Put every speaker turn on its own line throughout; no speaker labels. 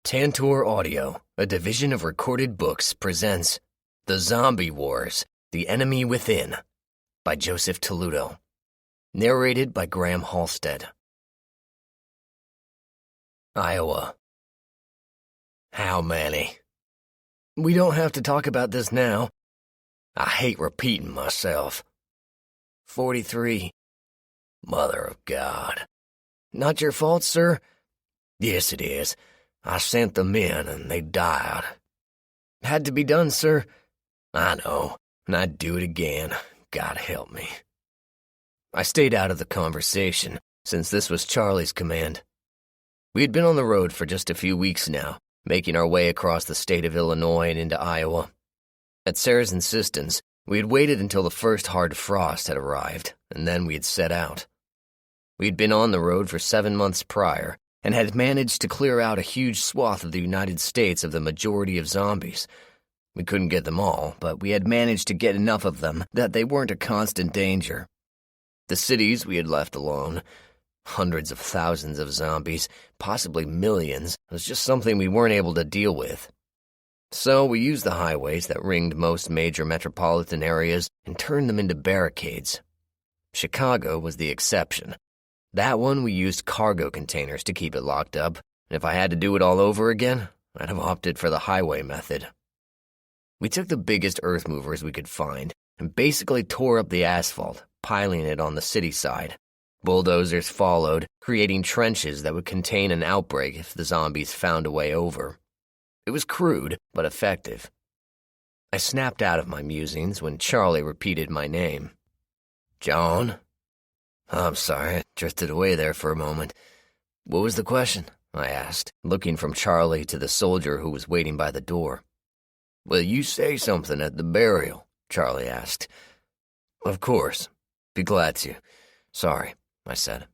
Tantor Audio, a division of Recorded Books, presents The Zombie Wars, The Enemy Within, by Joseph Toledo. Narrated by Graham Halstead. Iowa. How many? We don't have to talk about this now. I hate repeating myself. 43. Mother of God. Not your fault, sir? Yes, it is. I sent them in, and they died. Had to be done, sir. I know, and I'd do it again. God help me. I stayed out of the conversation, since this was Charlie's command. We had been on the road for just a few weeks now, making our way across the state of Illinois and into Iowa. At Sarah's insistence, we had waited until the first hard frost had arrived, and then we had set out. We had been on the road for 7 months prior, and had managed to clear out a huge swath of the United States of the majority of zombies. We couldn't get them all, but we had managed to get enough of them that they weren't a constant danger. The cities we had left alone, hundreds of thousands of zombies, possibly millions, was just something we weren't able to deal with. So we used the highways that ringed most major metropolitan areas and turned them into barricades. Chicago was the exception. That one we used cargo containers to keep it locked up, and if I had to do it all over again, I'd have opted for the highway method. We took the biggest earth movers we could find and basically tore up the asphalt, piling it on the city side. Bulldozers followed, creating trenches that would contain an outbreak if the zombies found a way over. It was crude, but effective. I snapped out of my musings when Charlie repeated my name. John? I'm sorry, I drifted away there for a moment. What was the question? I asked, looking from Charlie to the soldier who was waiting by the door. Will you say something at the burial? Charlie asked. Of course. Be glad to. Sorry, I said.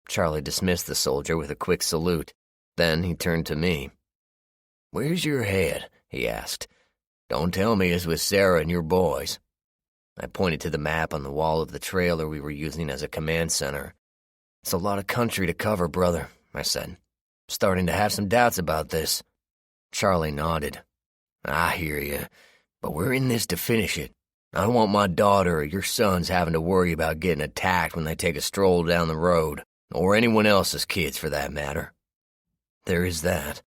Charlie dismissed the soldier with a quick salute. Then he turned to me. Where's your head? He asked. Don't tell me it's with Sarah and your boys. I pointed to the map on the wall of the trailer we were using as a command center. It's a lot of country to cover, brother, I said. Starting to have some doubts about this. Charlie nodded. I hear you, but we're in this to finish it. I don't want my daughter or your sons having to worry about getting attacked when they take a stroll down the road, or anyone else's kids for that matter. There is that.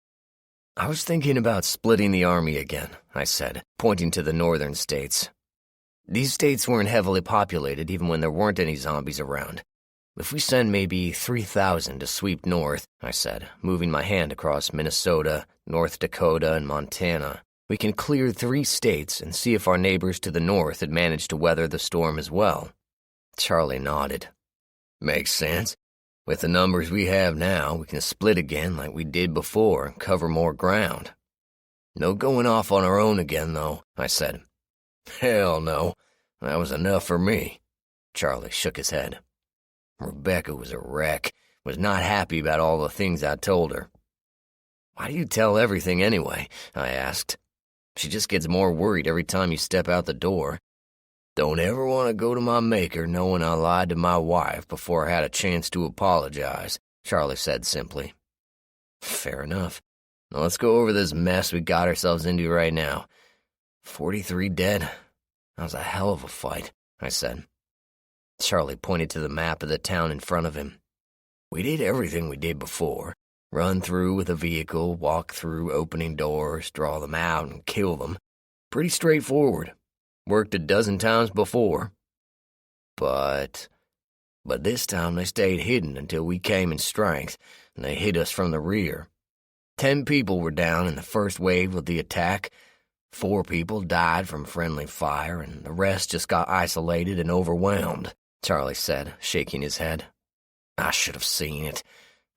I was thinking about splitting the army again, I said, pointing to the northern states. These states weren't heavily populated even when there weren't any zombies around. If we send maybe 3,000 to sweep north, I said, moving my hand across Minnesota, North Dakota, and Montana, we can clear 3 states and see if our neighbors to the north had managed to weather the storm as well. Charlie nodded. Makes sense. With the numbers we have now, we can split again like we did before and cover more ground. No going off on our own again, though, I said. Hell no. That was enough for me. Charlie shook his head. Rebecca was a wreck, was not happy about all the things I told her. Why do you tell everything anyway? I asked. She just gets more worried every time you step out the door. Don't ever want to go to my maker knowing I lied to my wife before I had a chance to apologize, Charlie said simply. Fair enough. Now let's go over this mess we got ourselves into right now. 43 dead? That was a hell of a fight, I said. Charlie pointed to the map of the town in front of him. We did everything we did before. Run through with a vehicle, walk through opening doors, draw them out, and kill them. Pretty straightforward. Worked a dozen times before. But this time they stayed hidden until we came in strength, and they hit us from the rear. 10 people were down in the first wave of the attack. 4 people died from friendly fire, and the rest just got isolated and overwhelmed, Charlie said, shaking his head. I should have seen it.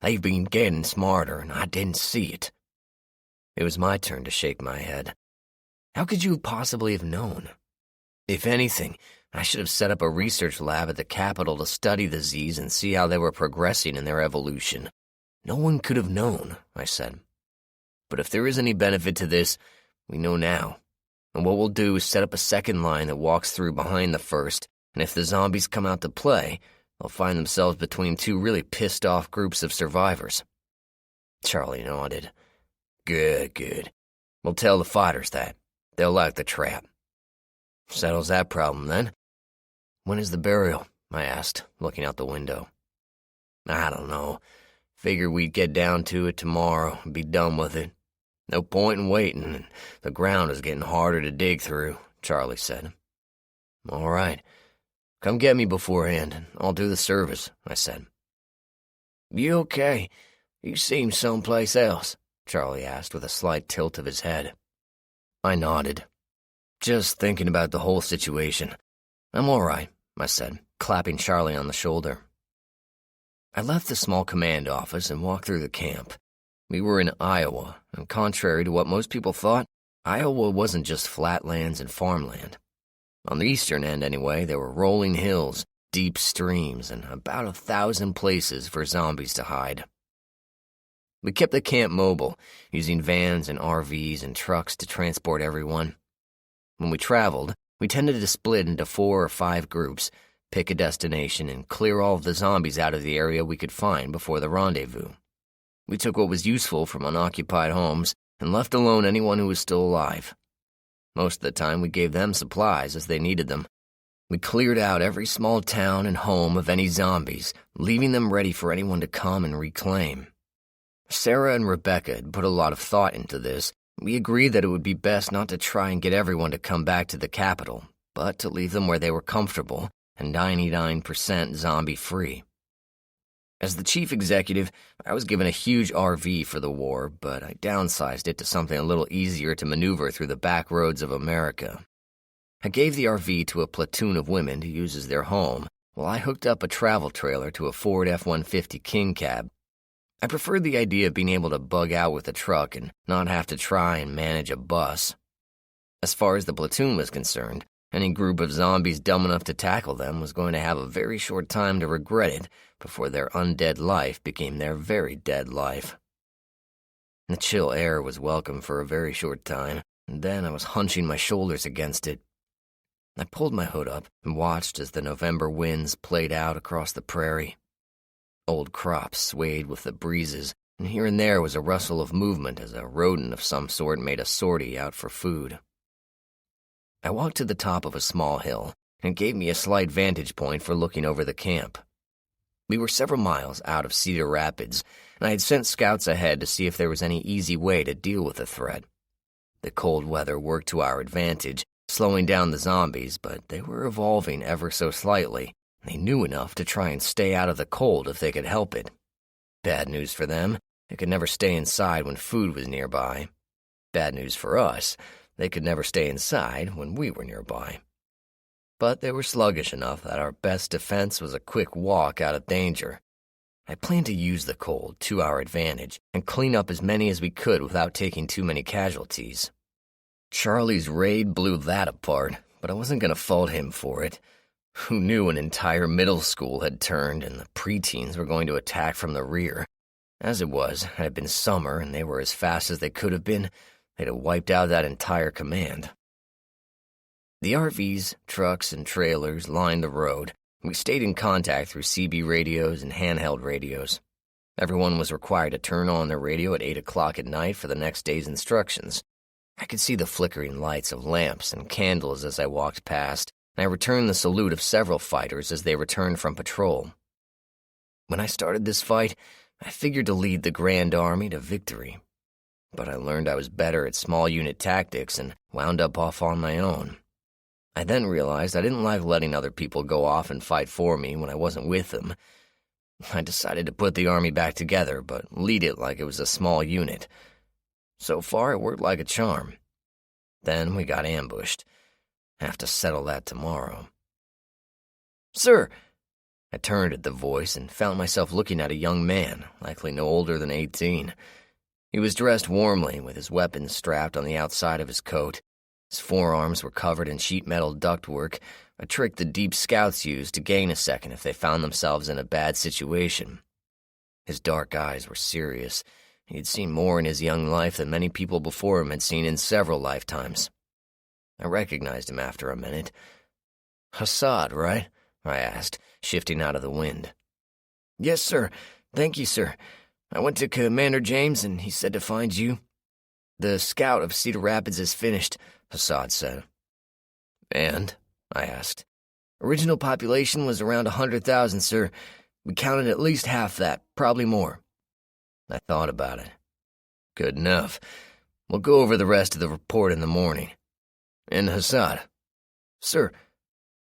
They've been getting smarter, and I didn't see it. It was my turn to shake my head. How could you possibly have known? If anything, I should have set up a research lab at the Capitol to study the Z's and see how they were progressing in their evolution. No one could have known, I said. But if there is any benefit to this, we know now. And what we'll do is set up a second line that walks through behind the first, and if the zombies come out to play, they'll find themselves between 2 really pissed-off groups of survivors. Charlie nodded. Good, good. We'll tell the fighters that. They'll like the trap. Settles that problem, then. When is the burial? I asked, looking out the window. I don't know. Figured we'd get down to it tomorrow and be done with it. No point in waiting, and the ground is getting harder to dig through, Charlie said. All right. Come get me beforehand, and I'll do the service, I said. You okay? You seem someplace else, Charlie asked with a slight tilt of his head. I nodded. Just thinking about the whole situation. I'm all right, I said, clapping Charlie on the shoulder. I left the small command office and walked through the camp. We were in Iowa, and contrary to what most people thought, Iowa wasn't just flatlands and farmland. On the eastern end, anyway, there were rolling hills, deep streams, and about 1,000 places for zombies to hide. We kept the camp mobile, using vans and RVs and trucks to transport everyone. When we traveled, we tended to split into 4 or 5 groups, pick a destination, and clear all of the zombies out of the area we could find before the rendezvous. We took what was useful from unoccupied homes and left alone anyone who was still alive. Most of the time, we gave them supplies as they needed them. We cleared out every small town and home of any zombies, leaving them ready for anyone to come and reclaim. Sarah and Rebecca had put a lot of thought into this. We agreed that it would be best not to try and get everyone to come back to the capital, but to leave them where they were comfortable and 99% zombie-free. As the chief executive, I was given a huge RV for the war, but I downsized it to something a little easier to maneuver through the back roads of America. I gave the RV to a platoon of women to use as their home, while I hooked up a travel trailer to a Ford F-150 King Cab. I preferred the idea of being able to bug out with a truck and not have to try and manage a bus. As far as the platoon was concerned, any group of zombies dumb enough to tackle them was going to have a very short time to regret it before their undead life became their very dead life. The chill air was welcome for a very short time, and then I was hunching my shoulders against it. I pulled my hood up and watched as the November winds played out across the prairie. Old crops swayed with the breezes, and here and there was a rustle of movement as a rodent of some sort made a sortie out for food. I walked to the top of a small hill, and it gave me a slight vantage point for looking over the camp. We were several miles out of Cedar Rapids, and I had sent scouts ahead to see if there was any easy way to deal with the threat. The cold weather worked to our advantage, slowing down the zombies, but they were evolving ever so slightly. They knew enough to try and stay out of the cold if they could help it. Bad news for them, they could never stay inside when food was nearby. Bad news for us, they could never stay inside when we were nearby. But they were sluggish enough that our best defense was a quick walk out of danger. I planned to use the cold to our advantage and clean up as many as we could without taking too many casualties. Charlie's raid blew that apart, but I wasn't going to fault him for it. Who knew an entire middle school had turned and the preteens were going to attack from the rear? As it was, had it been summer and they were as fast as they could have been, they'd have wiped out that entire command. The RVs, trucks, and trailers lined the road. We stayed in contact through CB radios and handheld radios. Everyone was required to turn on their radio at 8 o'clock at night for the next day's instructions. I could see the flickering lights of lamps and candles as I walked past, and I returned the salute of several fighters as they returned from patrol. When I started this fight, I figured to lead the Grand Army to victory. But I learned I was better at small unit tactics and wound up off on my own. I then realized I didn't like letting other people go off and fight for me when I wasn't with them. I decided to put the army back together, but lead it like it was a small unit. So far, it worked like a charm. Then we got ambushed. Have to settle that tomorrow. "Sir!" I turned at the voice and found myself looking at a young man, likely no older than 18. He was dressed warmly, with his weapons strapped on the outside of his coat. His forearms were covered in sheet metal ductwork, a trick the Deep Scouts used to gain a second if they found themselves in a bad situation. His dark eyes were serious. He had seen more in his young life than many people before him had seen in several lifetimes. I recognized him after a minute. "Hassad, right?" I asked, shifting out of the wind. "Yes, sir. Thank you, sir. I went to Commander James, and he said to find you." The scout of Cedar Rapids is finished, Hassad said. And? I asked. Original population was around 100,000, sir. We counted at least half that, probably more. I thought about it. Good enough. We'll go over the rest of the report in the morning. And Hassad. Sir,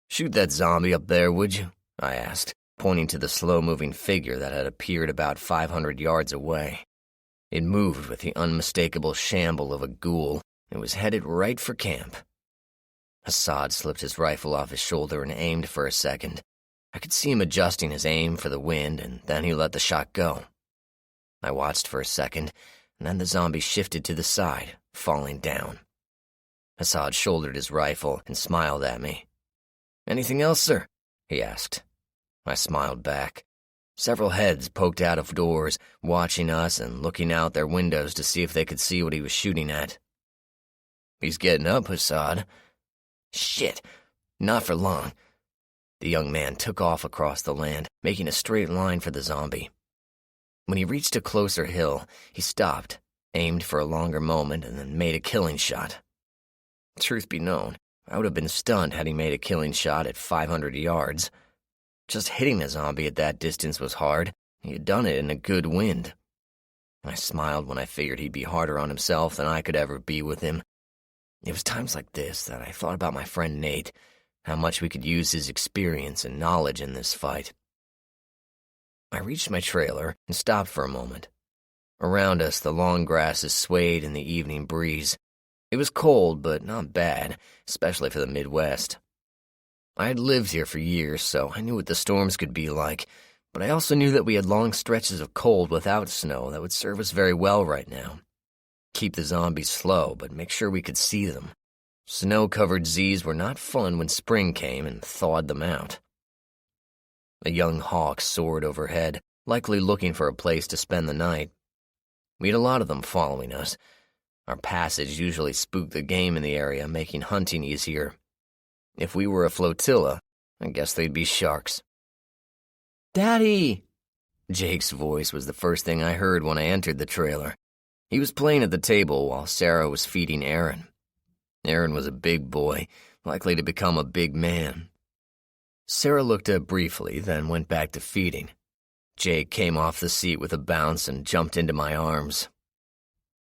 shoot that zombie up there, would you? I asked, pointing to the slow-moving figure that had appeared about 500 yards away. It moved with the unmistakable shamble of a ghoul and was headed right for camp. Hassad slipped his rifle off his shoulder and aimed for a second. I could see him adjusting his aim for the wind, and then he let the shot go. I watched for a second, and then the zombie shifted to the side, falling down. Hassad shouldered his rifle and smiled at me. Anything else, sir? He asked. I smiled back. Several heads poked out of doors, watching us and looking out their windows to see if they could see what he was shooting at. He's getting up, Hassad. Shit, not for long. The young man took off across the land, making a straight line for the zombie. When he reached a closer hill, he stopped, aimed for a longer moment, and then made a killing shot. Truth be known, I would have been stunned had he made a killing shot at 500 yards. Just hitting a zombie at that distance was hard. He had done it in a good wind. I smiled when I figured he'd be harder on himself than I could ever be with him. It was times like this that I thought about my friend Nate, how much we could use his experience and knowledge in this fight. I reached my trailer and stopped for a moment. Around us, the long grasses swayed in the evening breeze. It was cold, but not bad, especially for the Midwest. I had lived here for years, so I knew what the storms could be like, but I also knew that we had long stretches of cold without snow that would serve us very well right now. Keep the zombies slow, but make sure we could see them. Snow-covered Z's were not fun when spring came and thawed them out. A young hawk soared overhead, likely looking for a place to spend the night. We had a lot of them following us. Our passage usually spooked the game in the area, making hunting easier. If we were a flotilla, I guess they'd be sharks. Daddy! Jake's voice was the first thing I heard when I entered the trailer. He was playing at the table while Sarah was feeding Aaron. Aaron was a big boy, likely to become a big man. Sarah looked up briefly, then went back to feeding. Jake came off the seat with a bounce and jumped into my arms.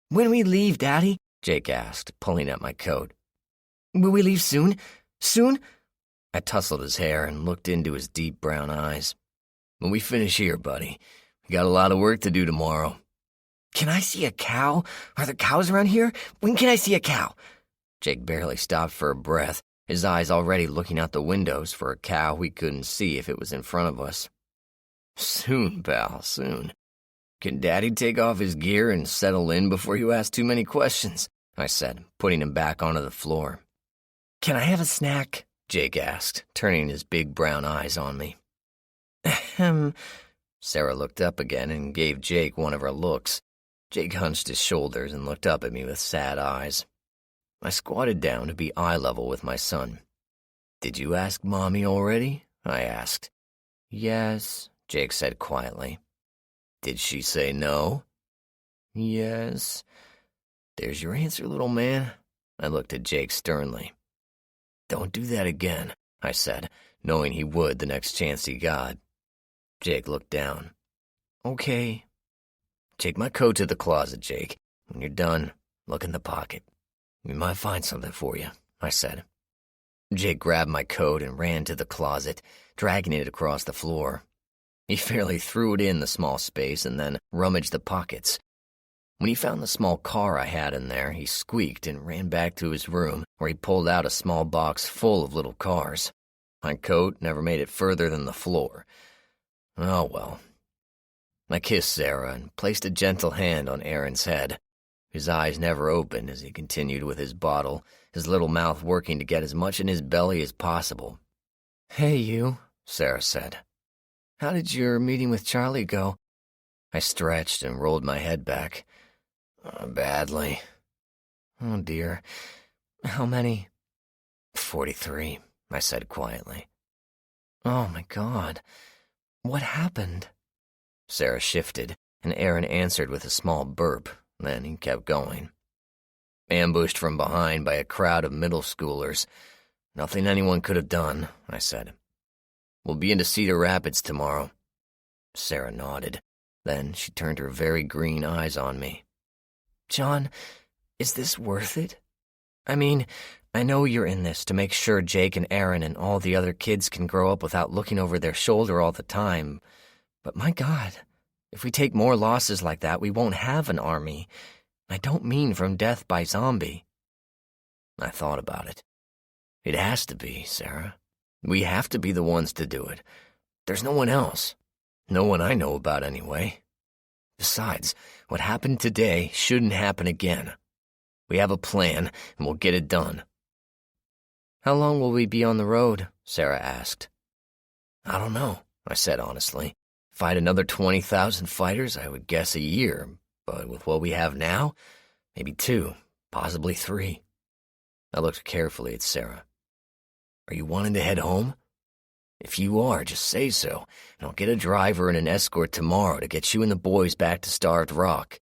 When we leave, Daddy? Jake asked, pulling at my coat. Will we leave soon? Soon? I tousled his hair and looked into his deep brown eyes. When we finish here, buddy, we got a lot of work to do tomorrow. Can I see a cow? Are there cows around here? When can I see a cow? Jake barely stopped for a breath, his eyes already looking out the windows for a cow we couldn't see if it was in front of us. Soon, pal, soon. Can Daddy take off his gear and settle in before you ask too many questions? I said, putting him back onto the floor. Can I have a snack? Jake asked, turning his big brown eyes on me. Ahem. Sarah looked up again and gave Jake one of her looks. Jake hunched his shoulders and looked up at me with sad eyes. I squatted down to be eye level with my son. Did you ask Mommy already? I asked. Yes, Jake said quietly. Did she say no? Yes. There's your answer, little man. I looked at Jake sternly. Don't do that again, I said, knowing he would the next chance he got. Jake looked down. Okay. Take my coat to the closet, Jake. When you're done, look in the pocket. We might find something for you, I said. Jake grabbed my coat and ran to the closet, dragging it across the floor. He fairly threw it in the small space and then rummaged the pockets. When he found the small car I had in there, he squeaked and ran back to his room, where he pulled out a small box full of little cars. My coat never made it further than the floor. Oh well. I kissed Sarah and placed a gentle hand on Aaron's head. His eyes never opened as he continued with his bottle, his little mouth working to get as much in his belly as possible. Hey, you, Sarah said. How did your meeting with Charlie go? I stretched and rolled my head back. Badly. Oh, dear. How many? 43, I said quietly. Oh, my God. What happened? Sarah shifted, and Aaron answered with a small burp. Then he kept going. ambushed from behind by a crowd of middle schoolers. Nothing anyone could have done, I said. We'll be into Cedar Rapids tomorrow. Sarah nodded. Then she turned her very green eyes on me. John, is this worth it? I mean, I know you're in this to make sure Jake and Aaron and all the other kids can grow up without looking over their shoulder all the time. But my God, if we take more losses like that, we won't have an army. I don't mean from death by zombie. I thought about it. It has to be, Sarah. We have to be the ones to do it. There's no one else. No one I know about anyway. Besides, what happened today shouldn't happen again. We have a plan, and we'll get it done. How long will we be on the road? Sarah asked. I don't know, I said honestly. If I had another 20,000 fighters, I would guess a year. But with what we have now, maybe 2, possibly 3. I looked carefully at Sarah. Are you wanting to head home? If you are, just say so, and I'll get a driver and an escort tomorrow to get you and the boys back to Starved Rock.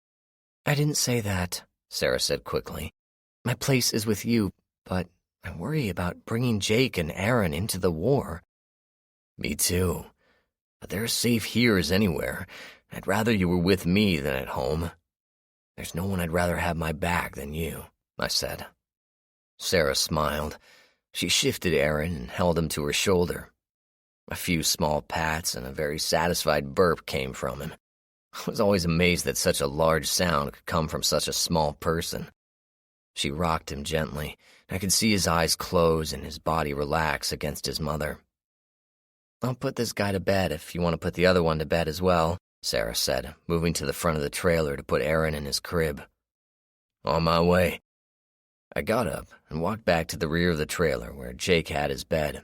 I didn't say that, Sarah said quickly. My place is with you, but I worry about bringing Jake and Aaron into the war. Me too. But they're as safe here as anywhere. I'd rather you were with me than at home. There's no one I'd rather have my back than you, I said. Sarah smiled. She shifted Aaron and held him to her shoulder. A few small pats and a very satisfied burp came from him. I was always amazed that such a large sound could come from such a small person. She rocked him gently. I could see his eyes close and his body relax against his mother. I'll put this guy to bed if you want to put the other one to bed as well, Sarah said, moving to the front of the trailer to put Aaron in his crib. On my way. I got up and walked back to the rear of the trailer where Jake had his bed.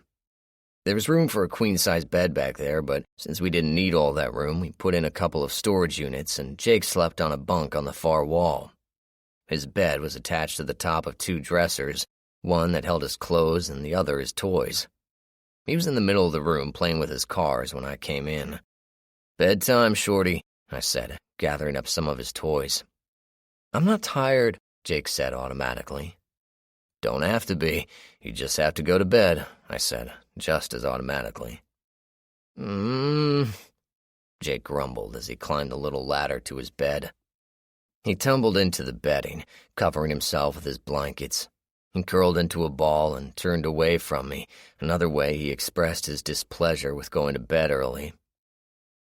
There was room for a queen-size bed back there, but since we didn't need all that room, we put in a couple of storage units and Jake slept on a bunk on the far wall. His bed was attached to the top of 2 dressers, one that held his clothes and the other his toys. He was in the middle of the room playing with his cars when I came in. Bedtime, Shorty, I said, gathering up some of his toys. I'm not tired, Jake said automatically. Don't have to be. You just have to go to bed, I said, just as automatically. Jake grumbled as he climbed a little ladder to his bed. He tumbled into the bedding, covering himself with his blankets. He curled into a ball and turned away from me, another way he expressed his displeasure with going to bed early.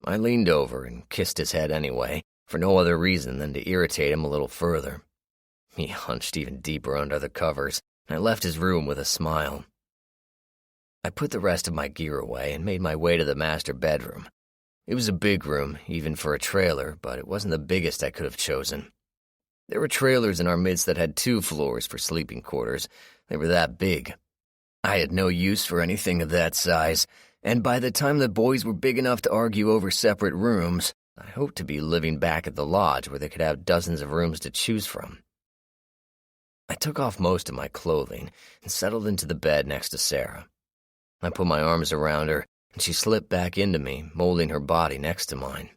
I leaned over and kissed his head anyway, for no other reason than to irritate him a little further. He hunched even deeper under the covers, and I left his room with a smile. I put the rest of my gear away and made my way to the master bedroom. It was a big room, even for a trailer, but it wasn't the biggest I could have chosen. There were trailers in our midst that had 2 floors for sleeping quarters. They were that big. I had no use for anything of that size, and by the time the boys were big enough to argue over separate rooms, I hoped to be living back at the lodge where they could have dozens of rooms to choose from. I took off most of my clothing and settled into the bed next to Sarah. I put my arms around her, and she slipped back into me, molding her body next to mine.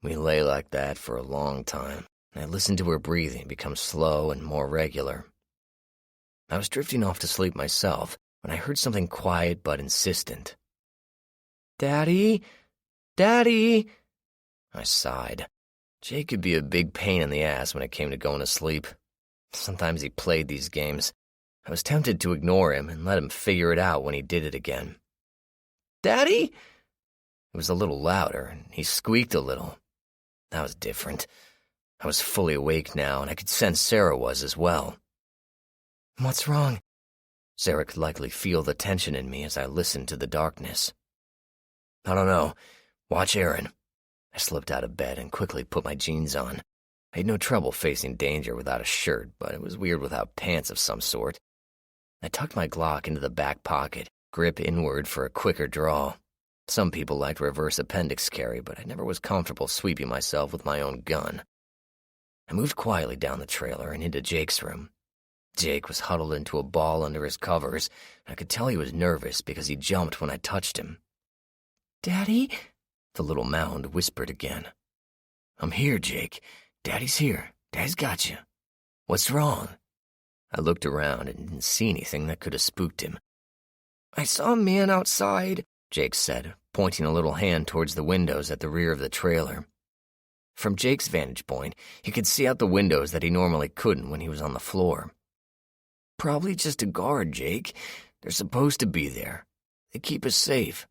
We lay like that for a long time, and I listened to her breathing become slow and more regular. I was drifting off to sleep myself when I heard something quiet but insistent. Daddy? Daddy? I sighed. Jake could be a big pain in the ass when it came to going to sleep. Sometimes he played these games. I was tempted to ignore him and let him figure it out when he did it again. Daddy? It was a little louder, and he squeaked a little. That was different. I was fully awake now, and I could sense Sarah was as well. What's wrong? Sarah could likely feel the tension in me as I listened to the darkness. I don't know. Watch Aaron. I slipped out of bed and quickly put my jeans on. I had no trouble facing danger without a shirt, but it was weird without pants of some sort. I tucked my Glock into the back pocket, grip inward for a quicker draw. Some people liked reverse appendix carry, but I never was comfortable sweeping myself with my own gun. I moved quietly down the trailer and into Jake's room. Jake was huddled into a ball under his covers, and I could tell he was nervous because he jumped when I touched him. Daddy? The little mound whispered again. I'm here, Jake. Daddy's here. Daddy's got you. What's wrong? I looked around and didn't see anything that could have spooked him. I saw a man outside, Jake said, pointing a little hand towards the windows at the rear of the trailer. From Jake's vantage point, he could see out the windows that he normally couldn't when he was on the floor. Probably just a guard, Jake. They're supposed to be there. They keep us safe.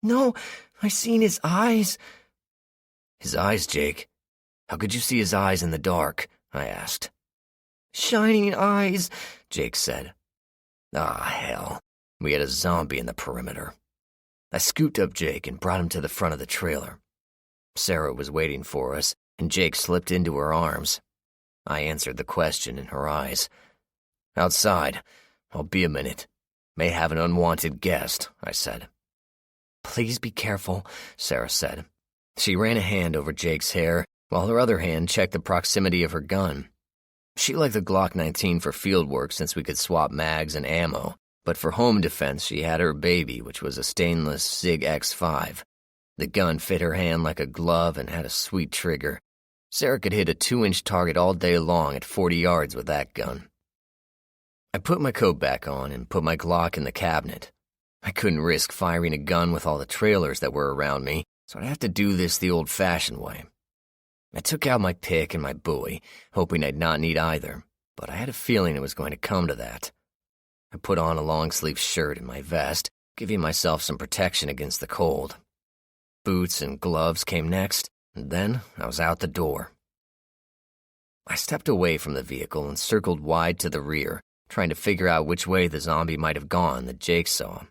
No, I seen his eyes. His eyes, Jake? How could you see his eyes in the dark? I asked. Shining eyes, Jake said. Ah, hell. We had a zombie in the perimeter. I scooped up Jake and brought him to the front of the trailer. Sarah was waiting for us, and Jake slipped into her arms. I answered the question in her eyes. Outside. I'll be a minute. May have an unwanted guest, I said. Please be careful, Sarah said. She ran a hand over Jake's hair, while her other hand checked the proximity of her gun. She liked the Glock 19 for field work since we could swap mags and ammo, but for home defense she had her baby, which was a stainless SIG X5. The gun fit her hand like a glove and had a sweet trigger. Sarah could hit a 2-inch target all day long at 40 yards with that gun. I put my coat back on and put my Glock in the cabinet. I couldn't risk firing a gun with all the trailers that were around me, so I'd have to do this the old-fashioned way. I took out my pick and my buoy, hoping I'd not need either, but I had a feeling it was going to come to that. I put on a long-sleeve shirt and my vest, giving myself some protection against the cold. Boots and gloves came next, and then I was out the door. I stepped away from the vehicle and circled wide to the rear, trying to figure out which way the zombie might have gone that Jake saw.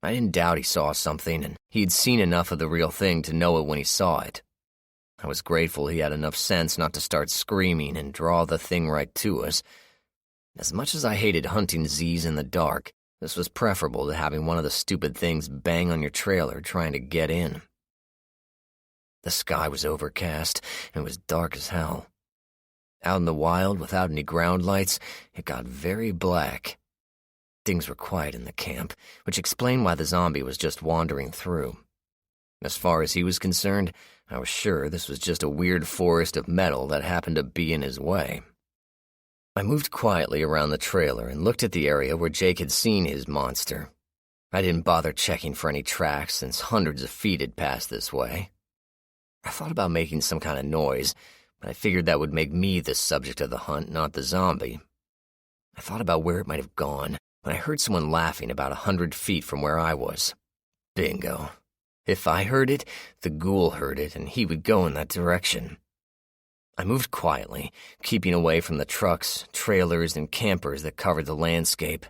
I didn't doubt he saw something, and he'd seen enough of the real thing to know it when he saw it. I was grateful he had enough sense not to start screaming and draw the thing right to us. As much as I hated hunting Z's in the dark, this was preferable to having one of the stupid things bang on your trailer trying to get in. The sky was overcast, and it was dark as hell. Out in the wild, without any ground lights, it got very black. Things were quiet in the camp, which explained why the zombie was just wandering through. As far as he was concerned, I was sure this was just a weird forest of metal that happened to be in his way. I moved quietly around the trailer and looked at the area where Jake had seen his monster. I didn't bother checking for any tracks since hundreds of feet had passed this way. I thought about making some kind of noise, but I figured that would make me the subject of the hunt, not the zombie. I thought about where it might have gone when I heard someone laughing about 100 feet from where I was. Bingo. If I heard it, the ghoul heard it, and he would go in that direction. I moved quietly, keeping away from the trucks, trailers, and campers that covered the landscape.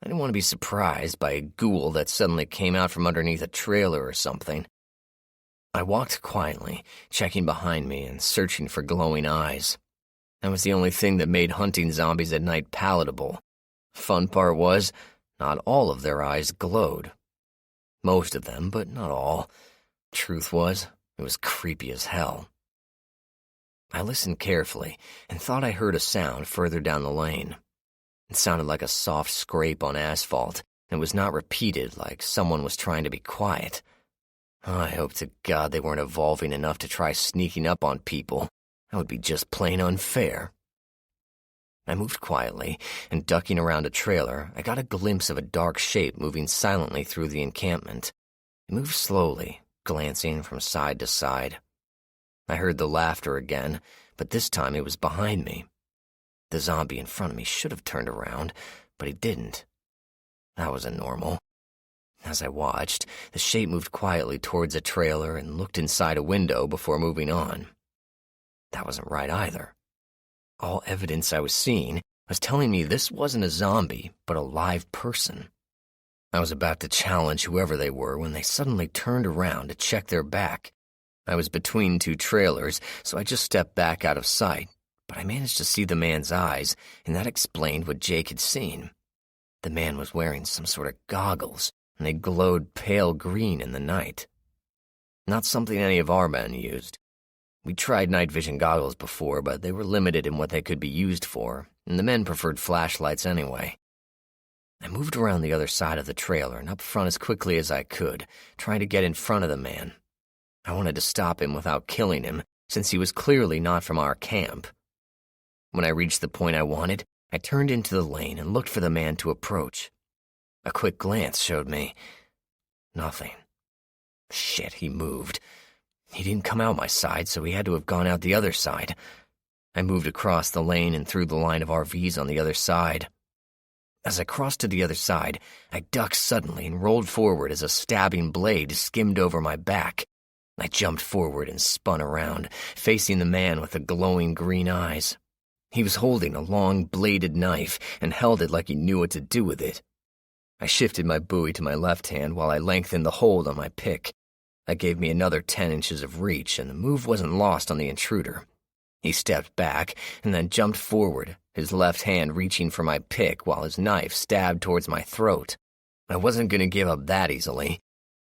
I didn't want to be surprised by a ghoul that suddenly came out from underneath a trailer or something. I walked quietly, checking behind me and searching for glowing eyes. That was the only thing that made hunting zombies at night palatable. Fun part was, not all of their eyes glowed. Most of them, but not all. Truth was, it was creepy as hell. I listened carefully and thought I heard a sound further down the lane. It sounded like a soft scrape on asphalt and was not repeated like someone was trying to be quiet. I hope to God they weren't evolving enough to try sneaking up on people. That would be just plain unfair. I moved quietly, and ducking around a trailer, I got a glimpse of a dark shape moving silently through the encampment. It moved slowly, glancing from side to side. I heard the laughter again, but this time it was behind me. The zombie in front of me should have turned around, but he didn't. That wasn't normal. As I watched, the shape moved quietly towards a trailer and looked inside a window before moving on. That wasn't right either. All evidence I was seeing was telling me this wasn't a zombie, but a live person. I was about to challenge whoever they were when they suddenly turned around to check their back. I was between two trailers, so I just stepped back out of sight, but I managed to see the man's eyes, and that explained what Jake had seen. The man was wearing some sort of goggles, and they glowed pale green in the night. Not something any of our men used. We tried night vision goggles before, but they were limited in what they could be used for, and the men preferred flashlights anyway. I moved around the other side of the trailer and up front as quickly as I could, trying to get in front of the man. I wanted to stop him without killing him, since he was clearly not from our camp. When I reached the point I wanted, I turned into the lane and looked for the man to approach. A quick glance showed me nothing. Shit, he moved. He didn't come out my side, so he had to have gone out the other side. I moved across the lane and through the line of RVs on the other side. As I crossed to the other side, I ducked suddenly and rolled forward as a stabbing blade skimmed over my back. I jumped forward and spun around, facing the man with the glowing green eyes. He was holding a long, bladed knife and held it like he knew what to do with it. I shifted my buoy to my left hand while I lengthened the hold on my pick. That gave me another 10 inches of reach, and the move wasn't lost on the intruder. He stepped back and then jumped forward, his left hand reaching for my pick while his knife stabbed towards my throat. I wasn't going to give up that easily.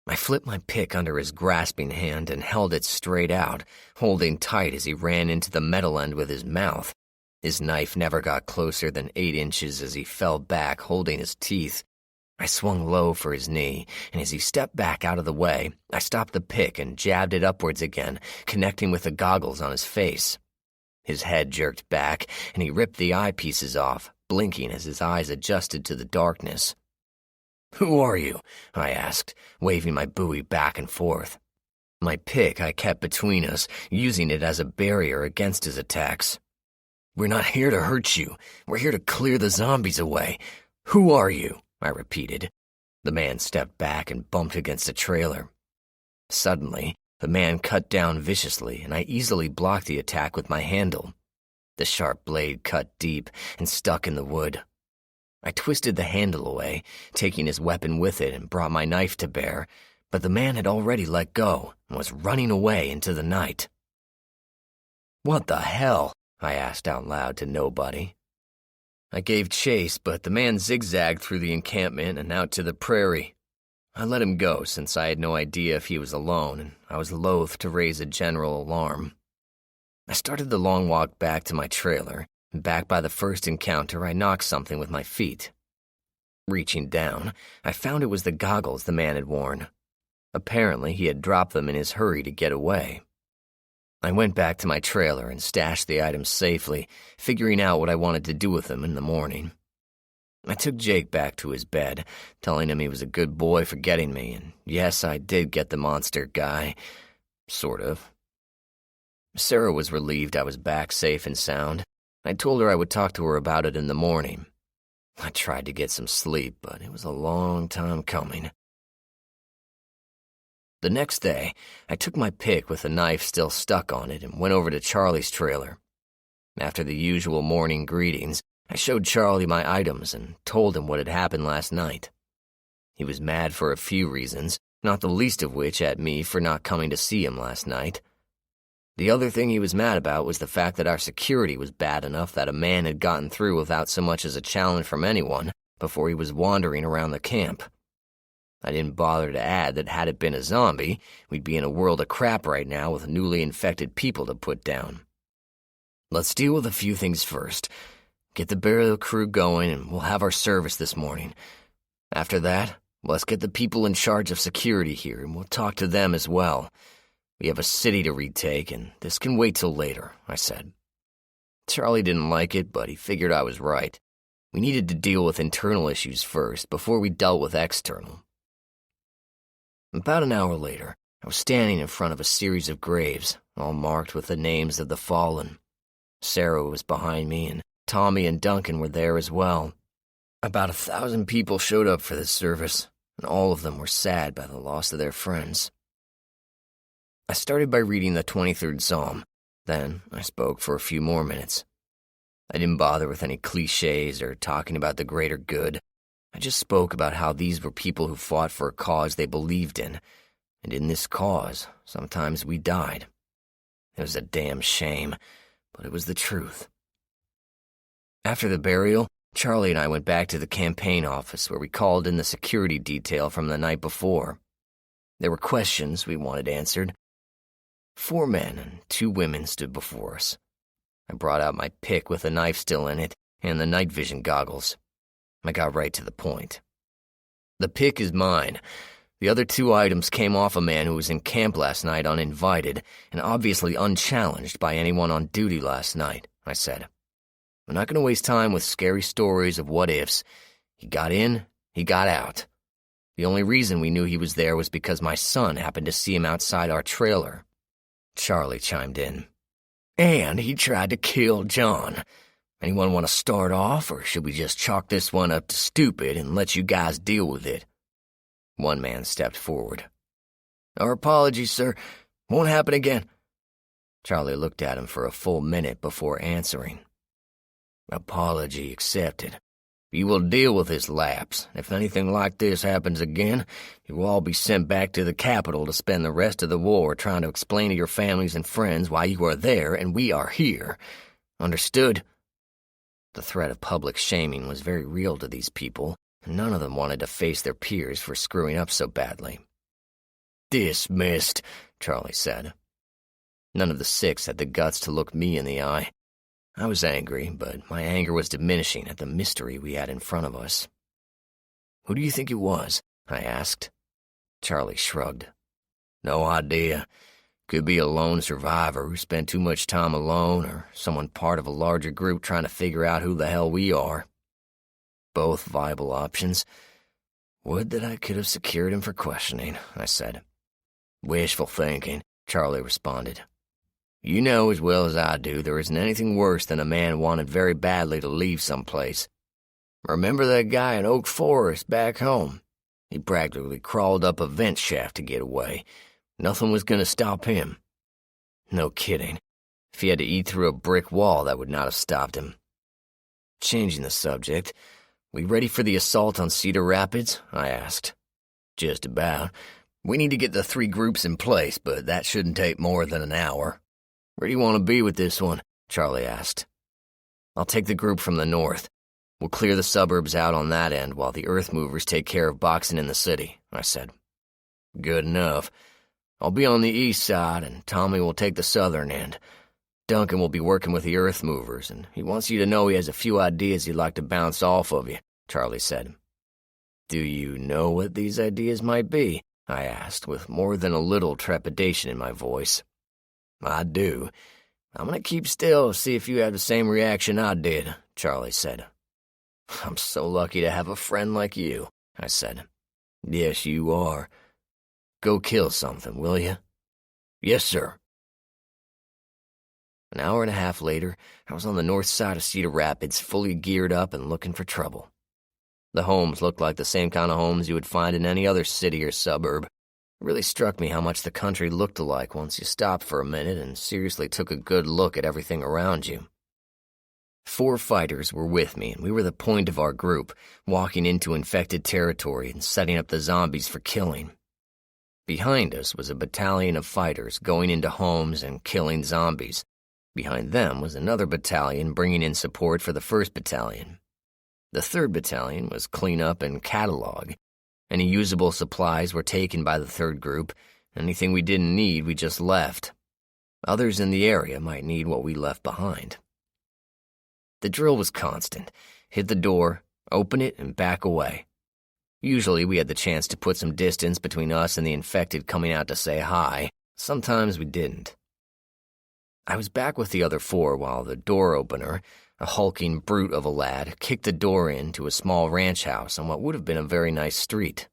I flipped my pick under his grasping hand and held it straight out, holding tight as he ran into the metal end with his mouth. His knife never got closer than 8 inches as he fell back, holding his teeth. I swung low for his knee, and as he stepped back out of the way, I stopped the pick and jabbed it upwards again, connecting with the goggles on his face. His head jerked back, and he ripped the eyepieces off, blinking as his eyes adjusted to the darkness. "Who are you?" I asked, waving my buoy back and forth. My pick I kept between us, using it as a barrier against his attacks. "We're not here to hurt you. We're here to clear the zombies away. Who are you?" I repeated. The man stepped back and bumped against a trailer. Suddenly, the man cut down viciously, and I easily blocked the attack with my handle. The sharp blade cut deep and stuck in the wood. I twisted the handle away, taking his weapon with it, and brought my knife to bear, but the man had already let go and was running away into the night. "What the hell?" I asked out loud to nobody. I gave chase, but the man zigzagged through the encampment and out to the prairie. I let him go since I had no idea if he was alone, and I was loath to raise a general alarm. I started the long walk back to my trailer, and back by the first encounter I knocked something with my feet. Reaching down, I found it was the goggles the man had worn. Apparently, he had dropped them in his hurry to get away. I went back to my trailer and stashed the items safely, figuring out what I wanted to do with them in the morning. I took Jake back to his bed, telling him he was a good boy for getting me, and yes, I did get the monster guy. Sort of. Sarah was relieved I was back safe and sound. I told her I would talk to her about it in the morning. I tried to get some sleep, but it was a long time coming. The next day, I took my pick with the knife still stuck on it and went over to Charlie's trailer. After the usual morning greetings, I showed Charlie my items and told him what had happened last night. He was mad for a few reasons, not the least of which at me for not coming to see him last night. The other thing he was mad about was the fact that our security was bad enough that a man had gotten through without so much as a challenge from anyone before he was wandering around the camp. I didn't bother to add that had it been a zombie, we'd be in a world of crap right now with newly infected people to put down. Let's deal with a few things first. Get the burial crew going and we'll have our service this morning. After that, let's get the people in charge of security here and we'll talk to them as well. We have a city to retake and this can wait till later, I said. Charlie didn't like it, but he figured I was right. We needed to deal with internal issues first before we dealt with external. About an hour later, I was standing in front of a series of graves, all marked with the names of the fallen. Sarah was behind me, and Tommy and Duncan were there as well. About 1,000 people showed up for this service, and all of them were sad by the loss of their friends. I started by reading the 23rd Psalm. Then I spoke for a few more minutes. I didn't bother with any cliches or talking about the greater good. I just spoke about how these were people who fought for a cause they believed in, and in this cause, sometimes we died. It was a damn shame, but it was the truth. After the burial, Charlie and I went back to the campaign office where we called in the security detail from the night before. There were questions we wanted answered. 4 men and 2 women stood before us. I brought out my pick with the knife still in it and the night vision goggles. I got right to the point. The pick is mine. The other 2 items came off a man who was in camp last night uninvited and obviously unchallenged by anyone on duty last night, I said. We're not going to waste time with scary stories of what-ifs. He got in, he got out. The only reason we knew he was there was because my son happened to see him outside our trailer. Charlie chimed in. And he tried to kill John. Anyone want to start off, or should we just chalk this one up to stupid and let you guys deal with it? One man stepped forward. Our apologies, sir. Won't happen again. Charlie looked at him for a full minute before answering. Apology accepted. You will deal with this lapse. If anything like this happens again, you will all be sent back to the capital to spend the rest of the war trying to explain to your families and friends why you are there and we are here. Understood? The threat of public shaming was very real to these people, and none of them wanted to face their peers for screwing up so badly. Dismissed, Charlie said. None of the 6 had the guts to look me in the eye. I was angry, but my anger was diminishing at the mystery we had in front of us. Who do you think it was? I asked. Charlie shrugged. No idea. Could be a lone survivor who spent too much time alone, or someone part of a larger group trying to figure out who the hell we are. Both viable options. Would that I could have secured him for questioning, I said. Wishful thinking, Charlie responded. You know as well as I do there isn't anything worse than a man wanted very badly to leave someplace. Remember that guy in Oak Forest back home? He practically crawled up a vent shaft to get away. Nothing was going to stop him. No kidding. If he had to eat through a brick wall, that would not have stopped him. Changing the subject, we ready for the assault on Cedar Rapids? I asked. Just about. We need to get the 3 groups in place, but that shouldn't take more than an hour. Where do you want to be with this one? Charlie asked. I'll take the group from the north. We'll clear the suburbs out on that end while the earth movers take care of boxing in the city, I said. Good enough. I'll be on the east side, and Tommy will take the southern end. Duncan will be working with the earth movers, and he wants you to know he has a few ideas he'd like to bounce off of you, Charlie said. Do you know what these ideas might be? I asked, with more than a little trepidation in my voice. I do. I'm going to keep still, see if you have the same reaction I did, Charlie said. I'm so lucky to have a friend like you, I said. Yes, you are. Go kill something, will you? Yes, sir. An hour and a half later, I was on the north side of Cedar Rapids, fully geared up and looking for trouble. The homes looked like the same kind of homes you would find in any other city or suburb. It really struck me how much the country looked alike once you stopped for a minute and seriously took a good look at everything around you. 4 fighters were with me, and we were the point of our group, walking into infected territory and setting up the zombies for killing. Behind us was a battalion of fighters going into homes and killing zombies. Behind them was another battalion bringing in support for the 1st battalion. The 3rd battalion was clean up and catalog. Any usable supplies were taken by the 3rd group. Anything we didn't need, we just left. Others in the area might need what we left behind. The drill was constant. Hit the door, open it, and back away. Usually we had the chance to put some distance between us and the infected coming out to say hi. Sometimes we didn't. I was back with the other 4 while the door opener, a hulking brute of a lad, kicked the door into a small ranch house on what would have been a very nice street.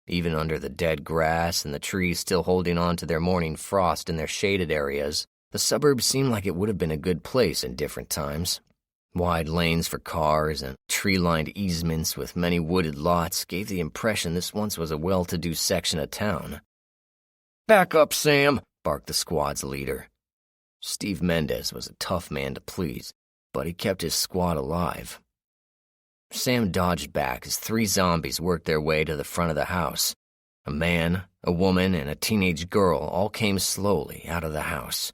Even under the dead grass and the trees still holding on to their morning frost in their shaded areas, the suburbs seemed like it would have been a good place in different times. Wide lanes for cars and tree-lined easements with many wooded lots gave the impression this once was a well-to-do section of town. "Back up, Sam," barked the squad's leader. Steve Mendez was a tough man to please, but he kept his squad alive. Sam dodged back as 3 zombies worked their way to the front of the house. A man, a woman, and a teenage girl all came slowly out of the house.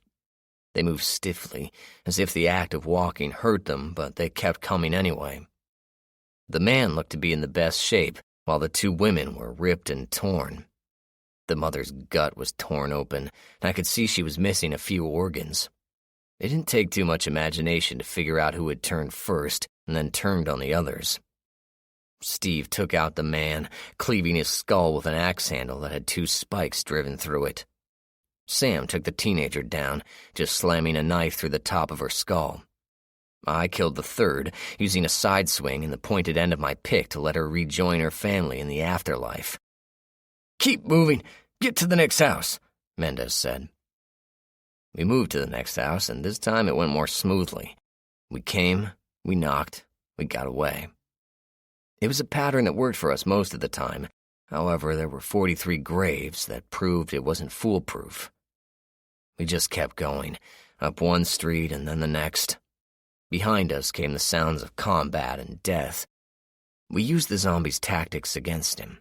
They moved stiffly, as if the act of walking hurt them, but they kept coming anyway. The man looked to be in the best shape, while the 2 women were ripped and torn. The mother's gut was torn open, and I could see she was missing a few organs. It didn't take too much imagination to figure out who had turned first and then turned on the others. Steve took out the man, cleaving his skull with an axe handle that had 2 spikes driven through it. Sam took the teenager down, just slamming a knife through the top of her skull. I killed the third, using a side swing and the pointed end of my pick to let her rejoin her family in the afterlife. "Keep moving. Get to the next house," Mendez said. We moved to the next house, and this time it went more smoothly. We came, we knocked, we got away. It was a pattern that worked for us most of the time. However, there were 43 graves that proved it wasn't foolproof. We just kept going, up one street and then the next. Behind us came the sounds of combat and death. We used the zombie's tactics against him.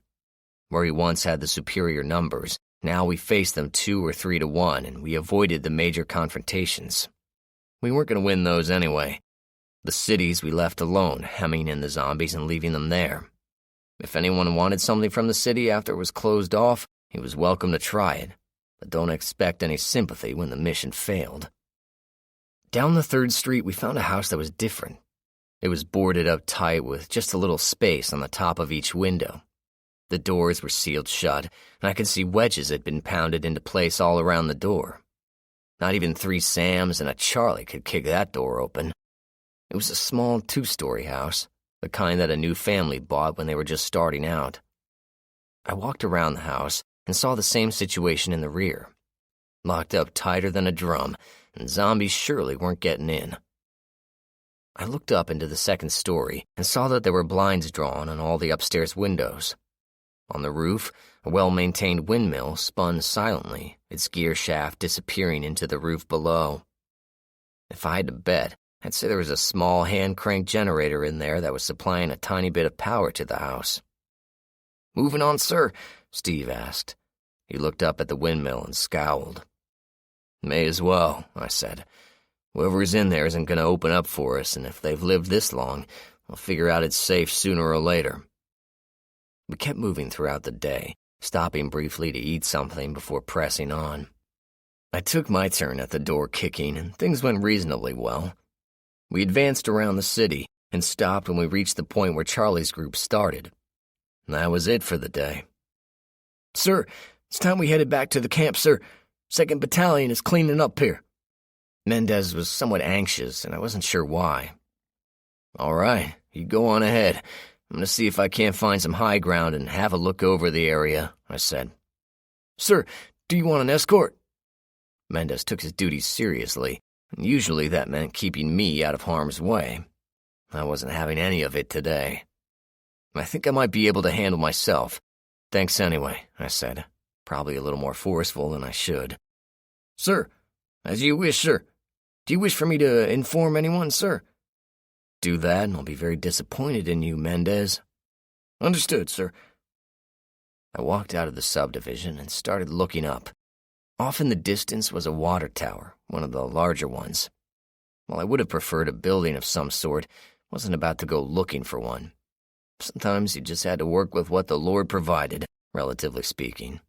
Where he once had the superior numbers, now we faced them 2 or 3 to 1, and we avoided the major confrontations. We weren't going to win those anyway. The cities we left alone, hemming in the zombies and leaving them there. If anyone wanted something from the city after it was closed off, he was welcome to try it, but don't expect any sympathy when the mission failed. Down the 3rd Street, we found a house that was different. It was boarded up tight with just a little space on the top of each window. The doors were sealed shut, and I could see wedges had been pounded into place all around the door. Not even 3 Sams and a Charlie could kick that door open. It was a small 2-story house, the kind that a new family bought when they were just starting out. I walked around the house and saw the same situation in the rear. Locked up tighter than a drum, and zombies surely weren't getting in. I looked up into the 2nd story and saw that there were blinds drawn on all the upstairs windows. On the roof, a well-maintained windmill spun silently, its gear shaft disappearing into the roof below. If I had to bet, I'd say there was a small hand-crank generator in there that was supplying a tiny bit of power to the house. "Moving on, sir?" Steve asked. He looked up at the windmill and scowled. "May as well," I said. "Whoever's in there isn't going to open up for us, and if they've lived this long, they'll figure out it's safe sooner or later." We kept moving throughout the day, stopping briefly to eat something before pressing on. I took my turn at the door kicking, and things went reasonably well. We advanced around the city and stopped when we reached the point where Charlie's group started. That was it for the day. "Sir, it's time we headed back to the camp, sir. 2nd Battalion is cleaning up here." Mendez was somewhat anxious, and I wasn't sure why. "All right, you go on ahead. I'm going to see if I can't find some high ground and have a look over the area," I said. "Sir, do you want an escort?" Mendez took his duties seriously, and usually that meant keeping me out of harm's way. I wasn't having any of it today. "I think I might be able to handle myself. Thanks anyway," I said, probably a little more forceful than I should. "Sir, as you wish, sir. Do you wish for me to inform anyone, sir?" "Do that, and I'll be very disappointed in you, Mendez." "Understood, sir." I walked out of the subdivision and started looking up. Off in the distance was a water tower, one of the larger ones. While I would have preferred a building of some sort, I wasn't about to go looking for one. Sometimes you just had to work with what the Lord provided, relatively speaking.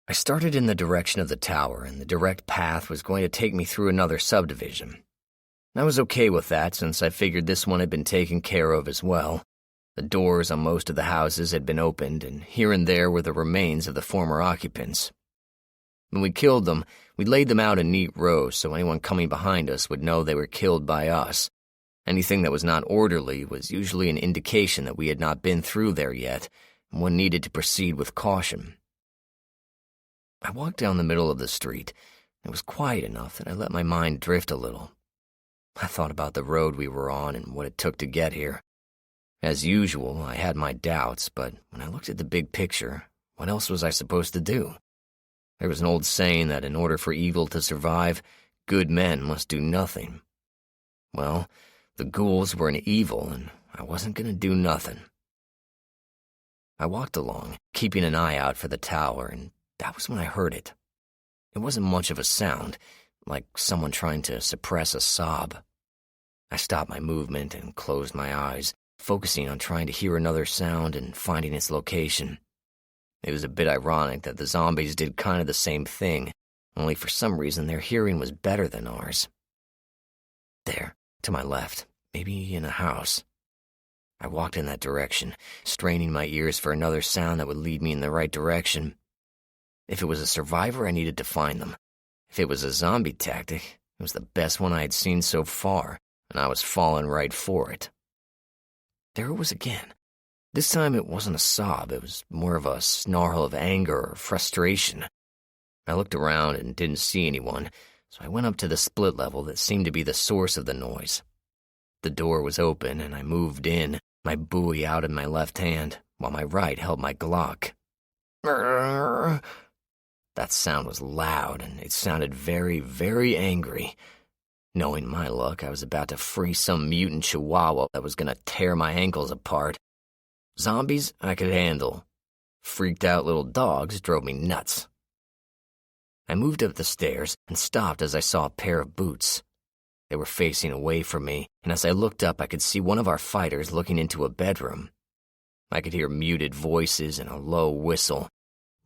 I started in the direction of the tower, and the direct path was going to take me through another subdivision. I was okay with that since I figured this one had been taken care of as well. The doors on most of the houses had been opened, and here and there were the remains of the former occupants. When we killed them, we laid them out in neat rows so anyone coming behind us would know they were killed by us. Anything that was not orderly was usually an indication that we had not been through there yet, and one needed to proceed with caution. I walked down the middle of the street. It was quiet enough that I let my mind drift a little. I thought about the road we were on and what it took to get here. As usual, I had my doubts, but when I looked at the big picture, what else was I supposed to do? There was an old saying that in order for evil to survive, good men must do nothing. Well, the ghouls were an evil, and I wasn't going to do nothing. I walked along, keeping an eye out for the tower, and that was when I heard it. It wasn't much of a sound, like someone trying to suppress a sob. I stopped my movement and closed my eyes, focusing on trying to hear another sound and finding its location. It was a bit ironic that the zombies did kind of the same thing, only for some reason their hearing was better than ours. There, to my left, maybe in a house. I walked in that direction, straining my ears for another sound that would lead me in the right direction. If it was a survivor, I needed to find them. If it was a zombie tactic, it was the best one I had seen so far, and I was falling right for it. There it was again. This time it wasn't a sob, it was more of a snarl of anger or frustration. I looked around and didn't see anyone, so I went up to the split level that seemed to be the source of the noise. The door was open, and I moved in, my buoy out in my left hand, while my right held my Glock. That sound was loud, and it sounded very, very angry. Knowing my luck, I was about to free some mutant chihuahua that was going to tear my ankles apart. Zombies, I could handle. Freaked out little dogs drove me nuts. I moved up the stairs and stopped as I saw a pair of boots. They were facing away from me, and as I looked up, I could see one of our fighters looking into a bedroom. I could hear muted voices and a low whistle.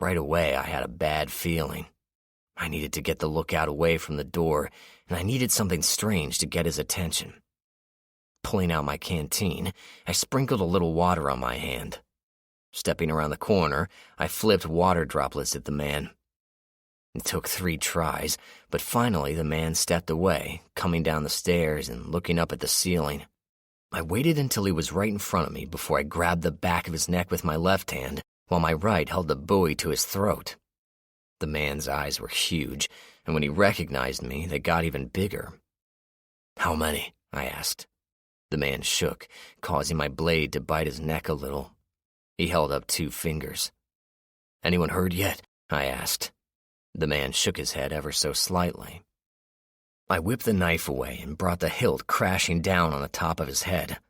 Right away, I had a bad feeling. I needed to get the lookout away from the door, and I needed something strange to get his attention. Pulling out my canteen, I sprinkled a little water on my hand. Stepping around the corner, I flipped water droplets at the man. It took 3 tries, but finally the man stepped away, coming down the stairs and looking up at the ceiling. I waited until he was right in front of me before I grabbed the back of his neck with my left hand, while my right held the buoy to his throat. The man's eyes were huge, and when he recognized me, they got even bigger. "How many?" I asked. The man shook, causing my blade to bite his neck a little. He held up 2 fingers. "Anyone hurt yet?" I asked. The man shook his head ever so slightly. I whipped the knife away and brought the hilt crashing down on the top of his head.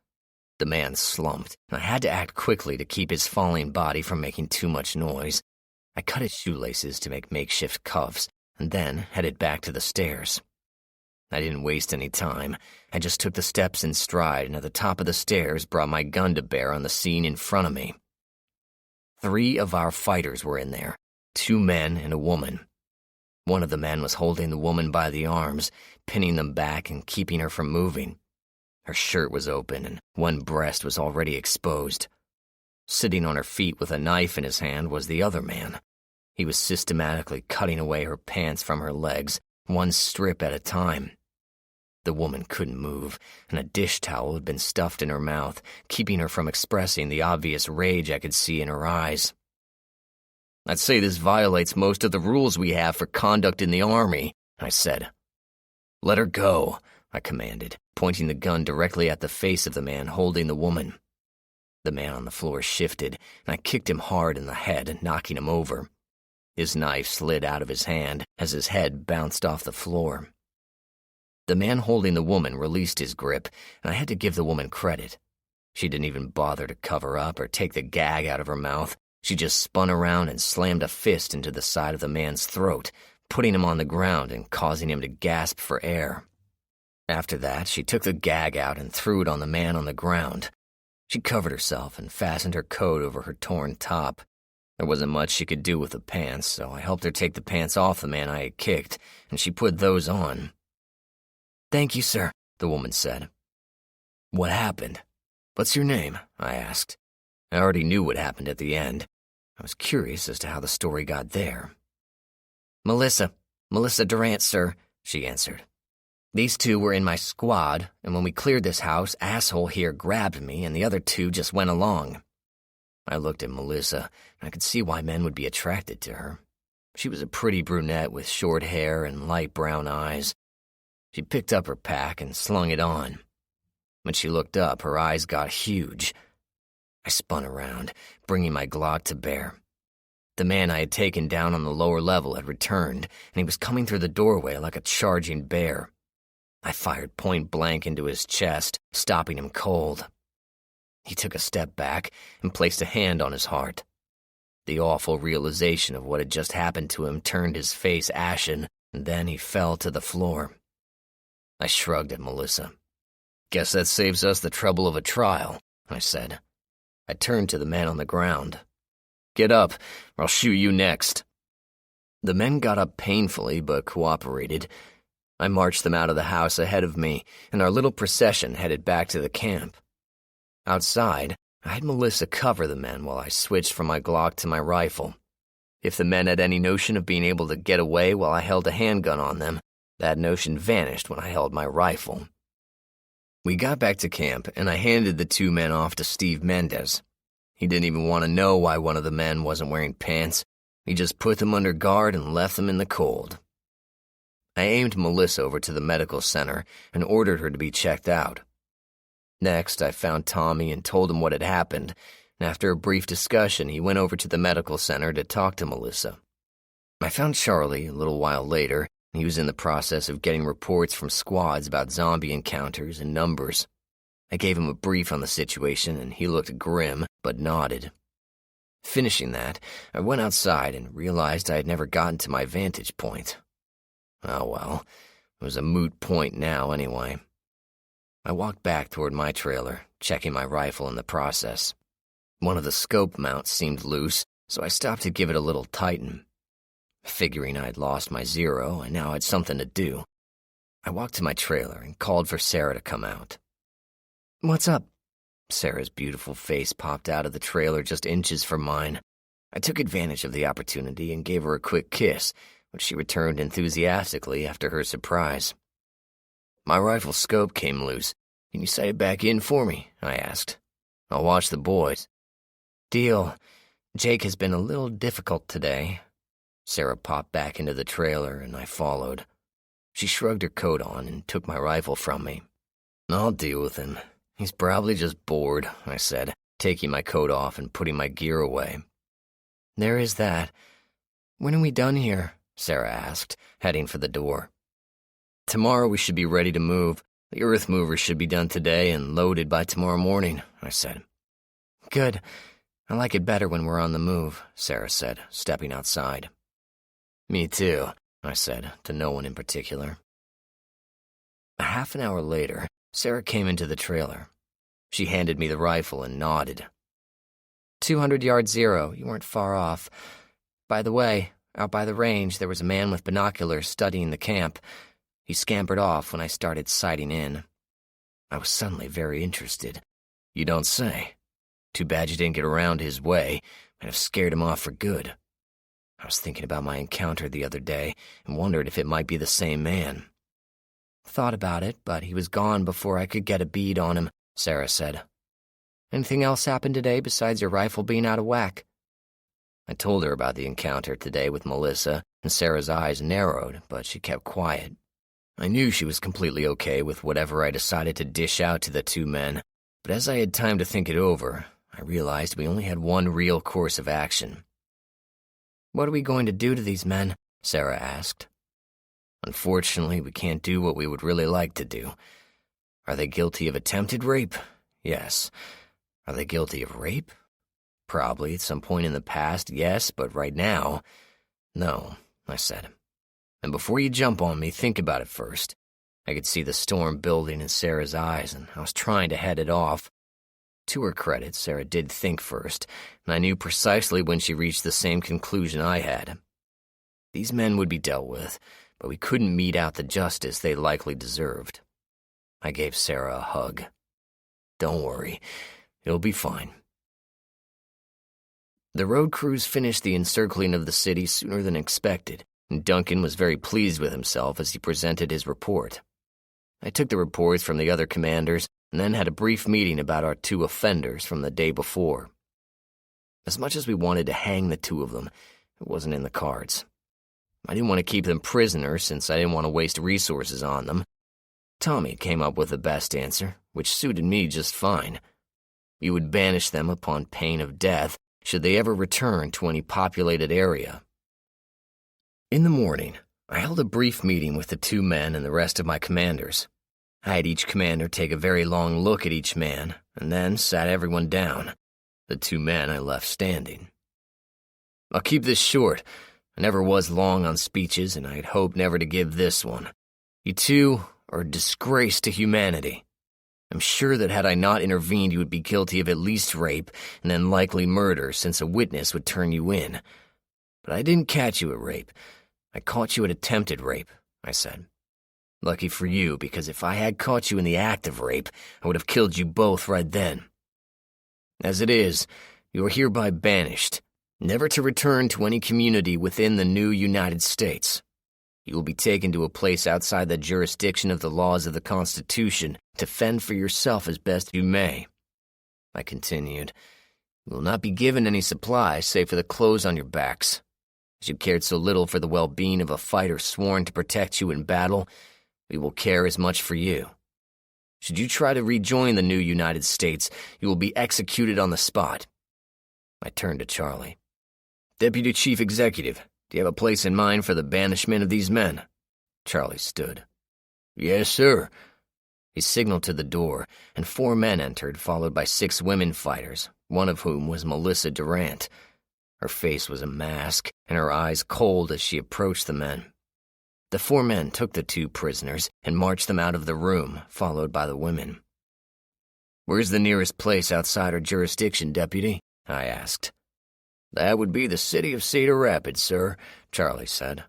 The man slumped, and I had to act quickly to keep his falling body from making too much noise. I cut his shoelaces to make makeshift cuffs, and then headed back to the stairs. I didn't waste any time. I just took the steps in stride, and at the top of the stairs brought my gun to bear on the scene in front of me. 3 of our fighters were in there, 2 men and a woman. One of the men was holding the woman by the arms, pinning them back and keeping her from moving. Her shirt was open, and one breast was already exposed. Sitting on her feet with a knife in his hand was the other man. He was systematically cutting away her pants from her legs, one strip at a time. The woman couldn't move, and a dish towel had been stuffed in her mouth, keeping her from expressing the obvious rage I could see in her eyes. "I'd say this violates most of the rules we have for conduct in the Army," I said. "Let her go," I commanded, pointing the gun directly at the face of the man holding the woman. The man on the floor shifted, and I kicked him hard in the head, knocking him over. His knife slid out of his hand as his head bounced off the floor. The man holding the woman released his grip, and I had to give the woman credit. She didn't even bother to cover up or take the gag out of her mouth. She just spun around and slammed a fist into the side of the man's throat, putting him on the ground and causing him to gasp for air. After that, she took the gag out and threw it on the man on the ground. She covered herself and fastened her coat over her torn top. There wasn't much she could do with the pants, so I helped her take the pants off the man I had kicked, and she put those on. "Thank you, sir," the woman said. "What happened? What's your name?" I asked. I already knew what happened at the end. I was curious as to how the story got there. Melissa Durant, sir," she answered. "These 2 were in my squad, and when we cleared this house, asshole here grabbed me, and the other 2 just went along." I looked at Melissa, and I could see why men would be attracted to her. She was a pretty brunette with short hair and light brown eyes. She picked up her pack and slung it on. When she looked up, her eyes got huge. I spun around, bringing my Glock to bear. The man I had taken down on the lower level had returned, and he was coming through the doorway like a charging bear. I fired point blank into his chest, stopping him cold. He took a step back and placed a hand on his heart. The awful realization of what had just happened to him turned his face ashen, and then he fell to the floor. I shrugged at Melissa. "Guess that saves us the trouble of a trial," I said. I turned to the man on the ground. "Get up, or I'll shoot you next." The men got up painfully but cooperated. I marched them out of the house ahead of me, and our little procession headed back to the camp. Outside, I had Melissa cover the men while I switched from my Glock to my rifle. If the men had any notion of being able to get away while I held a handgun on them, that notion vanished when I held my rifle. We got back to camp, and I handed the 2 men off to Steve Mendez. He didn't even want to know why one of the men wasn't wearing pants. He just put them under guard and left them in the cold. I aimed Melissa over to the medical center and ordered her to be checked out. Next, I found Tommy and told him what had happened, and after a brief discussion, he went over to the medical center to talk to Melissa. I found Charlie a little while later. He was in the process of getting reports from squads about zombie encounters and numbers. I gave him a brief on the situation, and he looked grim, but nodded. Finishing that, I went outside and realized I had never gotten to my vantage point. Oh well, it was a moot point now anyway. I walked back toward my trailer, checking my rifle in the process. One of the scope mounts seemed loose, so I stopped to give it a little tighten. Figuring I'd lost my zero, I now had something to do. I walked to my trailer and called for Sarah to come out. "What's up?" Sarah's beautiful face popped out of the trailer just inches from mine. I took advantage of the opportunity and gave her a quick kiss, which she returned enthusiastically after her surprise. "My rifle scope came loose. Can you set it back in for me?" I asked. "I'll watch the boys." "Deal. Jake has been a little difficult today." Sarah popped back into the trailer, and I followed. She shrugged her coat on and took my rifle from me. "I'll deal with him. He's probably just bored," I said, taking my coat off and putting my gear away. "There is that. When are we done here?" Sarah asked, heading for the door. "Tomorrow we should be ready to move. The earth movers should be done today and loaded by tomorrow morning," I said. "Good. I like it better when we're on the move," Sarah said, stepping outside. "Me too," I said, to no one in particular. A half an hour later, Sarah came into the trailer. She handed me the rifle and nodded. 200 yard zero, you weren't far off. By the way, out by the range, there was a man with binoculars studying the camp. He scampered off when I started sighting in. I was suddenly very interested. "You don't say. Too bad you didn't get around his way. Might have scared him off for good." I was thinking about my encounter the other day and wondered if it might be the same man. "Thought about it, but he was gone before I could get a bead on him," Sarah said. "Anything else happen today besides your rifle being out of whack?" I told her about the encounter today with Melissa, and Sarah's eyes narrowed, but she kept quiet. I knew she was completely okay with whatever I decided to dish out to the 2 men, but as I had time to think it over, I realized we only had one real course of action. "What are we going to do to these men?" Sarah asked. "Unfortunately, we can't do what we would really like to do. Are they guilty of attempted rape? Yes. Are they guilty of rape? Probably at some point in the past, yes, but right now, no," I said. "And before you jump on me, think about it first." I could see the storm building in Sarah's eyes, and I was trying to head it off. To her credit, Sarah did think first, and I knew precisely when she reached the same conclusion I had. These men would be dealt with, but we couldn't mete out the justice they likely deserved. I gave Sarah a hug. "Don't worry, it'll be fine." The road crews finished the encircling of the city sooner than expected, and Duncan was very pleased with himself as he presented his report. I took the reports from the other commanders and then had a brief meeting about our 2 offenders from the day before. As much as we wanted to hang the 2 of them, it wasn't in the cards. I didn't want to keep them prisoners since I didn't want to waste resources on them. Tommy came up with the best answer, which suited me just fine. We would banish them upon pain of death should they ever return to any populated area. In the morning, I held a brief meeting with the 2 men and the rest of my commanders. I had each commander take a very long look at each man, and then sat everyone down. The 2 men I left standing. "I'll keep this short. I never was long on speeches, and I had hoped never to give this one. You 2 are a disgrace to humanity. I'm sure that had I not intervened, you would be guilty of at least rape, and then likely murder, since a witness would turn you in. But I didn't catch you at rape. I caught you at attempted rape," I said. "Lucky for you, because if I had caught you in the act of rape, I would have killed you both right then. As it is, you are hereby banished, never to return to any community within the new United States. You will be taken to a place outside the jurisdiction of the laws of the Constitution to fend for yourself as best you may. I continued. You will not be given any supplies save for the clothes on your backs. As you cared so little for the well-being of a fighter sworn to protect you in battle, we will care as much for you. Should you try to rejoin the new United States, you will be executed on the spot. I turned to Charlie. Deputy Chief Executive, do you have a place in mind for the banishment of these men? Charlie stood. Yes, sir. He signaled to the door, and 4 men entered, followed by 6 women fighters, one of whom was Melissa Durant. Her face was a mask, and her eyes cold as she approached the men. The 4 men took the 2 prisoners and marched them out of the room, followed by the women. Where's the nearest place outside our jurisdiction, Deputy? I asked. That would be the city of Cedar Rapids, sir, Charlie said.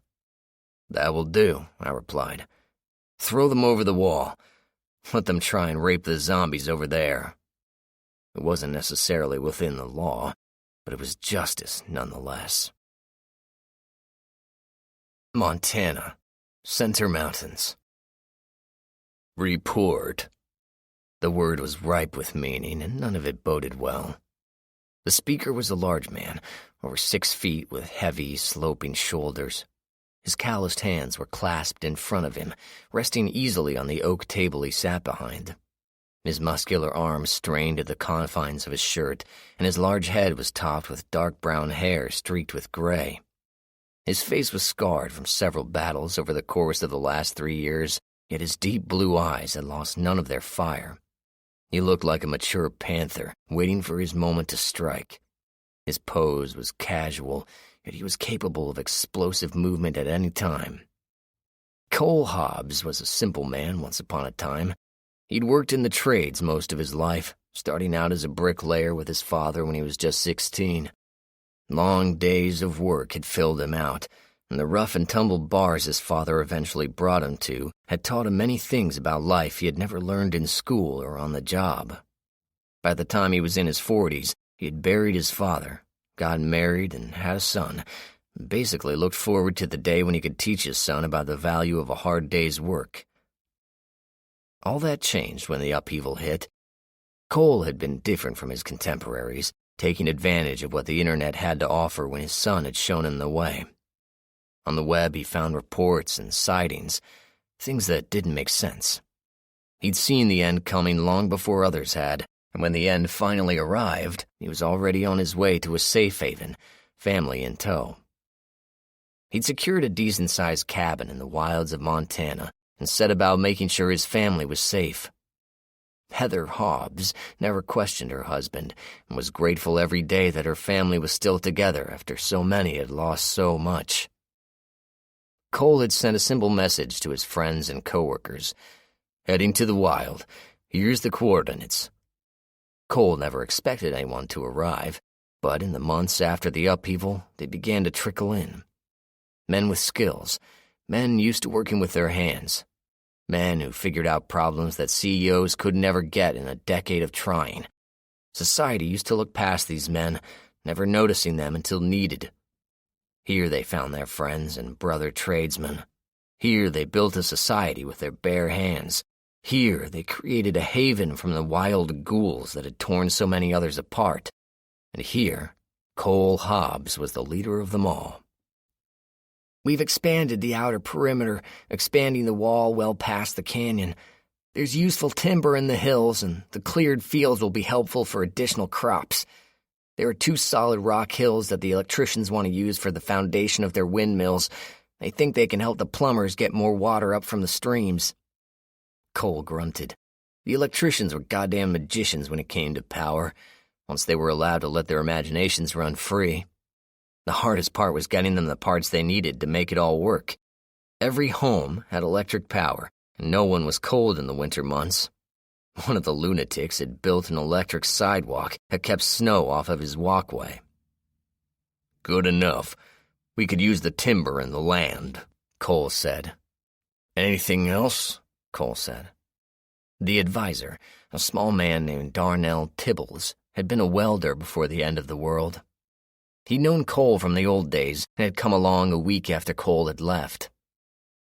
That will do, I replied. Throw them over the wall. Let them try and rape the zombies over there. It wasn't necessarily within the law, but it was justice nonetheless. Montana, Center Mountains. Report. The word was ripe with meaning, and none of it boded well. The speaker was a large man, over 6 feet, with heavy, sloping shoulders. His calloused hands were clasped in front of him, resting easily on the oak table he sat behind. His muscular arms strained at the confines of his shirt, and his large head was topped with dark brown hair streaked with gray. His face was scarred from several battles over the course of the last 3 years, yet his deep blue eyes had lost none of their fire. He looked like a mature panther, waiting for his moment to strike. His pose was casual, yet he was capable of explosive movement at any time. Cole Hobbs was a simple man once upon a time. He'd worked in the trades most of his life, starting out as a bricklayer with his father when he was just 16. Long days of work had filled him out, and the rough-and-tumble bars his father eventually brought him to had taught him many things about life he had never learned in school or on the job. By the time he was in his 40s, he had buried his father, gotten married, and had a son, and basically looked forward to the day when he could teach his son about the value of a hard day's work. All that changed when the upheaval hit. Cole had been different from his contemporaries, taking advantage of what the internet had to offer when his son had shown him the way. On the web, he found reports and sightings, things that didn't make sense. He'd seen the end coming long before others had, and when the end finally arrived, he was already on his way to a safe haven, family in tow. He'd secured a decent-sized cabin in the wilds of Montana and set about making sure his family was safe. Heather Hobbs never questioned her husband and was grateful every day that her family was still together after so many had lost so much. Cole had sent a simple message to his friends and coworkers. Heading to the wild. Here's the coordinates. Cole never expected anyone to arrive, but in the months after the upheaval, they began to trickle in. Men with skills, men used to working with their hands, men who figured out problems that CEOs could never get in a decade of trying. Society used to look past these men, never noticing them until needed. Here they found their friends and brother tradesmen. Here they built a society with their bare hands. Here they created a haven from the wild ghouls that had torn so many others apart. And here, Cole Hobbs was the leader of them all. We've expanded the outer perimeter, expanding the wall well past the canyon. There's useful timber in the hills, and the cleared fields will be helpful for additional crops. There are 2 solid rock hills that the electricians want to use for the foundation of their windmills. They think they can help the plumbers get more water up from the streams. Cole grunted. The electricians were goddamn magicians when it came to power, once they were allowed to let their imaginations run free. The hardest part was getting them the parts they needed to make it all work. Every home had electric power, and no one was cold in the winter months. One of the lunatics had built an electric sidewalk that kept snow off of his walkway. Good enough. We could use the timber and the land, Cole said. Anything else? Cole said. The advisor, a small man named Darnell Tibbles, had been a welder before the end of the world. He'd known Cole from the old days and had come along a week after Cole had left.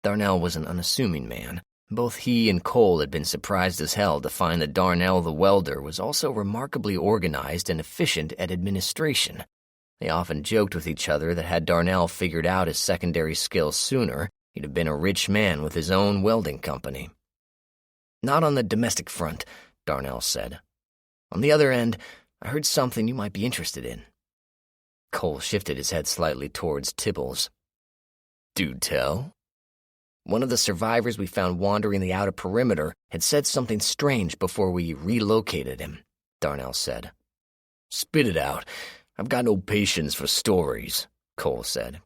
Darnell was an unassuming man. Both he and Cole had been surprised as hell to find that Darnell the welder was also remarkably organized and efficient at administration. They often joked with each other that had Darnell figured out his secondary skills sooner, he'd have been a rich man with his own welding company. "Not on the domestic front," Darnell said. "On the other end, I heard something you might be interested in." Cole shifted his head slightly towards Tibbles. "Do tell." "One of the survivors we found wandering the outer perimeter had said something strange before we relocated him," Darnell said. "Spit it out. I've got no patience for stories," Cole said.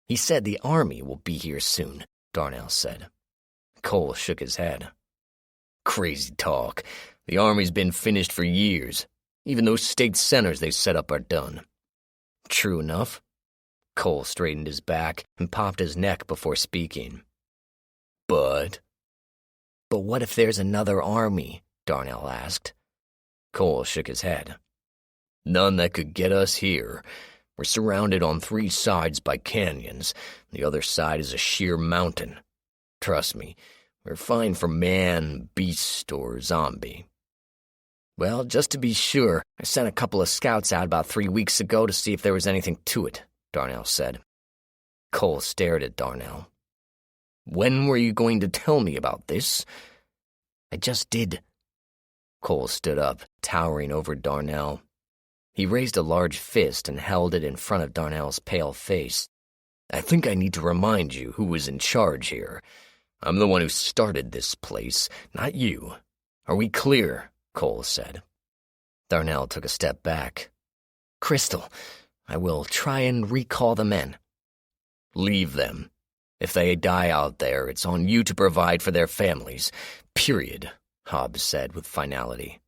"He said the army will be here soon," Darnell said. Cole shook his head. "Crazy talk. The army's been finished for years. Even those state centers they set up are done." "True enough." Cole straightened his back and popped his neck before speaking. But what if there's another army?" Darnell asked. Cole shook his head. "None that could get us here. We're surrounded on 3 sides by canyons. The other side is a sheer mountain. Trust me, we're fine for man, beast, or zombie." "Well, just to be sure, I sent a couple of scouts out about 3 weeks ago to see if there was anything to it," Darnell said. Cole stared at Darnell. "When were you going to tell me about this?" "I just did." Cole stood up, towering over Darnell. He raised a large fist and held it in front of Darnell's pale face. "I think I need to remind you who was in charge here. I'm the one who started this place, not you. Are we clear?" Cole said. Darnell took a step back. "Crystal, I will try and recall the men." "Leave them. If they die out there, it's on you to provide for their families. Period," Hobbs said with finality.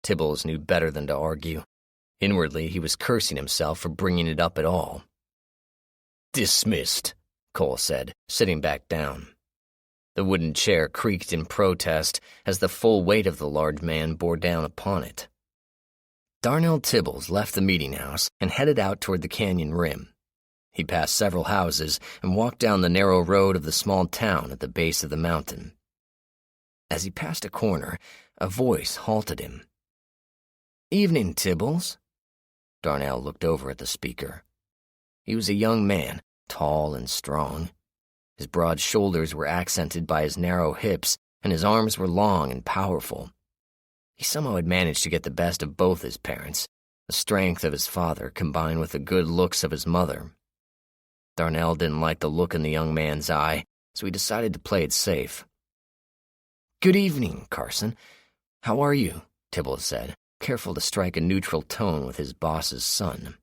Tibbles knew better than to argue. Inwardly, he was cursing himself for bringing it up at all. "Dismissed," Cole said, sitting back down. The wooden chair creaked in protest as the full weight of the large man bore down upon it. Darnell Tibbles left the meeting house and headed out toward the canyon rim. He passed several houses and walked down the narrow road of the small town at the base of the mountain. As he passed a corner, a voice halted him. "Evening, Tibbles." Darnell looked over at the speaker. He was a young man, tall and strong. His broad shoulders were accented by his narrow hips, and his arms were long and powerful. He somehow had managed to get the best of both his parents, the strength of his father combined with the good looks of his mother. Darnell didn't like the look in the young man's eye, so he decided to play it safe. "Good evening, Carson. How are you?" Tibbles said, careful to strike a neutral tone with his boss's son.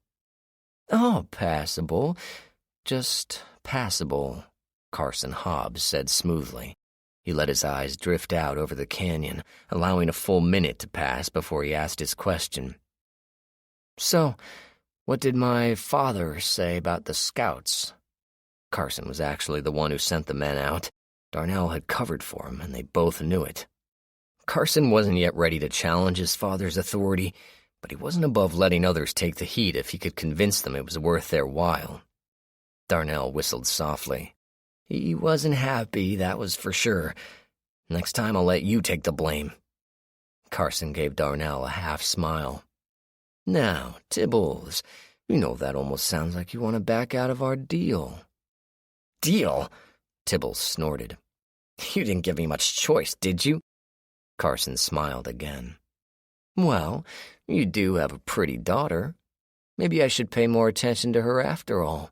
"Oh, passable. Just passable," Carson Hobbs said smoothly. He let his eyes drift out over the canyon, allowing a full minute to pass before he asked his question. "So, what did my father say about the scouts?" Carson was actually the one who sent the men out. Darnell had covered for him, and they both knew it. Carson wasn't yet ready to challenge his father's authority, but he wasn't above letting others take the heat if he could convince them it was worth their while. Darnell whistled softly. "He wasn't happy, that was for sure. Next time I'll let you take the blame." Carson gave Darnell a half-smile. "Now, Tibbles, you know that almost sounds like you want to back out of our deal." "Deal?" Tibbles snorted. "You didn't give me much choice, did you?" Carson smiled again. "Well, you do have a pretty daughter. Maybe I should pay more attention to her after all."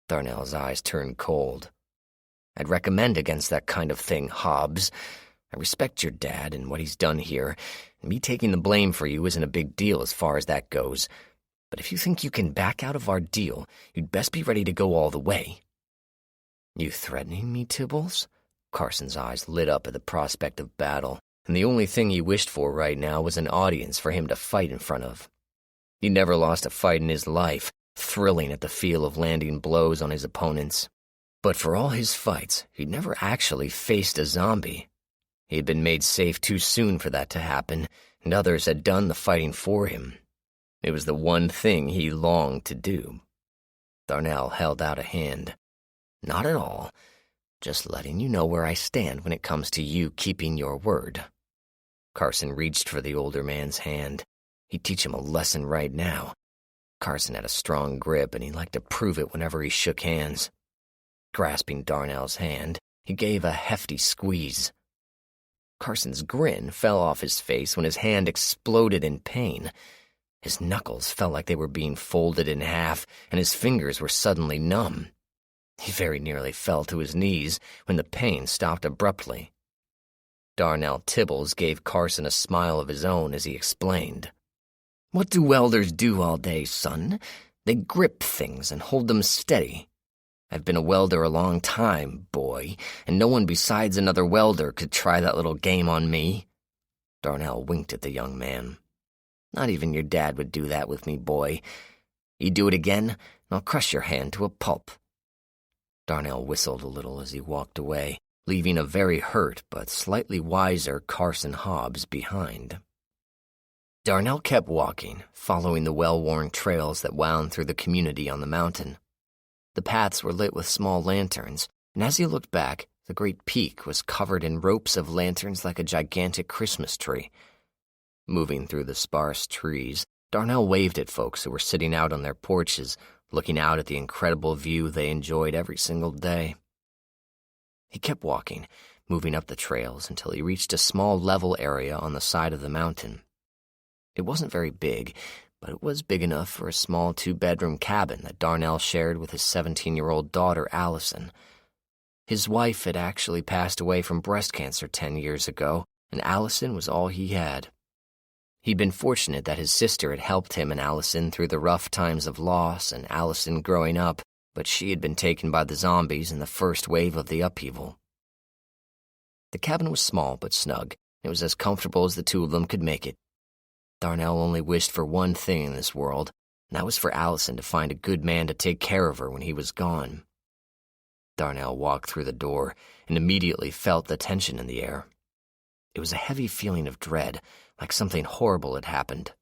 Darnell's eyes turned cold. "I'd recommend against that kind of thing, Hobbs. I respect your dad and what he's done here, and me taking the blame for you isn't a big deal as far as that goes. But if you think you can back out of our deal, you'd best be ready to go all the way." "You threatening me, Tibbles?" Carson's eyes lit up at the prospect of battle, and the only thing he wished for right now was an audience for him to fight in front of. He never lost a fight in his life, thrilling at the feel of landing blows on his opponents. But for all his fights, he'd never actually faced a zombie. He had been made safe too soon for that to happen, and others had done the fighting for him. It was the one thing he longed to do. Darnell held out a hand. "Not at all. Just letting you know where I stand when it comes to you keeping your word." Carson reached for the older man's hand. He'd teach him a lesson right now. Carson had a strong grip, and he liked to prove it whenever he shook hands. Grasping Darnell's hand, he gave a hefty squeeze. Carson's grin fell off his face when his hand exploded in pain. His knuckles felt like they were being folded in half, and his fingers were suddenly numb. He very nearly fell to his knees when the pain stopped abruptly. Darnell Tibbles gave Carson a smile of his own as he explained. "What do welders do all day, son? They grip things and hold them steady. I've been a welder a long time, boy, and no one besides another welder could try that little game on me." Darnell winked at the young man. "Not even your dad would do that with me, boy. You do it again, and I'll crush your hand to a pulp." Darnell whistled a little as he walked away, leaving a very hurt but slightly wiser Carson Hobbs behind. Darnell kept walking, following the well-worn trails that wound through the community on the mountain. The paths were lit with small lanterns, and as he looked back, the great peak was covered in ropes of lanterns like a gigantic Christmas tree. Moving through the sparse trees, Darnell waved at folks who were sitting out on their porches, looking out at the incredible view they enjoyed every single day. He kept walking, moving up the trails until he reached a small level area on the side of the mountain. It wasn't very big, but it was big enough for a small 2-bedroom cabin that Darnell shared with his 17-year-old daughter, Allison. His wife had actually passed away from breast cancer 10 years ago, and Allison was all he had. He'd been fortunate that his sister had helped him and Allison through the rough times of loss and Allison growing up, but she had been taken by the zombies in the first wave of the upheaval. The cabin was small but snug. It was as comfortable as the two of them could make it. Darnell only wished for one thing in this world, and that was for Allison to find a good man to take care of her when he was gone. Darnell walked through the door and immediately felt the tension in the air. It was a heavy feeling of dread, like something horrible had happened.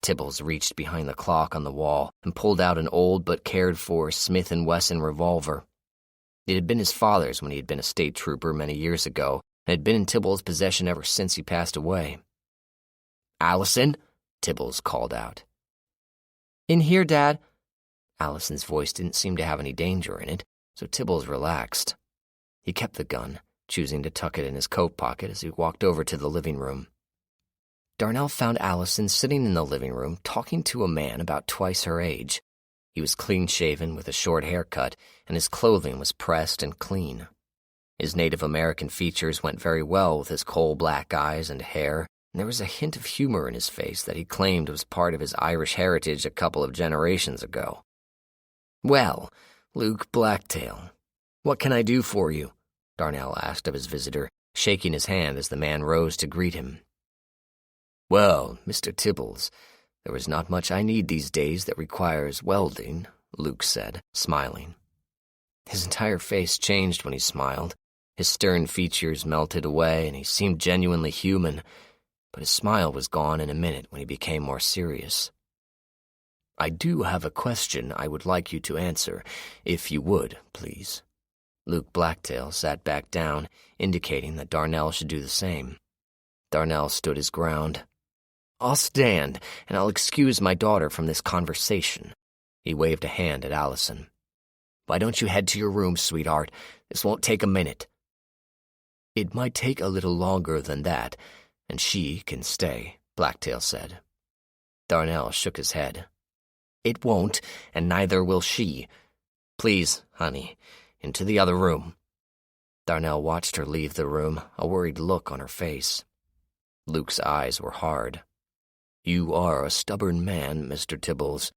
Tibbles reached behind the clock on the wall and pulled out an old but cared-for Smith & Wesson revolver. It had been his father's when he had been a state trooper many years ago, and had been in Tibbles' possession ever since he passed away. "Allison?" Tibbles called out.
"In here, Dad."
Allison's voice didn't seem to have any danger in it, so Tibbles relaxed. He kept the gun, choosing to tuck it in his coat pocket as he walked over to the living room. Darnell found Allison sitting in the living room talking to a man about twice her age. He was clean-shaven with a short haircut, and his clothing was pressed and clean. His Native American features went very well with his coal-black eyes and hair, and there was a hint of humor in his face that he claimed was part of his Irish heritage a couple of generations ago. "Well, Luke Blacktail, what can I do for you?" Darnell asked of his visitor, shaking his hand as the man rose to greet him. "Well, Mr. Tibbles, there is not much I need these days that requires welding," Luke said, smiling. His entire face changed when he smiled. His stern features melted away, and he seemed genuinely human, but his smile was gone in a minute when he became more serious. "I do have a question I would like you to answer, if you would, please." Luke Blacktail sat back down, indicating that Darnell should do the same. Darnell stood his ground. "I'll stand, and I'll excuse my daughter from this conversation." He waved a hand at Allison. "Why don't you head to your room, sweetheart? This won't take a minute." "It might take a little longer than that, and she can stay," Blacktail said. Darnell shook his head. "It won't, and neither will she. Please, honey, into the other room." Darnell watched her leave the room, a worried look on her face. Luke's eyes were hard. "You are a stubborn man, Mr. Tibbles."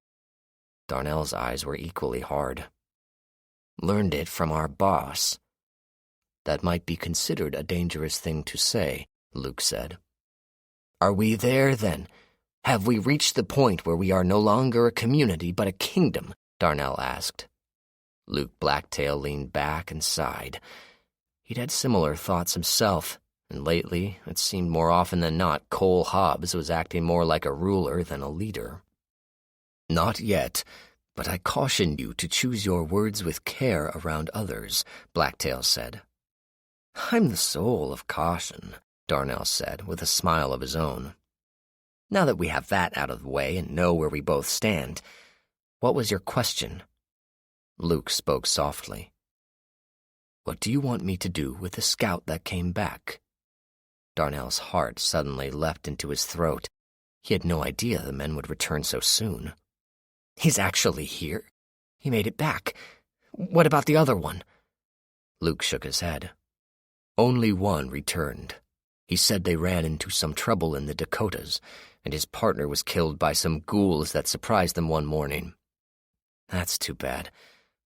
Darnell's eyes were equally hard. "Learned it from our boss." "That might be considered a dangerous thing to say," Luke said. "Are we there, then? Have we reached the point where we are no longer a community but a kingdom?" Darnell asked. Luke Blacktail leaned back and sighed. He'd had similar thoughts himself, and lately, it seemed more often than not, Cole Hobbs was acting more like a ruler than a leader. "Not yet. But I caution you to choose your words with care around others, Blacktail said. I'm the soul of caution, Darnell said, with a smile of his own. Now that we have that out of the way and know where we both stand, what was your question? Luke spoke softly. What do you want me to do with the scout that came back? Darnell's heart suddenly leapt into his throat. He had no idea the men would return so soon. He's actually here? He made it back. What about the other one? Luke shook his head. Only one returned. He said they ran into some trouble in the Dakotas, and his partner was killed by some ghouls that surprised them one morning. That's too bad.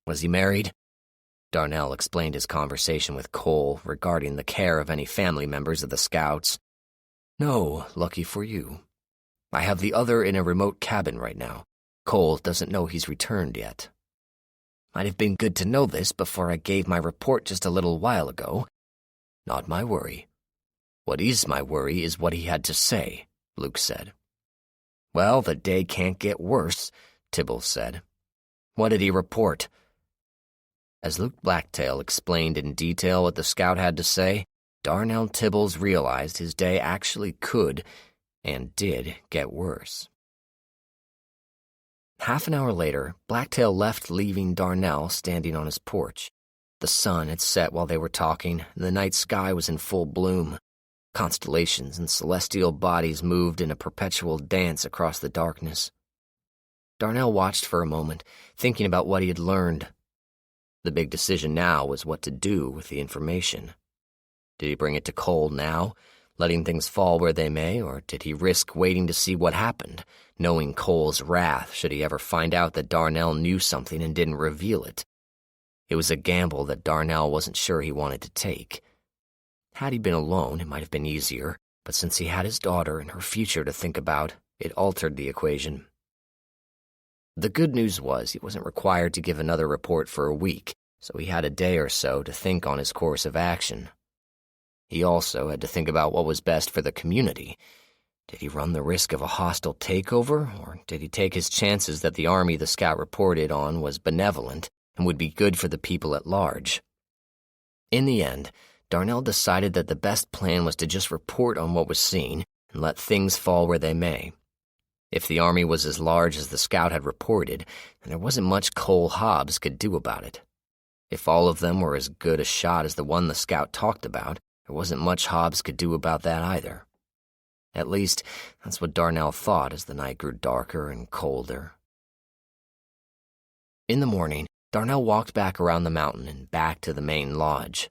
Was he married? Darnell explained his conversation with Cole regarding the care of any family members of the scouts. No, lucky for you. I have the other in a remote cabin right now. Cole doesn't know he's returned yet. Might have been good to know this before I gave my report just a little while ago. Not my worry. What is my worry is what he had to say, Luke said. Well, the day can't get worse, Tibble said. What did he report? As Luke Blacktail explained in detail what the scout had to say, Darnell Tibbles realized his day actually could and did get worse. Half an hour later, Blacktail left, leaving Darnell standing on his porch. The sun had set while they were talking, and the night sky was in full bloom. Constellations and celestial bodies moved in a perpetual dance across the darkness. Darnell watched for a moment, thinking about what he had learned. The big decision now was what to do with the information. Did he bring it to Cole now, letting things fall where they may, or did he risk waiting to see what happened, knowing Cole's wrath should he ever find out that Darnell knew something and didn't reveal it? It was a gamble that Darnell wasn't sure he wanted to take. Had he been alone, it might have been easier, but since he had his daughter and her future to think about, it altered the equation. The good news was he wasn't required to give another report for a week, so he had a day or so to think on his course of action. He also had to think about what was best for the community. Did he run the risk of a hostile takeover, or did he take his chances that the army the scout reported on was benevolent and would be good for the people at large? In the end, Darnell decided that the best plan was to just report on what was seen and let things fall where they may. If the army was as large as the scout had reported, then there wasn't much Cole Hobbs could do about it. If all of them were as good a shot as the one the scout talked about, there wasn't much Hobbs could do about that either. At least, that's what Darnell thought as the night grew darker and colder. In the morning, Darnell walked back around the mountain and back to the main lodge.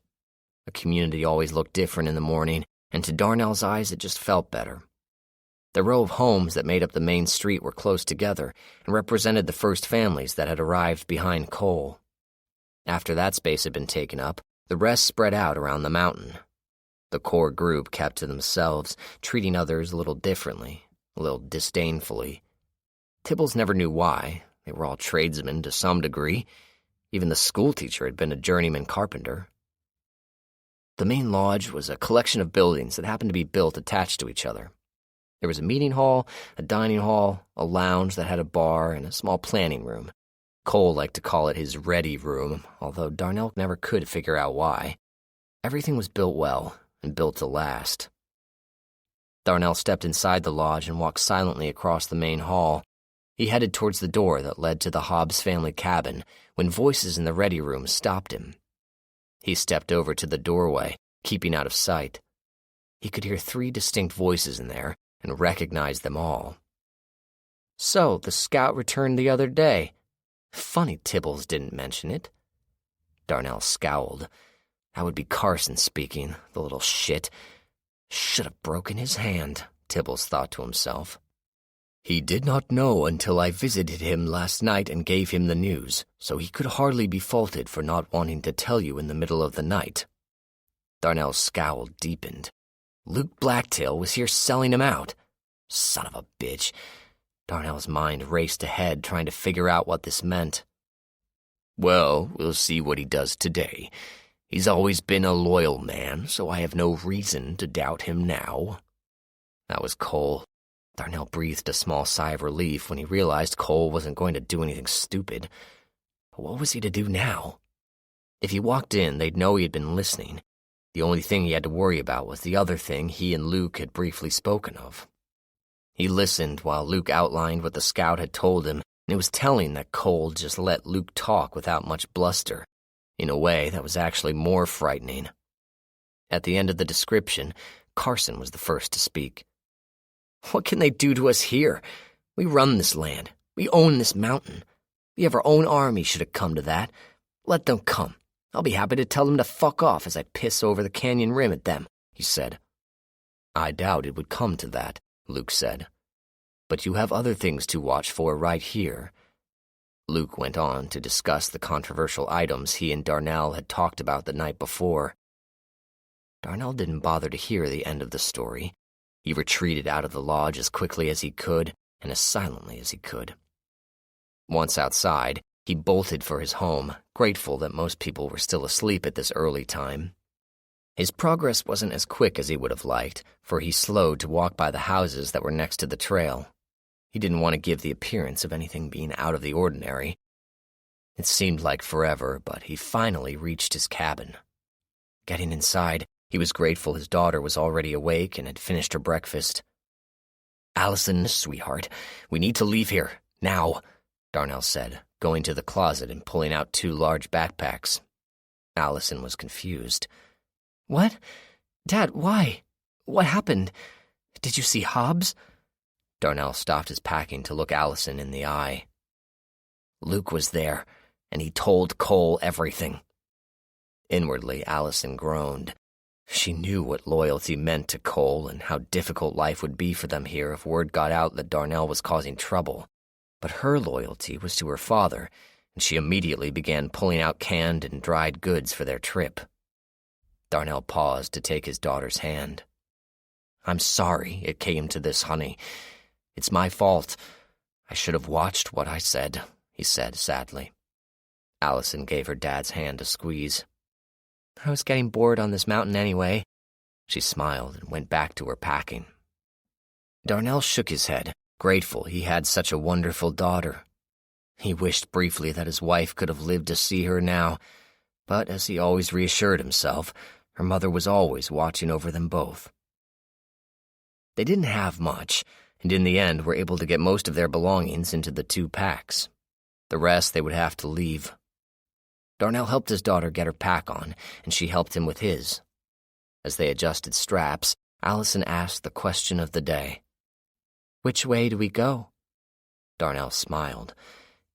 The community always looked different in the morning, and to Darnell's eyes it just felt better. The row of homes that made up the main street were close together and represented the first families that had arrived behind Cole. After that space had been taken up, the rest spread out around the mountain. The core group kept to themselves, treating others a little differently, a little disdainfully. Tibbles never knew why. They were all tradesmen to some degree. Even the schoolteacher had been a journeyman carpenter. The main lodge was a collection of buildings that happened to be built attached to each other. There was a meeting hall, a dining hall, a lounge that had a bar, and a small planning room. Cole liked to call it his ready room, although Darnell never could figure out why. Everything was built well, and built to last. Darnell stepped inside the lodge and walked silently across the main hall. He headed towards the door that led to the Hobbs family cabin when voices in the ready room stopped him. He stepped over to the doorway, keeping out of sight. He could hear 3 distinct voices in there and recognized them all. So, the scout returned the other day. Funny Tibbles didn't mention it. Darnell scowled. That would be Carson speaking, the little shit. Should have broken his hand, Tibbles thought to himself. He did not know until I visited him last night and gave him the news, so he could hardly be faulted for not wanting to tell you in the middle of the night. Darnell's scowl deepened. Luke Blacktail was here selling him out. Son of a bitch. Darnell's mind raced ahead, trying to figure out what this meant. Well, we'll see what he does today. He's always been a loyal man, so I have no reason to doubt him now. That was Cole. Darnell breathed a small sigh of relief when he realized Cole wasn't going to do anything stupid. But what was he to do now? If he walked in, they'd know he had been listening. The only thing he had to worry about was the other thing he and Luke had briefly spoken of. He listened while Luke outlined what the scout had told him, and it was telling that Cole just let Luke talk without much bluster, in a way that was actually more frightening. At the end of the description, Carson was the first to speak. "What can they do to us here? We run this land. We own this mountain. We have our own army should it come to that. Let them come. I'll be happy to tell them to fuck off as I piss over the canyon rim at them," he said. "I doubt it would come to that," Luke said. "But you have other things to watch for right here." Luke went on to discuss the controversial items he and Darnell had talked about the night before. Darnell didn't bother to hear the end of the story. He retreated out of the lodge as quickly as he could and as silently as he could. Once outside, he bolted for his home, grateful that most people were still asleep at this early time. His progress wasn't as quick as he would have liked, for he slowed to walk by the houses that were next to the trail. He didn't want to give the appearance of anything being out of the ordinary. It seemed like forever, but he finally reached his cabin. Getting inside, he was grateful his daughter was already awake and had finished her breakfast. "Allison, sweetheart, we need to leave here, now," Darnell said, going to the closet and pulling out 2 large backpacks. Allison was confused.
What? Dad, why? What happened? Did you see Hobbs?
Darnell stopped his packing to look Allison in the eye. "Luke was there, and he told Cole everything." Inwardly, Allison groaned. She knew what loyalty meant to Cole and how difficult life would be for them here if word got out that Darnell was causing trouble. But her loyalty was to her father, and she immediately began pulling out canned and dried goods for their trip. Darnell paused to take his daughter's hand. "I'm sorry it came to this, honey. It's my fault. I should have watched what I said," he said sadly. Allison gave her dad's hand a squeeze.
"I was getting bored on this mountain anyway."
She smiled and went back to her packing. Darnell shook his head, grateful he had such a wonderful daughter. He wished briefly that his wife could have lived to see her now, but as he always reassured himself, her mother was always watching over them both. They didn't have much, and in the end were able to get most of their belongings into the 2 packs. The rest they would have to leave. Darnell helped his daughter get her pack on, and she helped him with his. As they adjusted straps, Allison asked the question of the day.
"Which way do we go?"
Darnell smiled.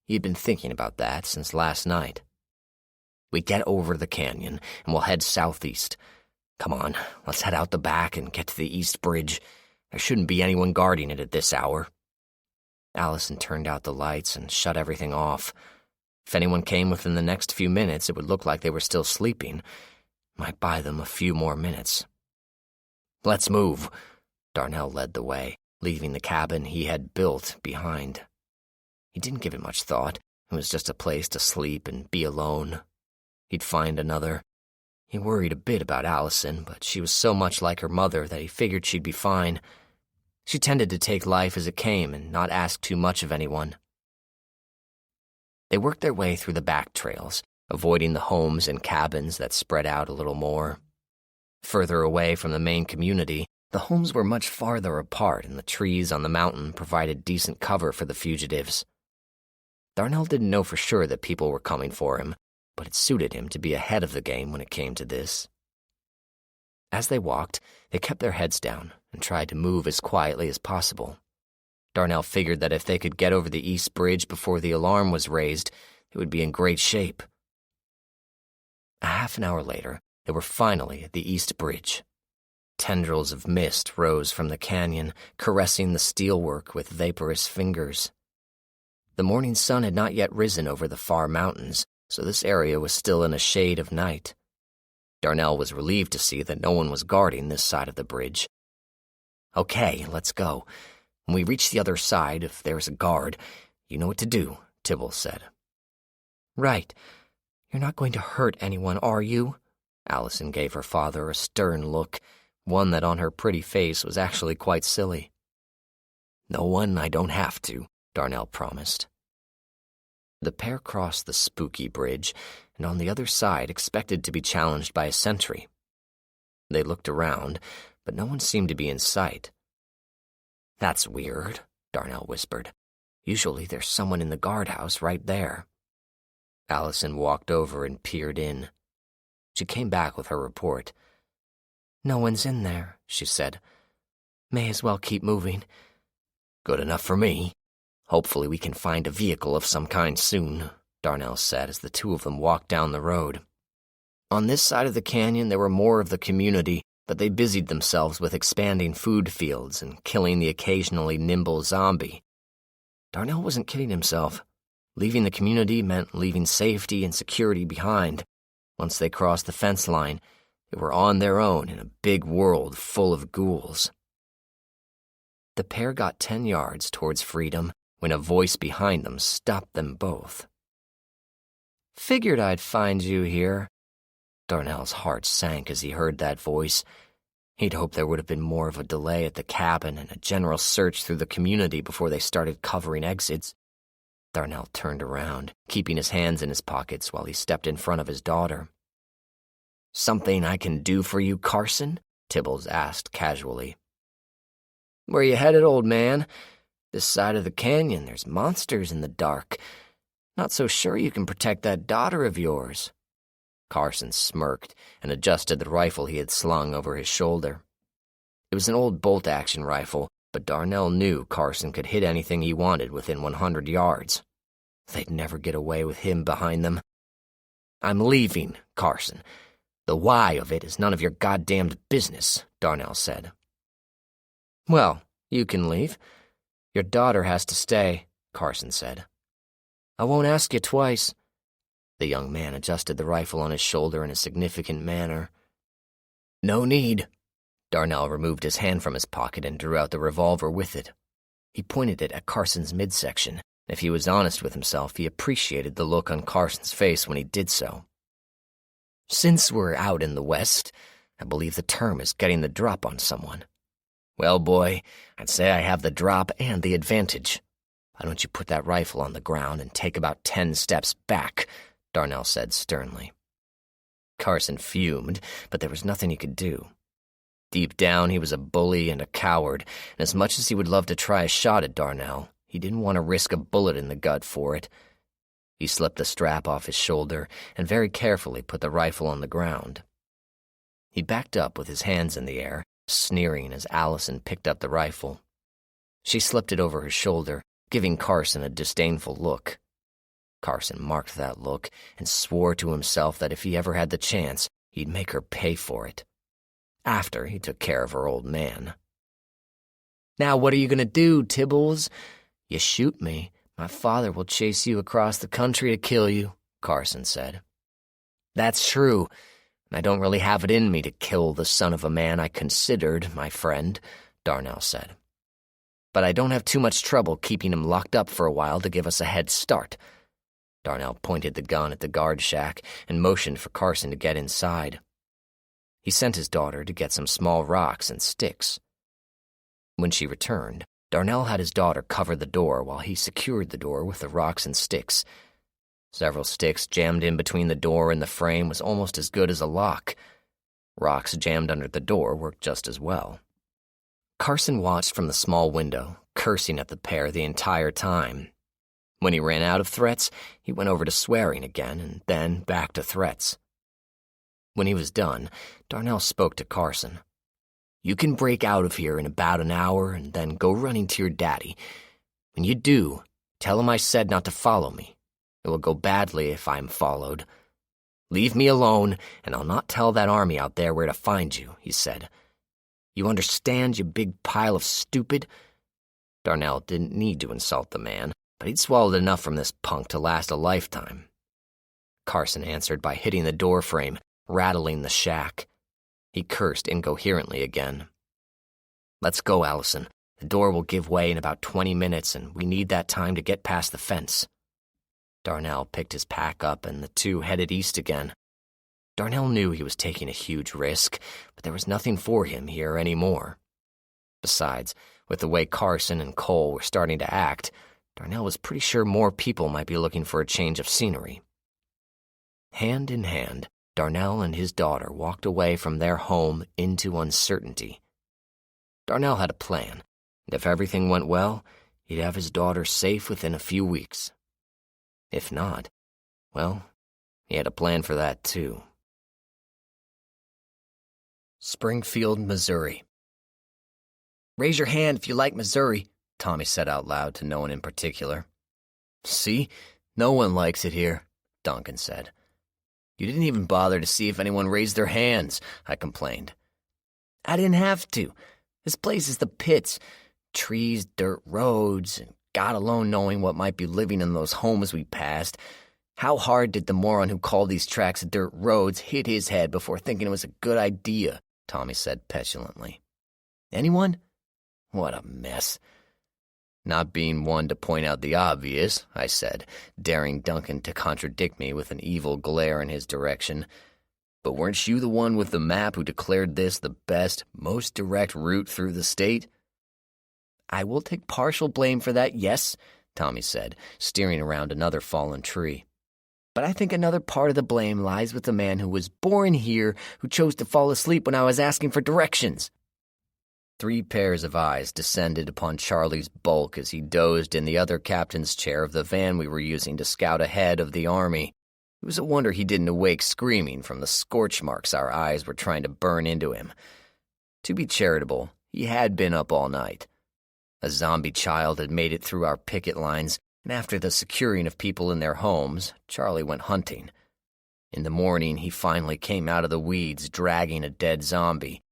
He had been thinking about that since last night. "We get over the canyon, and we'll head southeast. Come on, let's head out the back and get to the East Bridge. There shouldn't be anyone guarding it at this hour." Allison turned out the lights and shut everything off. If anyone came within the next few minutes, it would look like they were still sleeping. Might buy them a few more minutes. "Let's move." Darnell led the way, leaving the cabin he had built behind. He didn't give it much thought. It was just a place to sleep and be alone. He'd find another. He worried a bit about Allison, but she was so much like her mother that he figured she'd be fine. She tended to take life as it came and not ask too much of anyone. They worked their way through the back trails, avoiding the homes and cabins that spread out a little more. Further away from the main community, the homes were much farther apart and the trees on the mountain provided decent cover for the fugitives. Darnell didn't know for sure that people were coming for him, but it suited him to be ahead of the game when it came to this. As they walked, they kept their heads down and tried to move as quietly as possible. Darnell figured that if they could get over the East Bridge before the alarm was raised, they would be in great shape. A half an hour later, they were finally at the East Bridge. Tendrils of mist rose from the canyon, caressing the steelwork with vaporous fingers. The morning sun had not yet risen over the far mountains, so this area was still in a shade of night. Darnell was relieved to see that no one was guarding this side of the bridge. "Okay, let's go. When we reach the other side, if there's a guard, you know what to do," Tibble said.
"Right. You're not going to hurt anyone, are you?"
Allison gave her father a stern look, one that on her pretty face was actually quite silly. No one I don't have to, Darnell promised. The pair crossed the spooky bridge, and on the other side expected to be challenged by a sentry. They looked around, but no one seemed to be in sight. "That's weird," Darnell whispered. "Usually there's someone in the guardhouse right there." Allison walked over and peered in. She came back with her report.
"No one's in there," she said. "May as well keep moving."
"Good enough for me. Hopefully we can find a vehicle of some kind soon," Darnell said as the two of them walked down the road. On this side of the canyon there were more of the community, but they busied themselves with expanding food fields and killing the occasionally nimble zombie. Darnell wasn't kidding himself. Leaving the community meant leaving safety and security behind. Once they crossed the fence line, they were on their own in a big world full of ghouls. The pair got 10 yards towards freedom when a voice behind them stopped them both.
"Figured I'd find you here."
Darnell's heart sank as he heard that voice. He'd hoped there would have been more of a delay at the cabin and a general search through the community before they started covering exits. Darnell turned around, keeping his hands in his pockets while he stepped in front of his daughter. "Something I can do for you, Carson?" Tibbles asked casually. "Where you headed, old man? This side of the canyon, there's monsters in the dark. Not so sure you can protect that daughter of yours." Carson smirked and adjusted the rifle he had slung over his shoulder. It was an old bolt-action rifle, but Darnell knew Carson could hit anything he wanted within 100 yards. They'd never get away with him behind them. "I'm leaving, Carson. The why of it is none of your goddamned business," Darnell said.
"Well, you can leave. Your daughter has to stay," Carson said. "I won't ask you twice."
The young man adjusted the rifle on his shoulder in a significant manner. "No need." Darnell removed his hand from his pocket and drew out the revolver with it. He pointed it at Carson's midsection. If he was honest with himself, he appreciated the look on Carson's face when he did so. "Since we're out in the West, I believe the term is getting the drop on someone. Well, boy, I'd say I have the drop and the advantage. Why don't you put that rifle on the ground and take about 10 steps back?" Darnell said sternly. Carson fumed, but there was nothing he could do. Deep down, he was a bully and a coward, and as much as he would love to try a shot at Darnell, he didn't want to risk a bullet in the gut for it. He slipped the strap off his shoulder and very carefully put the rifle on the ground. He backed up with his hands in the air, sneering as Allison picked up the rifle. She slipped it over her shoulder, giving Carson a disdainful look. Carson marked that look and swore to himself that if he ever had the chance, he'd make her pay for it. After he took care of her old man. "Now what are you going to do, Tibbles? You shoot me, my father will chase you across the country to kill you," Carson said. "That's true, and I don't really have it in me to kill the son of a man I considered my friend," Darnell said. "But I don't have too much trouble keeping him locked up for a while to give us a head start." Darnell pointed the gun at the guard shack and motioned for Carson to get inside. He sent his daughter to get some small rocks and sticks. When she returned, Darnell had his daughter cover the door while he secured the door with the rocks and sticks. Several sticks jammed in between the door and the frame was almost as good as a lock. Rocks jammed under the door worked just as well. Carson watched from the small window, cursing at the pair the entire time. When he ran out of threats, he went over to swearing again and then back to threats. When he was done, Darnell spoke to Carson. "You can break out of here in about an hour and then go running to your daddy. When you do, tell him I said not to follow me. It will go badly if I'm followed. Leave me alone, and I'll not tell that army out there where to find you," he said. "You understand, you big pile of stupid?" Darnell didn't need to insult the man, but he'd swallowed enough from this punk to last a lifetime. Carson answered by hitting the door frame, rattling the shack. He cursed incoherently again. "Let's go, Allison. The door will give way in about 20 minutes, and we need that time to get past the fence." Darnell picked his pack up, and the two headed east again. Darnell knew he was taking a huge risk, but there was nothing for him here anymore. Besides,
With the way Carson and Cole were starting to act, Darnell was pretty sure more people might be looking for a change of scenery. Hand in hand, Darnell and his daughter walked away from their home into uncertainty. Darnell had a plan, and if everything went well, he'd have his daughter safe within a few weeks. If not, well, he had a plan for that too. Springfield, Missouri. "Raise your hand if you like Missouri," Tommy said out loud to no one in particular. "See? No one likes it here," Duncan said. "You didn't even bother to see if anyone raised their hands," I complained. "I didn't have to. This place is the pits. Trees, dirt roads, and God alone knowing what might be living in those homes we passed. How hard did the moron who called these tracks dirt roads hit his head before thinking it was a good idea?" Tommy said petulantly. "Anyone? What a mess." "Not being one to point out the obvious," I said, daring Duncan to contradict me with an evil glare in his direction. "But weren't you the one with the map who declared this the best, most direct route through the state?" "I will take partial blame for that, yes," Tommy said, steering around another fallen tree. "But I think another part of the blame lies with the man who was born here who chose to fall asleep when I was asking for directions." 3 pairs of eyes descended upon Charlie's bulk as he dozed in the other captain's chair of the van we were using to scout ahead of the army. It was a wonder he didn't awake screaming from the scorch marks our eyes were trying to burn into him. To be charitable, he had been up all night. A zombie child had made it through our picket lines, and after the securing of people in their homes, Charlie went hunting. In the morning, he finally came out of the weeds dragging a dead zombie.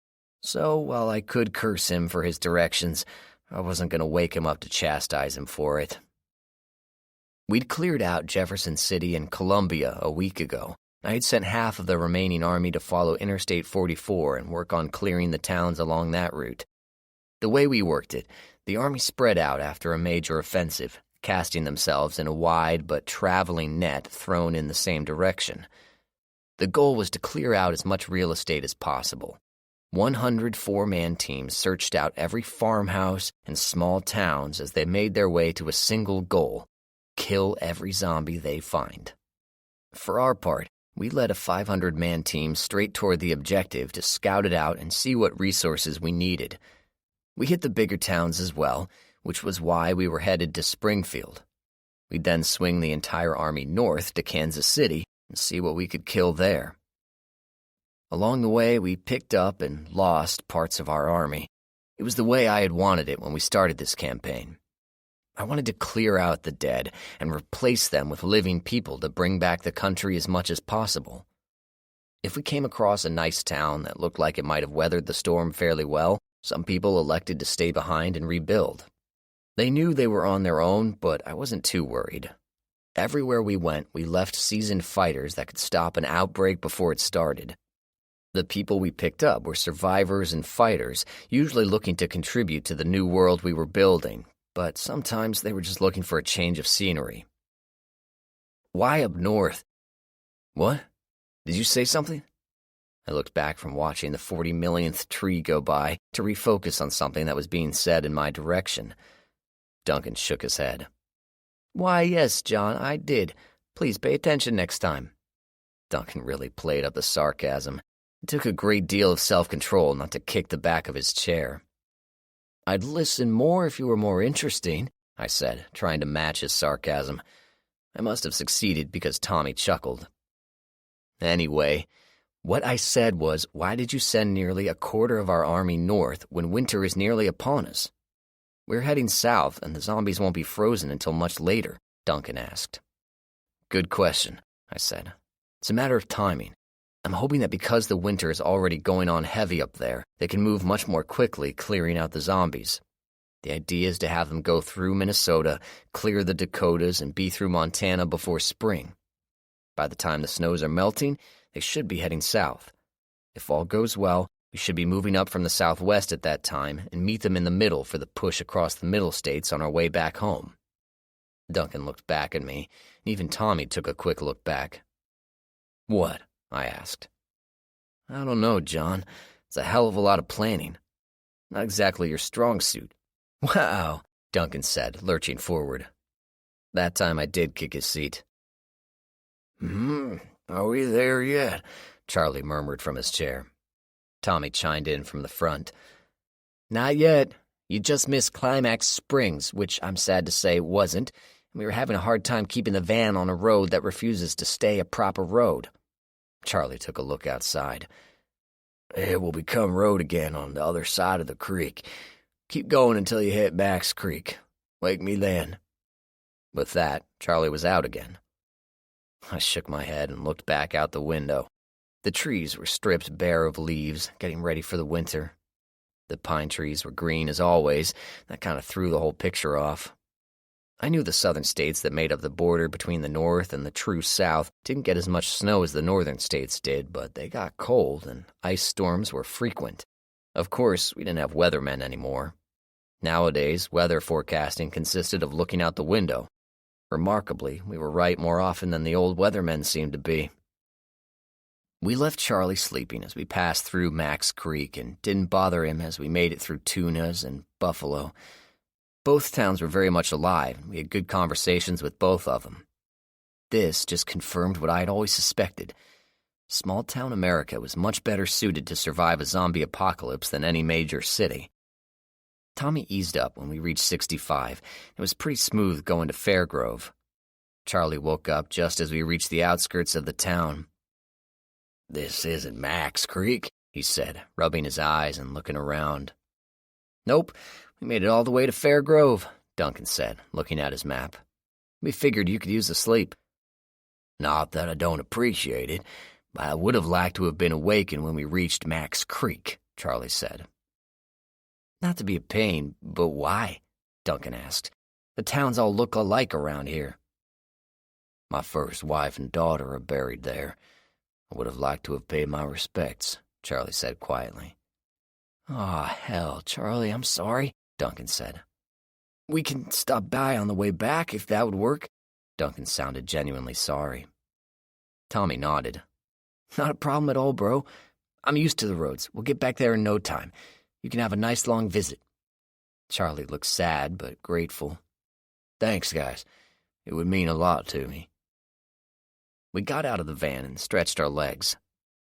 So, while I could curse him for his directions, I wasn't going to wake him up to chastise him for it. We'd cleared out Jefferson City and Columbia a week ago. I had sent half of the remaining army to follow Interstate 44 and work on clearing the towns along that route. The way we worked it, the army spread out after a major offensive, casting themselves in a wide but traveling net thrown in the same direction. The goal was to clear out as much real estate as possible. 100 4-man teams searched out every farmhouse and small towns as they made their way to a single goal: kill every zombie they find. For our part, we led a 500-man team straight toward the objective to scout it out and see what resources we needed. We hit the bigger towns as well, which was why we were headed to Springfield. We'd then swing the entire army north to Kansas City and see what we could kill there. Along the way, we picked up and lost parts of our army. It was the way I had wanted it when we started this campaign. I wanted to clear out the dead and replace them with living people to bring back the country as much as possible. If we came across a nice town that looked like it might have weathered the storm fairly well, some people elected to stay behind and rebuild. They knew they were on their own, but I wasn't too worried. Everywhere we went, we left seasoned fighters that could stop an outbreak before it started. The people we picked up were survivors and fighters, usually looking to contribute to the new world we were building, but sometimes they were just looking for a change of scenery. "Why up north?" "What? Did you say something?" I looked back from watching the 40 millionth tree go by to refocus on something that was being said in my direction. Duncan shook his head. "Why, yes, John, I did. Please pay attention next time." Duncan really played up the sarcasm. It took a great deal of self-control not to kick the back of his chair. "I'd listen more if you were more interesting," I said, trying to match his sarcasm. I must have succeeded because Tommy chuckled. "Anyway, what I said was, why did you send nearly a quarter of our army north when winter is nearly upon us?" "We're heading south, and the zombies won't be frozen until much later," Duncan asked. "Good question," I said. "It's a matter of timing. I'm hoping that because the winter is already going on heavy up there, they can move much more quickly clearing out the zombies. The idea is to have them go through Minnesota, clear the Dakotas, and be through Montana before spring. By the time the snows are melting, they should be heading south. If all goes well, we should be moving up from the southwest at that time and meet them in the middle for the push across the middle states on our way back home." Duncan looked back at me, and even Tommy took a quick look back. "What?" I asked. "I don't know, John. It's a hell of a lot of planning. Not exactly your strong suit. "Wow," Duncan said, lurching forward. That time I did kick his seat.
Are we there yet?"
Charlie murmured from his chair. Tommy chimed in from the front. "Not yet. You just missed Climax Springs, which I'm sad to say wasn't, and we were having a hard time keeping the van on a road that refuses to stay a proper road." Charlie took a look outside.
"It will become road again on the other side of the creek. Keep going until you hit Max Creek. Wake me then."
With that, Charlie was out again. I shook my head and looked back out the window. The trees were stripped bare of leaves, getting ready for the winter. The pine trees were green as always. That kind of threw the whole picture off. I knew the southern states that made up the border between the north and the true south didn't get as much snow as the northern states did, but they got cold and ice storms were frequent. Of course, we didn't have weathermen anymore. Nowadays, weather forecasting consisted of looking out the window. Remarkably, we were right more often than the old weathermen seemed to be. We left Charlie sleeping as we passed through Max Creek and didn't bother him as we made it through Tunas and Buffalo. Both towns were very much alive, and we had good conversations with both of them. This just confirmed what I had always suspected. Small-town America was much better suited to survive a zombie apocalypse than any major city. Tommy eased up when we reached 65. It was pretty smooth going to Fairgrove. Charlie woke up just as we reached the outskirts of the town.
"This isn't Max Creek," he said,
rubbing his eyes and looking around. "Nope, we made it all the way to Fairgrove," Duncan said, looking at his map. "We figured you could use a sleep."
"Not that I don't appreciate it, but I would have liked to have been awakened when we reached Max Creek," Charlie said.
"Not to be a pain, but why?" Duncan asked. "The towns all look alike around here."
"My first wife and daughter are buried there. I would have liked to have paid my respects," Charlie said quietly.
"Aw, hell, Charlie, I'm sorry," Duncan said. "We can stop by on the way back if that would work." Duncan sounded genuinely sorry. Tommy nodded. "Not a problem at all, bro. I'm used to the roads. We'll get back there in no time. You can have a nice long visit." Charlie looked sad but grateful.
"Thanks, guys. It would mean a lot to me."
We got out of the van and stretched our legs.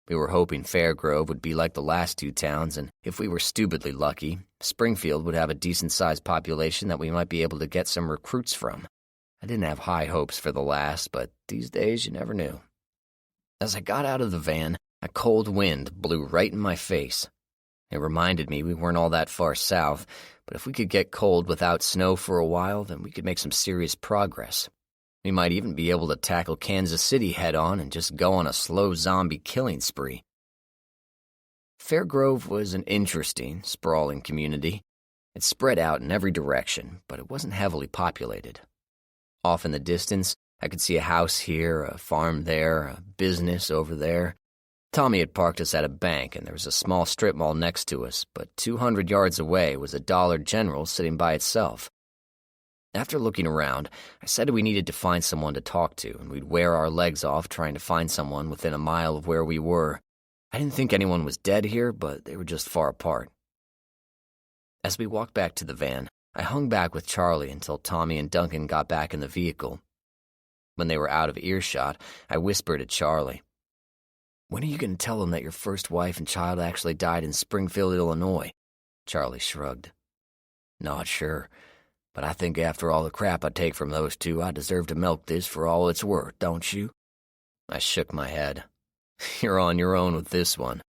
We were hoping Fairgrove would be like the last two towns, and if we were stupidly lucky, Springfield would have a decent-sized population that we might be able to get some recruits from. I didn't have high hopes for the last, but these days you never knew. As I got out of the van, a cold wind blew right in my face. It reminded me we weren't all that far south, but if we could get cold without snow for a while, then we could make some serious progress. We might even be able to tackle Kansas City head-on and just go on a slow zombie killing spree. Fairgrove was an interesting, sprawling community. It spread out in every direction, but it wasn't heavily populated. Off in the distance, I could see a house here, a farm there, a business over there. Tommy had parked us at a bank, and there was a small strip mall next to us, but 200 yards away was a Dollar General sitting by itself. After looking around, I said we needed to find someone to talk to, and we'd wear our legs off trying to find someone within a mile of where we were. I didn't think anyone was dead here, but they were just far apart. As we walked back to the van, I hung back with Charlie until Tommy and Duncan got back in the vehicle. When they were out of earshot, I whispered to Charlie, "When are you going to tell them that your first wife and child actually died in Springfield, Illinois?" Charlie shrugged.
"Not sure. But I think after all the crap I take from those two, I deserve to milk this for all it's worth, don't you?"
I shook my head. "You're on your own with this one."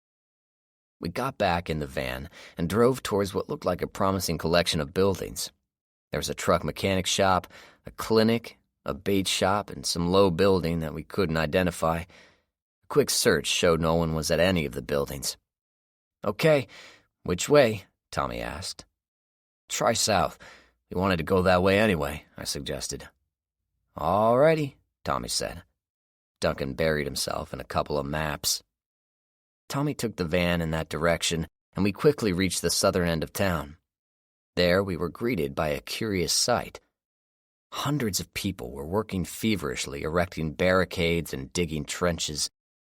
We got back in the van and drove towards what looked like a promising collection of buildings. There was a truck mechanic shop, a clinic, a bait shop, and some low building that we couldn't identify. A quick search showed no one was at any of the buildings. "Okay, which way?" Tommy asked.
"Try south. We wanted to go that way anyway," I suggested.
"All righty," Tommy said. Duncan buried himself in a couple of maps. Tommy took the van in that direction, and we quickly reached the southern end of town. There we were greeted by a curious sight. Hundreds of people were working feverishly, erecting barricades and digging trenches.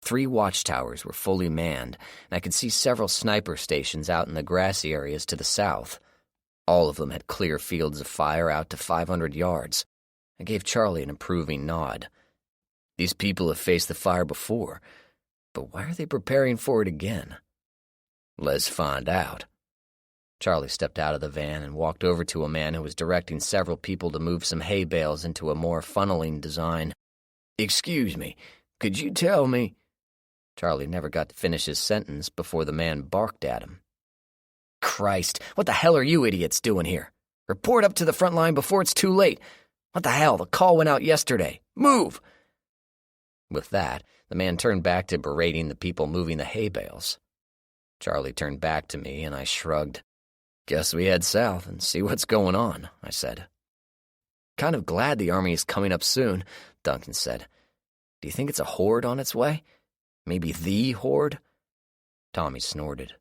3 watchtowers were fully manned, and I could see several sniper stations out in the grassy areas to the south. All of them had clear fields of fire out to 500 yards. I gave Charlie an approving nod. These people have faced the fire before, but why are they preparing for it again? Let's find out. Charlie stepped out of the van and walked over to a man who was directing several people to move some hay bales into a more funneling design. Excuse me, could you tell me? Charlie never got to finish his sentence before the man barked at him. Christ, what the hell are you idiots doing here? Report up to the front line before it's too late. What the hell, the call went out yesterday. Move! With that, the man turned back to berating the people moving the hay bales. Charlie turned back to me and I shrugged. Guess we head south and see what's going on, I said. Kind of glad the army is coming up soon, Duncan said. Do you think it's a horde on its way? Maybe the horde? Tommy snorted.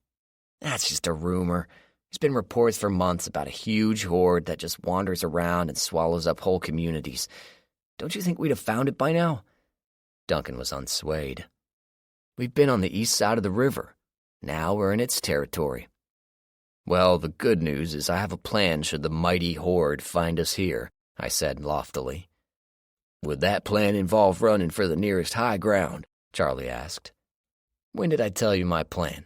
That's just a rumor. There's been reports for months about a huge horde that just wanders around and swallows up whole communities. Don't you think we'd have found it by now? Duncan was unswayed. We've been on the east side of the river. Now we're in its territory. Well, the good news is I have a plan should the mighty horde find us here, I said loftily. Would that plan involve running for the nearest high ground? Charlie asked. When did I tell you my plan?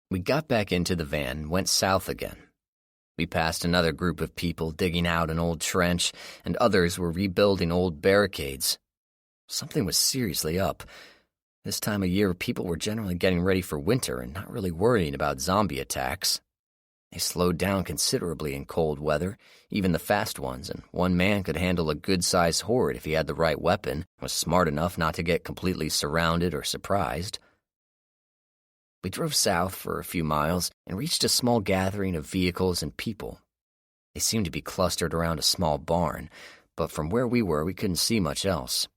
We got back into the van and went south again. We passed another group of people digging out an old trench, and others were rebuilding old barricades. Something was seriously up. This time of year, people were generally getting ready for winter and not really worrying about zombie attacks. They slowed down considerably in cold weather, even the fast ones, and one man could handle a good-sized horde if he had the right weapon, was smart enough not to get completely surrounded or surprised. We drove south for a few miles and reached a small gathering of vehicles and people. They seemed to be clustered around a small barn, but from where we were, we couldn't see much else.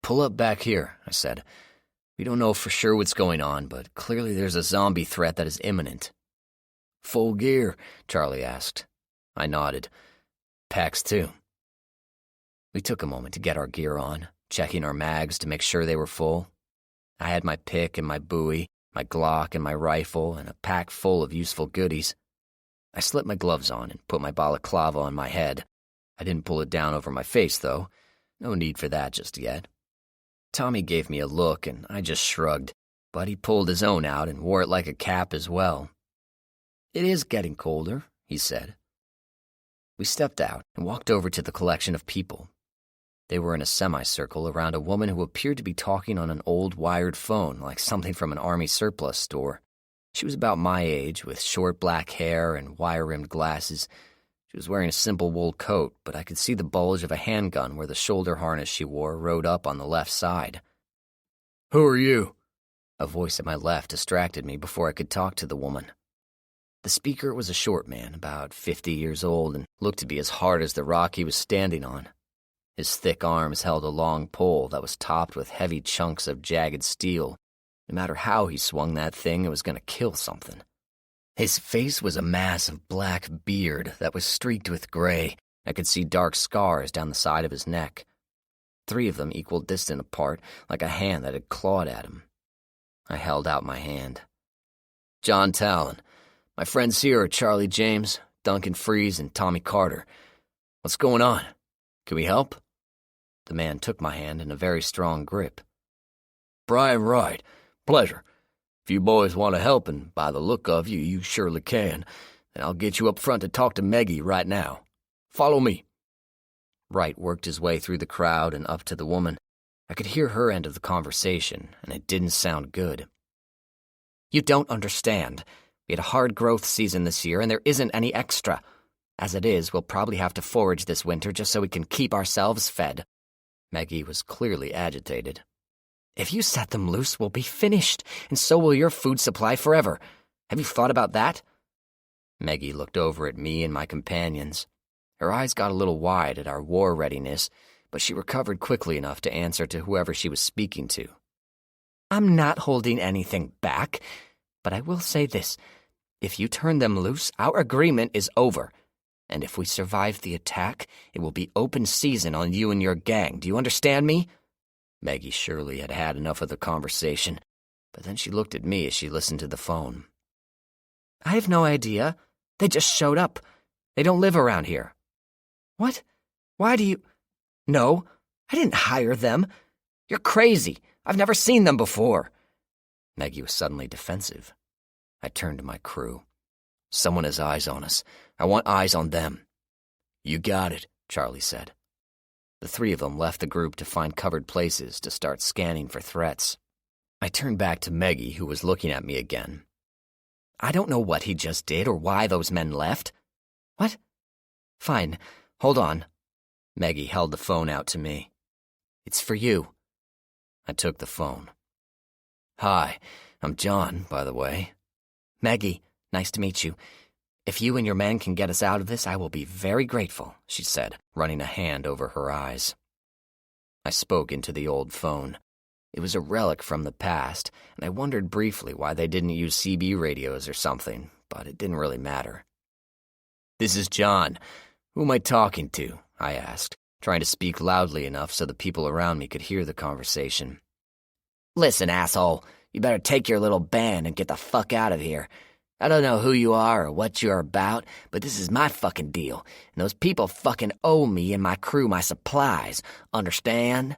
Pull up back here, I said. We don't know for sure what's going on, but clearly there's a zombie threat that is imminent. Full gear? Charlie asked. I nodded. Packs too. We took a moment to get our gear on, checking our mags to make sure they were full. I had my pick and my buoy, my Glock and my rifle, and a pack full of useful goodies. I slipped my gloves on and put my balaclava on my head. I didn't pull it down over my face, though. No need for that just yet. Tommy gave me a look, and I just shrugged, but he pulled his own out and wore it like a cap as well. It is getting colder, he said. We stepped out and walked over to the collection of people. They were in a semicircle around a woman who appeared to be talking on an old wired phone, like something from an army surplus store. She was about my age, with short black hair and wire-rimmed glasses. She was wearing a simple wool coat, but I could see the bulge of a handgun where the shoulder harness she wore rode up on the left side. Who are you? A voice at my left distracted me before I could talk to the woman. The speaker was a short man, about 50 years old, and looked to be as hard as the rock he was standing on. His thick arms held a long pole that was topped with heavy chunks of jagged steel. No matter how he swung that thing, it was going to kill something. His face was a mass of black beard that was streaked with gray. I could see dark scars down the side of his neck. 3 of them equal distant apart, like a hand that had clawed at him. I held out my hand. John Talon. My friends here are Charlie James, Duncan Freeze, and Tommy Carter. What's going on? Can we help? The man took my hand in a very strong grip. Brian Wright. Pleasure. If you boys want to help, and by the look of you, you surely can, then I'll get you up front to talk to Maggie right now. Follow me. Wright worked his way through the crowd and up to the woman. I could hear her end of the conversation, and it didn't sound good. You don't understand. We had a hard growth season this year, and there isn't any extra. As it is, we'll probably have to forage this winter just so we can keep ourselves fed. Maggie was clearly agitated. If you set them loose, we'll be finished, and so will your food supply forever. Have you thought about that? Maggie looked over at me and my companions. Her eyes got a little wide at our war readiness, but she recovered quickly enough to answer to whoever she was speaking to. I'm not holding anything back, but I will say this. If you turn them loose, our agreement is over. And if we survive the attack, it will be open season on you and your gang. Do you understand me? Maggie surely had had enough of the conversation, but then she looked at me as she listened to the phone. I have no idea. They just showed up. They don't live around here. What? Why do you... No, I didn't hire them. You're crazy. I've never seen them before. Maggie was suddenly defensive. I turned to my crew. Someone has eyes on us. I want eyes on them. You got it, Charlie said. The three of them left the group to find covered places to start scanning for threats. I turned back to Maggie, who was looking at me again. I don't know what he just did or why those men left. What? Fine, hold on. Maggie held the phone out to me. It's for you. I took the phone. Hi, I'm John, by the way. Maggie, nice to meet you. If you and your men can get us out of this, I will be very grateful, she said, running a hand over her eyes. I spoke into the old phone. It was a relic from the past, and I wondered briefly why they didn't use CB radios or something, but it didn't really matter. This is John. Who am I talking to? I asked, trying to speak loudly enough so the people around me could hear the conversation. Listen, asshole, you better take your little band and get the fuck out of here. I don't know who you are or what you're about, but this is my fucking deal, and those people fucking owe me and my crew my supplies, understand?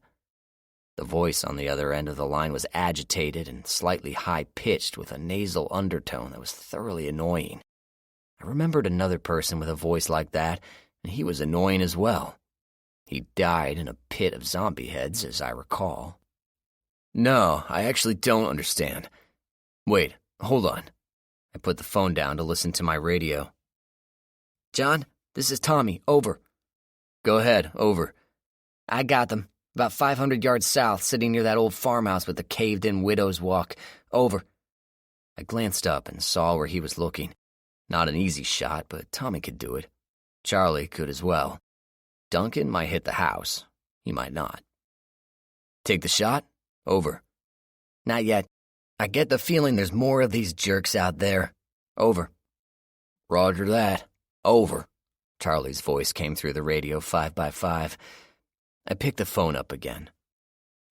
The voice on the other end of the line was agitated and slightly high-pitched with a nasal undertone that was thoroughly annoying. I remembered another person with a voice like that, and he was annoying as well. He died in a pit of zombie heads, as I recall. No, I actually don't understand. Wait, hold on. I put the phone down to listen to my radio. John, this is Tommy, over. Go ahead, over. I got them. About 500 yards south, sitting near that old farmhouse with the caved-in widow's walk. Over. I glanced up and saw where he was looking. Not an easy shot, but Tommy could do it. Charlie could as well. Duncan might hit the house. He might not. Take the shot? Over. Not yet. I get the feeling there's more of these jerks out there. Over. Roger that. Over. Charlie's voice came through the radio 5x5. I picked the phone up again.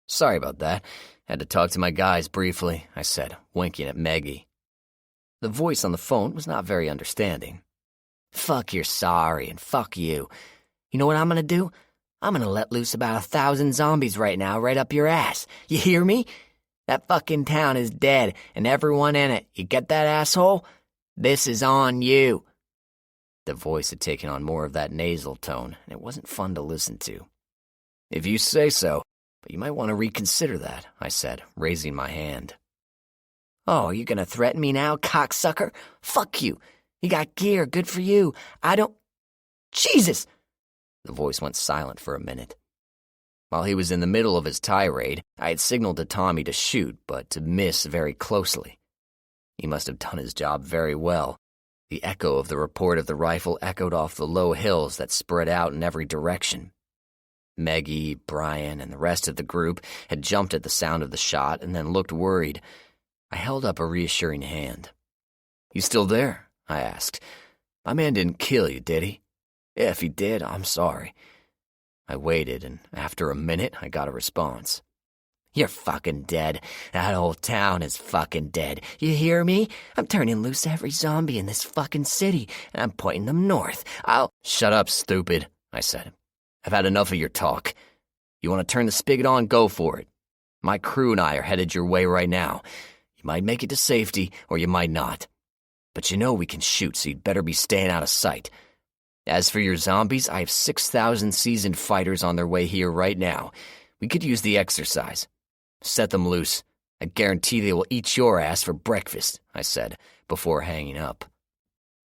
Sorry about that. Had to talk to my guys briefly, I said, winking at Maggie. The voice on the phone was not very understanding. Fuck your sorry and fuck you. You know what I'm gonna do? I'm gonna let loose about 1,000 zombies right now, right up your ass. You hear me? That fucking town is dead, and everyone in it. You get that, asshole? This is on you. The voice had taken on more of that nasal tone, and it wasn't fun to listen to. If you say so, but you might want to reconsider that, I said, raising my hand. Oh, you gonna threaten me now, cocksucker? Fuck you. You got gear, good for you. I don't... Jesus! The voice went silent for a minute. While he was in the middle of his tirade, I had signaled to Tommy to shoot, but to miss very closely. He must have done his job very well. The echo of the report of the rifle echoed off the low hills that spread out in every direction. Maggie, Brian, and the rest of the group had jumped at the sound of the shot and then looked worried. I held up a reassuring hand. You still there? I asked. My man didn't kill you, did he? If he did, I'm sorry. I waited, and after a minute, I got a response. You're fucking dead. That whole town is fucking dead. You hear me? I'm turning loose every zombie in this fucking city, and I'm pointing them north. Shut up, stupid, I said. I've had enough of your talk. You want to turn the spigot on, go for it. My crew and I are headed your way right now. You might make it to safety, or you might not. But you know we can shoot, so you'd better be staying out of sight. As for your zombies, I have 6,000 seasoned fighters on their way here right now. We could use the exercise. Set them loose. I guarantee they will eat your ass for breakfast, I said, before hanging up.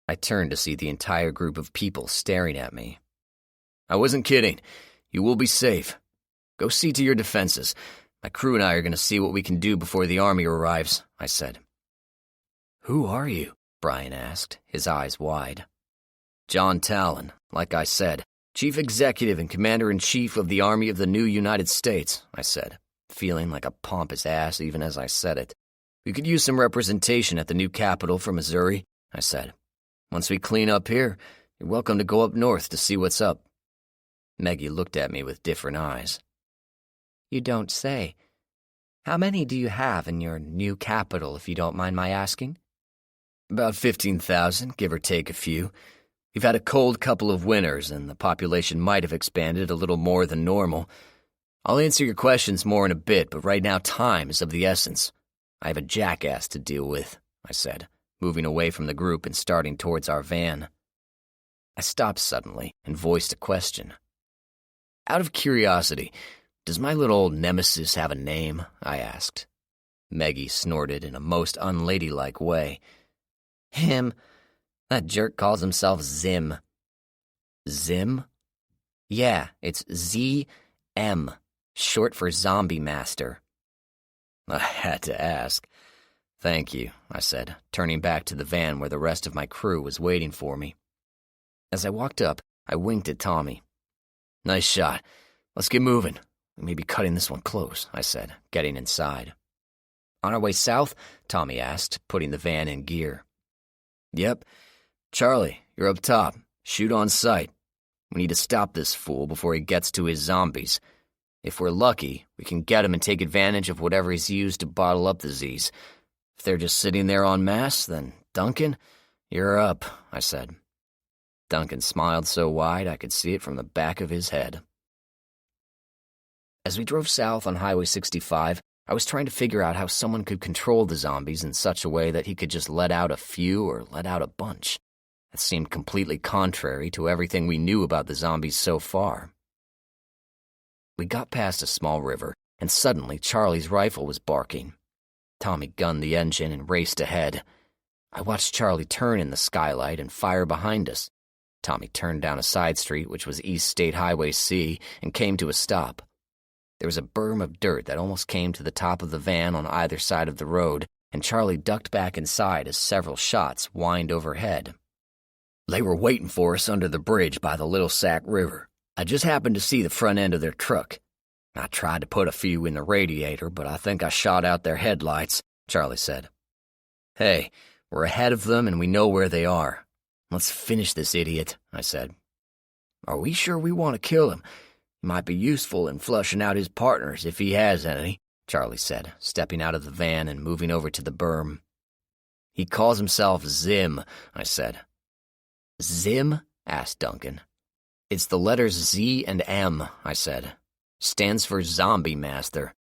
I turned to see the entire group of people staring at me. I wasn't kidding. You will be safe. Go see to your defenses. My crew and I are going to see what we can do before the army arrives, I said. Who are you? Brian asked, his eyes wide. John Talon, like I said, Chief Executive and Commander-in-Chief of the Army of the New United States, I said, feeling like a pompous ass even as I said it. We could use some representation at the new capital for Missouri, I said. Once we clean up here, you're welcome to go up north to see what's up. Maggie looked at me with different eyes. You don't say. How many do you have in your new capital, if you don't mind my asking? About 15,000, give or take a few. We've had a cold couple of winters, and the population might have expanded a little more than normal. I'll answer your questions more in a bit, but right now time is of the essence. I have a jackass to deal with, I said, moving away from the group and starting towards our van. I stopped suddenly and voiced a question. Out of curiosity, does my little nemesis have a name? I asked. Maggie snorted in a most unladylike way. Him. That jerk calls himself Zim. Zim? Yeah, it's Z-M, short for Zombie Master. I had to ask. Thank you, I said, turning back to the van where the rest of my crew was waiting for me. As I walked up, I winked at Tommy. Nice shot. Let's get moving. We may be cutting this one close, I said, getting inside. On our way south? Tommy asked, putting the van in gear. Yep. Charlie, you're up top. Shoot on sight. We need to stop this fool before he gets to his zombies. If we're lucky, we can get him and take advantage of whatever he's used to bottle up the Z's. If they're just sitting there en masse, then Duncan, you're up, I said. Duncan smiled so wide I could see it from the back of his head. As we drove south on Highway 65, I was trying to figure out how someone could control the zombies in such a way that he could just let out a few or let out a bunch. That seemed completely contrary to everything we knew about the zombies so far. We got past a small river, and suddenly Charlie's rifle was barking. Tommy gunned the engine and raced ahead. I watched Charlie turn in the skylight and fire behind us. Tommy turned down a side street, which was East State Highway C, and came to a stop. There was a berm of dirt that almost came to the top of the van on either side of the road, and Charlie ducked back inside as several shots whined overhead. They were waiting for us under the bridge by the Little Sac River. I just happened to see the front end of their truck. I tried to put a few in the radiator, but I think I shot out their headlights, Charlie said. Hey, we're ahead of them and we know where they are. Let's finish this idiot, I said. Are we sure we want to kill him? He might be useful in flushing out his partners if he has any, Charlie said, stepping out of the van and moving over to the berm. He calls himself Zim, I said. Zim? Asked Duncan. It's the letters Z and M, I said. Stands for Zombie Master.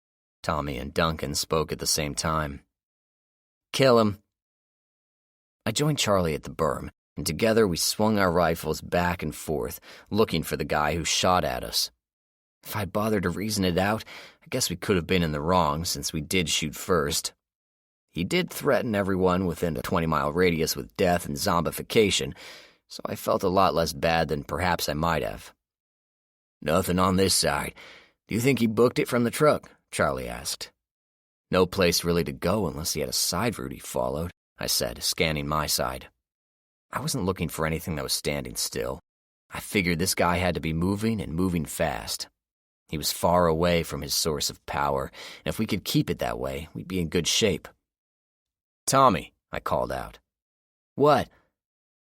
Tommy and Duncan spoke at the same time. Kill him. I joined Charlie at the berm, and together we swung our rifles back and forth, looking for the guy who shot at us. If I'd bothered to reason it out, I guess we could have been in the wrong since we did shoot first. He did threaten everyone within a 20-mile radius with death and zombification, so I felt a lot less bad than perhaps I might have. Nothing on this side. Do you think he booked it from the truck? Charlie asked. No place really to go unless he had a side route he followed, I said, scanning my side. I wasn't looking for anything that was standing still. I figured this guy had to be moving and moving fast. He was far away from his source of power, and if we could keep it that way, we'd be in good shape. Tommy, I called out. What?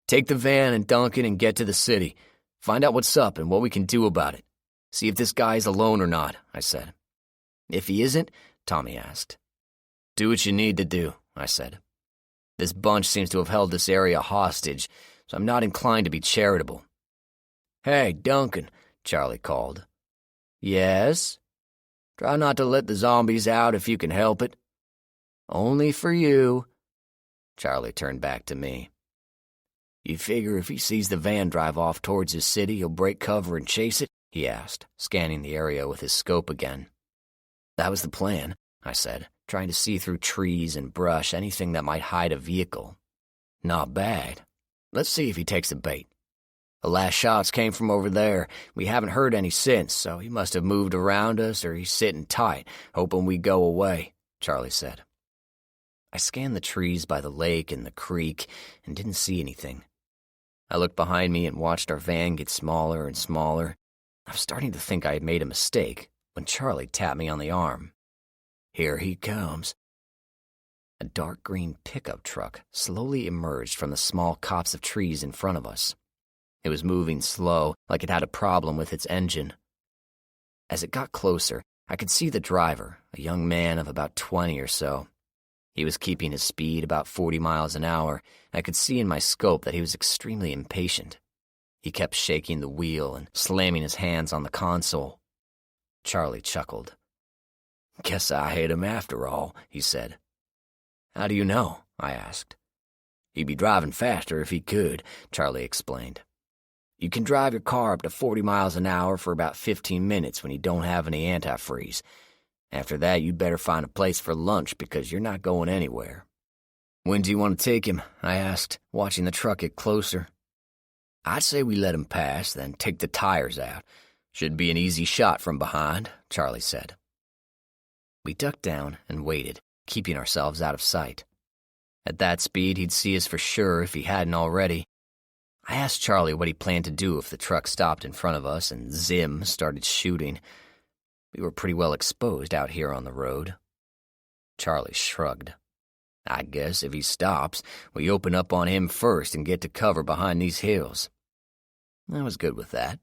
Take the van and Duncan and get to the city. Find out what's up and what we can do about it. See if this guy is alone or not, I said. If he isn't, Tommy asked. Do what you need to do, I said. This bunch seems to have held this area hostage, so I'm not inclined to be charitable. Hey, Duncan, Charlie called. Yes? Try not to let the zombies out if you can help it. Only for you. Charlie turned back to me. You figure if he sees the van drive off towards his city, he'll break cover and chase it? He asked, scanning the area with his scope again. That was the plan, I said, trying to see through trees and brush anything that might hide a vehicle. Not bad. Let's see if he takes the bait. The last shots came from over there. We haven't heard any since, so he must have moved around us or he's sitting tight, hoping we go away, Charlie said. I scanned the trees by the lake and the creek and didn't see anything. I looked behind me and watched our van get smaller and smaller. I was starting to think I had made a mistake when Charlie tapped me on the arm. Here he comes. A dark green pickup truck slowly emerged from the small copse of trees in front of us. It was moving slow, like it had a problem with its engine. As it got closer, I could see the driver, a young man of about 20 or so. He was keeping his speed about 40 miles an hour, and I could see in my scope that he was extremely impatient. He kept shaking the wheel and slamming his hands on the console. Charlie chuckled. "Guess I hate him after all," he said. "How do you know?" I asked. "He'd be driving faster if he could," Charlie explained. "You can drive your car up to 40 miles an hour for about 15 minutes when you don't have any antifreeze. After that, you'd better find a place for lunch because you're not going anywhere." "When do you want to take him?" I asked, watching the truck get closer. "I'd say we let him pass, then take the tires out. Should be an easy shot from behind," Charlie said. We ducked down and waited, keeping ourselves out of sight. At that speed, he'd see us for sure if he hadn't already. I asked Charlie what he planned to do if the truck stopped in front of us and Zim started shooting. We were pretty well exposed out here on the road. Charlie shrugged. "I guess if he stops, we open up on him first and get to cover behind these hills." I was good with that.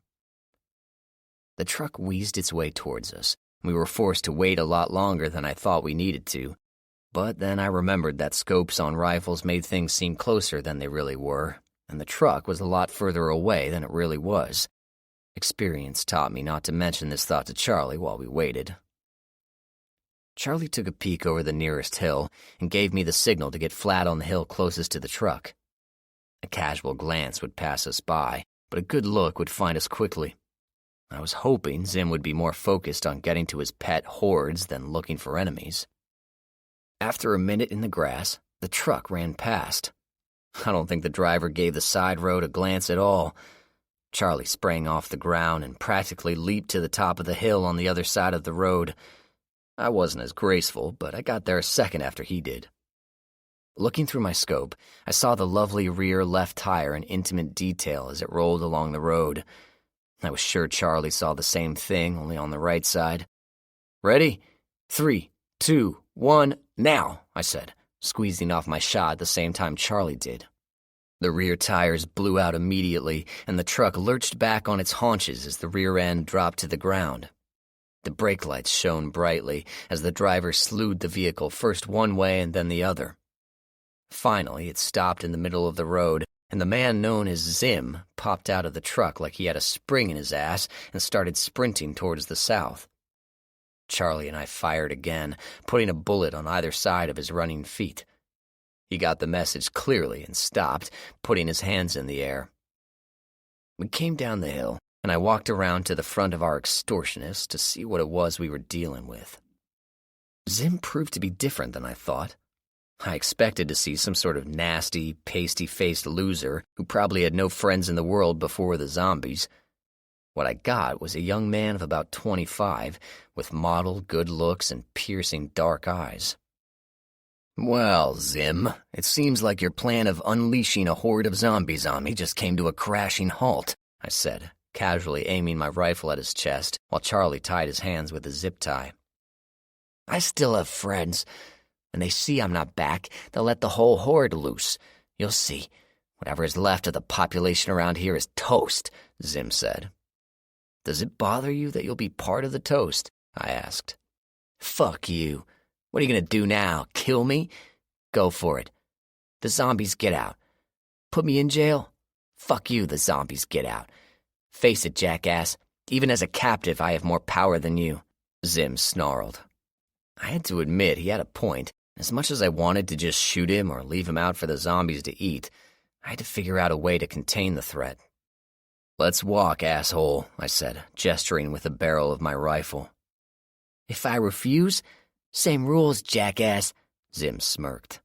The truck wheezed its way towards us. We were forced to wait a lot longer than I thought we needed to. But then I remembered that scopes on rifles made things seem closer than they really were, and the truck was a lot further away than it really was. Experience taught me not to mention this thought to Charlie while we waited. Charlie took a peek over the nearest hill and gave me the signal to get flat on the hill closest to the truck. A casual glance would pass us by, but a good look would find us quickly. I was hoping Zim would be more focused on getting to his pet hordes than looking for enemies. After a minute in the grass, the truck ran past. I don't think the driver gave the side road a glance at all. Charlie sprang off the ground and practically leaped to the top of the hill on the other side of the road. I wasn't as graceful, but I got there a second after he did. Looking through my scope, I saw the lovely rear left tire in intimate detail as it rolled along the road. I was sure Charlie saw the same thing, only on the right side. "Ready? 3, 2, 1, now," I said, squeezing off my shot at the same time Charlie did. The rear tires blew out immediately, and the truck lurched back on its haunches as the rear end dropped to the ground. The brake lights shone brightly as the driver slewed the vehicle first one way and then the other. Finally, it stopped in the middle of the road, and the man known as Zim popped out of the truck like he had a spring in his ass and started sprinting towards the south. Charlie and I fired again, putting a bullet on either side of his running feet. He got the message clearly and stopped, putting his hands in the air. We came down the hill, and I walked around to the front of our extortionist to see what it was we were dealing with. Zim proved to be different than I thought. I expected to see some sort of nasty, pasty-faced loser who probably had no friends in the world before the zombies. What I got was a young man of about 25, with model good looks and piercing dark eyes. "Well, Zim, it seems like your plan of unleashing a horde of zombies on me just came to a crashing halt," I said, casually aiming my rifle at his chest while Charlie tied his hands with a zip tie. "I still have friends. When they see I'm not back, they'll let the whole horde loose. You'll see. Whatever is left of the population around here is toast," Zim said. "Does it bother you that you'll be part of the toast?" I asked. "Fuck you. What are you going to do now, kill me? Go for it. The zombies get out. Put me in jail? Fuck you, the zombies get out. Face it, jackass. Even as a captive, I have more power than you," Zim snarled. I had to admit he had a point. As much as I wanted to just shoot him or leave him out for the zombies to eat, I had to figure out a way to contain the threat. "Let's walk, asshole," I said, gesturing with the barrel of my rifle. "If I refuse? Same rules, jackass," Zim smirked.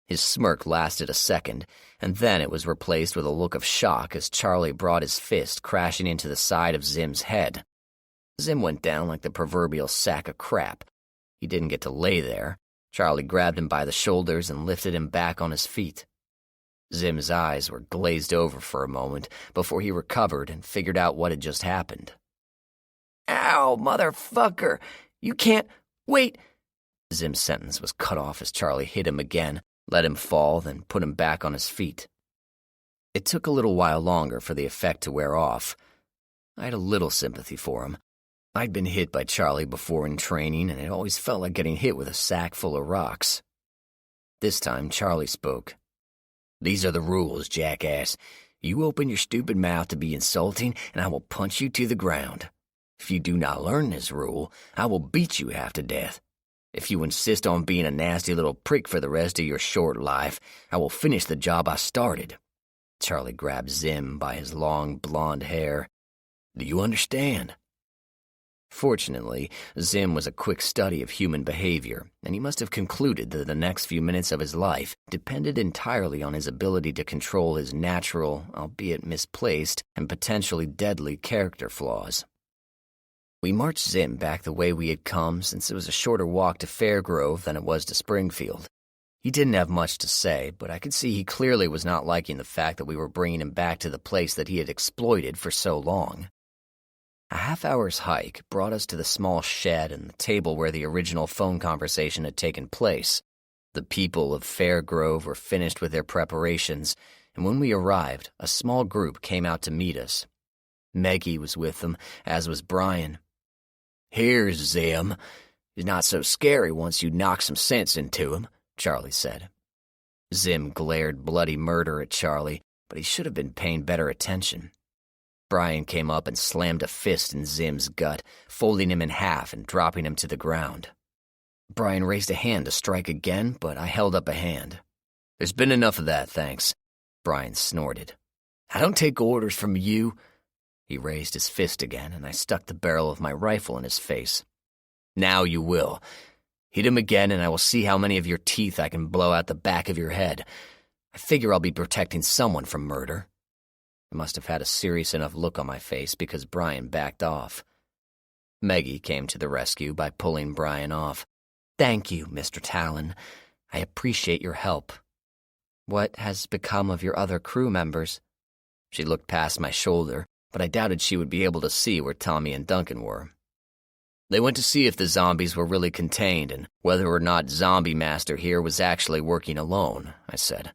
His smirk lasted a second, and then it was replaced with a look of shock as Charlie brought his fist crashing into the side of Zim's head. Zim went down like the proverbial sack of crap. He didn't get to lay there. Charlie grabbed him by the shoulders and lifted him back on his feet. Zim's eyes were glazed over for a moment before he recovered and figured out what had just happened. "Ow, motherfucker! You can't... Wait!" Zim's sentence was cut off as Charlie hit him again, let him fall, then put him back on his feet. It took a little while longer for the effect to wear off. I had a little sympathy for him. I'd been hit by Charlie before in training, and it always felt like getting hit with a sack full of rocks. This time, Charlie spoke. "These are the rules, jackass. You open your stupid mouth to be insulting, and I will punch you to the ground. If you do not learn this rule, I will beat you half to death. If you insist on being a nasty little prick for the rest of your short life, I will finish the job I started." Charlie grabbed Zim by his long blonde hair. "Do you understand?" Fortunately, Zim was a quick study of human behavior, and he must have concluded that the next few minutes of his life depended entirely on his ability to control his natural, albeit misplaced, and potentially deadly character flaws. We marched Zim back the way we had come, since it was a shorter walk to Fairgrove than it was to Springfield. He didn't have much to say, but I could see he clearly was not liking the fact that we were bringing him back to the place that he had exploited for so long. A half-hour's hike brought us to the small shed and the table where the original phone conversation had taken place. The people of Fairgrove were finished with their preparations, and when we arrived, a small group came out to meet us. Meggie was with them, as was Brian. "Here's Zim. He's not so scary once you knock some sense into him," Charlie said. Zim glared bloody murder at Charlie, but he should have been paying better attention. Brian came up and slammed a fist in Zim's gut, folding him in half and dropping him to the ground. Brian raised a hand to strike again, but I held up a hand. "There's been enough of that, thanks," Brian snorted. "I don't take orders from you." He raised his fist again, and I stuck the barrel of my rifle in his face. "Now you will. Hit him again, and I will see how many of your teeth I can blow out the back of your head. I figure I'll be protecting someone from murder." I must have had a serious enough look on my face because Brian backed off. Meggie came to the rescue by pulling Brian off. "Thank you, Mr. Talon. I appreciate your help. What has become of your other crew members?" She looked past my shoulder, but I doubted she would be able to see where Tommy and Duncan were. "They went to see if the zombies were really contained and whether or not Zombie Master here was actually working alone," I said.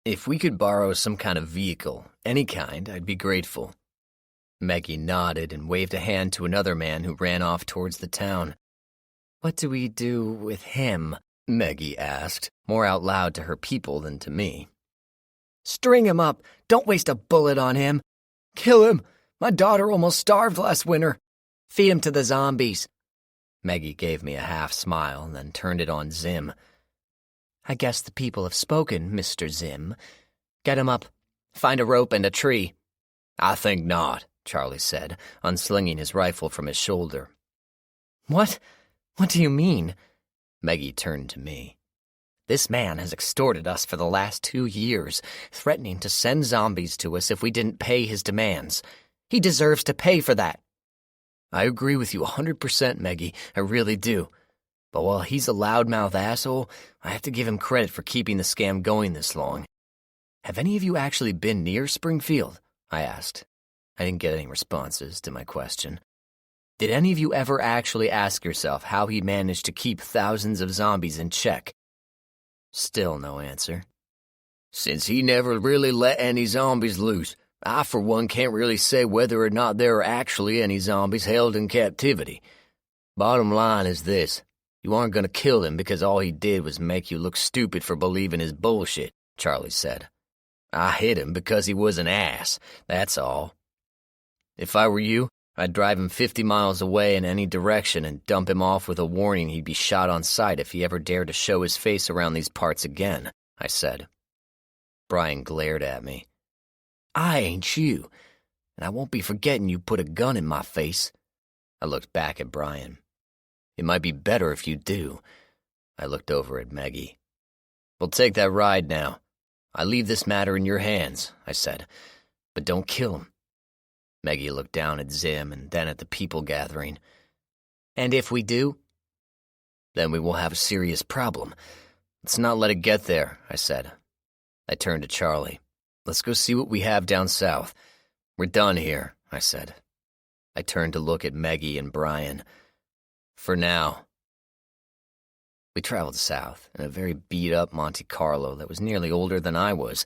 "If we could borrow some kind of vehicle, any kind, I'd be grateful." Meggie nodded and waved a hand to another man who ran off towards the town. "What do we do with him?" Meggie asked, more out loud to her people than to me. "String him up. Don't waste a bullet on him. Kill him. My daughter almost starved last winter. Feed him to the zombies." Meggie gave me a half smile, then turned it on Zim. "I guess the people have spoken, Mr. Zim. Get him up. Find a rope and a tree." "I think not," Charlie said, unslinging his rifle from his shoulder. What? What do you mean?" Meggie turned to me. "This man has extorted us for the last 2 years, threatening to send zombies to us if we didn't pay his demands. He deserves to pay for that." "I agree with you 100%, Meggie. I really do. But while he's a loudmouth asshole, I have to give him credit for keeping the scam going this long. Have any of you actually been near Springfield?" I asked. I didn't get any responses to my question. "Did any of you ever actually ask yourself how he managed to keep thousands of zombies in check?" Still no answer. "Since he never really let any zombies loose, I for one can't really say whether or not there are actually any zombies held in captivity. Bottom line is this. You aren't going to kill him because all he did was make you look stupid for believing his bullshit," Charlie said. "I hit him because he was an ass, that's all. If I were you, I'd drive him 50 miles away in any direction and dump him off with a warning he'd be shot on sight if he ever dared to show his face around these parts again," I said. Brian glared at me. "I ain't you, and I won't be forgetting you put a gun in my face." I looked back at Brian. "It might be better if you do." I looked over at Meggie. "We'll take that ride now. I leave this matter in your hands," I said. "But don't kill him." Meggie looked down at Zim and then at the people gathering. "And if we do?" "Then we will have a serious problem. Let's not let it get there," I said. I turned to Charlie. "Let's go see what we have down south. We're done here," I said. I turned to look at Meggie and Brian. "For now." We traveled south in a very beat-up Monte Carlo that was nearly older than I was.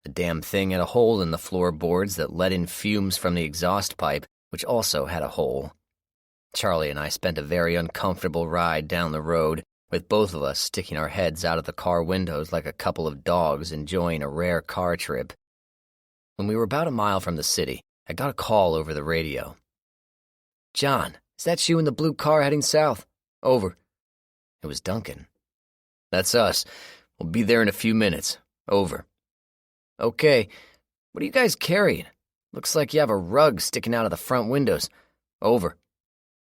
The damn thing had a hole in the floorboards that let in fumes from the exhaust pipe, which also had a hole. Charlie and I spent a very uncomfortable ride down the road, with both of us sticking our heads out of the car windows like a couple of dogs enjoying a rare car trip. When we were about a mile from the city, I got a call over the radio. "John, is that you in the blue car heading south? Over." It was Duncan. "That's us. We'll be there in a few minutes. Over." "Okay. What are you guys carrying? Looks like you have a rug sticking out of the front windows. Over."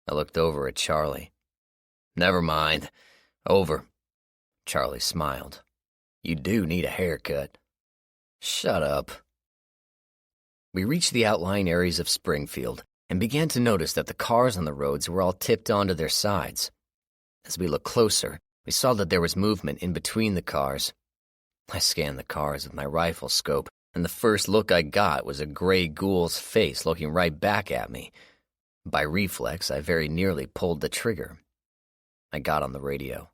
I looked over at Charlie. "Never mind. Over." Charlie smiled. "You do need a haircut." "Shut up." We reached the outlying areas of Springfield and began to notice that the cars on the roads were all tipped onto their sides. As we looked closer, we saw that there was movement in between the cars. I scanned the cars with my rifle scope, and the first look I got was a gray ghoul's face looking right back at me. By reflex, I very nearly pulled the trigger. I got on the radio.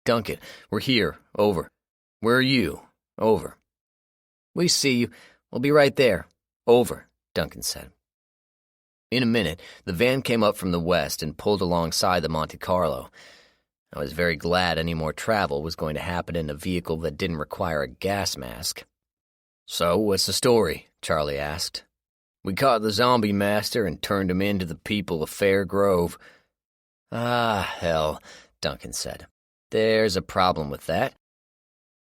"Duncan, we're here. Over. Where are you? Over." "We see you. We'll be right there. Over," Duncan said. In a minute, the van came up from the west and pulled alongside the Monte Carlo. I was very glad any more travel was going to happen in a vehicle that didn't require a gas mask. "So, what's the story?" Charlie asked. "We caught the zombie master and turned him in to the people of Fair Grove." "Ah, hell," Duncan said. "There's a problem with that.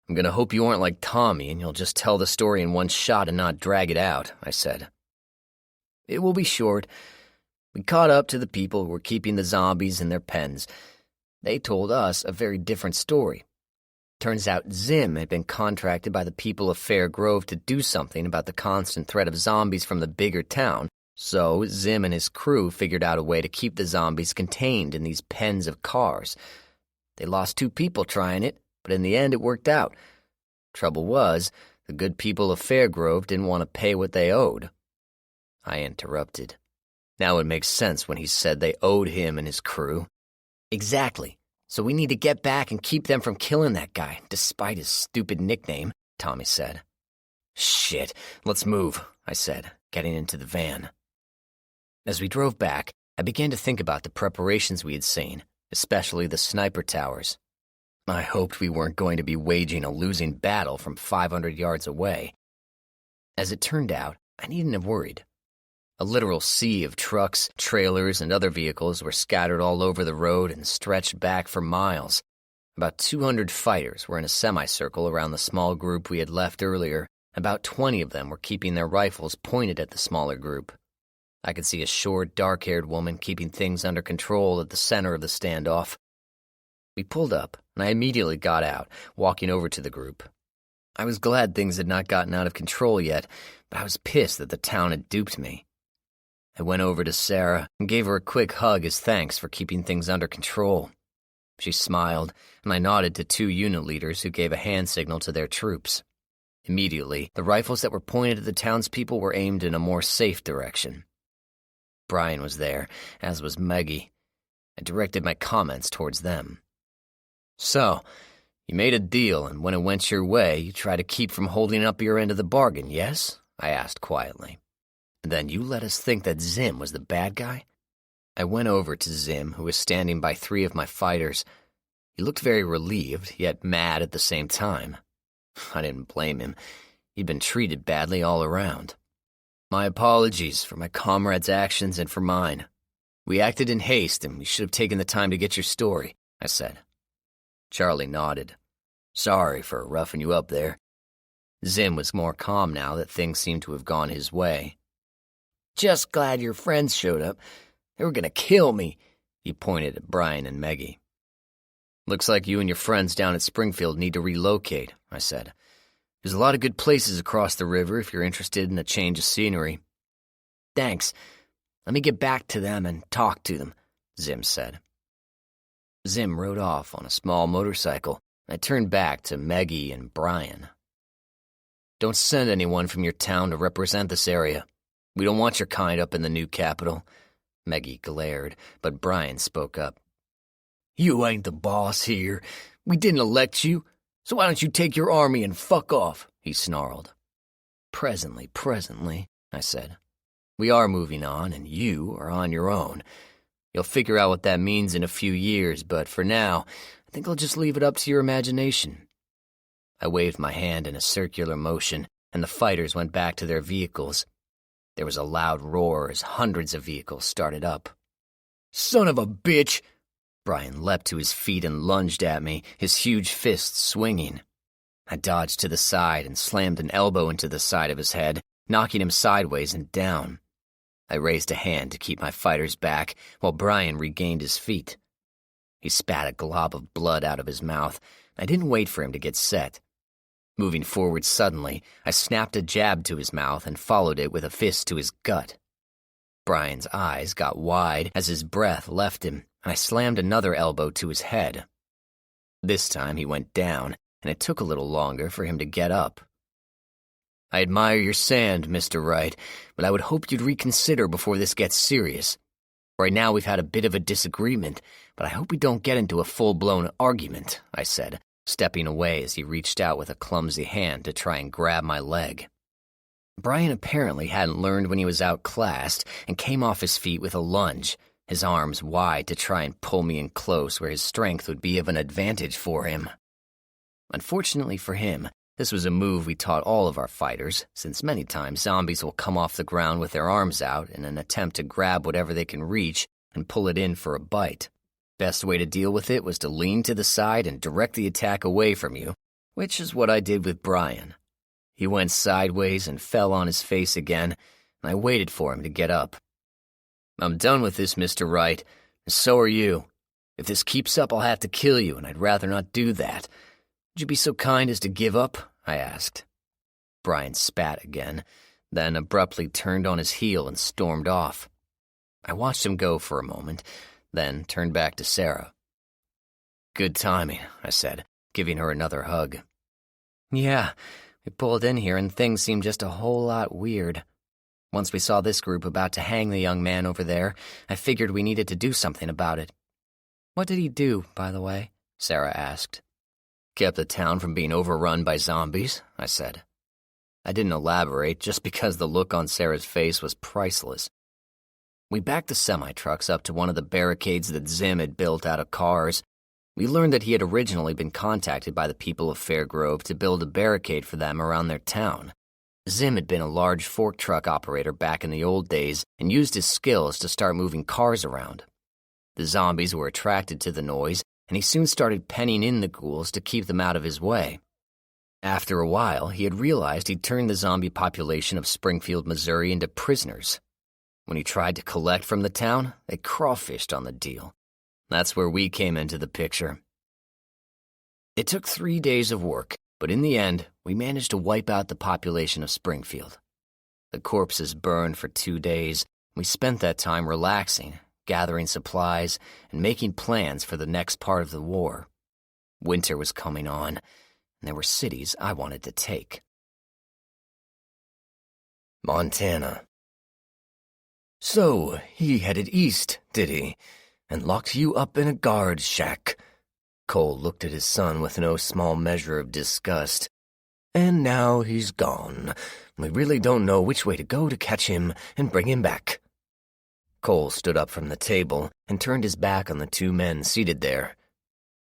I'm gonna hope you aren't like Tommy and you'll just tell the story in one shot and not drag it out," I said. "It will be short. We caught up to the people who were keeping the zombies in their pens. They told us a very different story. Turns out Zim had been contracted by the people of Fair Grove to do something about the constant threat of zombies from the bigger town, so Zim and his crew figured out a way to keep the zombies contained in these pens of cars. They lost 2 people trying it, but in the end it worked out. Trouble was, the good people of Fair Grove didn't want to pay what they owed." I interrupted. Now it makes sense when he said they owed him and his crew. "Exactly. So we need to get back and keep them from killing that guy, despite his stupid nickname," Tommy said. "Shit, let's move," I said, getting into the van. As we drove back, I began to think about the preparations we had seen, especially the sniper towers. I hoped we weren't going to be waging a losing battle from 500 yards away. As it turned out, I needn't have worried. A literal sea of trucks, trailers, and other vehicles were scattered all over the road and stretched back for miles. About 200 fighters were in a semicircle around the small group we had left earlier. About 20 of them were keeping their rifles pointed at the smaller group. I could see a short, dark-haired woman keeping things under control at the center of the standoff. We pulled up, and I immediately got out, walking over to the group. I was glad things had not gotten out of control yet, but I was pissed that the town had duped me. I went over to Sarah and gave her a quick hug as thanks for keeping things under control. She smiled, and I nodded to 2 unit leaders who gave a hand signal to their troops. Immediately, the rifles that were pointed at the townspeople were aimed in a more safe direction. Brian was there, as was Maggie. I directed my comments towards them. "So, you made a deal, and when it went your way, you tried to keep from holding up your end of the bargain, yes?" I asked quietly. "And then you let us think that Zim was the bad guy?" I went over to Zim, who was standing by 3 of my fighters. He looked very relieved, yet mad at the same time. I didn't blame him. He'd been treated badly all around. "My apologies for my comrades' actions and for mine. We acted in haste, and we should have taken the time to get your story," I said. Charlie nodded. "Sorry for roughing you up there." Zim was more calm now that things seemed to have gone his way. "Just glad your friends showed up. They were gonna kill me," he pointed at Brian and Maggie. "Looks like you and your friends down at Springfield need to relocate," I said. "There's a lot of good places across the river if you're interested in a change of scenery." "Thanks. Let me get back to them and talk to them," Zim said. Zim rode off on a small motorcycle, and I turned back to Maggie and Brian. "Don't send anyone from your town to represent this area. We don't want your kind up in the new capital." Maggie glared, but Brian spoke up. "You ain't the boss here. We didn't elect you, so why don't you take your army and fuck off?" he snarled. Presently, I said. "We are moving on, and you are on your own. You'll figure out what that means in a few years, but for now, I think I'll just leave it up to your imagination." I waved my hand in a circular motion, and the fighters went back to their vehicles. There was a loud roar as hundreds of vehicles started up.
"Son of a bitch!"
Brian leapt to his feet and lunged at me, his huge fists swinging. I dodged to the side and slammed an elbow into the side of his head, knocking him sideways and down. I raised a hand to keep my fighters back while Brian regained his feet. He spat a glob of blood out of his mouth. I didn't wait for him to get set. Moving forward suddenly, I snapped a jab to his mouth and followed it with a fist to his gut. Brian's eyes got wide as his breath left him, and I slammed another elbow to his head. This time he went down, and it took a little longer for him to get up. "I admire your sand, Mr. Wright, but I would hope you'd reconsider before this gets serious. Right now we've had a bit of a disagreement, but I hope we don't get into a full-blown argument," I said, stepping away as he reached out with a clumsy hand to try and grab my leg. Brian apparently hadn't learned when he was outclassed and came off his feet with a lunge, his arms wide to try and pull me in close where his strength would be of an advantage for him. Unfortunately for him, this was a move we taught all of our fighters, since many times zombies will come off the ground with their arms out in an attempt to grab whatever they can reach and pull it in for a bite. Best way to deal with it was to lean to the side and direct the attack away from you, which is what I did with Brian. He went sideways and fell on his face again, and I waited for him to get up. "I'm done with this, Mr. Wright, and so are you. If this keeps up, I'll have to kill you, and I'd rather not do that. Would you be so kind as to give up?" I asked. Brian spat again, then abruptly turned on his heel and stormed off. I watched him go for a moment, then turned back to Sarah. "Good timing," I said, giving her another hug. "Yeah, we pulled in here and things seemed just a whole lot weird. Once we saw this group about to hang the young man over there, I figured we needed to do something about it." "What did he do, by the way?" Sarah asked. "Kept the town from being overrun by zombies," I said. I didn't elaborate just because the look on Sarah's face was priceless. We backed the semi-trucks up to one of the barricades that Zim had built out of cars. We learned that he had originally been contacted by the people of Fairgrove to build a barricade for them around their town. Zim had been a large fork truck operator back in the old days and used his skills to start moving cars around. The zombies were attracted to the noise, and he soon started penning in the ghouls to keep them out of his way. After a while, he had realized he'd turned the zombie population of Springfield, Missouri into prisoners. When he tried to collect from the town, they crawfished on the deal. That's where we came into the picture. It took 3 days of work, but in the end, we managed to wipe out the population of Springfield. The corpses burned for 2 days. We spent that time relaxing, gathering supplies, and making plans for the next part of the war. Winter was coming on, and there were cities I wanted to take.
Montana. "So, he headed east, did he? And locked you up in a guard shack?" Cole looked at his son with no small measure of disgust. "And now he's gone. We really don't know which way to go to catch him and bring him back." Cole stood up from the table and turned his back on the 2 men seated there.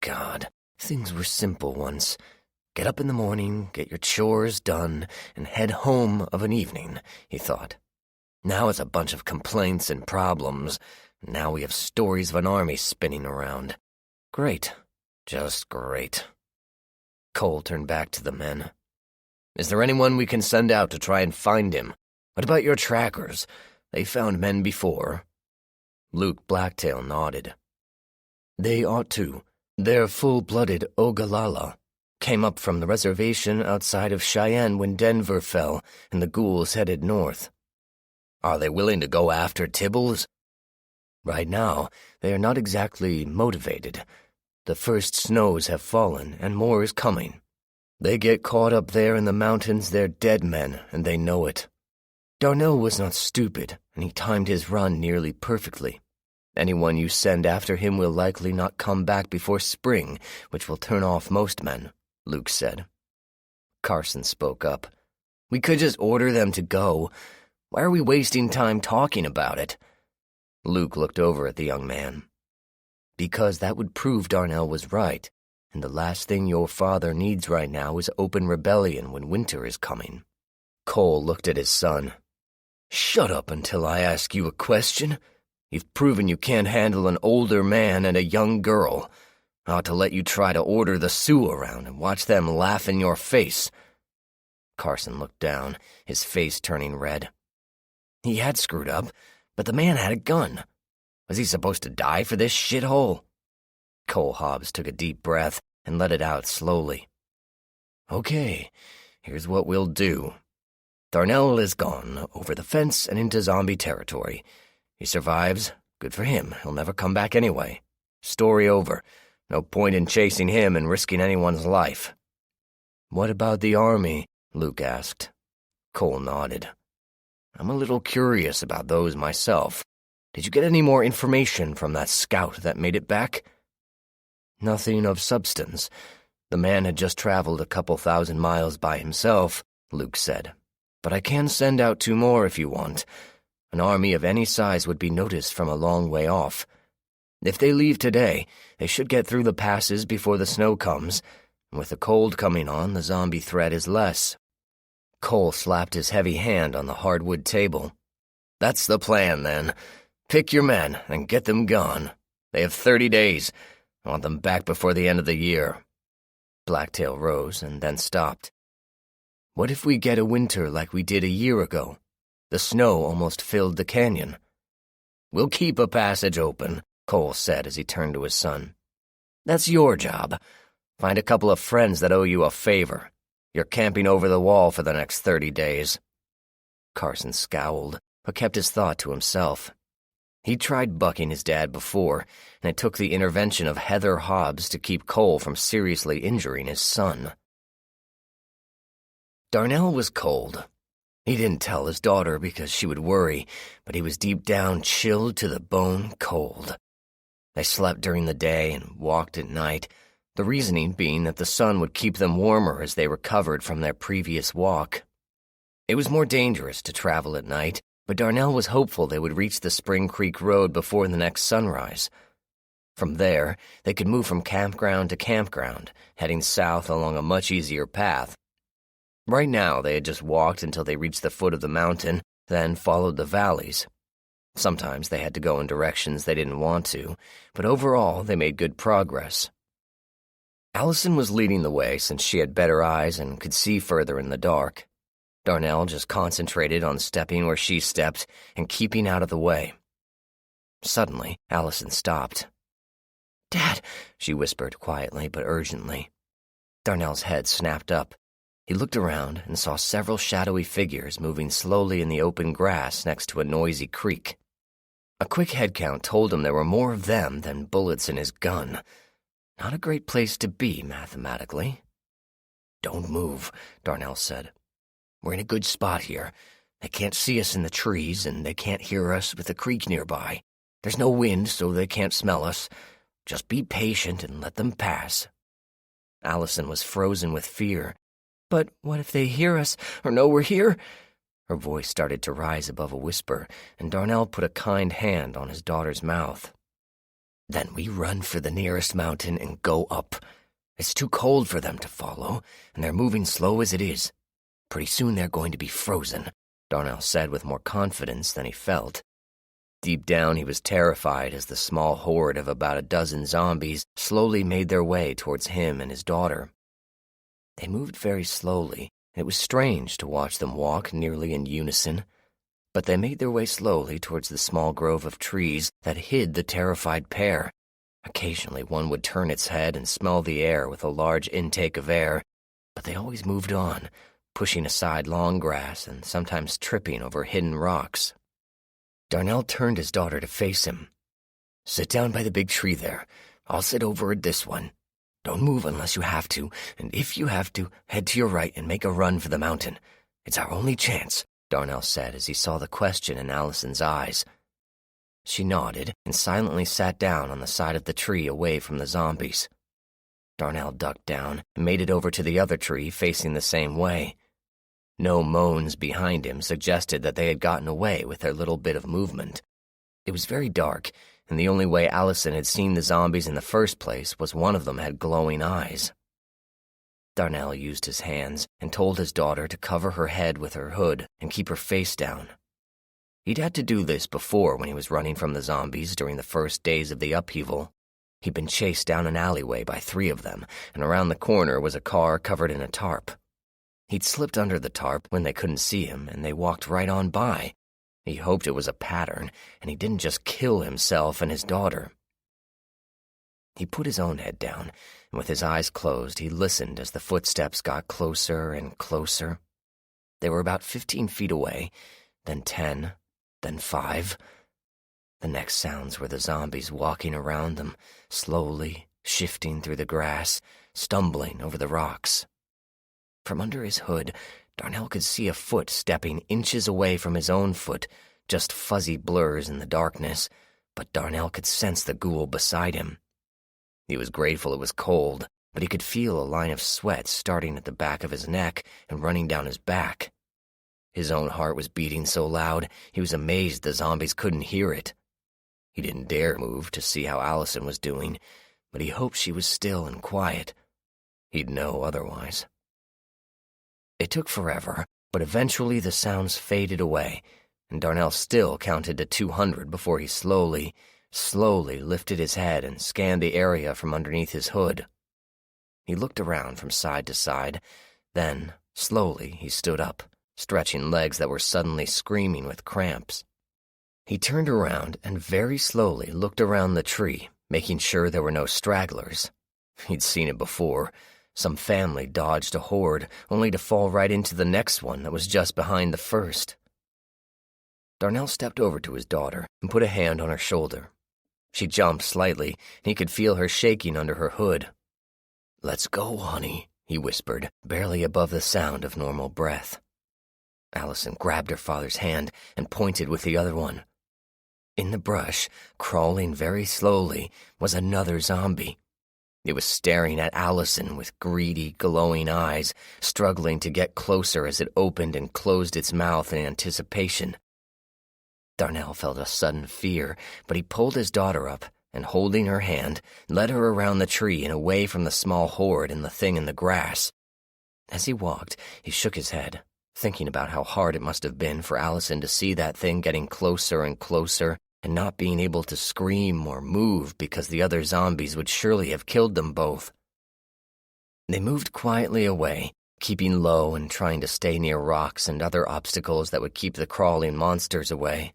"God, things were simple once. Get up in the morning, get your chores done, and head home of an evening," he thought. "Now it's a bunch of complaints and problems. Now we have stories of an army spinning around. Great. Just great." Cole turned back to the men. "Is there anyone we can send out to try and find him? What about your trackers? They found men before." Luke Blacktail nodded. "They ought to. They're full-blooded Ogallala. Came up from the reservation outside of Cheyenne when Denver fell and the ghouls headed north." "Are they willing to go after Tibbles?" "Right now, they are not exactly motivated. The first snows have fallen, and more is coming. They get caught up there in the mountains, they're dead men, and they know it. Darnell was not stupid, and he timed his run nearly perfectly. Anyone you send after him will likely not come back before spring, which will turn off most men," Luke said. Carson spoke up. "We could just order them to go. Why are we wasting time talking about it?" Luke looked over at the young man.
Because that would prove Darnell was right, and the last thing your father needs right now is open rebellion when winter is coming. Cole looked at his son. Shut up until I ask you a question. You've proven you can't handle an older man and a young girl. I ought to let you try to order the Sioux around and watch them laugh in your face. Carson looked down, his face turning red. He had screwed up, but the man had a gun. Was he supposed to die for this shithole? Cole Hobbs took a deep breath and let it out slowly. Okay, here's what we'll do. Darnell is gone, over the fence and into zombie territory. He survives. Good for him. He'll never come back anyway. Story over. No point in chasing him and risking anyone's life. What about the army? Luke asked. Cole nodded. I'm a little curious about those myself. Did you get any more information from that scout that made it back? Nothing of substance. The man had just traveled a couple 1,000 miles by himself, Luke said. But I can send out 2 more if you want. An army of any size would be noticed from a long way off. If they leave today, they should get through the passes before the snow comes. And with the cold coming on, the zombie threat is less. Cole slapped his heavy hand on the hardwood table. That's the plan, then. Pick your men and get them gone. They have 30 days. I want them back before the end of the year. Blacktail rose and then stopped. What if we get a winter like we did a year ago? The snow almost filled the canyon. We'll keep a passage open, Cole said as he turned to his son. That's your job. Find a couple of friends that owe you a favor. You're camping over the wall for the next 30 days. Carson scowled, but kept his thought to himself. He'd tried bucking his dad before, and it took the intervention of Heather Hobbs to keep Cole from seriously injuring his son. Darnell was cold. He didn't tell his daughter because she would worry, but he was deep down chilled to the bone cold. They slept during the day and walked at night, the reasoning being that the sun would keep them warmer as they recovered from their previous walk. It was more dangerous to travel at night, but Darnell was hopeful they would reach the Spring Creek Road before the next sunrise. From there, they could move from campground to campground, heading south along a much easier path. Right now, they had just walked until they reached the foot of the mountain, then followed the valleys. Sometimes they had to go in directions they didn't want to, but overall they made good progress. Allison was leading the way since she had better eyes and could see further in the dark. Darnell just concentrated on stepping where she stepped and keeping out of the way. Suddenly, Allison stopped. "Dad," she whispered quietly but urgently. Darnell's head snapped up. He looked around and saw several shadowy figures moving slowly in the open grass next to a noisy creek. A quick head count told him there were more of them than bullets in his gun. Not a great place to be, mathematically. "Don't move," Darnell said. "We're in a good spot here. They can't see us in the trees, and they can't hear us with the creek nearby. There's no wind, so they can't smell us. Just be patient and let them pass." Allison was frozen with fear. "But what if they hear us or know we're here?" Her voice started to rise above a whisper, and Darnell put a kind hand on his daughter's mouth. "Then we run for the nearest mountain and go up. It's too cold for them to follow, and they're moving slow as it is. Pretty soon they're going to be frozen," Darnell said with more confidence than he felt. Deep down he was terrified as the small horde of about a dozen zombies slowly made their way towards him and his daughter. They moved very slowly, and it was strange to watch them walk nearly in unison. But they made their way slowly towards the small grove of trees that hid the terrified pair. Occasionally one would turn its head and smell the air with a large intake of air, but they always moved on, pushing aside long grass and sometimes tripping over hidden rocks. Darnell turned his daughter to face him. "Sit down by the big tree there. I'll sit over at this one. Don't move unless you have to, and if you have to, head to your right and make a run for the mountain. It's our only chance," Darnell said as he saw the question in Allison's eyes. She nodded and silently sat down on the side of the tree away from the zombies. Darnell ducked down and made it over to the other tree facing the same way. No moans behind him suggested that they had gotten away with their little bit of movement. It was very dark, and the only way Allison had seen the zombies in the first place was one of them had glowing eyes. Darnell used his hands and told his daughter to cover her head with her hood and keep her face down. He'd had to do this before when he was running from the zombies during the first days of the upheaval. He'd been chased down an alleyway by 3 of them, and around the corner was a car covered in a tarp. He'd slipped under the tarp when they couldn't see him, and they walked right on by. He hoped it was a pattern, and he didn't just kill himself and his daughter. He put his own head down, and with his eyes closed, he listened as the footsteps got closer and closer. They were about 15 feet away, then 10, then 5. The next sounds were the zombies walking around them, slowly shifting through the grass, stumbling over the rocks. From under his hood, Darnell could see a foot stepping inches away from his own foot, just fuzzy blurs in the darkness, but Darnell could sense the ghoul beside him. He was grateful it was cold, but he could feel a line of sweat starting at the back of his neck and running down his back. His own heart was beating so loud, he was amazed the zombies couldn't hear it. He didn't dare move to see how Allison was doing, but he hoped she was still and quiet. He'd know otherwise. It took forever, but eventually the sounds faded away, and Darnell still counted to 200 before he slowly lifted his head and scanned the area from underneath his hood. He looked around from side to side, then, slowly, he stood up, stretching legs that were suddenly screaming with cramps. He turned around and very slowly looked around the tree, making sure there were no stragglers. He'd seen it before. Some family dodged a horde, only to fall right into the next one that was just behind the first. Darnell stepped over to his daughter and put a hand on her shoulder. She jumped slightly, and he could feel her shaking under her hood. "Let's go, honey," he whispered, barely above the sound of normal breath. Allison grabbed her father's hand and pointed with the other one. In the brush, crawling very slowly, was another zombie. It was staring at Allison with greedy, glowing eyes, struggling to get closer as it opened and closed its mouth in anticipation. Darnell felt a sudden fear, but he pulled his daughter up and, holding her hand, led her around the tree and away from the small horde and the thing in the grass. As he walked, he shook his head, thinking about how hard it must have been for Allison to see that thing getting closer and closer and not being able to scream or move because the other zombies would surely have killed them both. They moved quietly away, keeping low and trying to stay near rocks and other obstacles that would keep the crawling monsters away.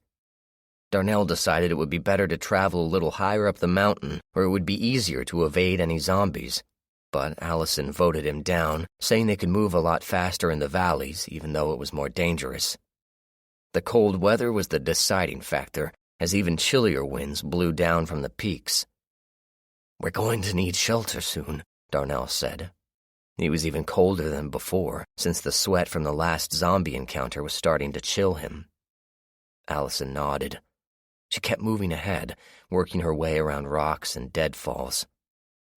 Darnell decided it would be better to travel a little higher up the mountain where it would be easier to evade any zombies. But Allison voted him down, saying they could move a lot faster in the valleys, even though it was more dangerous. The cold weather was the deciding factor, as even chillier winds blew down from the peaks. "We're going to need shelter soon," Darnell said. He was even colder than before, since the sweat from the last zombie encounter was starting to chill him. Allison nodded. She kept moving ahead, working her way around rocks and deadfalls.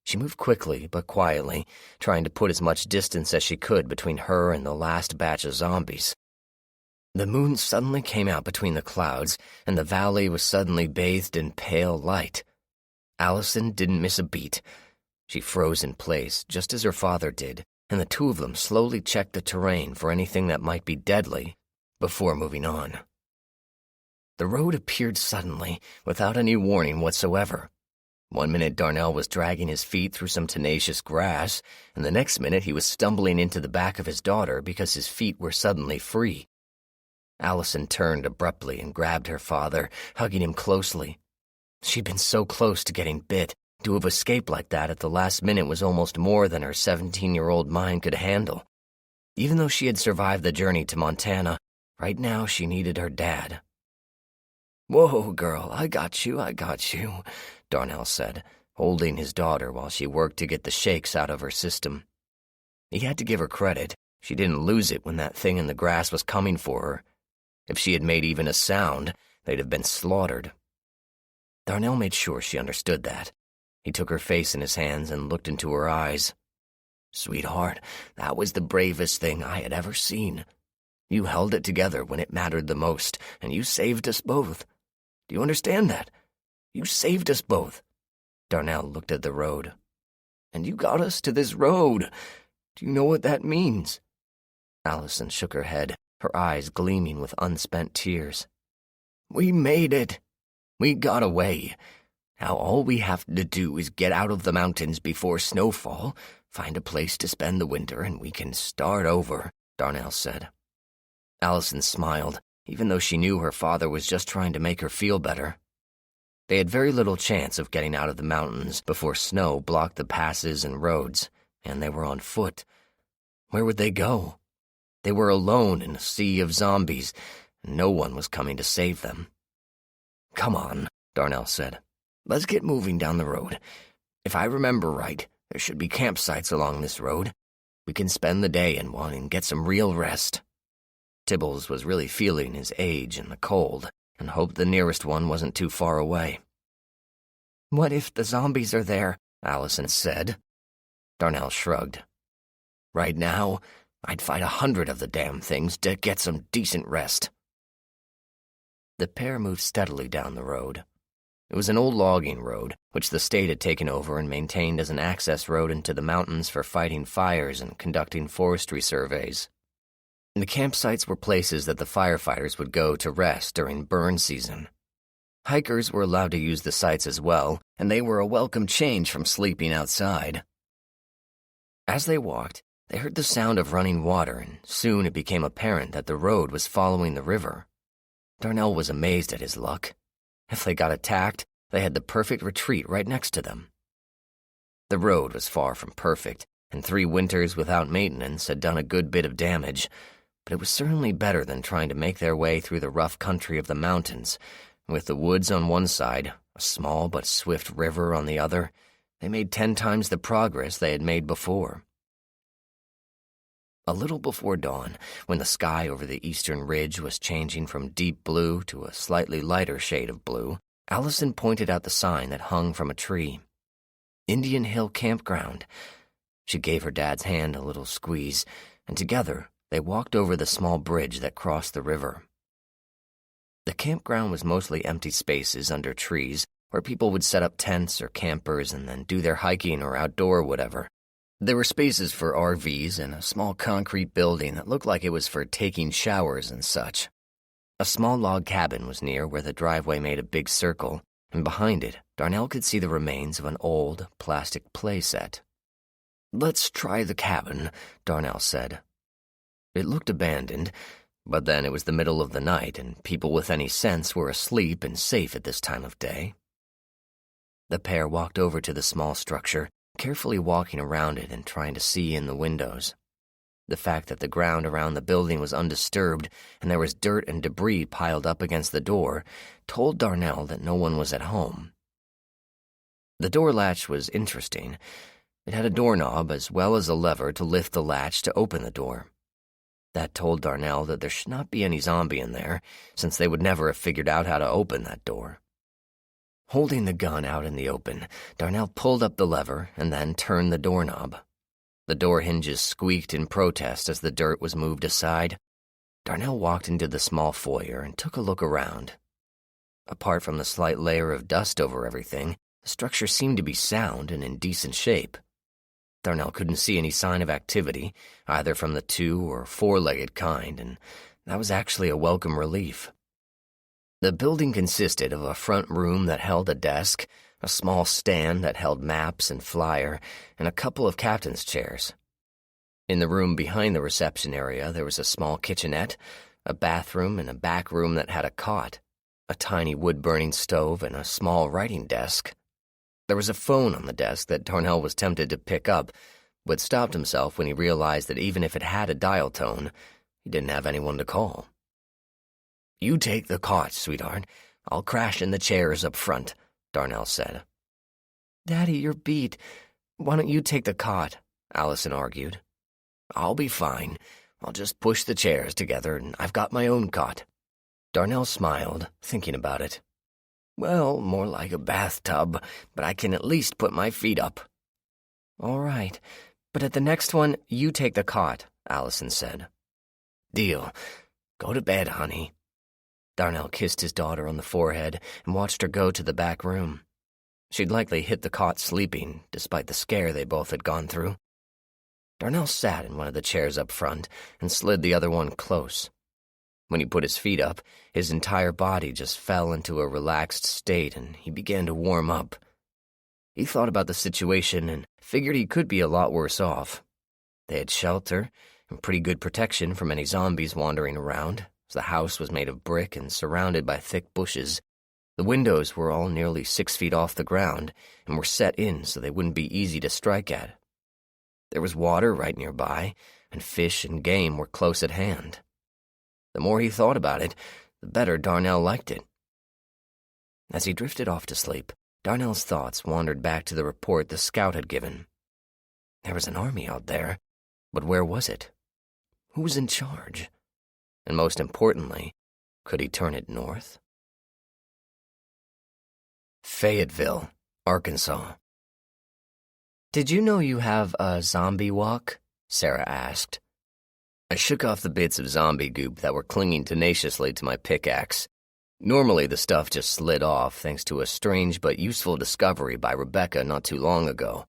She moved quickly but quietly, trying to put as much distance as she could between her and the last batch of zombies. The moon suddenly came out between the clouds, and the valley was suddenly bathed in pale light. Allison didn't miss a beat. She froze in place, just as her father did, and the two of them slowly checked the terrain for anything that might be deadly before moving on. The road appeared suddenly, without any warning whatsoever. One minute Darnell was dragging his feet through some tenacious grass, and the next minute he was stumbling into the back of his daughter because his feet were suddenly free. Allison turned abruptly and grabbed her father, hugging him closely. She'd been so close to getting bit. To have escaped like that at the last minute was almost more than her 17-year-old mind could handle. Even though she had survived the journey to Montana, right now she needed her dad. "Whoa, girl, I got you, Darnell said, holding his daughter while she worked to get the shakes out of her system. He had to give her credit. She didn't lose it when that thing in the grass was coming for her. If she had made even a sound, they'd have been slaughtered. Darnell made sure she understood that. He took her face in his hands and looked into her eyes. "Sweetheart, that was the bravest thing I had ever seen. You held it together when it mattered the most, and you saved us both. Do you understand that?
You saved us both." Darnell looked at the road. "And you got us to this road. Do you know what that means?"
Allison shook her head, her eyes gleaming with unspent tears.
"We made it. We got away. Now all we have to do is get out of the mountains before snowfall, find a place to spend the winter, and we can start over," Darnell said.
Allison smiled, even though she knew her father was just trying to make her feel better. They had very little chance of getting out of the mountains before snow blocked the passes and roads, and they were on foot. Where would they go? They were alone in a sea of zombies, and no one was coming to save them.
"Come on," Darnell said. "Let's get moving down the road. If I remember right, there should be campsites along this road. We can spend the day in one and get some real rest."
Tibbles was really feeling his age and the cold, and hoped the nearest one wasn't too far away.
"What if the zombies are there?" Allison said.
Darnell shrugged.
"Right now, I'd fight 100 of the damn things to get some decent rest."
The pair moved steadily down the road. It was an old logging road, which the state had taken over and maintained as an access road into the mountains for fighting fires and conducting forestry surveys. The campsites were places that the firefighters would go to rest during burn season. Hikers were allowed to use the sites as well, and they were a welcome change from sleeping outside. As they walked, they heard the sound of running water, and soon it became apparent that the road was following the river. Darnell was amazed at his luck. If they got attacked, they had the perfect retreat right next to them. The road was far from perfect, and 3 winters without maintenance had done a good bit of damage, but it was certainly better than trying to make their way through the rough country of the mountains. With the woods on one side, a small but swift river on the other, they made 10 times the progress they had made before. A little before dawn, when the sky over the eastern ridge was changing from deep blue to a slightly lighter shade of blue, Allison pointed out the sign that hung from a tree. Indian Hill Campground. She gave her dad's hand a little squeeze, and together they walked over the small bridge that crossed the river. The campground was mostly empty spaces under trees where people would set up tents or campers and then do their hiking or outdoor whatever. There were spaces for RVs and a small concrete building that looked like it was for taking showers and such. A small log cabin was near where the driveway made a big circle, and behind it, Darnell could see the remains of an old plastic play set.
"Let's try the cabin," Darnell said.
It looked abandoned, but then it was the middle of the night and people with any sense were asleep and safe at this time of day. The pair walked over to the small structure, carefully walking around it and trying to see in the windows. The fact that the ground around the building was undisturbed and there was dirt and debris piled up against the door told Darnell that no one was at home. The door latch was interesting. It had a doorknob as well as a lever to lift the latch to open the door. That told Darnell that there should not be any zombie in there, since they would never have figured out how to open that door. Holding the gun out in the open, Darnell pulled up the lever and then turned the doorknob. The door hinges squeaked in protest as the dirt was moved aside. Darnell walked into the small foyer and took a look around. Apart from the slight layer of dust over everything, the structure seemed to be sound and in decent shape. Darnell couldn't see any sign of activity, either from the 2- or 4-legged kind, and that was actually a welcome relief. The building consisted of a front room that held a desk, a small stand that held maps and flyer, and a couple of captain's chairs. In the room behind the reception area, there was a small kitchenette, a bathroom, and a back room that had a cot, a tiny wood-burning stove, and a small writing desk. There was a phone on the desk that Darnell was tempted to pick up, but stopped himself when he realized that even if it had a dial tone, he didn't have anyone to call.
"You take the cot, sweetheart. I'll crash in the chairs up front," Darnell said.
"Daddy, you're beat. Why don't you take the cot?" Allison argued.
"I'll be fine. I'll just push the chairs together, and I've got my own cot."
Darnell smiled, thinking about it.
"Well, more like a bathtub, but I can at least put my feet up."
"All right, but at the next one, you take the cot," Allison said.
"Deal. Go to bed, honey."
Darnell kissed his daughter on the forehead and watched her go to the back room. She'd likely hit the cot sleeping, despite the scare they both had gone through. Darnell sat in one of the chairs up front and slid the other one close. When he put his feet up, his entire body just fell into a relaxed state and he began to warm up. He thought about the situation and figured he could be a lot worse off. They had shelter and pretty good protection from any zombies wandering around, as the house was made of brick and surrounded by thick bushes. The windows were all nearly 6 feet off the ground and were set in so they wouldn't be easy to strike at. There was water right nearby, and fish and game were close at hand. The more he thought about it, the better Darnell liked it. As he drifted off to sleep, Darnell's thoughts wandered back to the report the scout had given. There was an army out there, but where was it? Who was in charge? And most importantly, could he turn it north? Fayetteville, Arkansas. "Did you know you have a zombie walk?" Sarah asked. I shook off the bits of zombie goop that were clinging tenaciously to my pickaxe. Normally the stuff just slid off thanks to a strange but useful discovery by Rebecca not too long ago.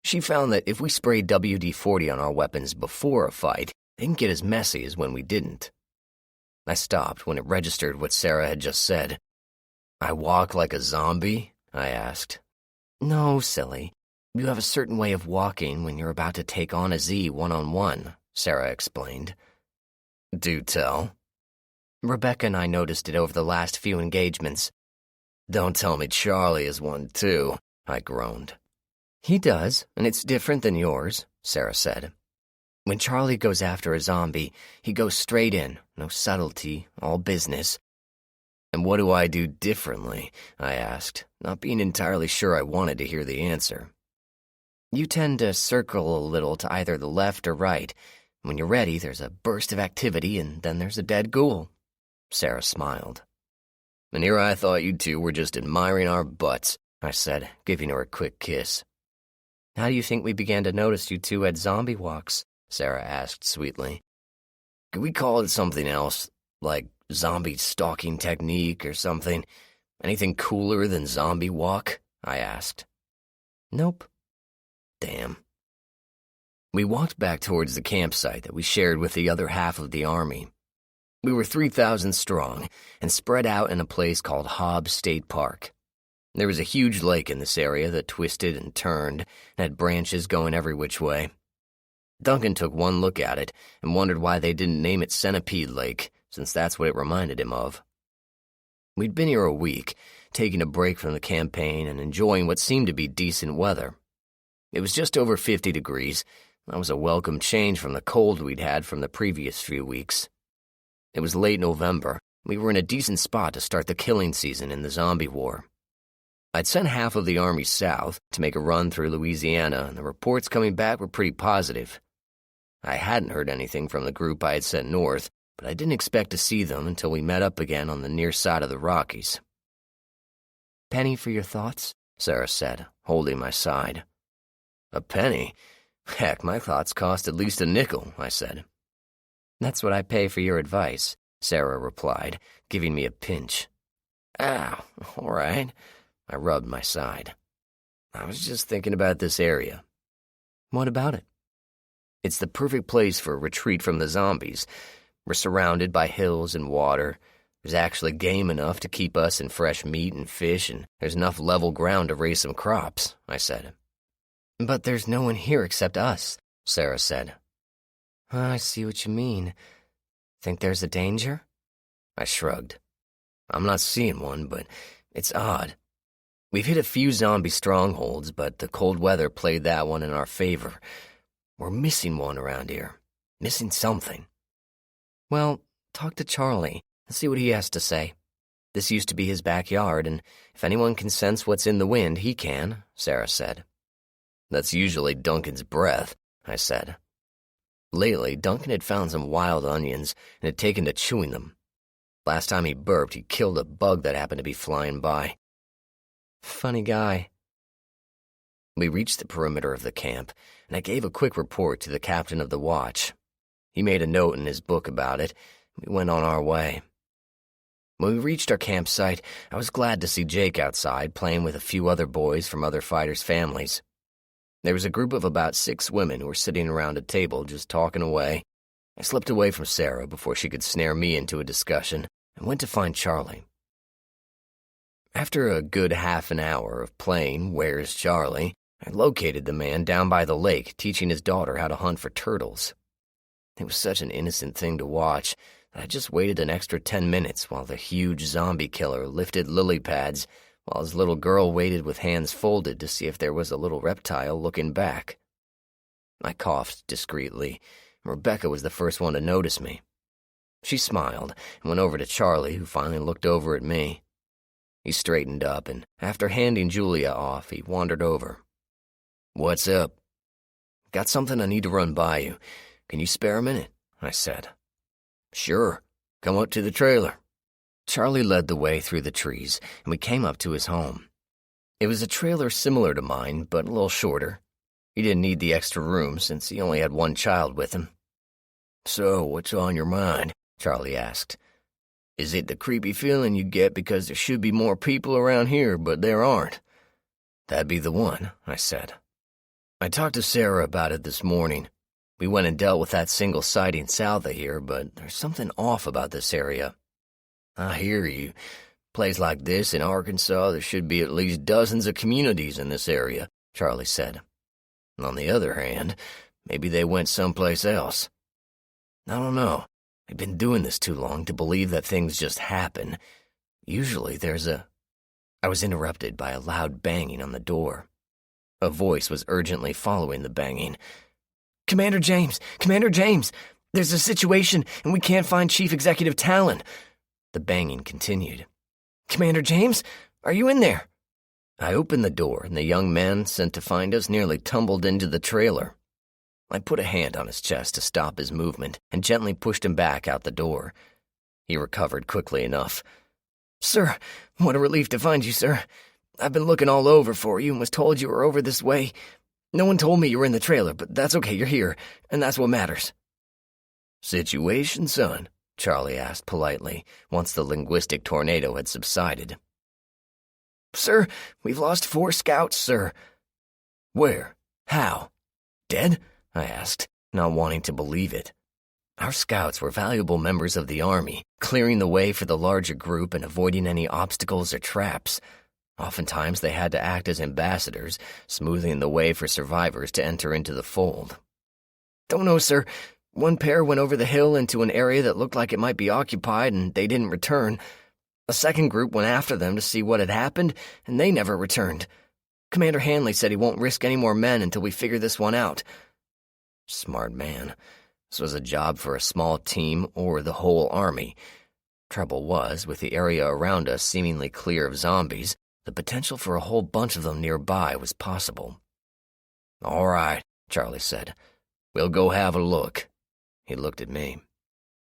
She found that if we sprayed WD-40 on our weapons before a fight, they didn't get as messy as when we didn't. I stopped when it registered what Sarah had just said. "I walk like a zombie?" I asked. "No, silly. You have a certain way of walking when you're about to take on a Z one-on-one," Sarah explained. "Do tell." "Rebecca and I noticed it over the last few engagements." "Don't tell me Charlie is one too," I groaned. "He does, and it's different than yours," Sarah said. "When Charlie goes after a zombie, he goes straight in, no subtlety, all business." "And what do I do differently?" I asked, not being entirely sure I wanted to hear the answer. "You tend to circle a little to either the left or right. When you're ready, there's a burst of activity, and then there's a dead ghoul." Sarah smiled. "And here I thought you two were just admiring our butts," I said, giving her a quick kiss. "How do you think we began to notice you two had zombie walks?" Sarah asked sweetly. "Could we call it something else, like zombie stalking technique or something? Anything cooler than zombie walk?" I asked. "Nope." Damn. We walked back towards the campsite that we shared with the other half of the army. We were 3,000 strong and spread out in a place called Hobbs State Park. There was a huge lake in this area that twisted and turned and had branches going every which way. Duncan took one look at it and wondered why they didn't name it Centipede Lake, since that's what it reminded him of. We'd been here a week, taking a break from the campaign and enjoying what seemed to be decent weather. It was just over 50 degrees. That was a welcome change from the cold we'd had from the previous few weeks. It was late November. We were in a decent spot to start the killing season in the zombie war. I'd sent half of the army south to make a run through Louisiana, and the reports coming back were pretty positive. I hadn't heard anything from the group I had sent north, but I didn't expect to see them until we met up again on the near side of the Rockies. "Penny for your thoughts?" Sarah said, holding my side. "A penny? Heck, my thoughts cost at least a nickel," I said. "That's what I pay for your advice," Sarah replied, giving me a pinch. "Ow, all right." I rubbed my side. "I was just thinking about this area." "What about it?" "It's the perfect place for a retreat from the zombies. We're surrounded by hills and water. There's actually game enough to keep us in fresh meat and fish, and there's enough level ground to raise some crops," I said. "But there's no one here except us," Sarah said. "I see what you mean. Think there's a danger?" I shrugged. "I'm not seeing one, but it's odd. We've hit a few zombie strongholds, but the cold weather played that one in our favor. We're missing one around here. Missing something." "Well, talk to Charlie and see what he has to say. This used to be his backyard, and if anyone can sense what's in the wind, he can," Sarah said. "That's usually Duncan's breath," I said. Lately, Duncan had found some wild onions and had taken to chewing them. Last time he burped, he killed a bug that happened to be flying by. Funny guy. We reached the perimeter of the camp, and I gave a quick report to the captain of the watch. He made a note in his book about it. We went on our way. When we reached our campsite, I was glad to see Jake outside playing with a few other boys from other fighters' families. There was a group of about 6 women who were sitting around a table just talking away. I slipped away from Sarah before she could snare me into a discussion and went to find Charlie. After a good half an hour of playing Where's Charlie, I located the man down by the lake teaching his daughter how to hunt for turtles. It was such an innocent thing to watch that I just waited an extra 10 minutes while the huge zombie killer lifted lily pads while his little girl waited with hands folded to see if there was a little reptile looking back. I coughed discreetly, and Rebecca was the first one to notice me. She smiled and went over to Charlie, who finally looked over at me. He straightened up, and after handing Julia off, he wandered over. "What's up?" "Got something I need to run by you. Can you spare a minute?" I said. "Sure. Come up to the trailer." Charlie led the way through the trees, and we came up to his home. It was a trailer similar to mine, but a little shorter. He didn't need the extra room since he only had one child with him. "So, what's on your mind?" Charlie asked. "Is it the creepy feeling you get because there should be more people around here, but there aren't?" "That'd be the one," I said. "I talked to Sarah about it this morning. We went and dealt with that single sighting south of here, but there's something off about this area." "I hear you. Place like this in Arkansas, there should be at least dozens of communities in this area," Charlie said. "On the other hand, maybe they went someplace else. I don't know. I've been doing this too long to believe that things just happen. Usually there's a—" I was interrupted by a loud banging on the door. A voice was urgently following the banging. "Commander James! Commander James! There's a situation, and we can't find Chief Executive Talon." The banging continued. "Commander James, are you in there?" I opened the door, and the young man sent to find us nearly tumbled into the trailer. I put a hand on his chest to stop his movement and gently pushed him back out the door. He recovered quickly enough. "Sir, what a relief to find you, sir. I've been looking all over for you and was told you were over this way. No one told me you were in the trailer, but that's okay, you're here, and that's what matters." "Situation, son?" Charlie asked politely, once the linguistic tornado had subsided. "Sir, we've lost 4 scouts, sir." "Where? How? Dead?" I asked, not wanting to believe it. Our scouts were valuable members of the army, clearing the way for the larger group and avoiding any obstacles or traps. Oftentimes they had to act as ambassadors, smoothing the way for survivors to enter into the fold. "Don't know, sir. One pair went over the hill into an area that looked like it might be occupied, and they didn't return. A second group went after them to see what had happened, and they never returned. Commander Hanley said he won't risk any more men until we figure this one out." Smart man. This was a job for a small team or the whole army. Trouble was, with the area around us seemingly clear of zombies, the potential for a whole bunch of them nearby was possible. "All right," Charlie said. "We'll go have a look." He looked at me.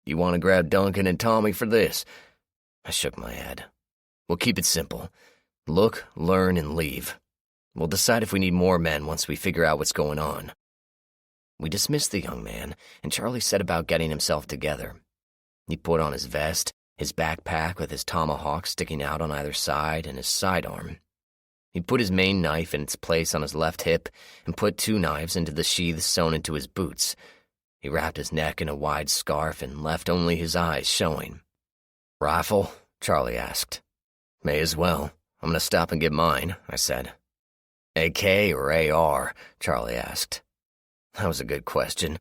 "You want to grab Duncan and Tommy for this?" I shook my head. "We'll keep it simple. Look, learn, and leave. We'll decide if we need more men once we figure out what's going on." We dismissed the young man, and Charlie set about getting himself together. He put on his vest, his backpack with his tomahawk sticking out on either side, and his sidearm. He put his main knife in its place on his left hip and put 2 knives into the sheaths sewn into his boots. He wrapped his neck in a wide scarf and left only his eyes showing. "Rifle?" Charlie asked. "May as well. I'm going to stop and get mine," I said. "AK or AR?" Charlie asked. That was a good question.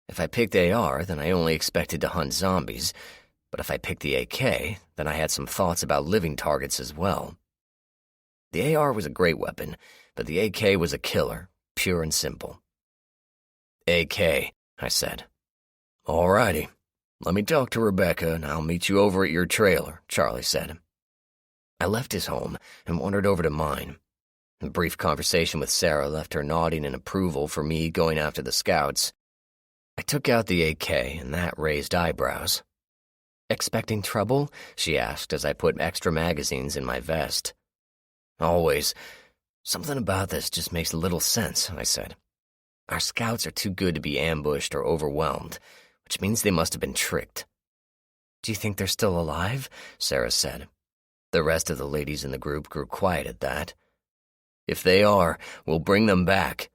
If I picked AR, then I only expected to hunt zombies, but if I picked the AK, then I had some thoughts about living targets as well. The AR was a great weapon, but the AK was a killer, pure and simple. "AK," I said. "All righty. Let me talk to Rebecca, and I'll meet you over at your trailer," Charlie said. I left his home and wandered over to mine. A brief conversation with Sarah left her nodding in approval for me going after the scouts. I took out the AK, and that raised eyebrows. "Expecting trouble?" she asked as I put extra magazines in my vest. "Always. Something about this just makes little sense," I said. "Our scouts are too good to be ambushed or overwhelmed, which means they must have been tricked." "Do you think they're still alive?" Sarah said. The rest of the ladies in the group grew quiet at that.
"If they are, we'll bring them back.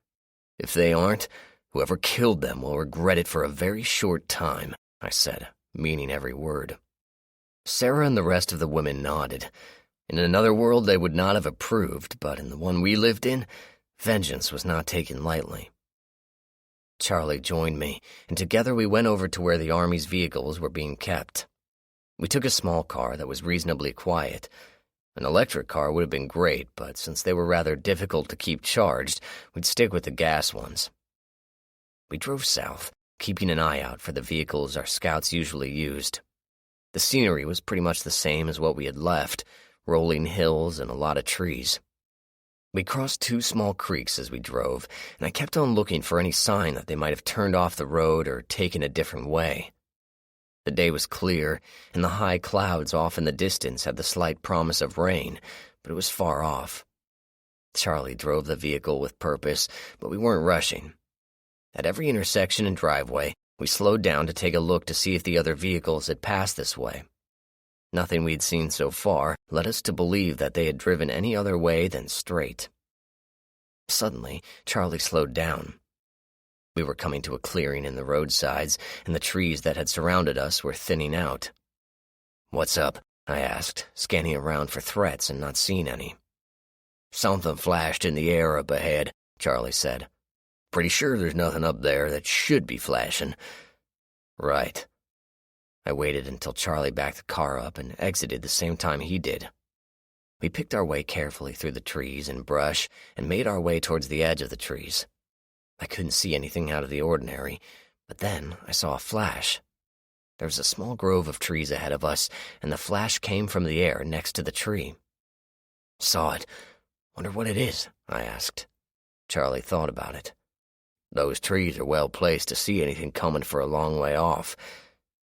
If they aren't, whoever killed them will regret it for a very short time," I said, meaning every word. Sarah and the rest of the women nodded. In another world they would not have approved, but in the one we lived in, vengeance was not taken lightly. Charlie joined me, and together we went over to where the Army's vehicles were being kept. We took a small car that was reasonably quiet. An electric car would have been great, but since they were rather difficult to keep charged, we'd stick with the gas ones. We drove south, keeping an eye out for the vehicles our scouts usually used. The scenery was pretty much the same as what we had left, rolling hills and a lot of trees. We crossed 2 small creeks as we drove, and I kept on looking for any sign that they might have turned off the road or taken a different way. The day was clear, and the high clouds off in the distance had the slight promise of rain, but it was far off. Charlie drove the vehicle with purpose, but we weren't rushing. At every intersection and driveway, we slowed down to take a look to see if the other vehicles had passed this way. Nothing we'd seen so far led us to believe that they had driven any other way than straight. Suddenly, Charlie slowed down. We were coming to a clearing in the roadsides, and the trees that had surrounded us were thinning out. "What's up?" I asked, scanning around for threats and not seeing any. "Something flashed in the air up ahead," Charlie said. "Pretty sure there's nothing up there that should be flashing." "Right." I waited until Charlie backed the car up and exited the same time he did. We picked our way carefully through the trees and brush and made our way towards the edge of the trees. I couldn't see anything out of the ordinary, but then I saw a flash. There was a small grove of trees ahead of us, and the flash came from the air next to the tree. "Saw it. Wonder what it is?" I asked. Charlie thought about it. "Those trees are well placed to see anything coming for a long way off.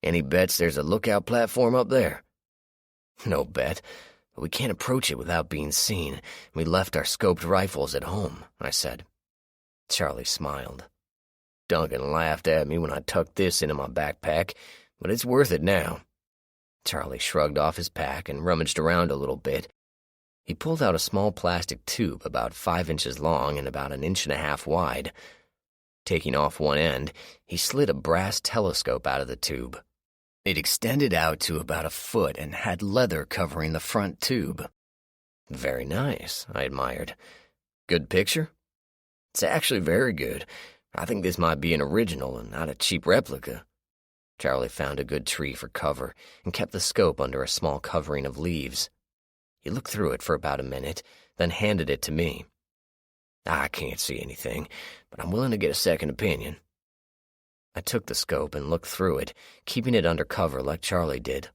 Any bets there's a lookout platform up there?" "No bet, but we can't approach it without being seen. We left our scoped rifles at home," I said. Charlie smiled. "Duncan laughed at me when I tucked this into my backpack, but it's worth it now." Charlie shrugged off his pack and rummaged around a little bit. He pulled out a small plastic tube about 5 inches long and about 1.5 inches wide. Taking off one end, he slid a brass telescope out of the tube. It extended out to about 1 foot and had leather covering the front tube. "Very nice," I admired. "Good picture?" "It's actually very good. I think this might be an original and not a cheap replica." Charlie found a good tree for cover and kept the scope under a small covering of leaves. He looked through it for about a minute, then handed it to me. "I can't see anything, but I'm willing to get a second opinion." I took the scope and looked through it, keeping it under cover like Charlie did.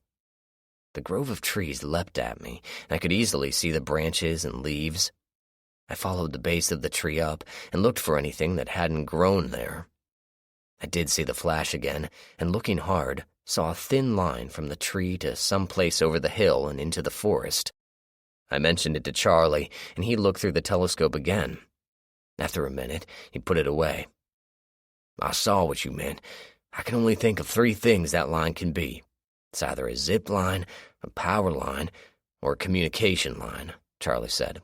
The grove of trees leapt at me, and I could easily see the branches and leaves. I followed the base of the tree up and looked for anything that hadn't grown there. I did see the flash again, and looking hard, saw a thin line from the tree to some place over the hill and into the forest. I mentioned it to Charlie, and he looked through the telescope again. After a minute, he put it away. "I saw what you meant. I can only think of 3 things that line can be. It's either a zip line, a power line, or a communication line," Charlie said.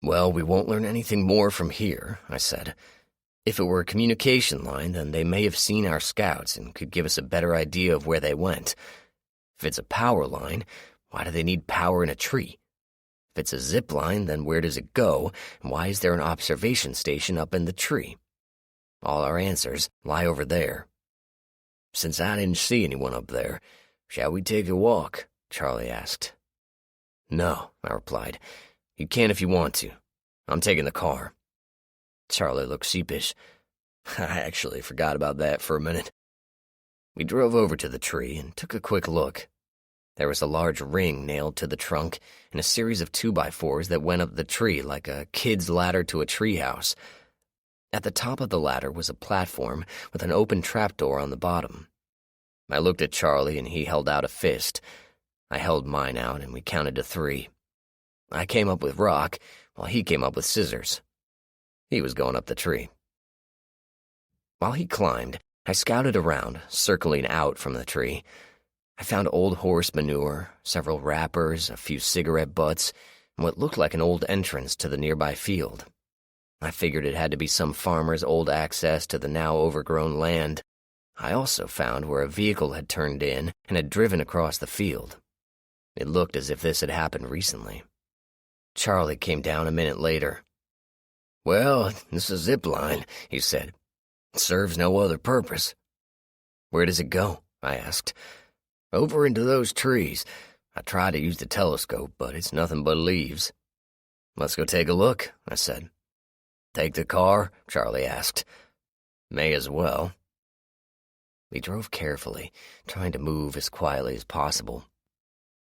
"Well, we won't learn anything more from here," I said. "If it were a communication line, then they may have seen our scouts and could give us a better idea of where they went. If it's a power line, why do they need power in a tree? If it's a zip line, then where does it go, and why is there an observation station up in the tree? All our answers lie over there." "Since I didn't see anyone up there, shall we take a walk?" Charlie asked. "No," I replied. "You can if you want to. I'm taking the car." Charlie looked sheepish. "I actually forgot about that for a minute." We drove over to the tree and took a quick look. There was a large ring nailed to the trunk and a series of 2x4s that went up the tree like a kid's ladder to a treehouse. At the top of the ladder was a platform with an open trapdoor on the bottom. I looked at Charlie and he held out a fist. I held mine out and we counted to 3. I came up with rock while he came up with scissors. He was going up the tree. While he climbed, I scouted around, circling out from the tree.
I found old horse manure, several wrappers, a few cigarette butts, and what looked like an old entrance to the nearby field. I figured it had to be some farmer's old access to the now overgrown land. I also found where a vehicle had turned in and had driven across the field. It looked as if this had happened recently. Charlie came down a minute later. "Well, this is a zip line," he said. "It serves no other purpose." "Where does it go?" I asked. "Over into those trees. I tried to use the telescope, but it's nothing but leaves." "Let's go take a look," I said. "Take the car?" Charlie asked. "May as well." We drove carefully, trying to move as quietly as possible.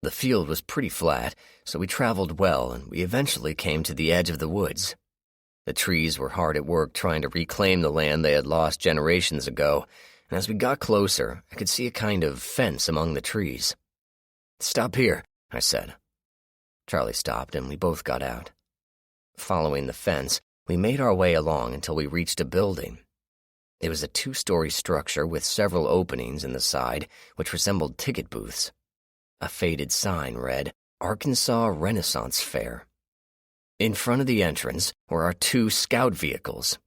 The field was pretty flat, so we traveled well, and we eventually came to the edge of the woods. The trees were hard at work trying to reclaim the land they had lost generations ago, and as we got closer, I could see a kind of fence among the trees. "Stop here," I said. Charlie stopped, and we both got out. Following the fence, we made our way along until we reached a building. It was a 2-story structure with several openings in the side, which resembled ticket booths. A faded sign read, "Arkansas Renaissance Fair." In front of the entrance were our 2 scout vehicles.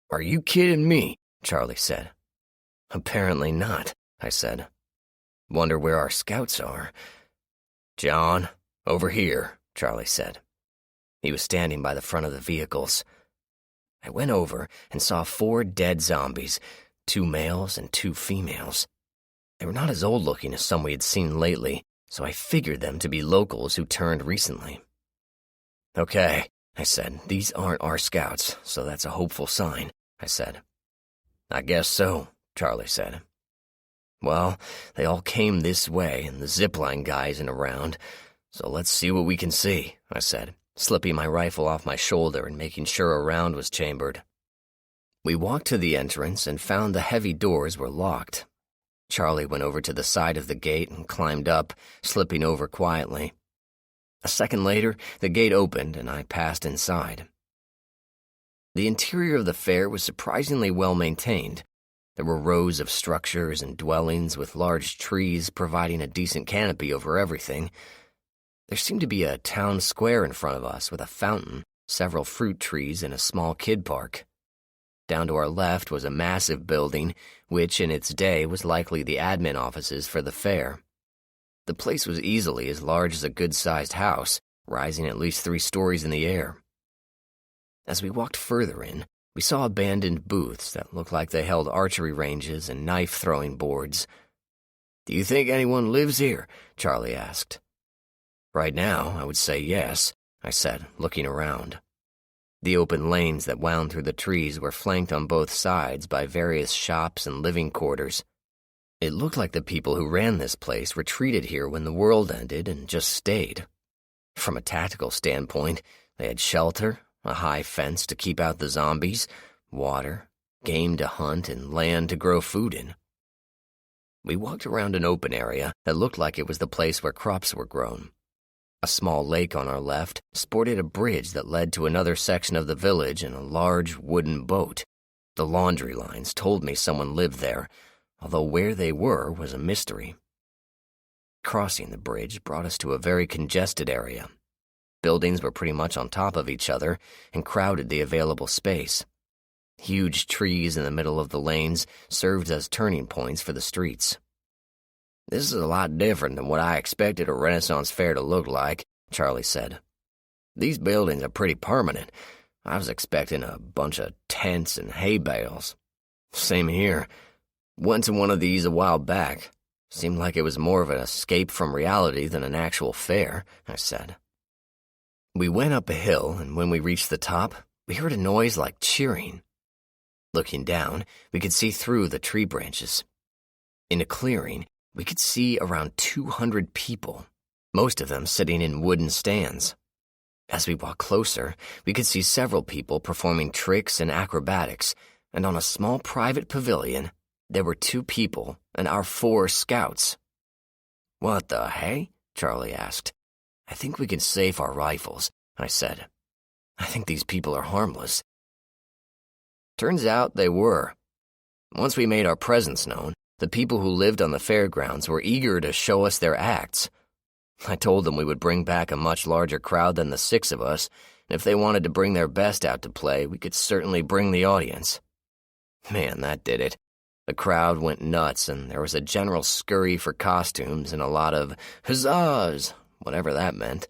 "Are you kidding me?" Charlie said. "Apparently not," I said. "Wonder where our scouts are." "John, over here," Charlie said. He was standing by the front of the vehicles. I went over and saw 4 dead zombies, 2 males and 2 females. They were not as old-looking as some we had seen lately, so I figured them to be locals who turned recently. "Okay," I said, "these aren't our scouts, so that's a hopeful sign," I said. "I guess so," Charlie said. "Well, they all came this way, and the zipline guy isn't around, so let's see what we can see," I said, slipping my rifle off my shoulder and making sure a round was chambered. We walked to the entrance and found the heavy doors were locked. Charlie went over to the side of the gate and climbed up, slipping over quietly. A second later, the gate opened and I passed inside. The interior of the fair was surprisingly well maintained. There were rows of structures and dwellings with large trees providing a decent canopy over everything. There seemed to be a town square in front of us with a fountain, several fruit trees, and a small kid park. Down to our left was a massive building, which in its day was likely the admin offices for the fair. The place was easily as large as a good-sized house, rising at least 3 stories in the air. As we walked further in, we saw abandoned booths that looked like they held archery ranges and knife-throwing boards. "Do you think anyone lives here?" Charlie asked. "Right now, I would say yes," I said, looking around. The open lanes that wound through the trees were flanked on both sides by various shops and living quarters. It looked like the people who ran this place retreated here when the world ended and just stayed. From a tactical standpoint, they had shelter, a high fence to keep out the zombies, water, game to hunt, and land to grow food in. We walked around an open area that looked like it was the place where crops were grown. A small lake on our left sported a bridge that led to another section of the village and a large wooden boat. The laundry lines told me someone lived there, although where they were was a mystery. Crossing the bridge brought us to a very congested area. Buildings were pretty much on top of each other and crowded the available space. Huge trees in the middle of the lanes served as turning points for the streets. "This is a lot different than what I expected a Renaissance fair to look like," Charlie said. "These buildings are pretty permanent. I was expecting a bunch of tents and hay bales." "Same here. Went to one of these a while back. Seemed like it was more of an escape from reality than an actual fair," I said. We went up a hill, and when we reached the top, we heard a noise like cheering. Looking down, we could see through the tree branches. In a clearing, we could see around 200 people, most of them sitting in wooden stands. As we walked closer, we could see several people performing tricks and acrobatics, and on a small private pavilion, there were 2 people and our 4 scouts. "What the hey?" Charlie asked. "I think we can save our rifles," I said. "I think these people are harmless." Turns out they were. Once we made our presence known, The people who lived on the fairgrounds were eager to show us their acts. I told them we would bring back a much larger crowd than the 6 of us, and if they wanted to bring their best out to play, we could certainly bring the audience. Man, that did it. The crowd went nuts, and there was a general scurry for costumes and a lot of huzzahs, whatever that meant.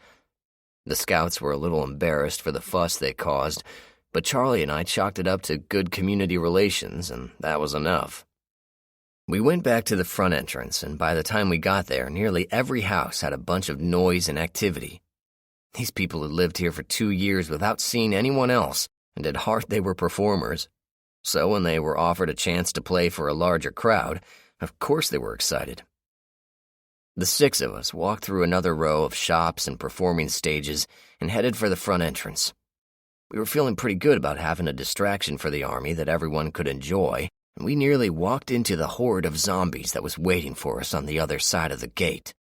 The scouts were a little embarrassed for the fuss they caused, but Charlie and I chalked it up to good community relations, and that was enough. We went back to the front entrance, and by the time we got there, nearly every house had a bunch of noise and activity. These people had lived here for 2 years without seeing anyone else, and at heart they were performers. So when they were offered a chance to play for a larger crowd, of course they were excited. The 6 of us walked through another row of shops and performing stages and headed for the front entrance. We were feeling pretty good about having a distraction for the army that everyone could enjoy, and we nearly walked into the horde of zombies that was waiting for us on the other side of the gate.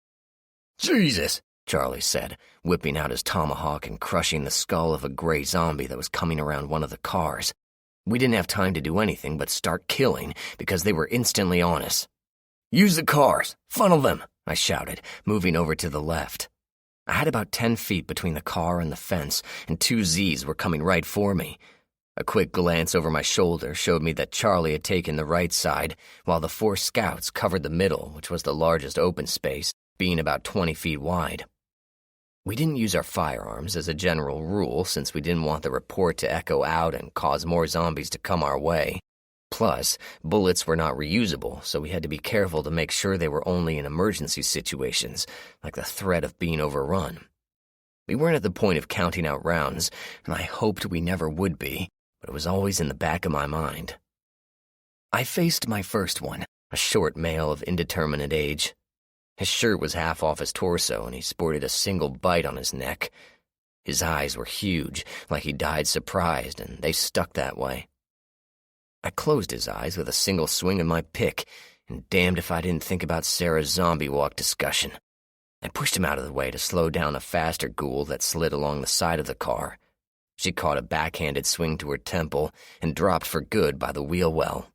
Jesus,
Charlie said, whipping out his tomahawk and crushing the skull of a gray zombie that was coming around one of the cars. We didn't have time to do anything but start killing because they were instantly on us.
Use the cars! Funnel them!
I shouted, moving over to the left. I had about 10 feet between the car and the fence, and 2 Zs were coming right for me. A quick glance over my shoulder showed me that Charlie had taken the right side, while the 4 scouts covered the middle, which was the largest open space, being about 20 feet wide. We didn't use our firearms as a general rule since we didn't want the report to echo out and cause more zombies to come our way. Plus, bullets were not reusable, so we had to be careful to make sure they were only in emergency situations, like the threat of being overrun. We weren't at the point of counting out rounds, and I hoped we never would be, but it was always in the back of my mind. I faced my first one, a short male of indeterminate age. His shirt was half off his torso, and he sported a single bite on his neck. His eyes were huge, like he died surprised, and they stuck that way. I closed his eyes with a single swing of my pick, and damned if I didn't think about Sarah's zombie walk discussion. I pushed him out of the way to slow down a faster ghoul that slid along the side of the car. She caught a backhanded swing to her temple and dropped for good by the wheel well.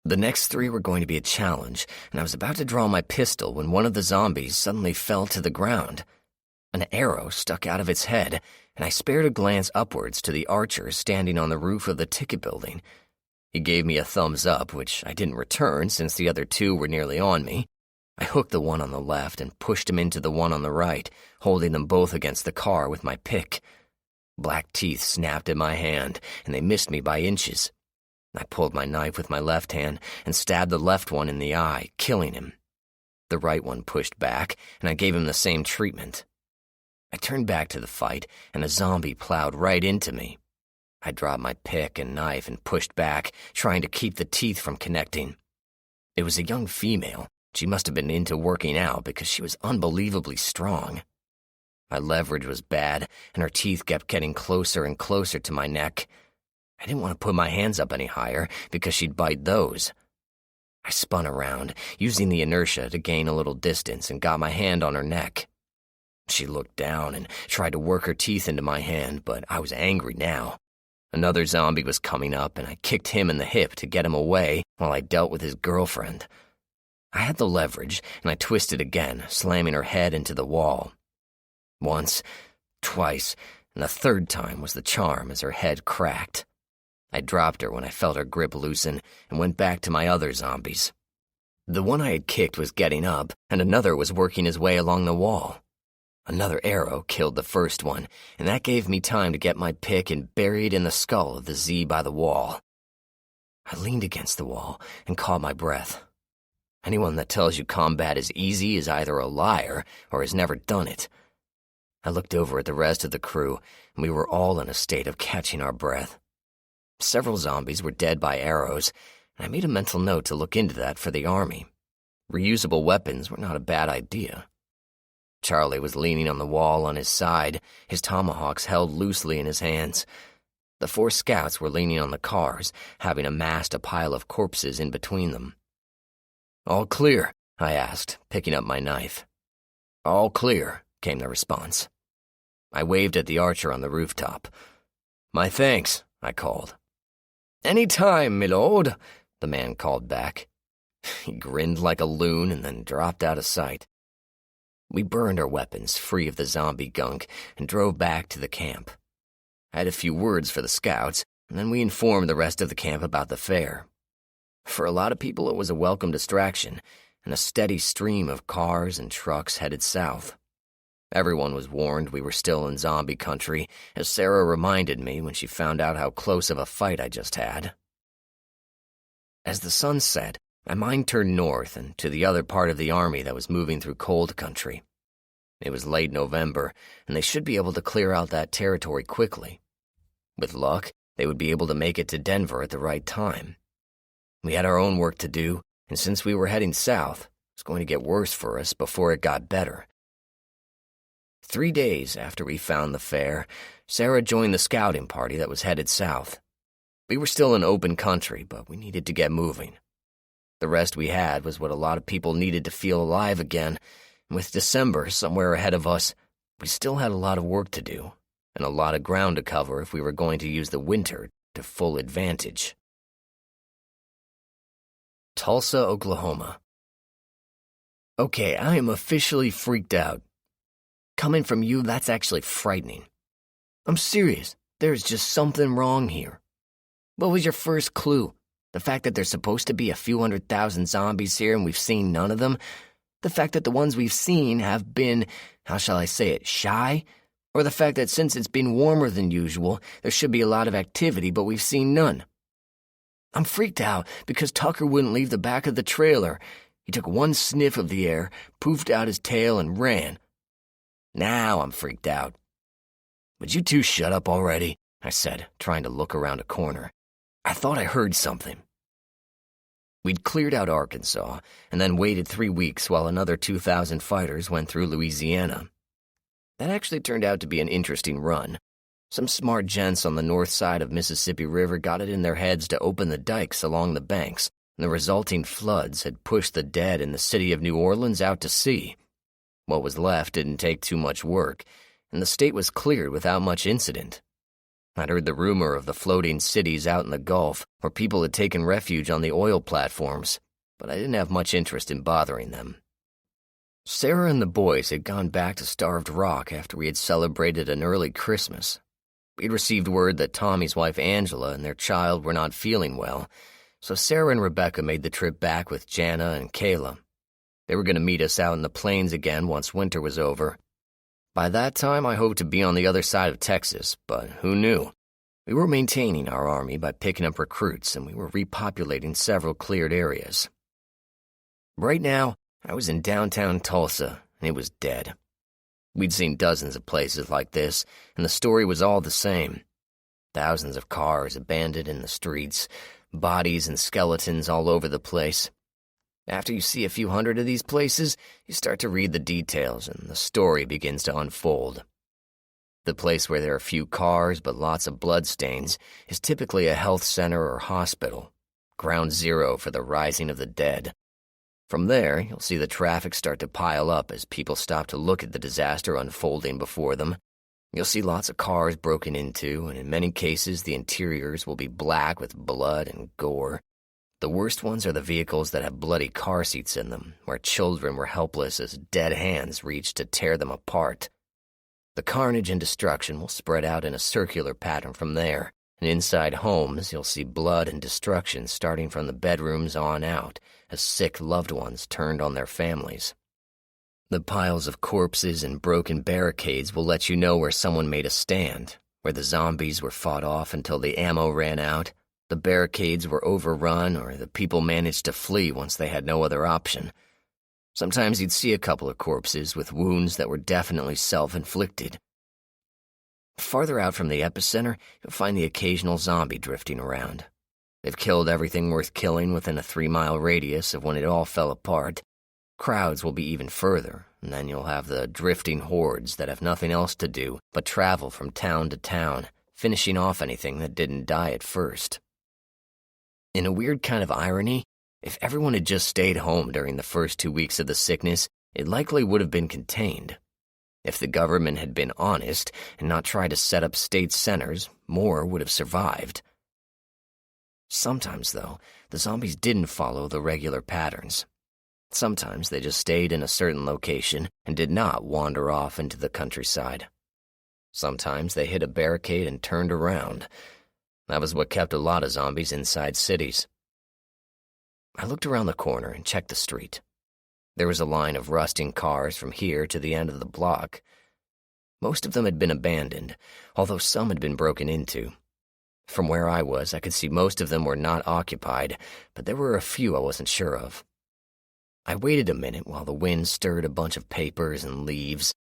The next 3 were going to be a challenge, and I was about to draw my pistol when one of the zombies suddenly fell to the ground. An arrow stuck out of its head, and I spared a glance upwards to the archer standing on the roof of the ticket building. He gave me a thumbs up, which I didn't return since the other 2 were nearly on me. I hooked the one on the left and pushed him into the one on the right, holding them both against the car with my pick. Black teeth snapped in my hand, and they missed me by inches. I pulled my knife with my left hand and stabbed the left one in the eye, killing him. The right one pushed back, and I gave him the same treatment. I turned back to the fight, and a zombie plowed right into me. I dropped my pick and knife and pushed back, trying to keep the teeth from connecting. It was a young female. She must have been into working out because she was unbelievably strong. My leverage was bad, and her teeth kept getting closer and closer to my neck. I didn't want to put my hands up any higher because she'd bite those. I spun around, using the inertia to gain a little distance, and got my hand on her neck. She looked down and tried to work her teeth into my hand, but I was angry now. Another zombie was coming up, and I kicked him in the hip to get him away while I dealt with his girlfriend. I had the leverage, and I twisted again, slamming her head into the wall. Once, twice, and the 3rd time was the charm as her head cracked. I dropped her when I felt her grip loosen and went back to my other zombies. The one I had kicked was getting up, and another was working his way along the wall. Another arrow killed the first one, and that gave me time to get my pick and bury it in the skull of the Z by the wall. I leaned against the wall and caught my breath. Anyone that tells you combat is easy is either a liar or has never done it. I looked over at the rest of the crew, and we were all in a state of catching our breath. Several zombies were dead by arrows, and I made a mental note to look into that for the army. Reusable weapons were not a bad idea. Charlie was leaning on the wall on his side, his tomahawks held loosely in his hands. The 4 scouts were leaning on the cars, having amassed a pile of corpses in between them. "All clear?" I asked, picking up my knife. "All clear," came the response. I waved at the archer on the rooftop. "My thanks," I called. "Any time, my lord," the man called back. He grinned like a loon and then dropped out of sight. We burned our weapons free of the zombie gunk and drove back to the camp. I had a few words for the scouts, and then we informed the rest of the camp about the fair. For a lot of people, it was a welcome distraction, and a steady stream of cars and trucks headed south. Everyone was warned we were still in zombie country, as Sarah reminded me when she found out how close of a fight I just had. As the sun set, my mind turned north and to the other part of the army that was moving through cold country. It was late November, and they should be able to clear out that territory quickly. With luck, they would be able to make it to Denver at the right time. We had our own work to do, and since we were heading south, it was going to get worse for us before it got better. 3 days after we found the fair, Sarah joined the scouting party that was headed south. We were still in open country, but we needed to get moving. The rest we had was what a lot of people needed to feel alive again, and with December somewhere ahead of us, we still had a lot of work to do, and a lot of ground to cover if we were going to use the winter to full advantage. Tulsa, Oklahoma. Okay, I am officially freaked out. Coming from you, that's actually frightening. I'm serious, there's just something wrong here. What was your first clue? The fact that there's supposed to be a few 100,000 zombies here and we've seen none of them? The fact that the ones we've seen have been, how shall I say it, shy? Or the fact that since it's been warmer than usual, there should be a lot of activity, but we've seen none? I'm freaked out because Tucker wouldn't leave the back of the trailer. He took one sniff of the air, poofed out his tail, and ran. Now I'm freaked out. Would you two shut up already? I said, trying to look around a corner. I thought I heard something. We'd cleared out Arkansas, and then waited 3 weeks while another 2,000 fighters went through Louisiana. That actually turned out to be an interesting run. Some smart gents on the north side of Mississippi River got it in their heads to open the dikes along the banks, and the resulting floods had pushed the dead in the city of New Orleans out to sea. What was left didn't take too much work, and the state was cleared without much incident. I'd heard the rumor of the floating cities out in the Gulf where people had taken refuge on the oil platforms, but I didn't have much interest in bothering them. Sarah and the boys had gone back to Starved Rock after we had celebrated an early Christmas. We'd received word that Tommy's wife Angela and their child were not feeling well, so Sarah and Rebecca made the trip back with Jana and Kayla. They were going to meet us out in the plains again once winter was over. By that time, I hoped to be on the other side of Texas, but who knew? We were maintaining our army by picking up recruits, and we were repopulating several cleared areas. Right now, I was in downtown Tulsa, and it was dead. We'd seen dozens of places like this, and the story was all the same. Thousands of cars abandoned in the streets, bodies and skeletons all over the place. After you see a few hundred of these places, you start to read the details, and the story begins to unfold. The place where there are few cars but lots of bloodstains is typically a health center or hospital, ground zero for the rising of the dead. From there, you'll see the traffic start to pile up as people stop to look at the disaster unfolding before them. You'll see lots of cars broken into, and in many cases the interiors will be black with blood and gore. The worst ones are the vehicles that have bloody car seats in them, where children were helpless as dead hands reached to tear them apart. The carnage and destruction will spread out in a circular pattern from there, and inside homes you'll see blood and destruction starting from the bedrooms on out, as sick loved ones turned on their families. The piles of corpses and broken barricades will let you know where someone made a stand, where the zombies were fought off until the ammo ran out, the barricades were overrun, or the people managed to flee once they had no other option. Sometimes you'd see a couple of corpses with wounds that were definitely self-inflicted. Farther out from the epicenter, you'll find the occasional zombie drifting around. They've killed everything worth killing within a 3-mile radius of when it all fell apart. Crowds will be even further, and then you'll have the drifting hordes that have nothing else to do but travel from town to town, finishing off anything that didn't die at first. In a weird kind of irony, if everyone had just stayed home during the first 2 weeks of the sickness, it likely would have been contained. If the government had been honest and not tried to set up state centers, more would have survived. Sometimes, though, the zombies didn't follow the regular patterns. Sometimes they just stayed in a certain location and did not wander off into the countryside. Sometimes they hit a barricade and turned around. That was what kept a lot of zombies inside cities. I looked around the corner and checked the street. There was a line of rusting cars from here to the end of the block. Most of them had been abandoned, although some had been broken into. From where I was, I could see most of them were not occupied, but there were a few I wasn't sure of. I waited a minute while the wind stirred a bunch of papers and leaves.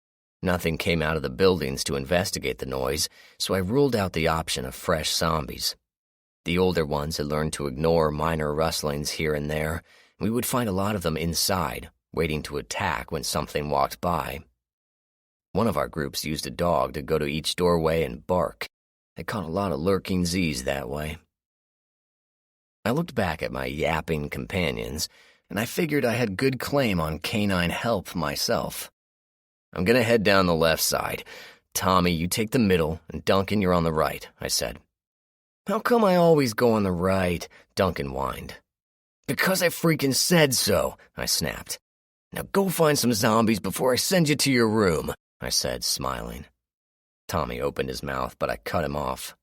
Nothing came out of the buildings to investigate the noise, so I ruled out the option of fresh zombies. The older ones had learned to ignore minor rustlings here and there. We would find a lot of them inside, waiting to attack when something walked by. One of our groups used a dog to go to each doorway and bark. I caught a lot of lurking Z's that way. I looked back at my yapping companions, and I figured I had good claim on canine help myself. I'm gonna head down the left side. Tommy, you take the middle, and Duncan, you're on the right, I said. How come I always go on the right? Duncan whined. Because I freaking said so, I snapped. Now go find some zombies before I send you to your room, I said, smiling. Tommy opened his mouth, but I cut him off.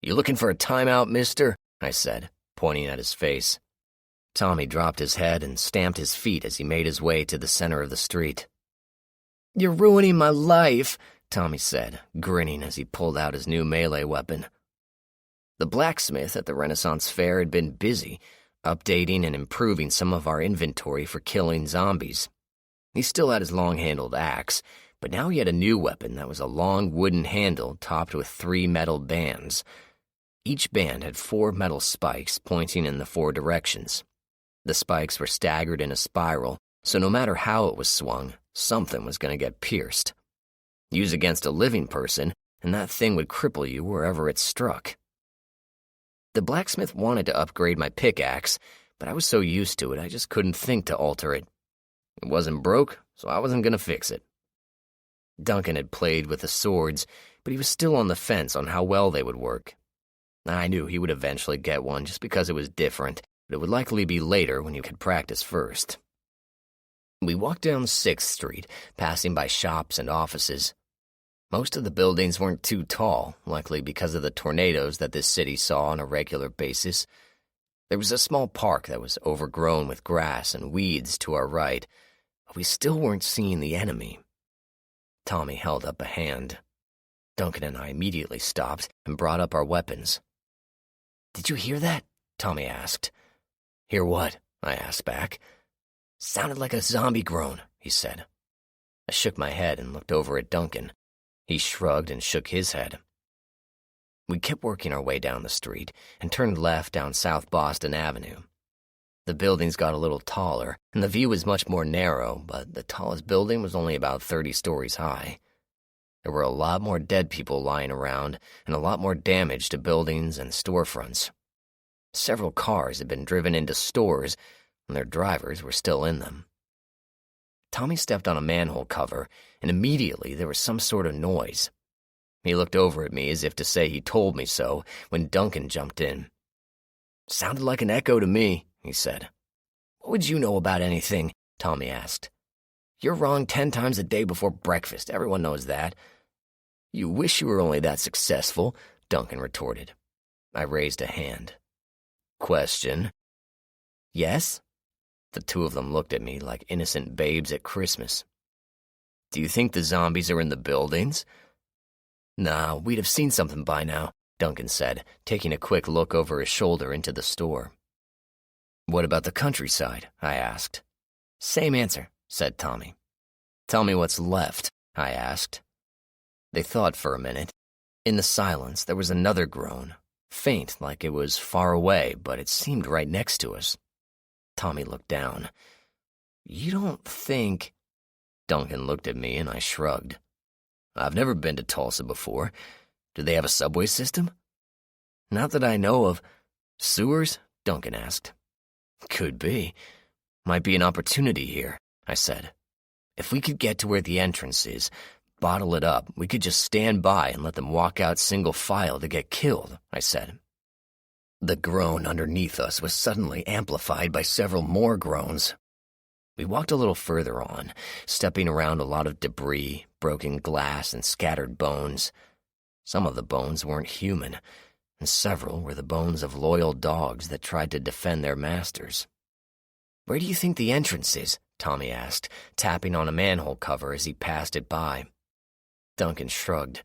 You looking for a timeout, mister? I said, pointing at his face. Tommy dropped his head and stamped his feet as he made his way to the center of the street. You're ruining my life, Tommy said, grinning as he pulled out his new melee weapon. The blacksmith at the Renaissance Fair had been busy, updating and improving some of our inventory for killing zombies. He still had his long-handled axe, but now he had a new weapon that was a long wooden handle topped with 3 metal bands. Each band had 4 metal spikes pointing in the 4 directions. The spikes were staggered in a spiral, so no matter how it was swung, something was going to get pierced. Use against a living person, and that thing would cripple you wherever it struck. The blacksmith wanted to upgrade my pickaxe, but I was so used to it I just couldn't think to alter it. It wasn't broke, so I wasn't going to fix it. Duncan had played with the swords, but he was still on the fence on how well they would work. I knew he would eventually get one just because it was different, but it would likely be later when you could practice first. We walked down 6th Street, passing by shops and offices. Most of the buildings weren't too tall, likely because of the tornadoes that this city saw on a regular basis. There was a small park that was overgrown with grass and weeds to our right, but we still weren't seeing the enemy. Tommy held up a hand. Duncan and I immediately stopped and brought up our weapons. Did you hear that? Tommy asked. Hear what? I asked back. Sounded like a zombie groan, he said. I shook my head and looked over at Duncan. He shrugged and shook his head. We kept working our way down the street and turned left down South Boston Avenue. The buildings got a little taller, and the view was much more narrow, but the tallest building was only about 30 stories high. There were a lot more dead people lying around, and a lot more damage to buildings and storefronts. Several cars had been driven into stores, and their drivers were still in them. Tommy stepped on a manhole cover, and immediately there was some sort of noise. He looked over at me as if to say he told me so when Duncan jumped in. Sounded like an echo to me, he said. What would you know about anything? Tommy asked. You're wrong 10 times a day before breakfast. Everyone knows that. You wish you were only that successful, Duncan retorted. I raised a hand. Question? Yes? The two of them looked at me like innocent babes at Christmas. Do you think the zombies are in the buildings? Nah, we'd have seen something by now, Duncan said, taking a quick look over his shoulder into the store. What about the countryside? I asked. Same answer, said Tommy. Tell me what's left, I asked. They thought for a minute. In the silence, there was another groan, faint like it was far away, but it seemed right next to us. Tommy looked down. You don't think... Duncan looked at me and I shrugged. I've never been to Tulsa before. Do they have a subway system? Not that I know of. Sewers? Duncan asked. Could be. Might be an opportunity here, I said. If we could get to where the entrance is, bottle it up, we could just stand by and let them walk out single file to get killed, I said. The groan underneath us was suddenly amplified by several more groans. We walked a little further on, stepping around a lot of debris, broken glass, and scattered bones. Some of the bones weren't human, and several were the bones of loyal dogs that tried to defend their masters. "Where do you think the entrance is?" Tommy asked, tapping on a manhole cover as he passed it by. Duncan shrugged.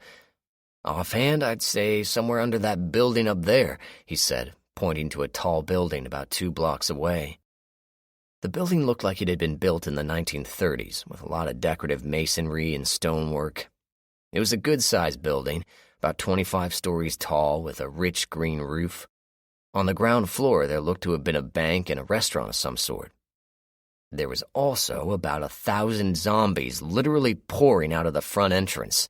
"Offhand, I'd say somewhere under that building up there," he said, pointing to a tall building about 2 blocks away. The building looked like it had been built in the 1930s, with a lot of decorative masonry and stonework. It was a good-sized building, about 25 stories tall, with a rich green roof. On the ground floor, there looked to have been a bank and a restaurant of some sort. There was also about 1,000 zombies literally pouring out of the front entrance.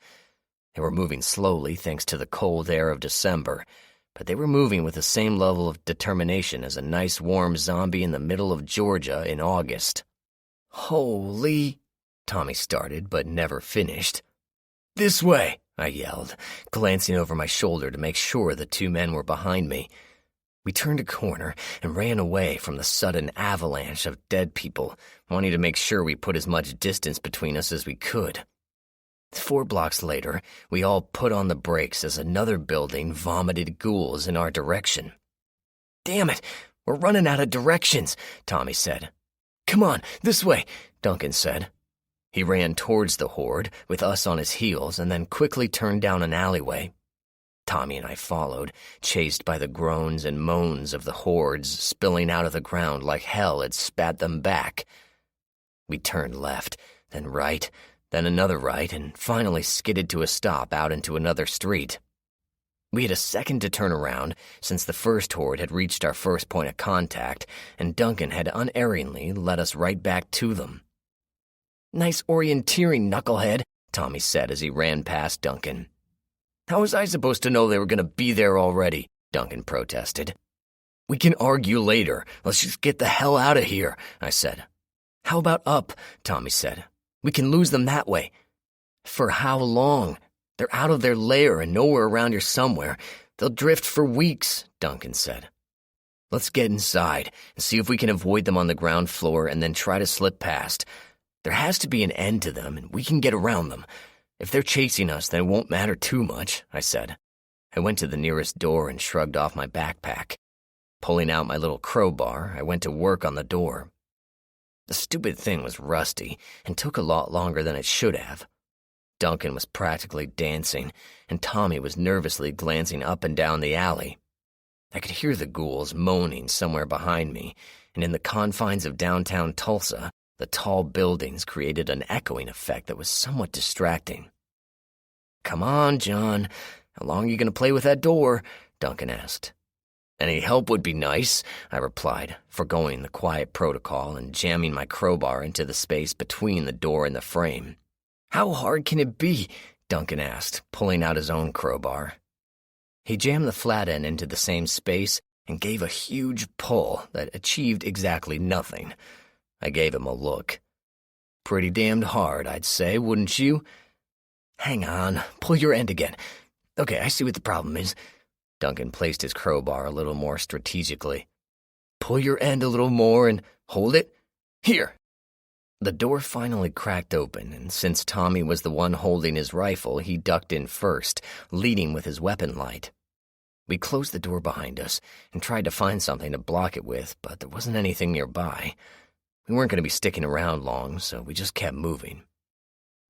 They were moving slowly thanks to the cold air of December, but they were moving with the same level of determination as a nice warm zombie in the middle of Georgia in August. "Holy," Tommy started but never finished. "This way," I yelled, glancing over my shoulder to make sure the 2 men were behind me. We turned a corner and ran away from the sudden avalanche of dead people, wanting to make sure we put as much distance between us as we could. 4 blocks later, we all put on the brakes as another building vomited ghouls in our direction. "Damn it, we're running out of directions," Tommy said. "Come on, this way," Duncan said. He ran towards the horde, with us on his heels, and then quickly turned down an alleyway. Tommy and I followed, chased by the groans and moans of the hordes spilling out of the ground like hell had spat them back. We turned left, then right, then another right, and finally skidded to a stop out into another street. We had a second to turn around, since the first horde had reached our first point of contact, and Duncan had unerringly led us right back to them. "Nice orienteering, knucklehead," Tommy said as he ran past Duncan. "How was I supposed to know they were going to be there already?" Duncan protested. "We can argue later. Let's just get the hell out of here," I said. "How about up?" Tommy said. "We can lose them that way." "For how long? They're out of their lair and nowhere around here somewhere. They'll drift for weeks," Duncan said. "Let's get inside and see if we can avoid them on the ground floor and then try to slip past. There has to be an end to them, and we can get around them. If they're chasing us, then it won't matter too much," I said. I went to the nearest door and shrugged off my backpack. Pulling out my little crowbar, I went to work on the door. The stupid thing was rusty and took a lot longer than it should have. Duncan was practically dancing, and Tommy was nervously glancing up and down the alley. I could hear the ghouls moaning somewhere behind me, and in the confines of downtown Tulsa, the tall buildings created an echoing effect that was somewhat distracting. "Come on, John. How long are you going to play with that door?" Duncan asked. "Any help would be nice," I replied, forgoing the quiet protocol and jamming my crowbar into the space between the door and the frame. "How hard can it be?" Duncan asked, pulling out his own crowbar. He jammed the flat end into the same space and gave a huge pull that achieved exactly nothing. I gave him a look. "Pretty damned hard, I'd say, wouldn't you?" "Hang on, pull your end again. Okay, I see what the problem is." Duncan placed his crowbar a little more strategically. "Pull your end a little more and hold it. Here." The door finally cracked open, and since Tommy was the one holding his rifle, he ducked in first, leading with his weapon light. We closed the door behind us and tried to find something to block it with, but there wasn't anything nearby. We weren't going to be sticking around long, so we just kept moving.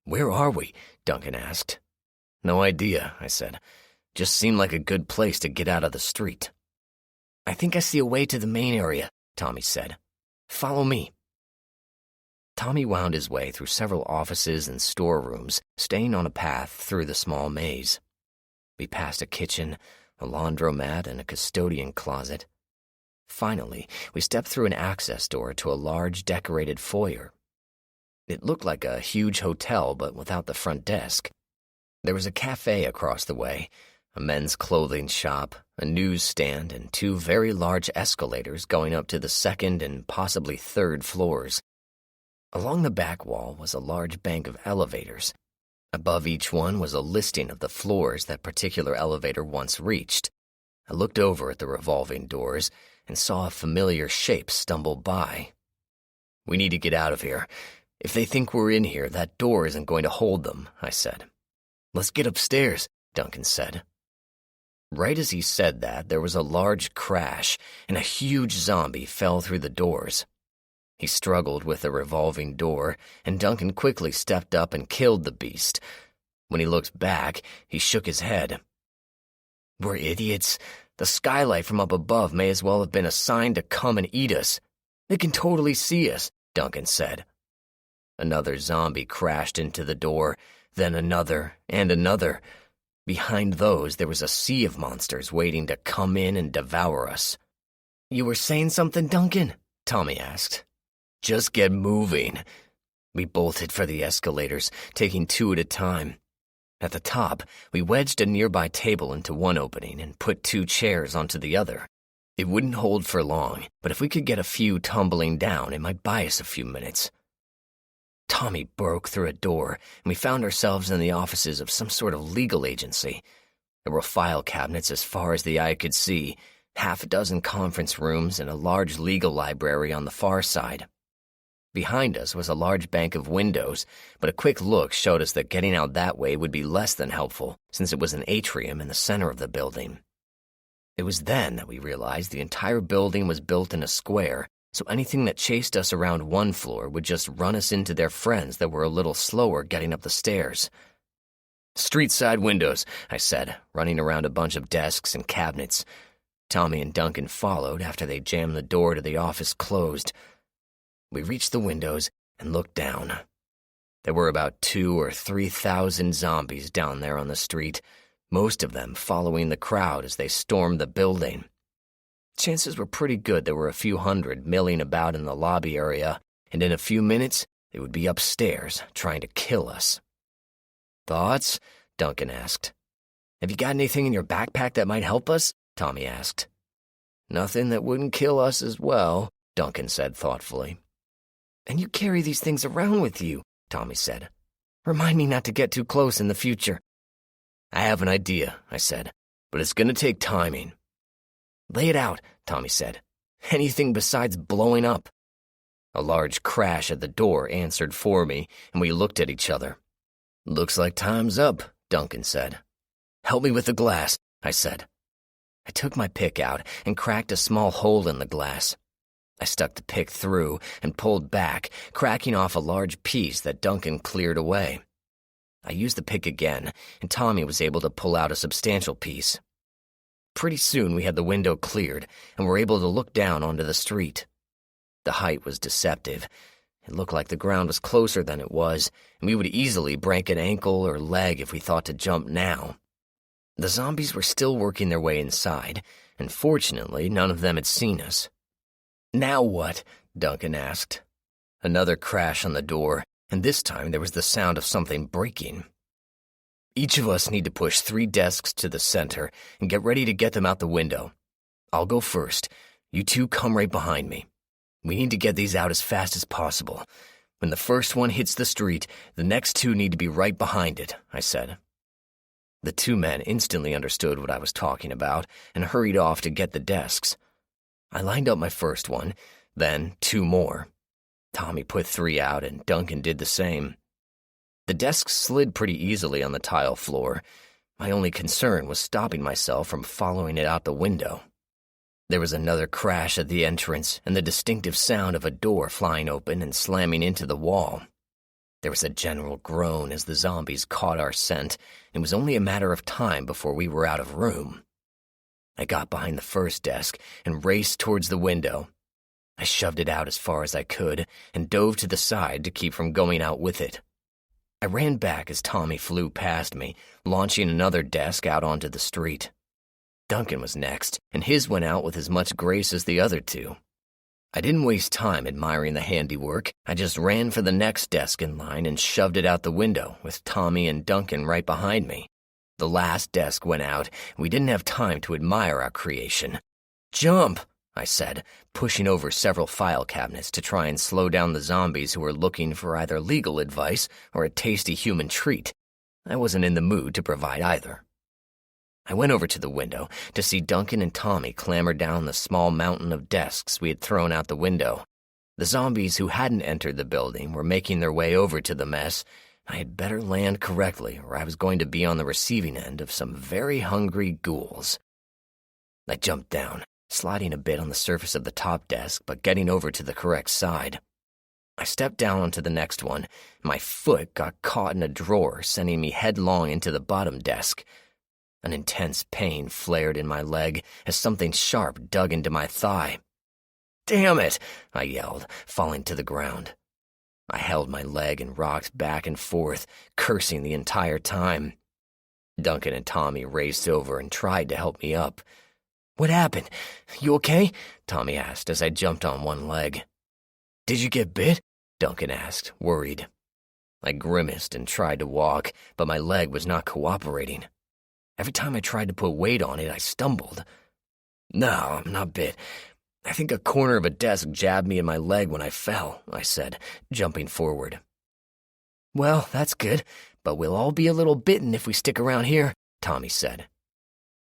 "Where are we?" Duncan asked. "No idea," I said. "Just seemed like a good place to get out of the street." "I think I see a way to the main area," Tommy said. "Follow me." Tommy wound his way through several offices and storerooms, staying on a path through the small maze. We passed a kitchen, a laundromat, and a custodian closet. Finally, we stepped through an access door to a large decorated foyer. It looked like a huge hotel, but without the front desk. There was a cafe across the way, a men's clothing shop, a newsstand, and 2 very large escalators going up to the 2nd and possibly 3rd floors. Along the back wall was a large bank of elevators. Above each one was a listing of the floors that particular elevator once reached. I looked over at the revolving doors and saw a familiar shape stumble by. "We need to get out of here. If they think we're in here, that door isn't going to hold them," I said. "Let's get upstairs," Duncan said. Right as he said that, there was a large crash, and a huge zombie fell through the doors. He struggled with the revolving door, and Duncan quickly stepped up and killed the beast. When he looked back, he shook his head. "We're idiots. The skylight from up above may as well have been a sign to come and eat us. They can totally see us," Duncan said. Another zombie crashed into the door, then another and another. Behind those, there was a sea of monsters waiting to come in and devour us. "You were saying something, Duncan?" Tommy asked. "Just get moving." We bolted for the escalators, taking 2 at a time. At the top, we wedged a nearby table into one opening and put 2 chairs onto the other. It wouldn't hold for long, but if we could get a few tumbling down, it might buy us a few minutes. Tommy broke through a door, and we found ourselves in the offices of some sort of legal agency. There were file cabinets as far as the eye could see, 6 conference rooms, and a large legal library on the far side. Behind us was a large bank of windows, but a quick look showed us that getting out that way would be less than helpful, since it was an atrium in the center of the building. It was then that we realized the entire building was built in a square, so anything that chased us around one floor would just run us into their friends that were a little slower getting up the stairs. "Street side windows," I said, running around a bunch of desks and cabinets. Tommy and Duncan followed after they jammed the door to the office closed. We reached the windows and looked down. There were about 2,000 or 3,000 zombies down there on the street, most of them following the crowd as they stormed the building. Chances were pretty good there were a few hundred milling about in the lobby area, and in a few minutes they would be upstairs trying to kill us. "Thoughts?" Duncan asked. "Have you got anything in your backpack that might help us?" Tommy asked. "Nothing that wouldn't kill us as well," Duncan said thoughtfully. "And you carry these things around with you," Tommy said. "Remind me not to get too close in the future." "I have an idea," I said, "but it's going to take timing." "Lay it out," Tommy said. "Anything besides blowing up." A large crash at the door answered for me, and we looked at each other. "Looks like time's up," Duncan said. "Help me with the glass," I said. I took my pick out and cracked a small hole in the glass. I stuck the pick through and pulled back, cracking off a large piece that Duncan cleared away. I used the pick again, and Tommy was able to pull out a substantial piece. Pretty soon we had the window cleared and were able to look down onto the street. The height was deceptive. It looked like the ground was closer than it was, and we would easily break an ankle or leg if we thought to jump now. The zombies were still working their way inside, and fortunately none of them had seen us. "Now what?" Duncan asked. Another crash on the door, and this time there was the sound of something breaking. "Each of us need to push 3 desks to the center and get ready to get them out the window. I'll go first. You 2 come right behind me. We need to get these out as fast as possible. When the first one hits the street, the next 2 need to be right behind it," I said. The 2 men instantly understood what I was talking about and hurried off to get the desks. I lined up my first one, then 2 more. Tommy put 3 out and Duncan did the same. The desks slid pretty easily on the tile floor. My only concern was stopping myself from following it out the window. There was another crash at the entrance and the distinctive sound of a door flying open and slamming into the wall. There was a general groan as the zombies caught our scent, and it was only a matter of time before we were out of room. I got behind the first desk and raced towards the window. I shoved it out as far as I could and dove to the side to keep from going out with it. I ran back as Tommy flew past me, launching another desk out onto the street. Duncan was next, and his went out with as much grace as the other 2. I didn't waste time admiring the handiwork. I just ran for the next desk in line and shoved it out the window, with Tommy and Duncan right behind me. The last desk went out, and we didn't have time to admire our creation. "Jump!" I said, pushing over several file cabinets to try and slow down the zombies who were looking for either legal advice or a tasty human treat. I wasn't in the mood to provide either. I went over to the window to see Duncan and Tommy clamber down the small mountain of desks we had thrown out the window. The zombies who hadn't entered the building were making their way over to the mess. I had better land correctly, or I was going to be on the receiving end of some very hungry ghouls. I jumped down, sliding a bit on the surface of the top desk, but getting over to the correct side. I stepped down onto the next one. My foot got caught in a drawer, sending me headlong into the bottom desk. An intense pain flared in my leg as something sharp dug into my thigh. "Damn it!" I yelled, falling to the ground. I held my leg and rocked back and forth, cursing the entire time. Duncan and Tommy raced over and tried to help me up. "What happened? You okay?" Tommy asked as I jumped on one leg. "Did you get bit?" Duncan asked, worried. I grimaced and tried to walk, but my leg was not cooperating. Every time I tried to put weight on it, I stumbled. "No, I'm not bit. I think a corner of a desk jabbed me in my leg when I fell," I said, jumping forward. "Well, that's good, but we'll all be a little bitten if we stick around here," Tommy said.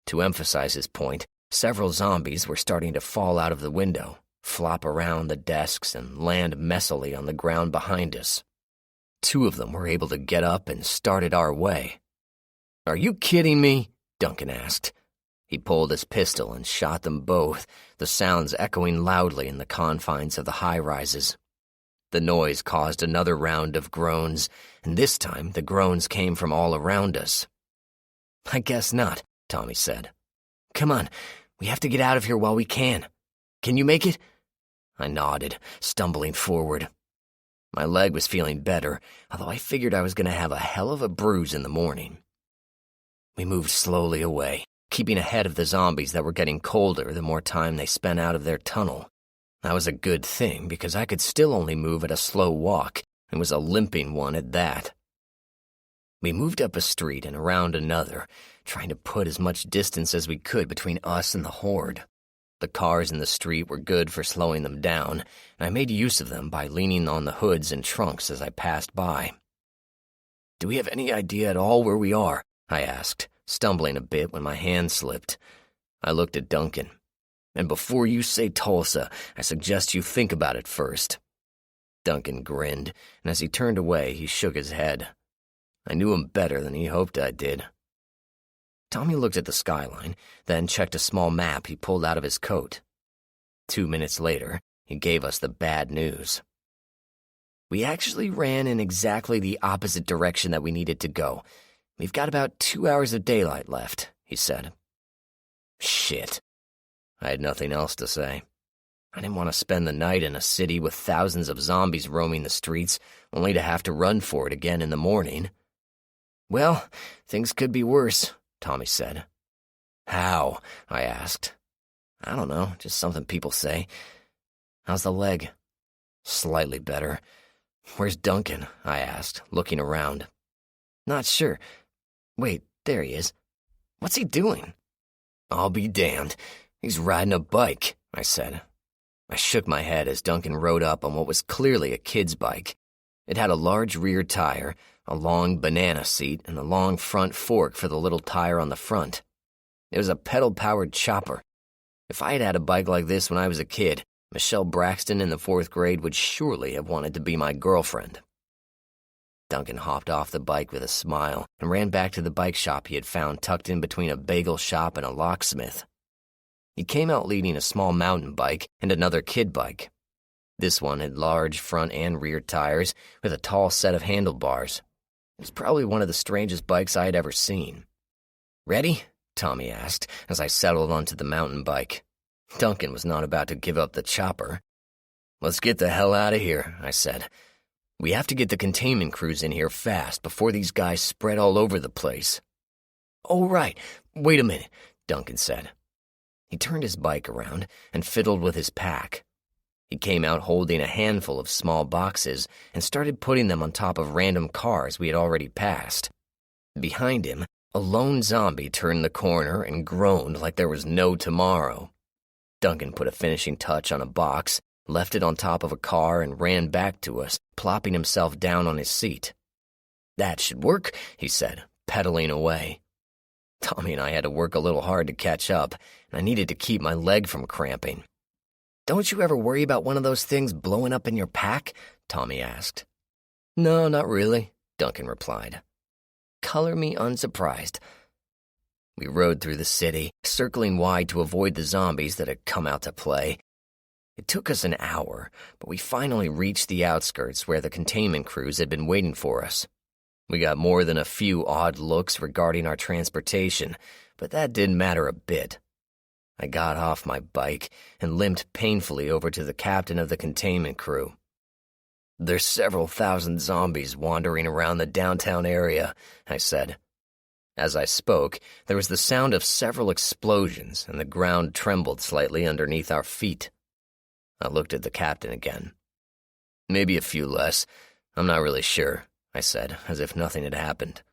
To emphasize his point, several zombies were starting to fall out of the window, flop around the desks, and land messily on the ground behind us. 2 of them were able to get up and started our way. "Are you kidding me?" Duncan asked. He pulled his pistol and shot them both, the sounds echoing loudly in the confines of the high-rises. The noise caused another round of groans, and this time the groans came from all around us. "I guess not," Tommy said. "Come on, we have to get out of here while we can. Can you make it?" I nodded, stumbling forward. My leg was feeling better, although I figured I was going to have a hell of a bruise in the morning. We moved slowly away, keeping ahead of the zombies that were getting colder the more time they spent out of their tunnel. That was a good thing, because I could still only move at a slow walk, and was a limping one at that. We moved up a street and around another, trying to put as much distance as we could between us and the horde. The cars in the street were good for slowing them down, and I made use of them by leaning on the hoods and trunks as I passed by. "Do we have any idea at all where we are?" I asked, stumbling a bit when my hand slipped. I looked at Duncan. "And before you say Tulsa, I suggest you think about it first." Duncan grinned, and as he turned away, he shook his head. I knew him better than he hoped I did. Tommy looked at the skyline, then checked a small map he pulled out of his coat. 2 minutes later, he gave us the bad news. "We actually ran in exactly the opposite direction that we needed to go. We've got about 2 hours of daylight left," he said. Shit. I had nothing else to say. I didn't want to spend the night in a city with thousands of zombies roaming the streets, only to have to run for it again in the morning. "Well, things could be worse," Tommy said. "How?" I asked. "I don't know, just something people say. How's the leg?" "Slightly better." "Where's Duncan?" I asked, looking around. "Not sure. Wait, there he is. What's he doing?" "I'll be damned. He's riding a bike," I said. I shook my head as Duncan rode up on what was clearly a kid's bike. It had a large rear tire, a long banana seat, and a long front fork for the little tire on the front. It was a pedal-powered chopper. If I had had a bike like this when I was a kid, Michelle Braxton in the 4th grade would surely have wanted to be my girlfriend. Duncan hopped off the bike with a smile and ran back to the bike shop he had found tucked in between a bagel shop and a locksmith. He came out leading a small mountain bike and another kid bike. This one had large front and rear tires with a tall set of handlebars. It was probably one of the strangest bikes I had ever seen. "Ready?" Tommy asked as I settled onto the mountain bike. Duncan was not about to give up the chopper. "Let's get the hell out of here," I said. "We have to get the containment crews in here fast before these guys spread all over the place." "Oh, right. Wait a minute," Duncan said. He turned his bike around and fiddled with his pack. He came out holding a handful of small boxes and started putting them on top of random cars we had already passed. Behind him, a lone zombie turned the corner and groaned like there was no tomorrow. Duncan put a finishing touch on a box, left it on top of a car, and ran back to us, plopping himself down on his seat. "That should work," he said, pedaling away. Tommy and I had to work a little hard to catch up, and I needed to keep my leg from cramping. "Don't you ever worry about one of those things blowing up in your pack?" Tommy asked. "No, not really," Duncan replied. "Color me unsurprised." We rode through the city, circling wide to avoid the zombies that had come out to play. It took us an hour, but we finally reached the outskirts where the containment crews had been waiting for us. We got more than a few odd looks regarding our transportation, but that didn't matter a bit. I got off my bike and limped painfully over to the captain of the containment crew. "There's several thousand zombies wandering around the downtown area," I said. As I spoke, there was the sound of several explosions, and the ground trembled slightly underneath our feet. I looked at the captain again. "Maybe a few less. I'm not really sure," I said, as if nothing had happened.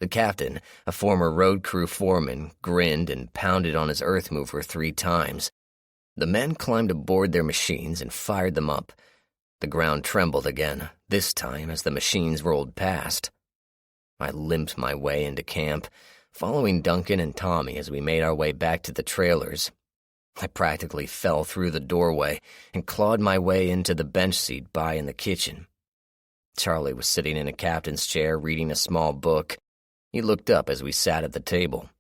The captain, a former road crew foreman, grinned and pounded on his earth mover 3 times. The men climbed aboard their machines and fired them up. The ground trembled again, this time as the machines rolled past. I limped my way into camp, following Duncan and Tommy as we made our way back to the trailers. I practically fell through the doorway and clawed my way into the bench seat by in the kitchen. Charlie was sitting in a captain's chair reading a small book. He looked up as we sat at the table.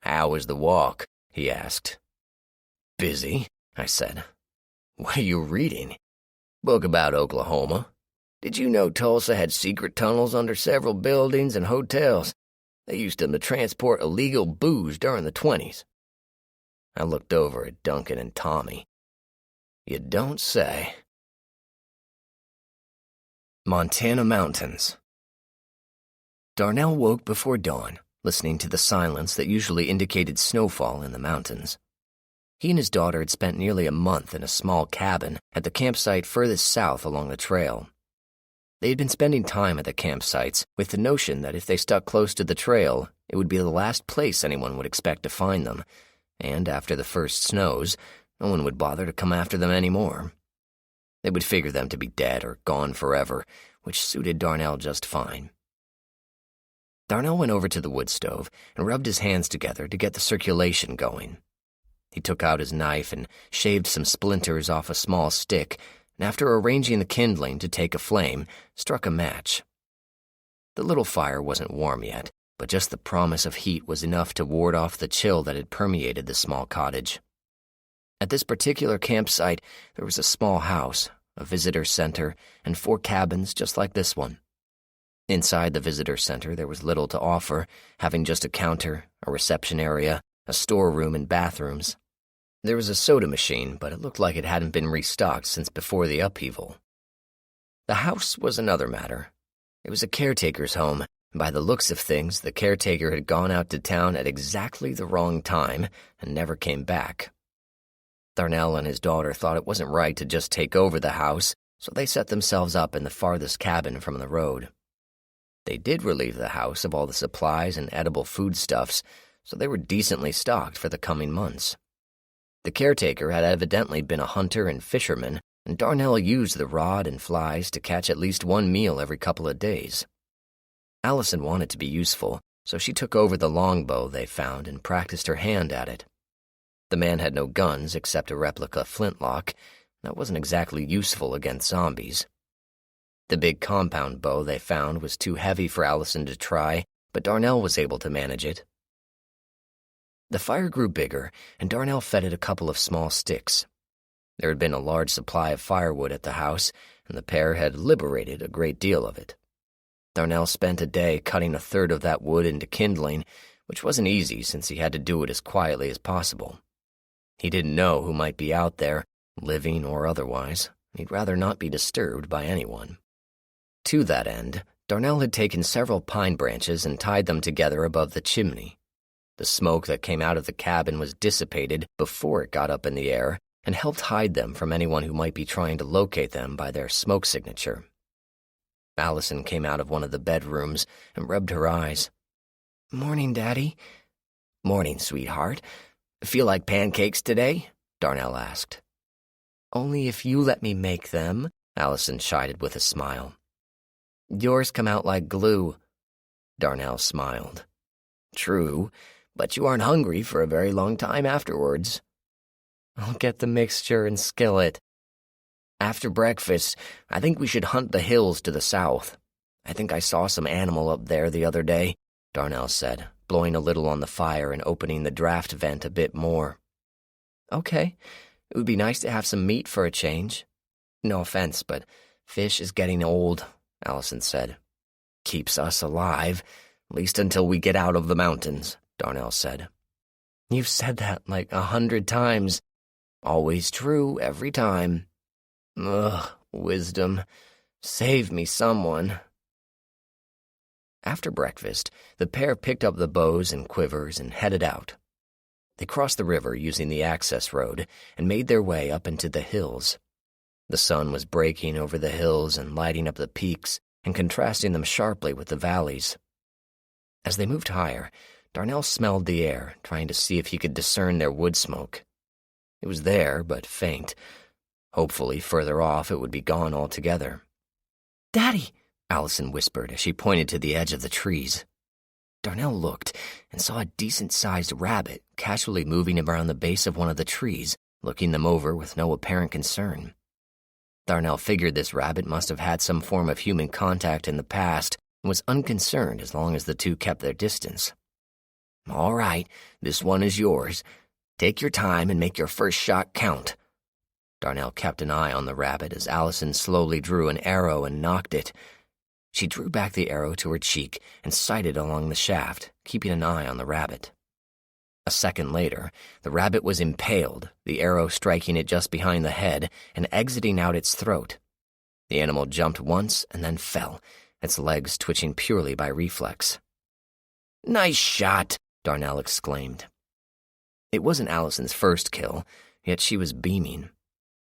"How was the walk?" he asked. "Busy," I said. "What are you reading?" "Book about Oklahoma. Did you know Tulsa had secret tunnels under several buildings and hotels? They used them to transport illegal booze during the 20s. I looked over at Duncan and Tommy. "You don't say." Montana Mountains. Darnell woke before dawn, listening to the silence that usually indicated snowfall in the mountains. He and his daughter had spent nearly a month in a small cabin at the campsite furthest south along the trail. They had been spending time at the campsites with the notion that if they stuck close to the trail, it would be the last place anyone would expect to find them, and after the first snows, no one would bother to come after them anymore. They would figure them to be dead or gone forever, which suited Darnell just fine. Darnell went over to the wood stove and rubbed his hands together to get the circulation going. He took out his knife and shaved some splinters off a small stick, and after arranging the kindling to take a flame, struck a match. The little fire wasn't warm yet, but just the promise of heat was enough to ward off the chill that had permeated the small cottage. At this particular campsite, there was a small house, a visitor center, and 4 cabins just like this one. Inside the visitor center, there was little to offer, having just a counter, a reception area, a storeroom, and bathrooms. There was a soda machine, but it looked like it hadn't been restocked since before the upheaval. The house was another matter. It was a caretaker's home, and by the looks of things, the caretaker had gone out to town at exactly the wrong time and never came back. Darnell and his daughter thought it wasn't right to just take over the house, so they set themselves up in the farthest cabin from the road. They did relieve the house of all the supplies and edible foodstuffs, so they were decently stocked for the coming months. The caretaker had evidently been a hunter and fisherman, and Darnell used the rod and flies to catch at least 1 meal every couple of days. Allison wanted to be useful, so she took over the longbow they found and practiced her hand at it. The man had no guns except a replica flintlock. That wasn't exactly useful against zombies. The big compound bow they found was too heavy for Allison to try, but Darnell was able to manage it. The fire grew bigger, and Darnell fed it a couple of small sticks. There had been a large supply of firewood at the house, and the pair had liberated a great deal of it. Darnell spent a day cutting 1/3 of that wood into kindling, which wasn't easy since he had to do it as quietly as possible. He didn't know who might be out there, living or otherwise. He'd rather not be disturbed by anyone. To that end, Darnell had taken several pine branches and tied them together above the chimney. The smoke that came out of the cabin was dissipated before it got up in the air and helped hide them from anyone who might be trying to locate them by their smoke signature. Allison came out of one of the bedrooms and rubbed her eyes. "Morning, Daddy." "Morning, sweetheart. Feel like pancakes today?" Darnell asked. "Only if you let me make them," Allison chided with a smile. "Yours come out like glue." Darnell smiled.
True, but you aren't hungry for a very long time afterwards.
I'll get the mixture and skillet.
After breakfast, I think we should hunt the hills to the south. I think I saw some animal up there the other day, Darnell said, blowing a little on the fire and opening the draft vent a bit more.
Okay, it would be nice to have some meat for a change. No offense, but fish is getting old, Allison said.
Keeps us alive, at least until we get out of the mountains, Darnell said.
You've said that like 100 times.
Always true, every time.
Ugh, wisdom. Save me, someone.
After breakfast, the pair picked up the bows and quivers and headed out. They crossed the river using the access road and made their way up into the hills. The sun was breaking over the hills and lighting up the peaks and contrasting them sharply with the valleys. As they moved higher, Darnell smelled the air, trying to see if he could discern their wood smoke. It was there, but faint. Hopefully, further off, it would be gone altogether.
"Daddy!"
Allison whispered as she pointed to the edge of the trees. Darnell looked and saw a decent-sized rabbit casually moving around the base of one of the trees, looking them over with no apparent concern. Darnell figured this rabbit must have had some form of human contact in the past and was unconcerned as long as the two kept their distance. "All right, this one is yours. Take your time and make your first shot count." Darnell kept an eye on the rabbit as Allison slowly drew an arrow and nocked it. She drew back the arrow to her cheek and sighted along the shaft, keeping an eye on the rabbit. A second later, the rabbit was impaled, the arrow striking it just behind the head and exiting out its throat. The animal jumped once and then fell, its legs twitching purely by reflex. "Nice shot," Darnell exclaimed. It wasn't Allison's first kill, yet she was beaming.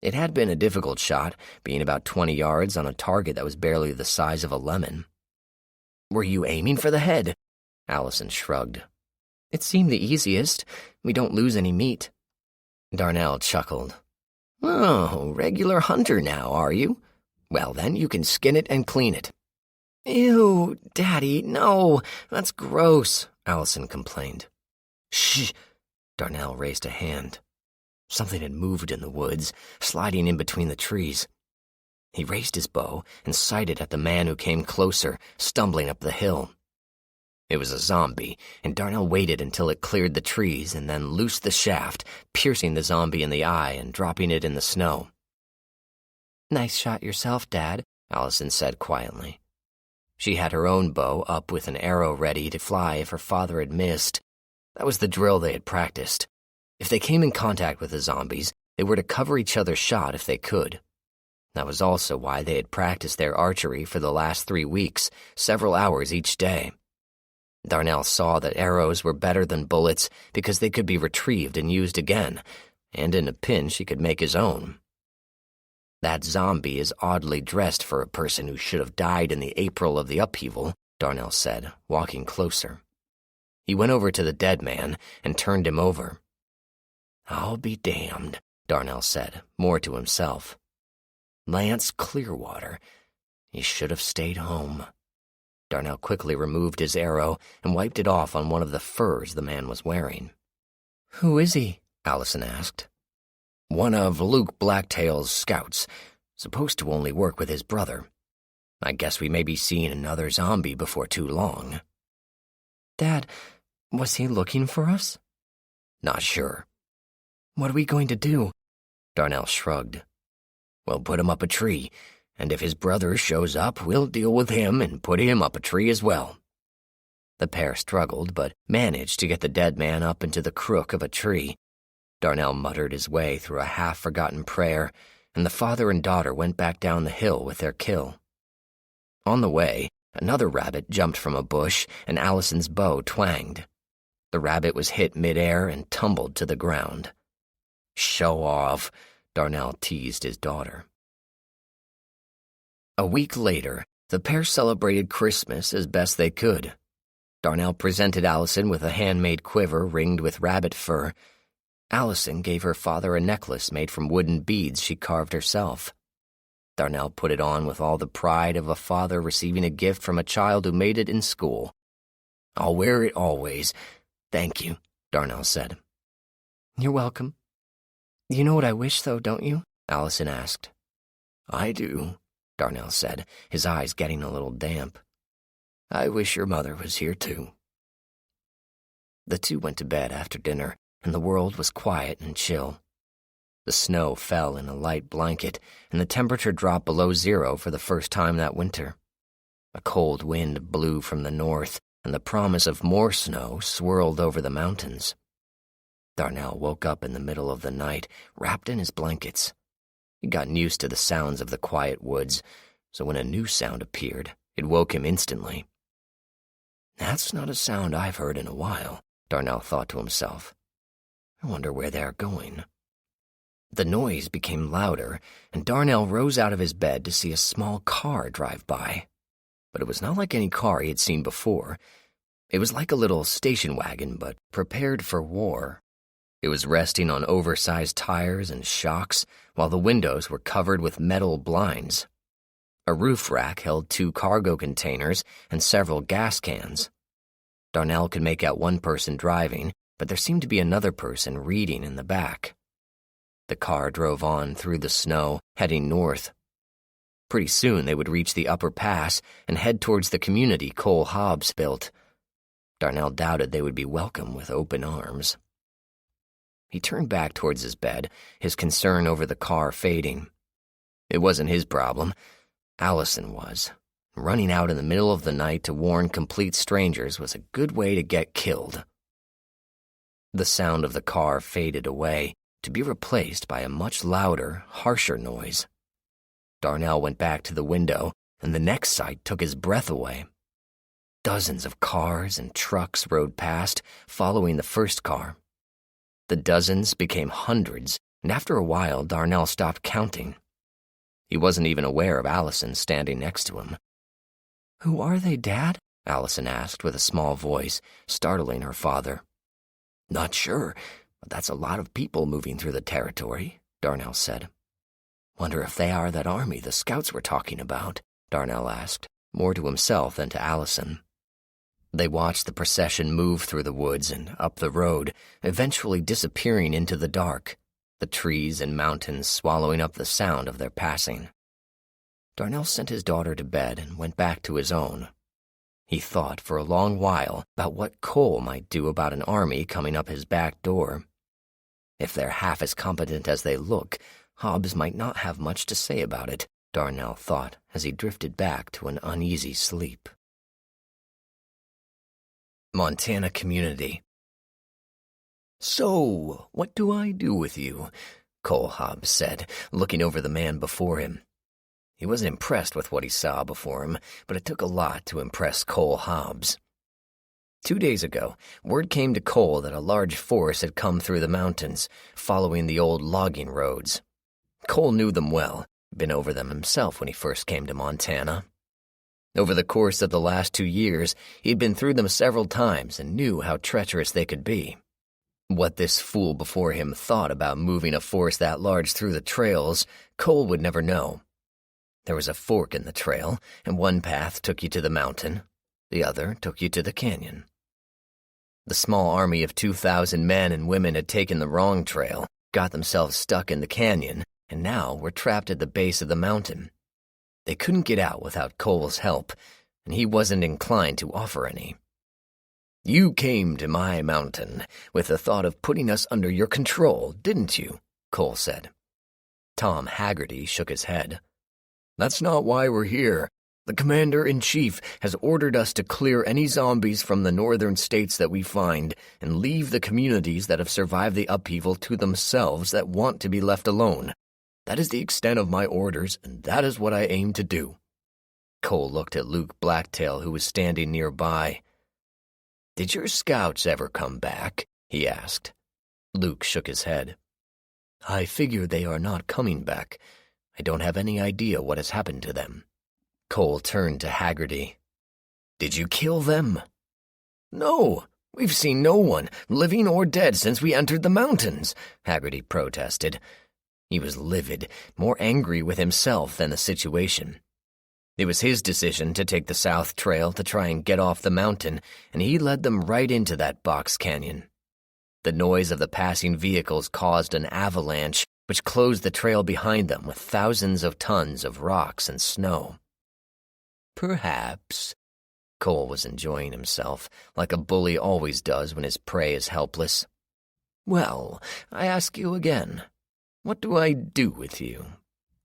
It had been a difficult shot, being about 20 yards on a target that was barely the size of a lemon. "Were you aiming for the head?" Allison shrugged.
"It seemed the easiest. We don't lose any meat."
Darnell chuckled. "Oh, regular hunter now, are you? Well, then you can skin it and clean it."
"Ew, Daddy, no, that's gross," Allison complained.
"Shh!" Darnell raised a hand. Something had moved in the woods, sliding in between the trees. He raised his bow and sighted at the man who came closer, stumbling up the hill. It was a zombie, and Darnell waited until it cleared the trees and then loosed the shaft, piercing the zombie in the eye and dropping it in the snow.
"Nice shot yourself, Dad,"
Allison said quietly. She had her own bow up with an arrow ready to fly if her father had missed. That was the drill they had practiced. If they came in contact with the zombies, they were to cover each other's shot if they could. That was also why they had practiced their archery for the last 3 weeks, several hours each day. Darnell saw that arrows were better than bullets because they could be retrieved and used again, and in a pinch he could make his own. "That zombie is oddly dressed for a person who should have died in the April of the upheaval," Darnell said, walking closer. He went over to the dead man and turned him over. "I'll be damned," Darnell said, more to himself. "Lance Clearwater. He should have stayed home." Darnell quickly removed his arrow and wiped it off on one of the furs the man was wearing.
"Who is he?"
Allison asked. "One of Luke Blacktail's scouts, supposed to only work with his brother. I guess we may be seeing another zombie before too long."
"Dad, was he looking for us?"
"Not sure."
"What are we going to do?"
Darnell shrugged. "We'll put him up a tree, and if his brother shows up, we'll deal with him and put him up a tree as well." The pair struggled, but managed to get the dead man up into the crook of a tree. Darnell muttered his way through a half-forgotten prayer, and the father and daughter went back down the hill with their kill. On the way, another rabbit jumped from a bush, and Allison's bow twanged. The rabbit was hit mid-air and tumbled to the ground. "Show off," Darnell teased his daughter. A week later, the pair celebrated Christmas as best they could. Darnell presented Allison with a handmade quiver ringed with rabbit fur. Allison gave her father a necklace made from wooden beads she carved herself. Darnell put it on with all the pride of a father receiving a gift from a child who made it in school. I'll wear it always. Thank you, Darnell said.
You're welcome. You know what I wish, though, don't you? Allison asked.
I do, Darnell said, his eyes getting a little damp. I wish your mother was here, too.
The two went to bed after dinner, and the world was quiet and chill. The snow fell in a light blanket, and the temperature dropped below zero for the first time that winter. A cold wind blew from the north, and the promise of more snow swirled over the mountains. Darnell woke up in the middle of the night, wrapped in his blankets. He'd gotten used to the sounds of the quiet woods, so when a new sound appeared, it woke him instantly.
That's not a sound I've heard in a while, Darnell thought to himself. I wonder where they're going.
The noise became louder, and Darnell rose out of his bed to see a small car drive by. But it was not like any car he had seen before. It was like a little station wagon, but prepared for war. It was resting on oversized tires and shocks, while the windows were covered with metal blinds. A roof rack held 2 cargo containers and several gas cans. Darnell could make out one person driving, but there seemed to be another person reading in the back. The car drove on through the snow, heading north. Pretty soon they would reach the upper pass and head towards the community Cole Hobbs built. Darnell doubted they would be welcome with open arms. He turned back towards his bed, his concern over the car fading. It wasn't his problem. Allison was. Running out in the middle of the night to warn complete strangers was a good way to get killed. The sound of the car faded away, to be replaced by a much louder, harsher noise. Darnell went back to the window, and the next sight took his breath away. Dozens of cars and trucks rode past, following the first car. The dozens became hundreds, and after a while Darnell stopped counting. He wasn't even aware of Allison standing next to him.
"Who are they, Dad?"
Allison asked with a small voice, startling her father.
"Not sure, but that's a lot of people moving through the territory," Darnell said.
"Wonder if they are that army the scouts were talking about," Darnell asked, more to himself than to Allison. They watched the procession move through the woods and up the road, eventually disappearing into the dark, the trees and mountains swallowing up the sound of their passing. Darnell sent his daughter to bed and went back to his own. He thought for a long while about what Cole might do about an army coming up his back door. If they're half as competent as they look, Hobbs might not have much to say about it, Darnell thought as he drifted back to an uneasy sleep. Montana Community.
"So, what do I do with you?" Cole Hobbs said, looking over the man before him. He wasn't impressed with what he saw before him, but it took a lot to impress Cole Hobbs. 2 days ago, word came to Cole that a large force had come through the mountains, following the old logging roads. Cole knew them well, been over them himself when he first came to Montana. Over the course of the last 2 years, he'd been through them several times and knew how treacherous they could be. What this fool before him thought about moving a force that large through the trails, Cole would never know. There was a fork in the trail, and one path took you to the mountain, the other took you to the canyon. The small army of 2,000 men and women had taken the wrong trail, got themselves stuck in the canyon, and now were trapped at the base of the mountain. They couldn't get out without Cole's help, and he wasn't inclined to offer any. "You came to my mountain with the thought of putting us under your control, didn't you?" Cole said. Tom Haggerty shook his head. "That's not why we're here. The Commander-in-Chief has ordered us to clear any zombies from the northern states that we find and leave the communities that have survived the upheaval to themselves that want to be left alone. That is the extent of my orders, and that is what I aim to do." Cole looked at Luke Blacktail, who was standing nearby. "Did your scouts ever come back?" he asked. Luke shook his head. "I figure they are not coming back. I don't have any idea what has happened to them." Cole turned to Haggerty. "Did you kill them?" "No, we've seen no one, living or dead, since we entered the mountains," Haggerty protested. He was livid, more angry with himself than the situation.
It was his decision to take the south trail to try and get off the mountain, and he led them right into that box canyon. The noise of the passing vehicles caused an avalanche, which closed the trail behind them with thousands of tons of rocks and snow. Perhaps. Cole was enjoying himself, like a bully always does when his prey is helpless. Well, I ask you again, what do I do with you?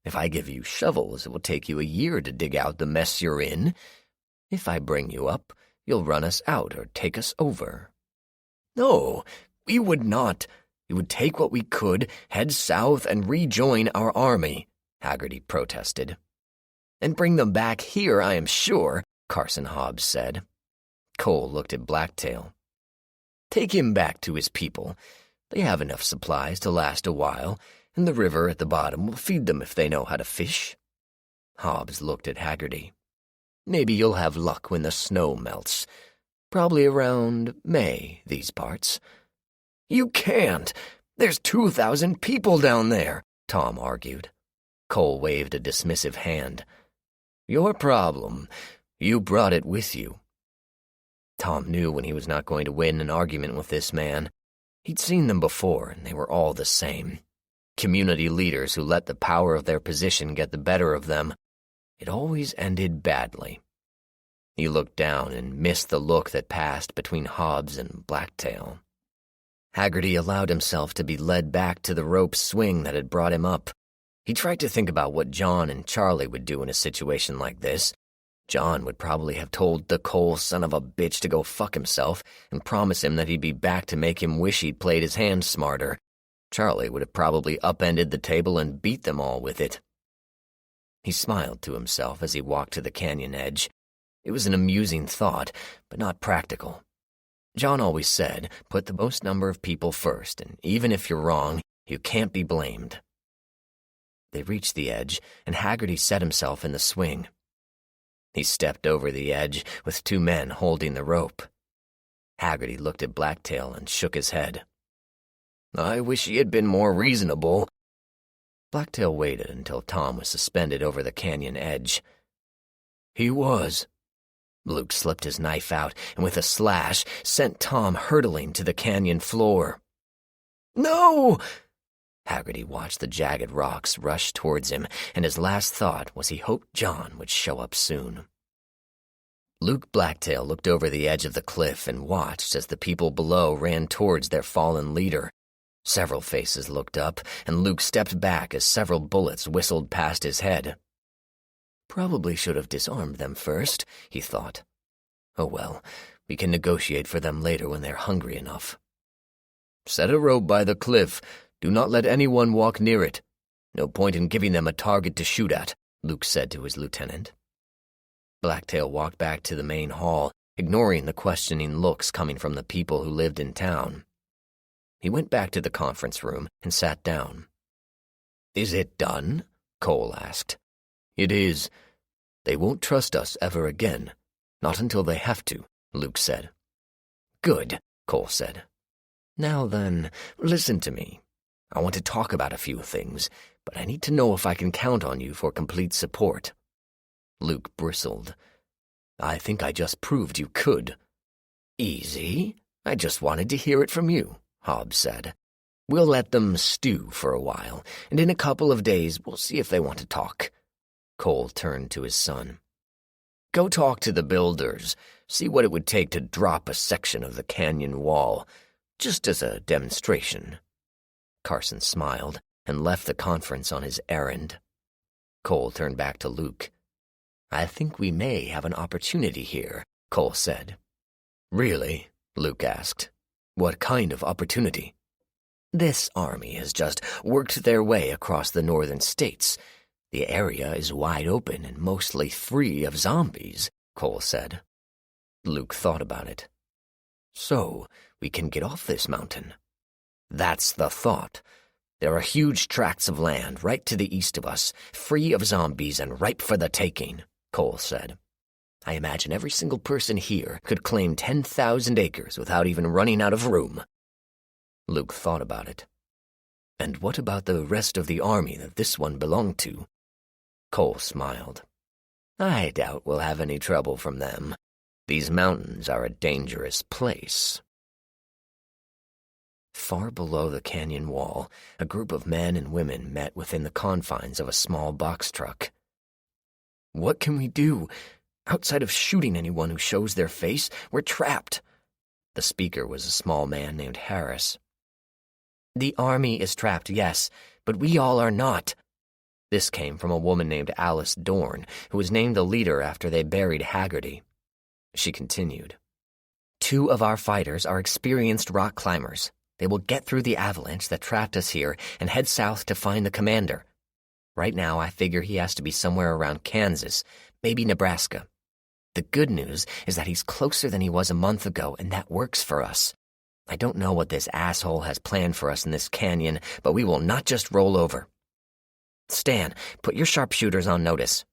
If I give you shovels, it will take you a year to dig out the mess you're in. If I bring you up, you'll run us out or take us over. No, we would not. We would take what we could, head south, and rejoin our army, Haggerty protested. And bring them back here, I am sure, Carson Hobbs said. Cole looked at Blacktail. Take him back to his people. They have enough supplies to last a while, and the river at the bottom will feed them if they know how to fish. Hobbs looked at Haggerty. Maybe you'll have luck when the snow melts. Probably around May, these parts. You can't. There's 2,000 people down there, Tom argued. Cole waved a dismissive hand. Your problem. You brought it with you. Tom knew when he was not going to win an argument with this man. He'd seen them before, and they were all the same. Community leaders who let the power of their position get the better of them. It always ended badly. He looked down and missed the look that passed between Hobbs and Blacktail. Haggerty allowed himself to be led back to the rope swing that had brought him up. He tried to think about what John and Charlie would do in a situation like this. John would probably have told the Cole son of a bitch to go fuck himself and promise him that he'd be back to make him wish he'd played his hand smarter. Charlie would have probably upended the table and beat them all with it. He smiled to himself as he walked to the canyon edge. It was an amusing thought, but not practical. John always said, put the most number of people first, and even if you're wrong, you can't be blamed. They reached the edge, and Haggerty set himself in the swing. He stepped over the edge with 2 men holding the rope. Haggerty looked at Blacktail and shook his head. I wish he had been more reasonable. Blacktail waited until Tom was suspended over the canyon edge. He was. Luke slipped his knife out and with a slash sent Tom hurtling to the canyon floor. No! Haggerty watched the jagged rocks rush towards him, and his last thought was he hoped John would show up soon. Luke Blacktail looked over the edge of the cliff and watched as the people below ran towards their fallen leader. Several faces looked up, and Luke stepped back as several bullets whistled past his head. Probably should have disarmed them first, he thought. Oh well, we can negotiate for them later when they're hungry enough. Set a rope by the cliff. Do not let anyone walk near it. No point in giving them a target to shoot at, Luke said to his lieutenant. Blacktail walked back to the main hall, ignoring the questioning looks coming from the people who lived in town. He went back to the conference room and sat down. Is it done? Cole asked. It is. They won't trust us ever again. Not until they have to, Luke said. Good, Cole said. Now then, listen to me. I want to talk about a few things, but I need to know if I can count on you for complete support. Luke bristled. I think I just proved you could. Easy. I just wanted to hear it from you, Hobbs said. We'll let them stew for a while, and in a couple of days we'll see if they want to talk. Cole turned to his son. Go talk to the builders. See what it would take to drop a section of the canyon wall, just as a demonstration. Carson smiled and left the conference on his errand. Cole turned back to Luke. I think we may have an opportunity here, Cole said. Really? Luke asked. What kind of opportunity? This army has just worked their way across the northern states. The area is wide open and mostly free of zombies, Cole said. Luke thought about it. So, we can get off this mountain. That's the thought. There are huge tracts of land right to the east of us, free of zombies and ripe for the taking, Cole said. I imagine every single person here could claim 10,000 acres without even running out of room. Luke thought about it. And what about the rest of the army that this one belonged to? Cole smiled.
I doubt we'll have any trouble from them. These mountains are a dangerous place.
Far below the canyon wall, a group of men and women met within the confines of a small box truck. "What can we do? Outside of shooting anyone who shows their face, we're trapped." The speaker was a small man named Harris. "The army is trapped, yes, but we all are not." This came from a woman named Alice Dorn, who was named the leader after they buried Haggerty. She continued, "2 of our fighters are experienced rock climbers. They will get through the avalanche that trapped us here and head south to find the commander. Right now, I figure he has to be somewhere around Kansas, maybe Nebraska. The good news is that he's closer than he was a month ago, and that works for us. I don't know what this asshole has planned for us in this canyon, but we will not just roll over. Stan, put your sharpshooters on notice.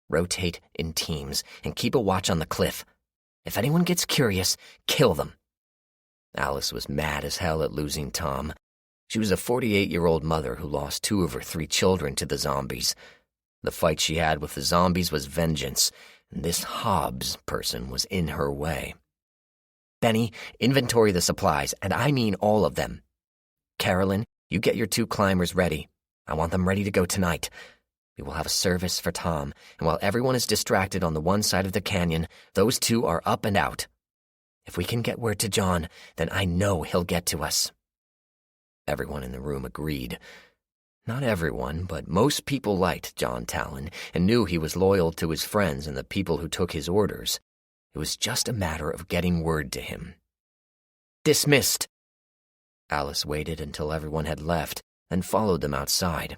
Rotate in teams and keep a watch on the cliff. If anyone gets curious, kill them." Alice was mad as hell at losing Tom. She was a 48-year-old mother who lost 2 of her 3 children to the zombies. The fight she had with the zombies was vengeance, and this Hobbs person was in her way. "Benny, inventory the supplies, and I mean all of them. Carolyn, you get your 2 climbers ready. I want them ready to go tonight. We will have a service for Tom, and while everyone is distracted on the one side of the canyon, those 2 are up and out. If we can get word to John, then I know he'll get to us." Everyone in the room agreed. Not everyone, but most people liked John Talon and knew he was loyal to his friends and the people who took his orders. It was just a matter of getting word to him. "Dismissed." Alice waited until everyone had left, then followed them outside.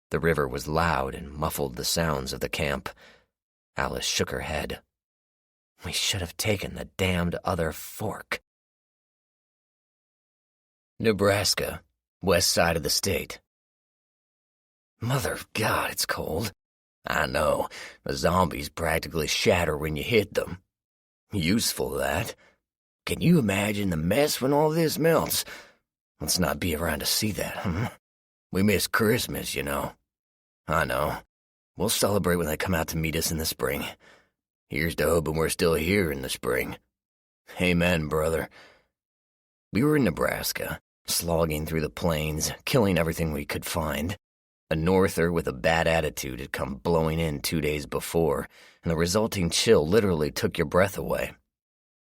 The river was loud and muffled the sounds of the camp. Alice shook her head. "We should have taken the damned other fork."
Nebraska, west side of the state.
Mother of God, it's cold.
I know. The zombies practically shatter when you hit them. Useful, that. Can you imagine the mess when all this melts? Let's not be around to see that, huh? We miss Christmas, you know. I know. We'll celebrate when they come out to meet us in the spring. Here's to hoping we're still here in the spring. Amen, brother. We were in Nebraska, slogging through the plains, killing everything we could find. A norther with a bad attitude had come blowing in 2 days before, and the resulting chill literally took your breath away.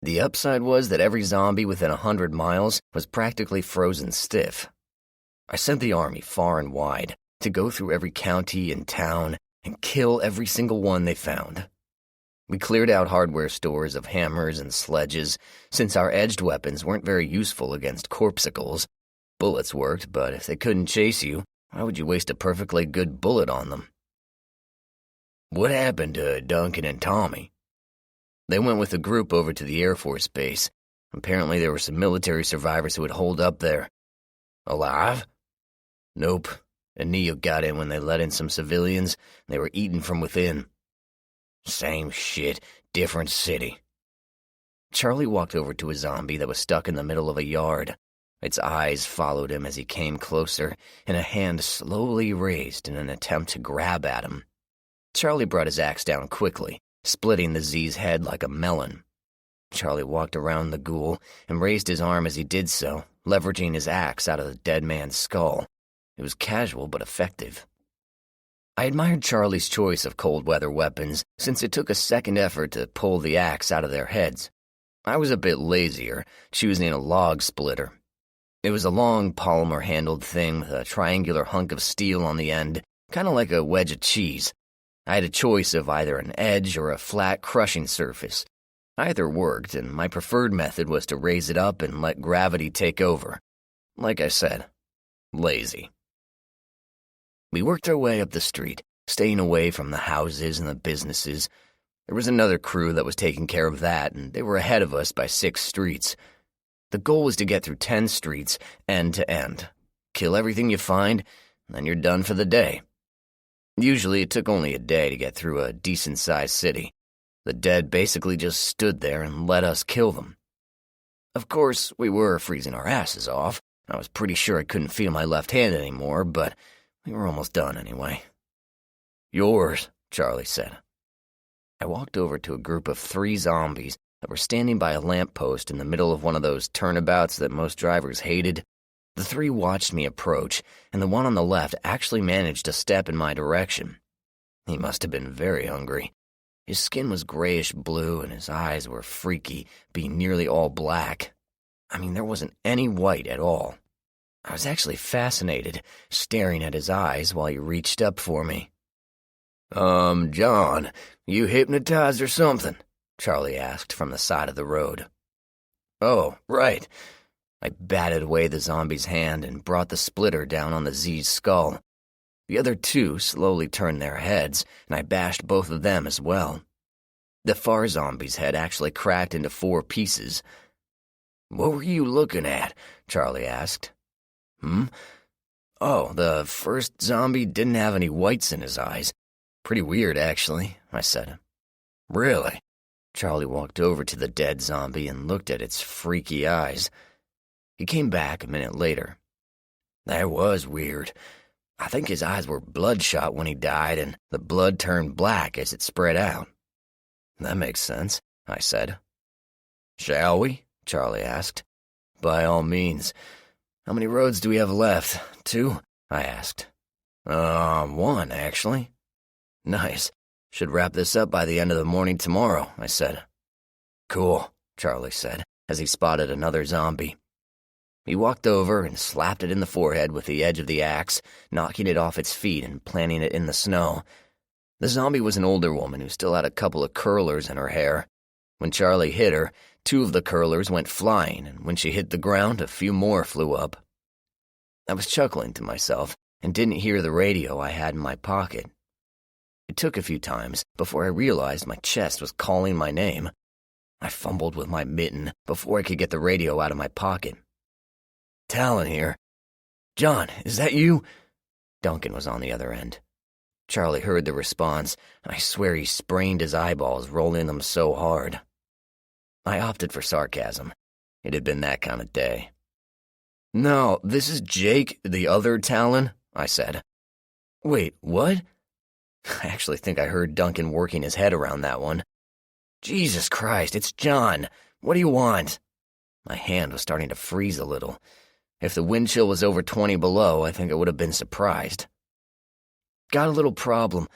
The upside was that every zombie within 100 miles was practically frozen stiff. I sent the army far and wide to go through every county and town and kill every single one they found. We cleared out hardware stores of hammers and sledges, since our edged weapons weren't very useful against corpsicles. Bullets worked, but if they couldn't chase you, why would you waste a perfectly good bullet on them? What happened to Duncan and Tommy? They went with a group over to the Air Force Base. Apparently there were some military survivors who had holed up there. Alive? Nope. A Neil got in when they let in some civilians, and they were eaten from within. Same shit, different city. Charlie walked over to a zombie that was stuck in the middle of a yard. Its eyes followed him as he came closer, and a hand slowly raised in an attempt to grab at him. Charlie brought his axe down quickly, splitting the Z's head like a melon. Charlie walked around the ghoul and raised his arm as he did so, leveraging his axe out of the dead man's skull. It was casual but effective. I admired Charlie's choice of cold-weather weapons, since it took a second effort to pull the axe out of their heads. I was a bit lazier, choosing a log splitter. It was a long, polymer-handled thing with a triangular hunk of steel on the end, kind of like a wedge of cheese. I had a choice of either an edge or a flat crushing surface. Either worked, and my preferred method was to raise it up and let gravity take over. Like I said, lazy. We worked our way up the street, staying away from the houses and the businesses. There was another crew that was taking care of that, and they were ahead of us by 6 streets. The goal was to get through 10 streets, end to end. Kill everything you find, and then you're done for the day. Usually it took only a day to get through a decent-sized city. The dead basically just stood there and let us kill them. Of course, we were freezing our asses off. I was pretty sure I couldn't feel my left hand anymore, but we were almost done anyway. Yours, Charlie said.
I walked over to a group of 3 zombies that were standing by a lamppost in the middle of one of those turnabouts that most drivers hated. The 3 watched me approach, and the one on the left actually managed to step in my direction. He must have been very hungry. His skin was grayish blue, and his eyes were freaky, being nearly all black. I mean, there wasn't any white at all. I was actually fascinated, staring at his eyes while he reached up for me.
John, you hypnotized or something?" Charlie asked from the side of the road.
"Oh, right." I batted away the zombie's hand and brought the splitter down on the Z's skull. The other 2 slowly turned their heads, and I bashed both of them as well. The far zombie's head actually cracked into 4 pieces.
"What were you looking at?" Charlie asked.
Oh, the first zombie didn't have any whites in his eyes. Pretty weird, actually," I said.
"Really?"
Charlie walked over to the dead zombie and looked at its freaky eyes. He came back a minute later.
"That was weird. I think his eyes were bloodshot when he died, and the blood turned black as it spread out."
"That makes sense," I said.
"Shall we?"
Charlie asked.
"By all means.
How many roads do we have left? 2? I asked.
1, actually."
"Nice. Should wrap this up by the end of the morning tomorrow," I said.
"Cool,"
Charlie said, as he spotted another zombie. He walked over and slapped it in the forehead with the edge of the axe, knocking it off its feet and planting it in the snow. The zombie was an older woman who still had a couple of curlers in her hair. When Charlie hit her, 2 of the curlers went flying, and when she hit the ground, a few more flew up. I was chuckling to myself and didn't hear the radio I had in my pocket. It took a few times before I realized my chest was calling my name. I fumbled with my mitten before I could get the radio out of my pocket.
"Talon here. John, is that you?"
Duncan was on the other end. Charlie heard the response, and I swear he sprained his eyeballs rolling them so hard. I opted for sarcasm. It had been that kind of day.
"No, this is Jake, the other Talon," I said.
"Wait, what?" I actually think I heard Duncan working his head around that one.
"Jesus Christ, it's John. What do you want?"
My hand was starting to freeze a little. If the wind chill was over 20 below, I think I would have been surprised.
"Got a little problem.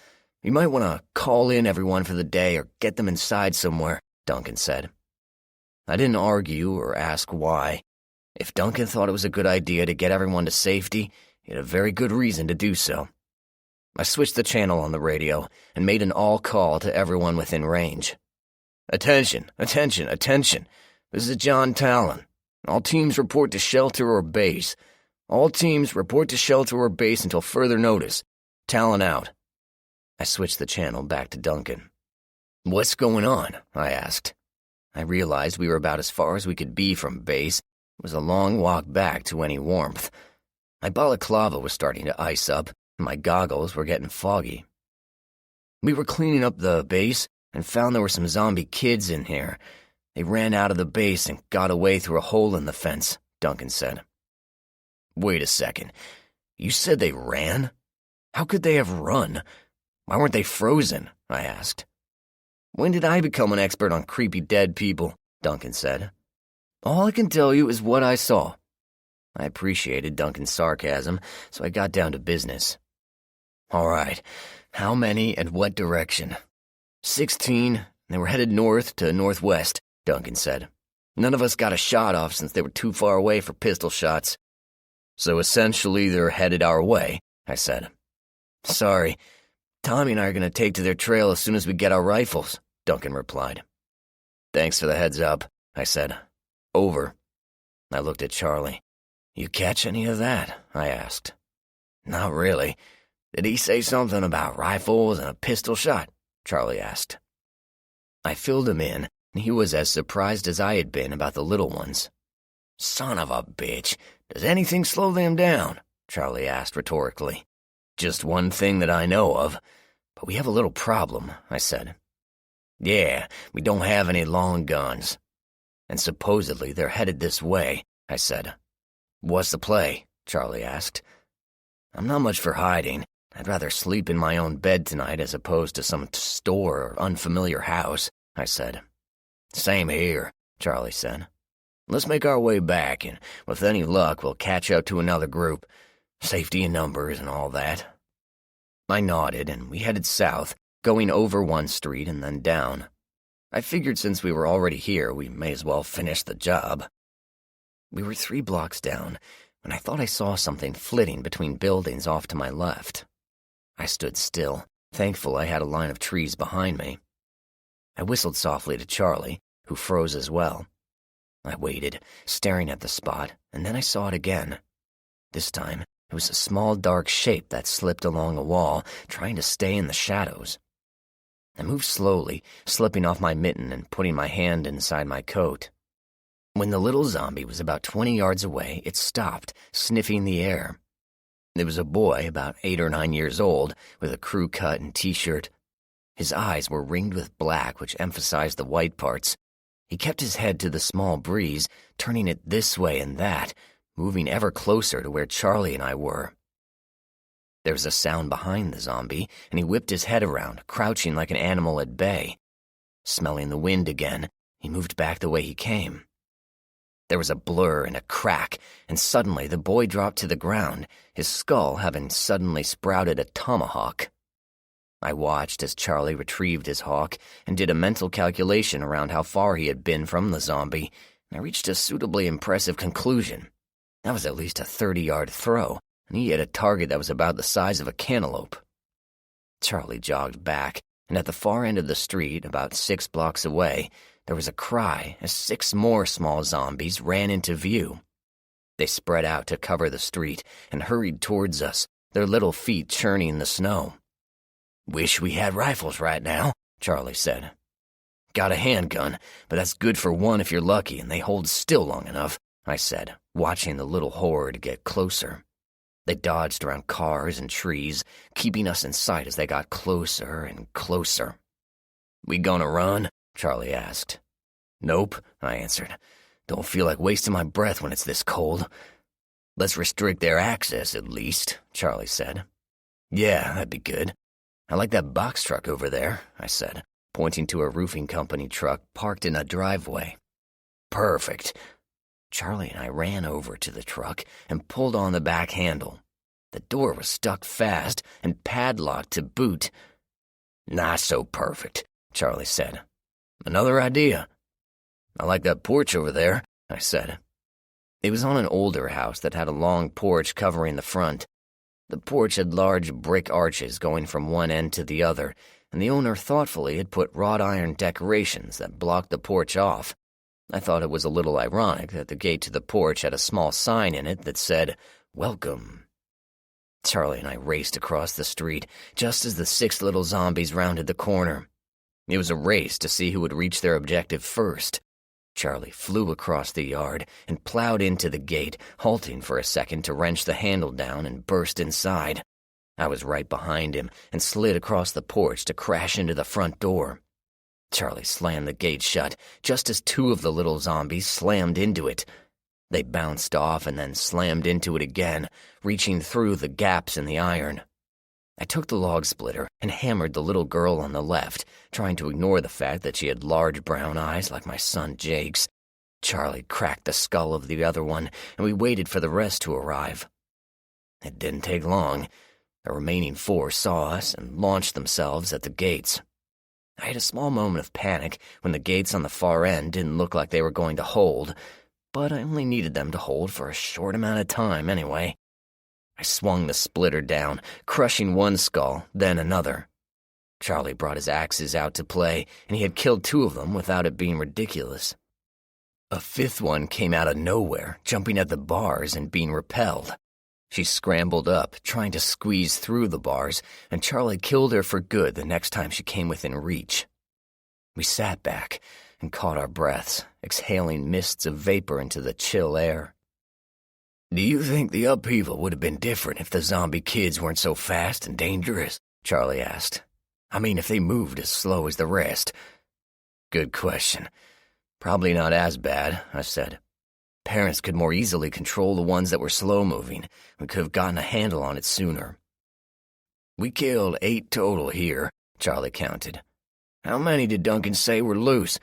You might want to call in everyone for the day or get them inside somewhere," Duncan said.
I didn't argue or ask why. If Duncan thought it was a good idea to get everyone to safety, he had a very good reason to do so. I switched the channel on the radio and made an all-call to everyone within range.
"Attention, attention, attention. This is John Talon. All teams report to shelter or base. All teams report to shelter or base until further notice. Talon out."
I switched the channel back to Duncan.
"What's going on?" I asked.
I realized we were about as far as we could be from base. It was a long walk back to any warmth. My balaclava was starting to ice up, and my goggles were getting foggy.
"We were cleaning up the base and found there were some zombie kids in here. They ran out of the base and got away through a hole in the fence," Duncan said.
"Wait a second. You said they ran?
How could they have run? Why weren't they frozen?" I asked.
"When did I become an expert on creepy dead people?" Duncan said.
"All I can tell you is what I saw."
I appreciated Duncan's sarcasm, so I got down to business.
"All right. How many and what direction?"
16. They were headed north to northwest," Duncan said. "None of us got a shot off since they were too far away for pistol shots."
"So essentially they're headed our way," I said.
"Sorry. Tommy and I are going to take to their trail as soon as we get our rifles," Duncan replied.
"Thanks for the heads up," I said. "Over."
I looked at Charlie.
"You catch any of that?" I asked.
"Not really. Did he say something about rifles and a pistol shot?" Charlie asked. I filled him in, and he was as surprised as I had been about the little ones.
"Son of a bitch. Does anything slow them down?" Charlie asked rhetorically.
"Just one thing that I know of. But we have a little problem," I said.
"Yeah, we don't have any long guns."
"And supposedly they're headed this way," I said.
"What's the play?" Charlie asked.
"I'm not much for hiding. I'd rather sleep in my own bed tonight as opposed to some store or unfamiliar house, I said.
Same here, Charlie said. Let's make our way back, and with any luck, we'll catch up to another group. Safety in numbers and all that.
I nodded, and we headed south, going over one street and then down. I figured since we were already here, we may as well finish the job. We were 3 blocks down, when I thought I saw something flitting between buildings off to my left. I stood still, thankful I had a line of trees behind me. I whistled softly to Charlie, who froze as well. I waited, staring at the spot, and then I saw it again. This time, it was a small dark shape that slipped along a wall, trying to stay in the shadows. I moved slowly, slipping off my mitten and putting my hand inside my coat. When the little zombie was about 20 yards away, it stopped, sniffing the air. It was a boy about 8 or 9 years old, with a crew cut and t-shirt. His eyes were ringed with black, which emphasized the white parts. He kept his head to the small breeze, turning it this way and that, moving ever closer to where Charlie and I were. There was a sound behind the zombie, and he whipped his head around, crouching like an animal at bay. Smelling the wind again, he moved back the way he came. There was a blur and a crack, and suddenly the boy dropped to the ground, his skull having suddenly sprouted a tomahawk. I watched as Charlie retrieved his hawk and did a mental calculation around how far he had been from the zombie, and I reached a suitably impressive conclusion. That was at least a 30-yard throw, and he hit a target that was about the size of a cantaloupe. Charlie jogged back, and at the far end of the street, about 6 blocks away, there was a cry as 6 more small zombies ran into view. They spread out to cover the street and hurried towards us, their little feet churning the snow.
"Wish we had rifles right now," Charlie said. "Got a handgun, but that's good for one if you're lucky and they hold still long enough," I said, watching the little horde get closer. They dodged around cars and trees, keeping us in sight as they got closer and closer. "We gonna run?" Charlie asked. "Nope," I answered. "Don't feel like wasting my breath when it's this cold." "Let's restrict their access, at least," Charlie said. "Yeah, that'd be good. I like that box truck over there," I said, pointing to a roofing company truck parked in a driveway. "Perfect." Charlie and I ran over to the truck and pulled on the back handle. The door was stuck fast and padlocked to boot. "Not so perfect," Charlie said. "Another idea?" "I like that porch over there," I said. It was on an older house that had a long porch covering the front. The porch had large brick arches going from one end to the other, and the owner thoughtfully had put wrought iron decorations that blocked the porch off. I thought it was a little ironic that the gate to the porch had a small sign in it that said, "Welcome." Charlie and I raced across the street just as the 6 little zombies rounded the corner. It was a race to see who would reach their objective first. Charlie flew across the yard and plowed into the gate, halting for a second to wrench the handle down and burst inside. I was right behind him and slid across the porch to crash into the front door. Charlie slammed the gate shut just as 2 of the little zombies slammed into it. They bounced off and then slammed into it again, reaching through the gaps in the iron. I took the log splitter and hammered the little girl on the left, trying to ignore the fact that she had large brown eyes like my son Jake's. Charlie cracked the skull of the other one, and we waited for the rest to arrive. It didn't take long. The remaining 4 saw us and launched themselves at the gates. I had a small moment of panic when the gates on the far end didn't look like they were going to hold, but I only needed them to hold for a short amount of time anyway. I swung the splitter down, crushing one skull, then another. Charlie brought his axes out to play, and he had killed 2 of them without it being ridiculous. A 5th one came out of nowhere, jumping at the bars and being repelled. She scrambled up, trying to squeeze through the bars, and Charlie killed her for good the next time she came within reach. We sat back and caught our breaths, exhaling mists of vapor into the chill air. "Do you think the upheaval would have been different if the zombie kids weren't so fast and dangerous?" Charlie asked. "I mean, if they moved as slow as the rest." "Good question. Probably not as bad," I said. "Parents could more easily control the ones that were slow-moving. We could have gotten a handle on it sooner." We killed 8 total here, Charlie counted. How many did Duncan say were loose?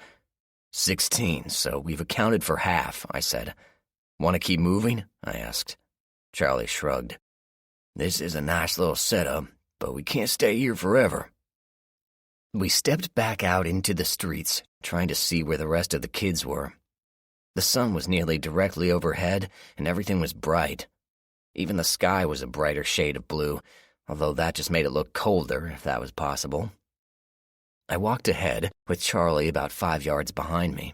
16, so we've accounted for half, I said. Want to keep moving? I asked. Charlie shrugged.
This is a nice little setup, but we can't stay here forever.
We stepped back out into the streets, trying to see where the rest of the kids were. The sun was nearly directly overhead, and everything was bright. Even the sky was a brighter shade of blue, although that just made it look colder, if that was possible. I walked ahead, with Charlie about 5 yards behind me.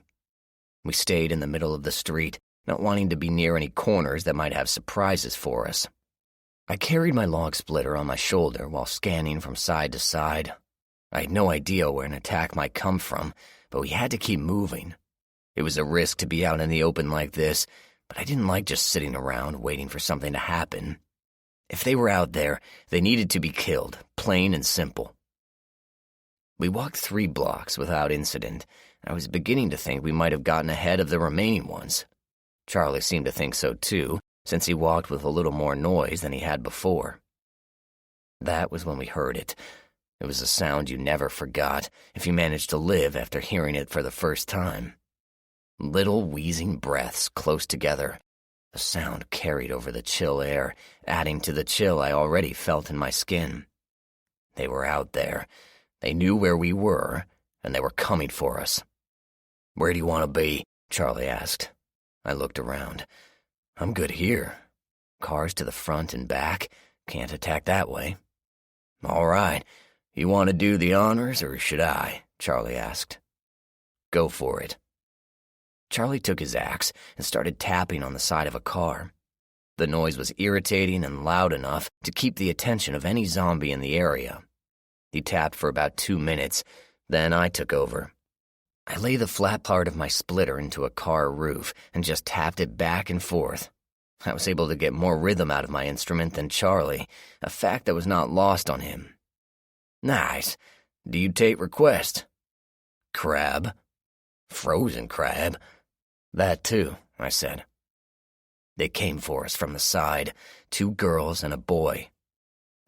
We stayed in the middle of the street, not wanting to be near any corners that might have surprises for us. I carried my log splitter on my shoulder while scanning from side to side. I had no idea where an attack might come from, but we had to keep moving. It was a risk to be out in the open like this, but I didn't like just sitting around waiting for something to happen. If they were out there, they needed to be killed, plain and simple. We walked 3 blocks without incident. I was beginning to think we might have gotten ahead of the remaining ones. Charlie seemed to think so too, since he walked with a little more noise than he had before. That was when we heard it. It was a sound you never forgot if you managed to live after hearing it for the first time. Little wheezing breaths close together. The sound carried over the chill air, adding to the chill I already felt in my skin. They were out there. They knew where we were, and they were coming for us.
Where do you want to be?
Charlie asked. I looked around. I'm good here. Cars to the front and back. Can't attack that way.
All right. You want to do the honors, or should I? Charlie asked.
Go for it. Charlie took his axe and started tapping on the side of a car. The noise was irritating and loud enough to keep the attention of any zombie in the area. He tapped for about 2 minutes, then I took over. I laid the flat part of my splitter into a car roof and just tapped it back and forth. I was able to get more rhythm out of my instrument than Charlie, a fact that was not lost on him.
Nice. Do you take requests?
Crab?
Frozen crab?
That too, I said. They came for us from the side, 2 girls and a boy.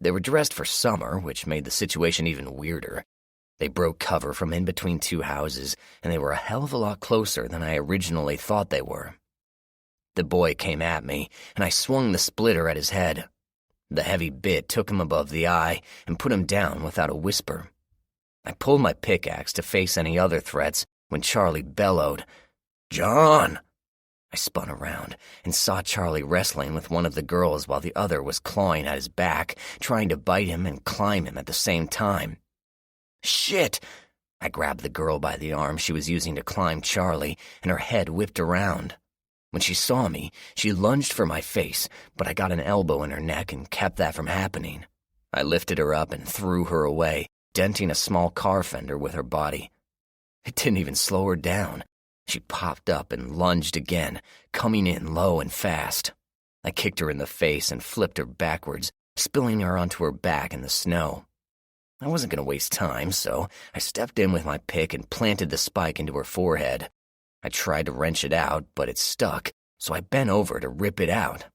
They were dressed for summer, which made the situation even weirder. They broke cover from in between 2 houses, and they were a hell of a lot closer than I originally thought they were. The boy came at me, and I swung the splitter at his head. The heavy bit took him above the eye and put him down without a whisper. I pulled my pickaxe to face any other threats when Charlie bellowed,
"John!"
I spun around and saw Charlie wrestling with one of the girls while the other was clawing at his back, trying to bite him and climb him at the same time.
Shit!
I grabbed the girl by the arm she was using to climb Charlie, and her head whipped around. When she saw me, she lunged for my face, but I got an elbow in her neck and kept that from happening. I lifted her up and threw her away, denting a small car fender with her body. It didn't even slow her down. She popped up and lunged again, coming in low and fast. I kicked her in the face and flipped her backwards, spilling her onto her back in the snow. I wasn't going to waste time, so I stepped in with my pick and planted the spike into her forehead. I tried to wrench it out, but it stuck, so I bent over to rip it out.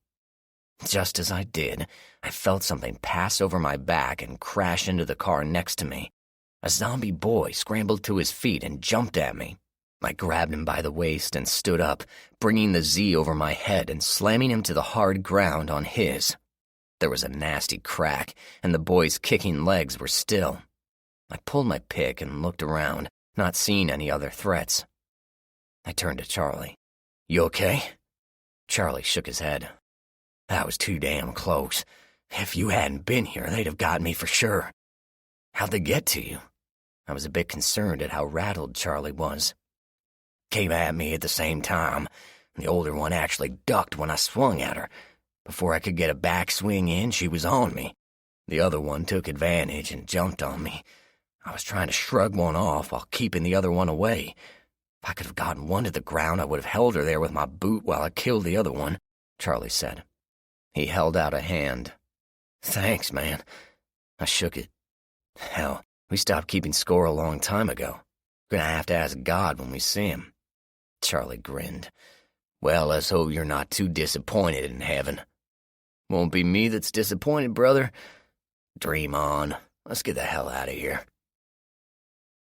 Just as I did, I felt something pass over my back and crash into the car next to me. A zombie boy scrambled to his feet and jumped at me. I grabbed him by the waist and stood up, bringing the Z over my head and slamming him to the hard ground on his. There was a nasty crack, and the boy's kicking legs were still. I pulled my pick and looked around, not seeing any other threats. I turned to Charlie. "You okay?" Charlie shook his head. "That was too damn close. If you hadn't been here, they'd have got me for sure." "How'd they get to you?" I was a bit concerned at how rattled Charlie was. "Came at me at the same time. The older one actually ducked when I swung at her. Before I could get a backswing in, she was on me. The other one took advantage and jumped on me. I was trying to shrug one off while keeping the other one away. If I could have gotten one to the ground, I would have held her there with my boot while I killed the other one," Charlie said. He held out a hand. "Thanks, man." I shook it. "Hell, we stopped keeping score a long time ago. Gonna have to ask God when we see him." Charlie grinned. "Well, let's hope you're not too disappointed in heaven." "Won't be me that's disappointed, brother.
Dream on. Let's get the hell out of here.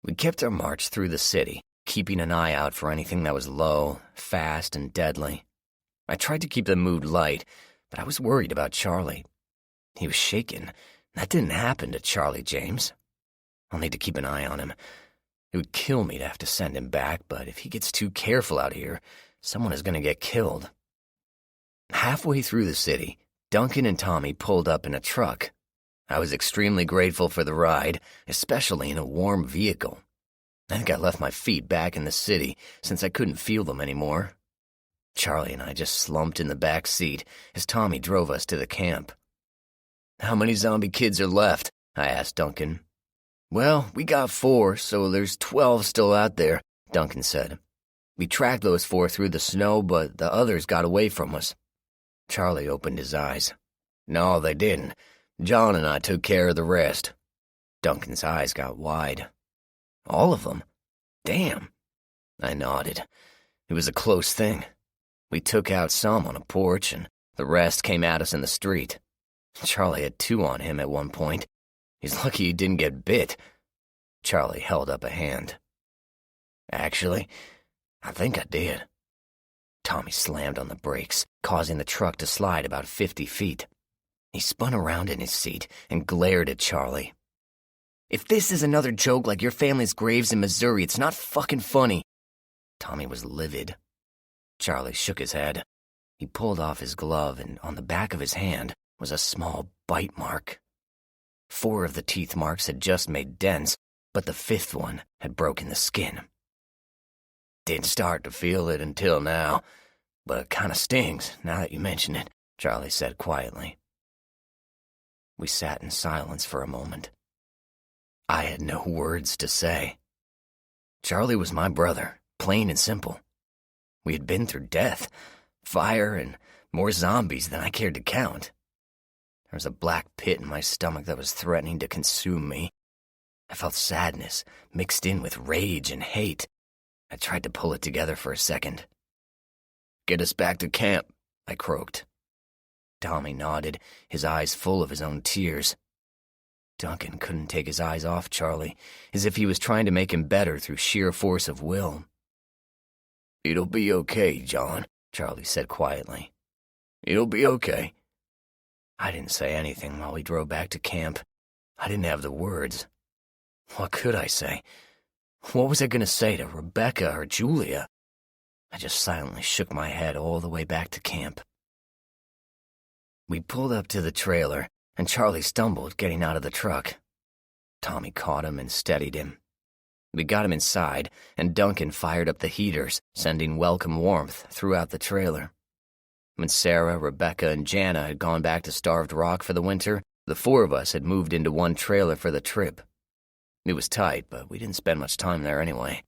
We kept our march through the city, keeping an eye out for anything that was low, fast, and deadly. I tried to keep the mood light, but I was worried about Charlie. He was shaken. That didn't happen to Charlie James. I'll need to keep an eye on him. It would kill me to have to send him back, but if he gets too careful out here, someone is going to get killed. Halfway through the city, Duncan and Tommy pulled up in a truck. I was extremely grateful for the ride, especially in a warm vehicle. I think I left my feet back in the city since I couldn't feel them anymore. Charlie and I just slumped in the back seat as Tommy drove us to the camp. "How many zombie kids are left?" I asked Duncan. "Well, we got 4, so there's 12 still out there," Duncan said. "We tracked those 4 through the snow, but the others got away from us." Charlie opened his eyes. "No, they didn't. John and I took care of the rest." Duncan's eyes got wide. "All of them? Damn." I nodded. It was a close thing. We took out some on a porch, and the rest came at us in the street. Charlie had 2 on him at one point. He's lucky he didn't get bit. Charlie held up a hand. "Actually, I think I did." Tommy slammed on the brakes, causing the truck to slide about 50 feet. He spun around in his seat and glared at Charlie. "If this is another joke like your family's graves in Missouri, it's not fucking funny." Tommy was livid. Charlie shook his head. He pulled off his glove, and on the back of his hand was a small bite mark. 4 of the teeth marks had just made dents, but the 5th one had broken the skin. "Didn't start to feel it until now, but it kind of stings now that you mention it," Charlie said quietly. We sat in silence for a moment. I had no words to say. Charlie was my brother, plain and simple. We had been through death, fire, and more zombies than I cared to count. There was a black pit in my stomach that was threatening to consume me. I felt sadness mixed in with rage and hate. I tried to pull it together for a second. "Get us back to camp," I croaked. Tommy nodded, his eyes full of his own tears. Duncan couldn't take his eyes off Charlie, as if he was trying to make him better through sheer force of will. "It'll be okay, John," Charlie said quietly. "It'll be okay." I didn't say anything while we drove back to camp. I didn't have the words. What could I say? What was I going to say to Rebecca or Julia? I just silently shook my head all the way back to camp. We pulled up to the trailer, and Charlie stumbled getting out of the truck. Tommy caught him and steadied him. We got him inside, and Duncan fired up the heaters, sending welcome warmth throughout the trailer. When Sarah, Rebecca, and Jana had gone back to Starved Rock for the winter, the 4 of us had moved into one trailer for the trip. It was tight, but we didn't spend much time there anyway.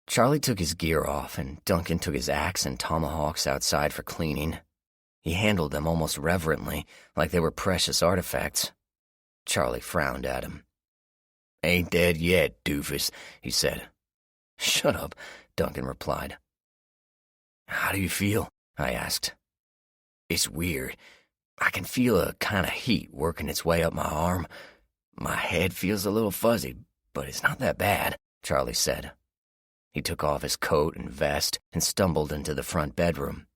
Charlie took his gear off, and Duncan took his axe and tomahawks outside for cleaning. He handled them almost reverently, like they were precious artifacts. Charlie frowned at him. "Ain't dead yet, doofus," he said. "Shut up," Duncan replied. "How do you feel?" I asked. "It's weird. I can feel a kind of heat working its way up my arm. My head feels a little fuzzy, but it's not that bad," Charlie said. He took off his coat and vest and stumbled into the front bedroom.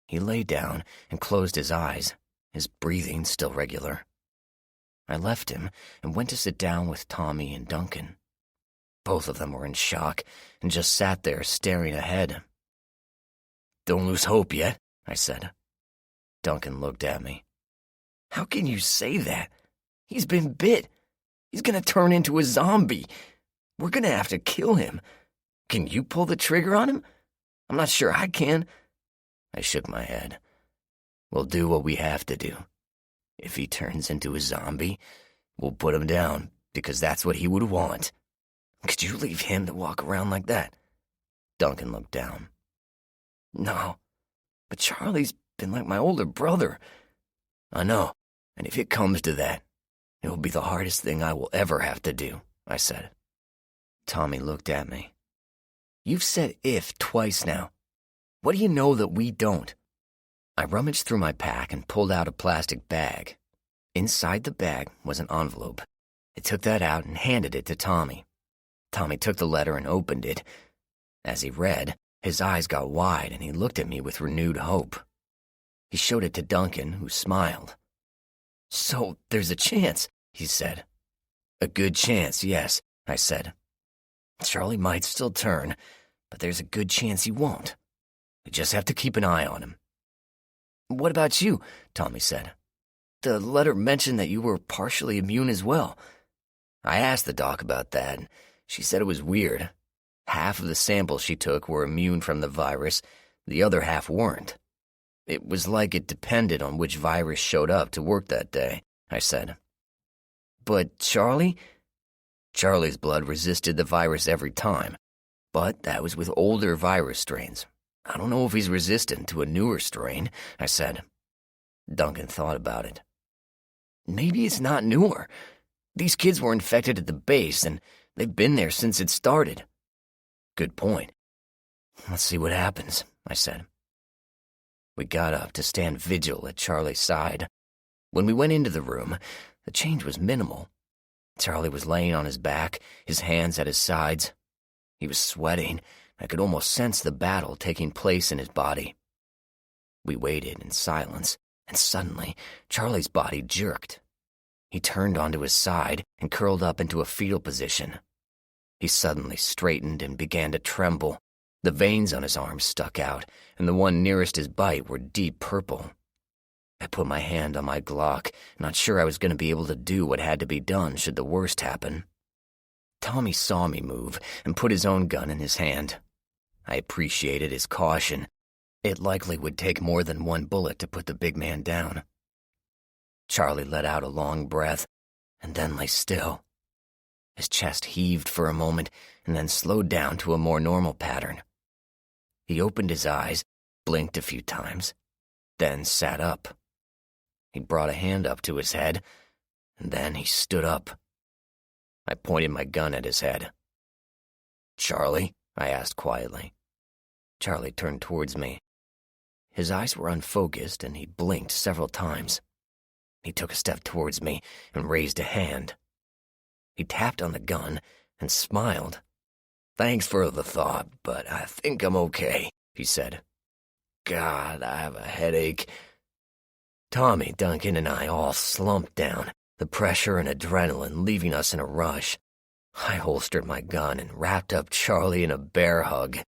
He lay down and closed his eyes, his breathing still regular. I left him and went to sit down with Tommy and Duncan. Both of them were in shock and just sat there staring ahead. "Don't lose hope yet," I said. Duncan looked at me. "How can you say that? He's been bit. He's gonna turn into a zombie. We're gonna have to kill him. Can you pull the trigger on him? I'm not sure I can." I shook my head. "We'll do what we have to do. If he turns into a zombie, we'll put him down, because that's what he would want. Could you leave him to walk around like that?" Duncan looked down. "No, but Charlie's been like my older brother." "I know, and if it comes to that, it will be the hardest thing I will ever have to do," I said. Tommy looked at me. "You've said 'if' twice now. What do you know that we don't?" I rummaged through my pack and pulled out a plastic bag.
Inside the bag was an envelope. I took that out and handed it to Tommy. Tommy took the letter and opened it. As he read, his eyes got wide and he looked at me with renewed hope. He showed it to Duncan, who smiled. "So there's a chance," he said. "A good chance, yes," I said. "Charlie might still turn, but there's a good chance he won't. We just have to keep an eye on him." "What about you?" Tommy said. "The letter mentioned that you were partially immune as well." I asked the doc about that, and she said it was weird. Half of the samples she took were immune from the virus, the other half weren't. It was like it depended on which virus showed up to work that day, I said. "But Charlie?" "Charlie's blood resisted the virus every time, but that was with older virus strains. I don't know if he's resistant to a newer strain," I said. Duncan thought about it. "Maybe it's not newer. These kids were infected at the base, and they've been there since it started." "Good point. Let's see what happens," I said. We got up to stand vigil at Charlie's side. When we went into the room, the change was minimal. Charlie was laying on his back, his hands at his sides. He was sweating. I could almost sense the battle taking place in his body. We waited in silence, and suddenly, Charlie's body jerked. He turned onto his side and curled up into a fetal position. He suddenly straightened and began to tremble. The veins on his arms stuck out, and the one nearest his bite were deep purple. I put my hand on my Glock, not sure I was going to be able to do what had to be done should the worst happen. Tommy saw me move and put his own gun in his hand. I appreciated his caution. It likely would take more than one bullet to put the big man down. Charlie let out a long breath and then lay still. His chest heaved for a moment and then slowed down to a more normal pattern. He opened his eyes, blinked a few times, then sat up. He brought a hand up to his head, and then he stood up. I pointed my gun at his head. "Charlie?" I asked quietly. Charlie turned towards me. His eyes were unfocused, and he blinked several times. He took a step towards me and raised a hand. He tapped on the gun and smiled. "Thanks for the thought, but I think I'm okay," he said. "God, I have a headache." Tommy, Duncan, and I all slumped down, the pressure and adrenaline leaving us in a rush. I holstered my gun and wrapped up Charlie in a bear hug.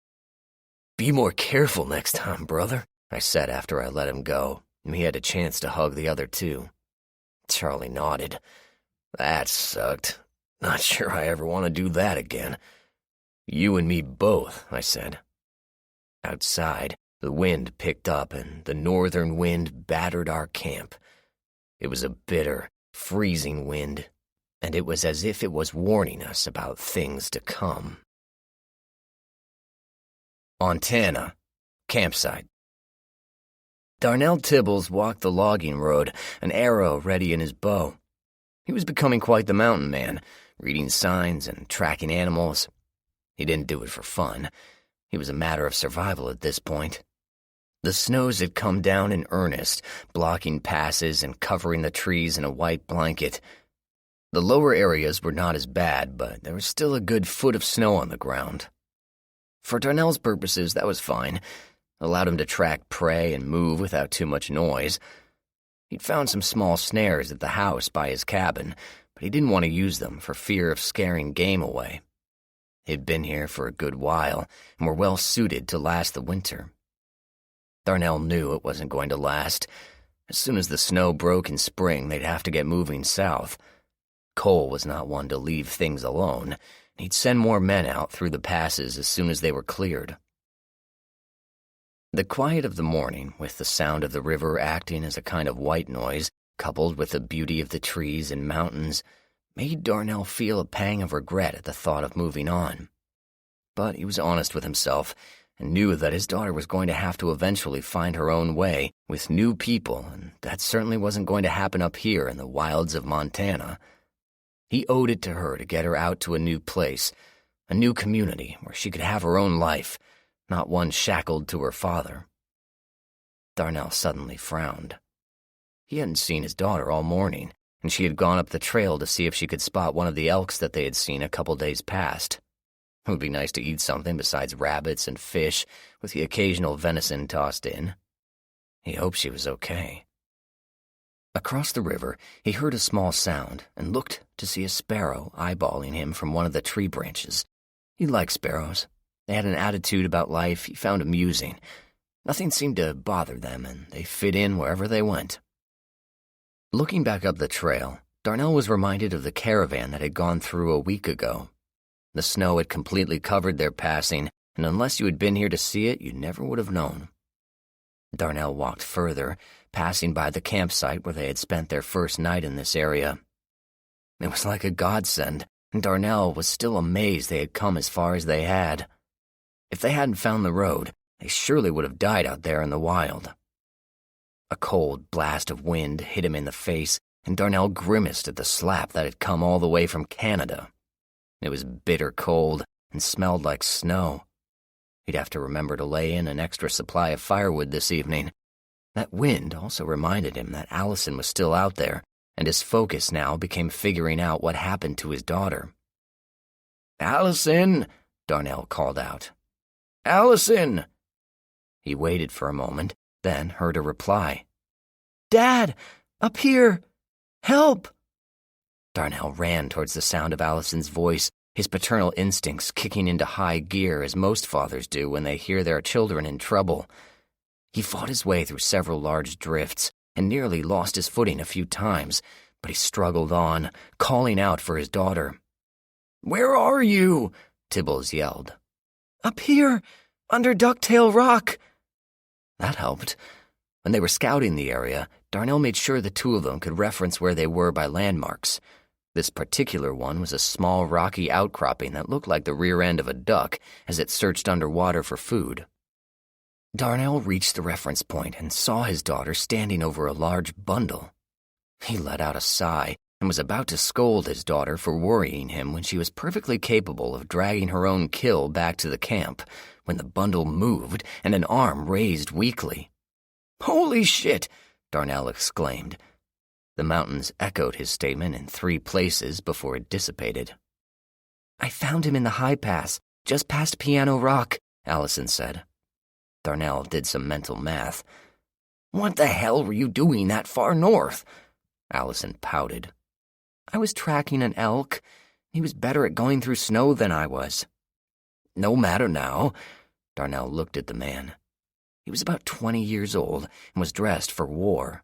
"Be more careful next time, brother," I said after I let him go, and he had a chance to hug the other two. Charlie nodded. "That sucked. Not sure I ever want to do that again." "You and me both," I said. Outside, the wind picked up and the northern wind battered our camp. It was a bitter, freezing wind, and it was as if it was warning us about things to come. Montana, campsite. Darnell Tibbles walked the logging road, an arrow ready in his bow. He was becoming quite the mountain man, reading signs and tracking animals. He didn't do it for fun. It was a matter of survival at this point. The snows had come down in earnest, blocking passes and covering the trees in a white blanket. The lower areas were not as bad, but there was still a good foot of snow on the ground. For Darnell's purposes, that was fine. Allowed him to track prey and move without too much noise. He'd found some small snares at the house by his cabin, but he didn't want to use them for fear of scaring game away. He'd been here for a good while and were well suited to last the winter. Darnell knew it wasn't going to last. As soon as the snow broke in spring, they'd have to get moving south. Cole was not one to leave things alone. He'd send more men out through the passes as soon as they were cleared. The quiet of the morning, with the sound of the river acting as a kind of white noise, coupled with the beauty of the trees and mountains, made Darnell feel a pang of regret at the thought of moving on. But he was honest with himself and knew that his daughter was going to have to eventually find her own way with new people, and that certainly wasn't going to happen up here in the wilds of Montana. He owed it to her to get her out to a new place, a new community where she could have her own life, not one shackled to her father. Darnell suddenly frowned. He hadn't seen his daughter all morning, and she had gone up the trail to see if she could spot one of the elks that they had seen a couple days past. It would be nice to eat something besides rabbits and fish, with the occasional venison tossed in. He hoped she was okay. Across the river, he heard a small sound and looked to see a sparrow eyeballing him from one of the tree branches. He liked sparrows. They had an attitude about life he found amusing. Nothing seemed to bother them, and they fit in wherever they went. Looking back up the trail, Darnell was reminded of the caravan that had gone through a week ago. The snow had completely covered their passing, and unless you had been here to see it, you never would have known. Darnell walked further, passing by the campsite where they had spent their first night in this area. It was like a godsend, and Darnell was still amazed they had come as far as they had. If they hadn't found the road, they surely would have died out there in the wild. A cold blast of wind hit him in the face, and Darnell grimaced at the slap that had come all the way from Canada. It was bitter cold and smelled like snow. He'd have to remember to lay in an extra supply of firewood this evening. That wind also reminded him that Allison was still out there, and his focus now became figuring out what happened to his daughter. "Allison!" Darnell called out. "Allison!" He waited for a moment, then heard a reply. "Dad! Up here! Help!" Darnell ran towards the sound of Allison's voice, his paternal instincts kicking into high gear as most fathers do when they hear their children in trouble. He fought his way through several large drifts and nearly lost his footing a few times, but he struggled on, calling out for his daughter. "Where are you?" Tibbles yelled. "Up here, under Ducktail Rock." That helped. When they were scouting the area, Darnell made sure the two of them could reference where they were by landmarks. This particular one was a small rocky outcropping that looked like the rear end of a duck as it searched underwater for food. Darnell reached the reference point and saw his daughter standing over a large bundle. He let out a sigh and was about to scold his daughter for worrying him when she was perfectly capable of dragging her own kill back to the camp, when the bundle moved and an arm raised weakly. "Holy shit!" Darnell exclaimed. The mountains echoed his statement in 3 places before it dissipated. "I found him in the high pass, just past Piano Rock," Allison said. Darnell did some mental math. "What the hell were you doing that far north?" Allison pouted. "I was tracking an elk. He was better at going through snow than I was." "No matter now." Darnell looked at the man. He was about 20 years old and was dressed for war.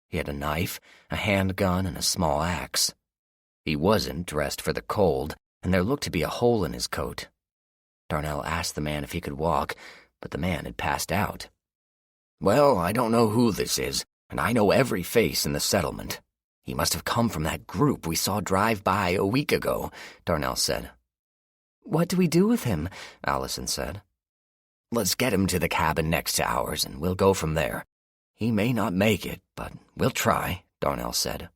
He had a knife, a handgun, and a small axe. He wasn't dressed for the cold, and there looked to be a hole in his coat. Darnell asked the man if he could walk, but the man had passed out. "Well, I don't know who this is, and I know every face in the settlement. He must have come from that group we saw drive by a week ago," Darnell said. "What do we do with him?" Allison said. "Let's get him to the cabin next to ours, and we'll go from there. He may not make it, but we'll try," Darnell said.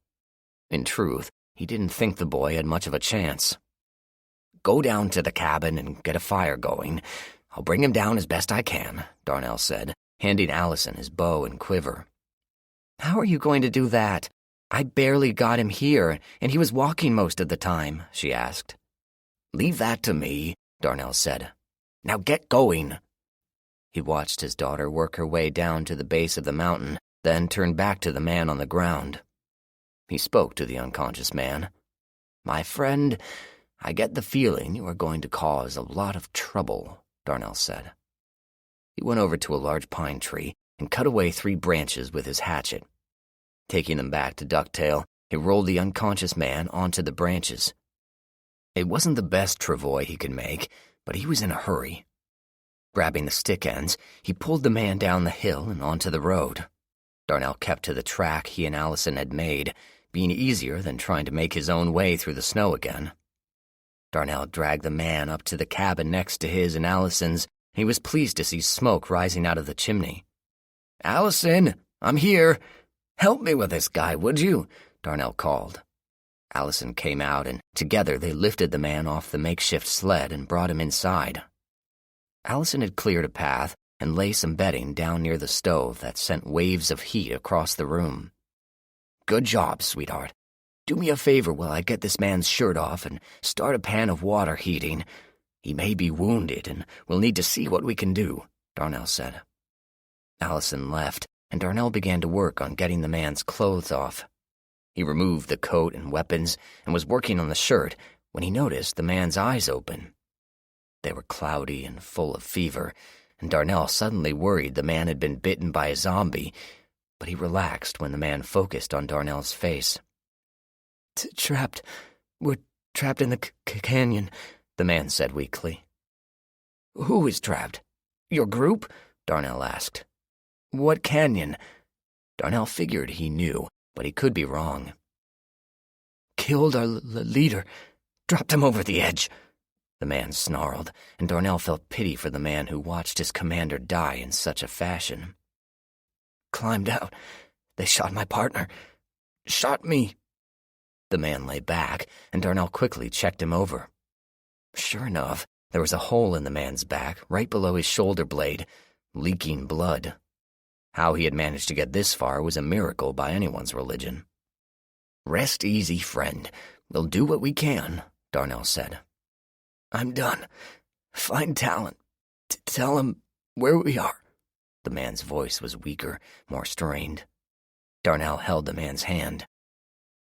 In truth, he didn't think the boy had much of a chance. "Go down to the cabin and get a fire going. I'll bring him down as best I can," Darnell said, handing Allison his bow and quiver. "How are you going to do that? I barely got him here, and he was walking most of the time," she asked. "Leave that to me," Darnell said. "Now get going." He watched his daughter work her way down to the base of the mountain, then turned back to the man on the ground. He spoke to the unconscious man. "My friend, I get the feeling you are going to cause a lot of trouble," Darnell said. He went over to a large pine tree and cut away 3 branches with his hatchet. Taking them back to Ducktail, he rolled the unconscious man onto the branches. It wasn't the best travois he could make, but he was in a hurry. Grabbing the stick ends, he pulled the man down the hill and onto the road. Darnell kept to the track he and Allison had made, being easier than trying to make his own way through the snow again. Darnell dragged the man up to the cabin next to his and Allison's, and he was pleased to see smoke rising out of the chimney. "Allison, I'm here. Help me with this guy, would you?" Darnell called. Allison came out, and together they lifted the man off the makeshift sled and brought him inside. Allison had cleared a path and lay some bedding down near the stove that sent waves of heat across the room. Good job, sweetheart. Do me a favor while I get this man's shirt off and start a pan of water heating. He may be wounded, and we'll need to see what we can do," Darnell said. Allison left, and Darnell began to work on getting the man's clothes off. He removed the coat and weapons and was working on the shirt when he noticed the man's eyes open. They were cloudy and full of fever, and Darnell suddenly worried the man had been bitten by a zombie, but he relaxed when the man focused on Darnell's face. "Trapped. We're trapped in the canyon," the man said weakly. "Who is trapped? Your group?" Darnell asked. "What canyon?" Darnell figured he knew, but he could be wrong. "Killed our leader. Dropped him over the edge," the man snarled, and Darnell felt pity for the man who watched his commander die in such a fashion. "Climbed out. They shot my partner. Shot me." The man lay back, and Darnell quickly checked him over. Sure enough, there was a hole in the man's back, right below his shoulder blade, leaking blood. How he had managed to get this far was a miracle by anyone's religion. "Rest easy, friend. We'll do what we can," Darnell said. "I'm done. Find Talon. Tell him where we are." The man's voice was weaker, more strained. Darnell held the man's hand.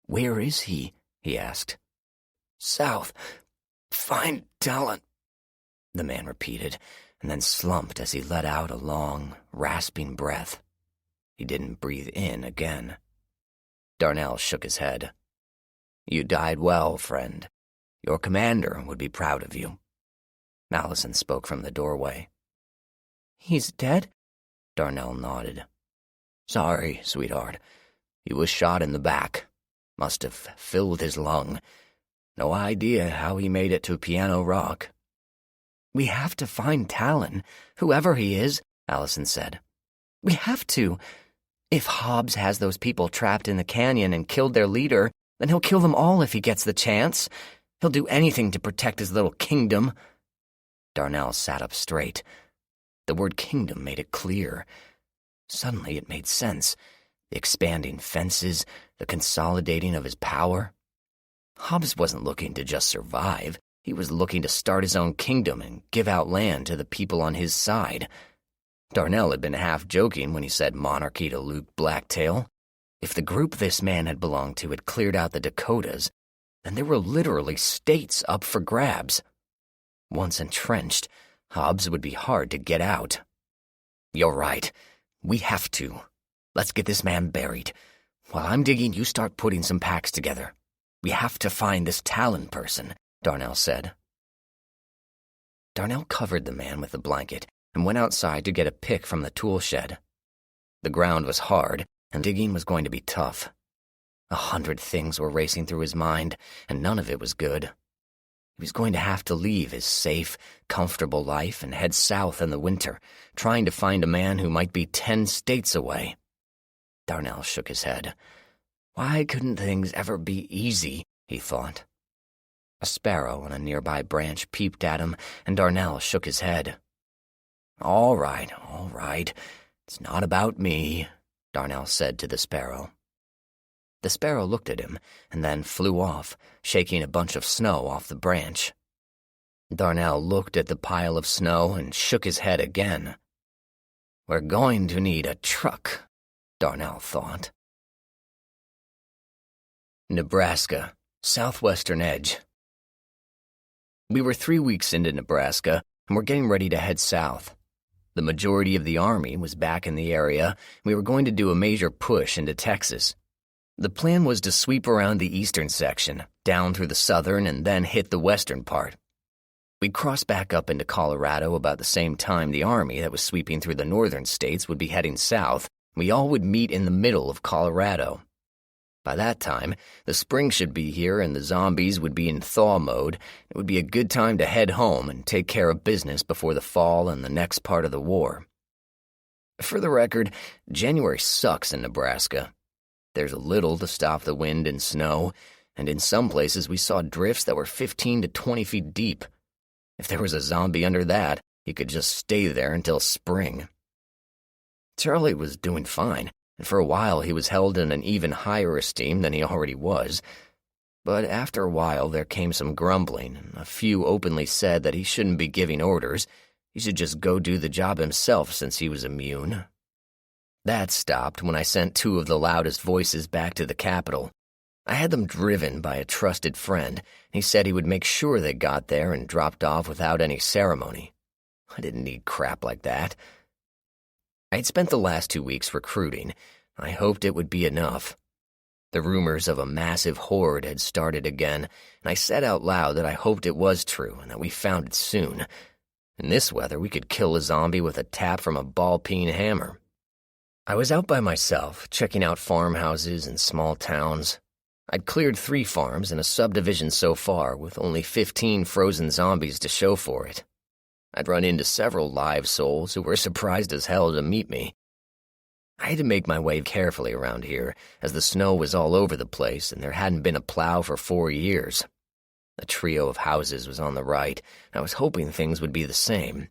"Where is he?" he asked. "South. Find Talon," the man repeated, and then slumped as he let out a long, rasping breath. He didn't breathe in again. Darnell shook his head. "You died well, friend. Your commander would be proud of you." Allison spoke from the doorway. "He's dead?" Darnell nodded. "Sorry, sweetheart. He was shot in the back. Must have filled his lung. No idea how he made it to Piano Rock." "We have to find Talon, whoever he is," Allison said. "We have to. If Hobbs has those people trapped in the canyon and killed their leader, then he'll kill them all if he gets the chance. He'll do anything to protect his little kingdom." Darnell sat up straight. The word kingdom made it clear. Suddenly it made sense. The expanding fences, the consolidating of his power. Hobbs wasn't looking to just survive. He was looking to start his own kingdom and give out land to the people on his side. Darnell had been half joking when he said monarchy to Luke Blacktail. If the group this man had belonged to had cleared out the Dakotas, then there were literally states up for grabs. Once entrenched, Hobbs would be hard to get out. "You're right. We have to. Let's get this man buried. While I'm digging, you start putting some packs together. We have to find this Talon person," Darnell said. Darnell covered the man with the blanket and went outside to get a pick from the tool shed. The ground was hard, and digging was going to be tough. 100 things were racing through his mind, and none of it was good. He was going to have to leave his safe, comfortable life and head south in the winter, trying to find a man who might be 10 states away. Darnell shook his head. Why couldn't things ever be easy, he thought. A sparrow on a nearby branch peeped at him, and Darnell shook his head. All right. It's not about me," Darnell said to the sparrow. The sparrow looked at him and then flew off, shaking a bunch of snow off the branch. Darnell looked at the pile of snow and shook his head again. "We're going to need a truck," Darnell thought. Nebraska, southwestern edge. We were 3 weeks into Nebraska, and were getting ready to head south. The majority of the army was back in the area, and we were going to do a major push into Texas. The plan was to sweep around the eastern section, down through the southern, and then hit the western part. We'd cross back up into Colorado about the same time the army that was sweeping through the northern states would be heading south. We all would meet in the middle of Colorado. By that time, the spring should be here and the zombies would be in thaw mode. It would be a good time to head home and take care of business before the fall and the next part of the war. For the record, January sucks in Nebraska. There's little to stop the wind and snow, and in some places we saw drifts that were 15 to 20 feet deep. If there was a zombie under that, he could just stay there until spring. Charlie was doing fine, and for a while he was held in an even higher esteem than he already was. But after a while there came some grumbling, and a few openly said that he shouldn't be giving orders. He should just go do the job himself since he was immune. That stopped when I sent two of the loudest voices back to the capital. I had them driven by a trusted friend, and he said he would make sure they got there and dropped off without any ceremony. I didn't need crap like that. I had spent the last 2 weeks recruiting. I hoped it would be enough. The rumors of a massive horde had started again, and I said out loud that I hoped it was true and that we found it soon. In this weather, we could kill a zombie with a tap from a ball-peen hammer. I was out by myself, checking out farmhouses and small towns. I'd cleared 3 farms and a subdivision so far, with only 15 frozen zombies to show for it. I'd run into several live souls who were surprised as hell to meet me. I had to make my way carefully around here, as the snow was all over the place and there hadn't been a plow for 4 years. A trio of houses was on the right, and I was hoping things would be the same.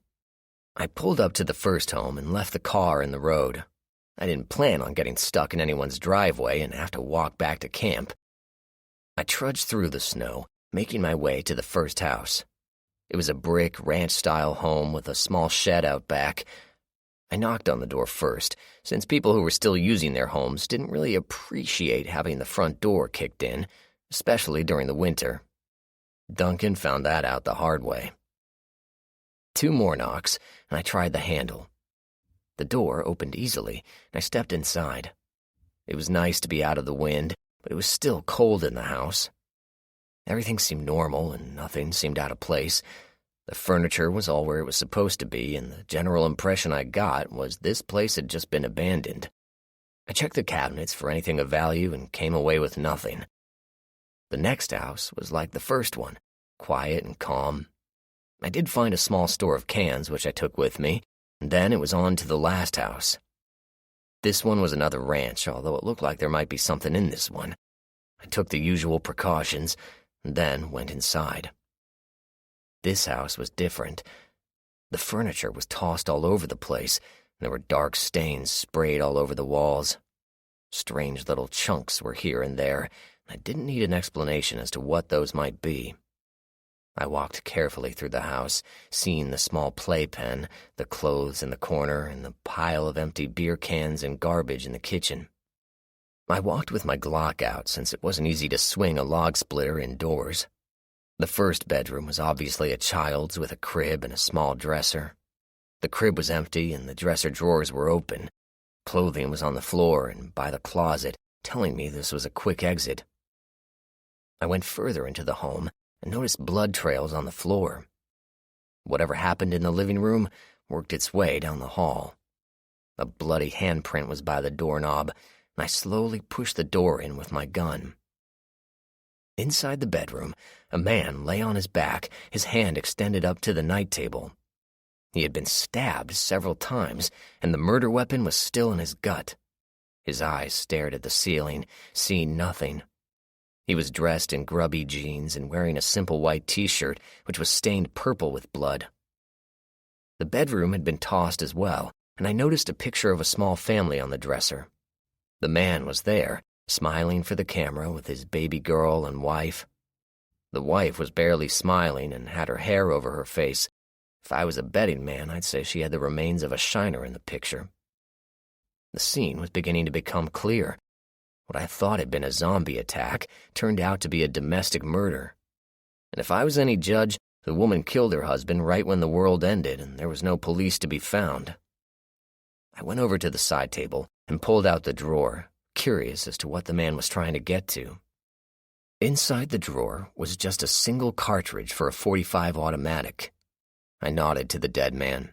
I pulled up to the first home and left the car in the road. I didn't plan on getting stuck in anyone's driveway and have to walk back to camp. I trudged through the snow, making my way to the first house. It was a brick, ranch-style home with a small shed out back. I knocked on the door first, since people who were still using their homes didn't really appreciate having the front door kicked in, especially during the winter. Duncan found that out the hard way. 2 more knocks, and I tried the handle. The door opened easily, and I stepped inside. It was nice to be out of the wind, but it was still cold in the house. Everything seemed normal, and nothing seemed out of place. The furniture was all where it was supposed to be, and the general impression I got was this place had just been abandoned. I checked the cabinets for anything of value and came away with nothing. The next house was like the first one, quiet and calm. I did find a small store of cans, which I took with me, and then it was on to the last house. This one was another ranch, although it looked like there might be something in this one. I took the usual precautions, and then went inside. This house was different. The furniture was tossed all over the place, and there were dark stains sprayed all over the walls. Strange little chunks were here and there, and I didn't need an explanation as to what those might be. I walked carefully through the house, seeing the small playpen, the clothes in the corner, and the pile of empty beer cans and garbage in the kitchen. I walked with my Glock out since it wasn't easy to swing a log splitter indoors. The first bedroom was obviously a child's with a crib and a small dresser. The crib was empty and the dresser drawers were open. Clothing was on the floor and by the closet, telling me this was a quick exit. I went further into the home and noticed blood trails on the floor. Whatever happened in the living room worked its way down the hall. A bloody handprint was by the doorknob, and I slowly pushed the door in with my gun. Inside the bedroom, a man lay on his back, his hand extended up to the night table. He had been stabbed several times, and the murder weapon was still in his gut. His eyes stared at the ceiling, seeing nothing. He was dressed in grubby jeans and wearing a simple white t-shirt, which was stained purple with blood. The bedroom had been tossed as well, and I noticed a picture of a small family on the dresser. The man was there, smiling for the camera with his baby girl and wife. The wife was barely smiling and had her hair over her face. If I was a betting man, I'd say she had the remains of a shiner in the picture. The scene was beginning to become clear. What I thought had been a zombie attack turned out to be a domestic murder. And if I was any judge, the woman killed her husband right when the world ended and there was no police to be found. I went over to the side table and pulled out the drawer, curious as to what the man was trying to get to. Inside the drawer was just a single cartridge for a .45 automatic. I nodded to the dead man.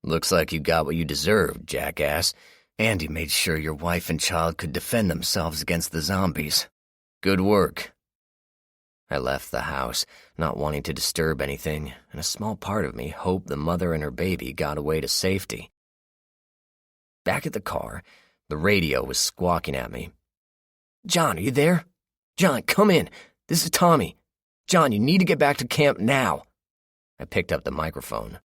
"Looks like you got what you deserved, jackass. And you made sure your wife and child could defend themselves against the zombies. Good work." I left the house, not wanting to disturb anything, and a small part of me hoped the mother and her baby got away to safety. Back at the car, the radio was squawking at me. "John, are you there? John, come in. This is Tommy. John, you need to get back to camp now." I picked up the microphone.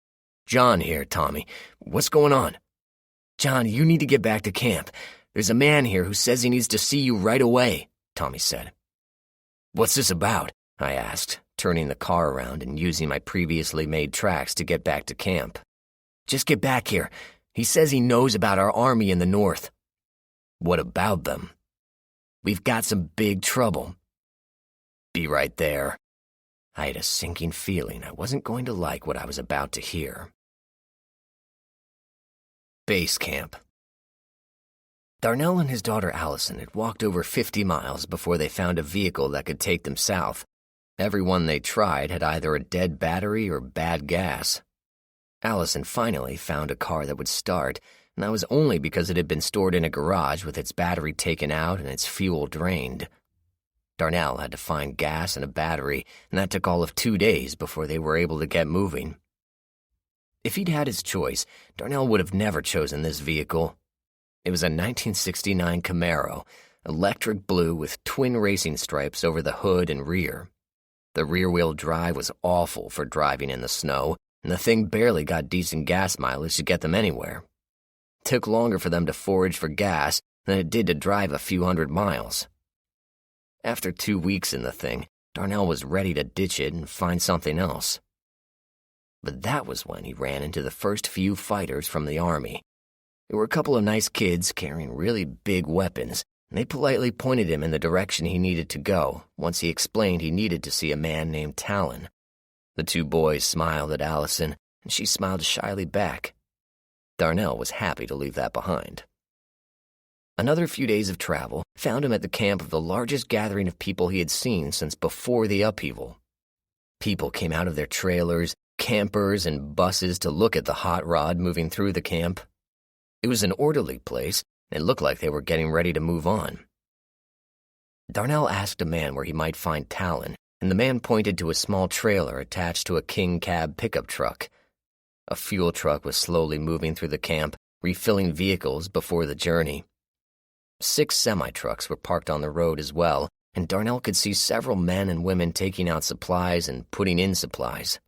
"John here, Tommy. What's going on?" "John, you need to get back to camp. there's a man here who says he needs to see you right away, Tommy said.
What's this about?
I asked, turning the car around and using my previously made tracks to get back to camp.
Just get back here. He says he knows about our army in the north.
What about them?
We've got some big trouble.
Be right there. I had a sinking feeling I wasn't going to like what I was about to hear. Base camp. Darnell and his daughter Allison had walked over 50 miles before they found a vehicle that could take them south. Every one they tried had either a dead battery or bad gas. Allison finally found a car that would start, and that was only because it had been stored in a garage with its battery taken out and its fuel drained. Darnell had to find gas and a battery, and that took all of 2 days before they were able to get moving. If he'd had his choice, Darnell would have never chosen this vehicle. It was a 1969 Camaro, electric blue with twin racing stripes over the hood and rear. The rear-wheel drive was awful for driving in the snow, and the thing barely got decent gas mileage to get them anywhere. It took longer for them to forage for gas than it did to drive a few hundred miles. After 2 weeks in the thing, Darnell was ready to ditch it and find something else. But that was when he ran into the first few fighters from the army. There were a couple of nice kids carrying really big weapons, and they politely pointed him in the direction he needed to go once he explained he needed to see a man named Talon. The two boys smiled at Allison, and she smiled shyly back. Darnell was happy to leave that behind. Another few days of travel found him at the camp of the largest gathering of people he had seen since before the upheaval. People came out of their trailers, campers, and buses to look at the hot rod moving through the camp. It was an orderly place, and it looked like they were getting ready to move on. Darnell asked a man where he might find Talon, and the man pointed to a small trailer attached to a king cab pickup truck. A fuel truck was slowly moving through the camp, refilling vehicles before the journey. 6 semi-trucks were parked on the road as well, and Darnell could see several men and women taking out supplies and putting in supplies.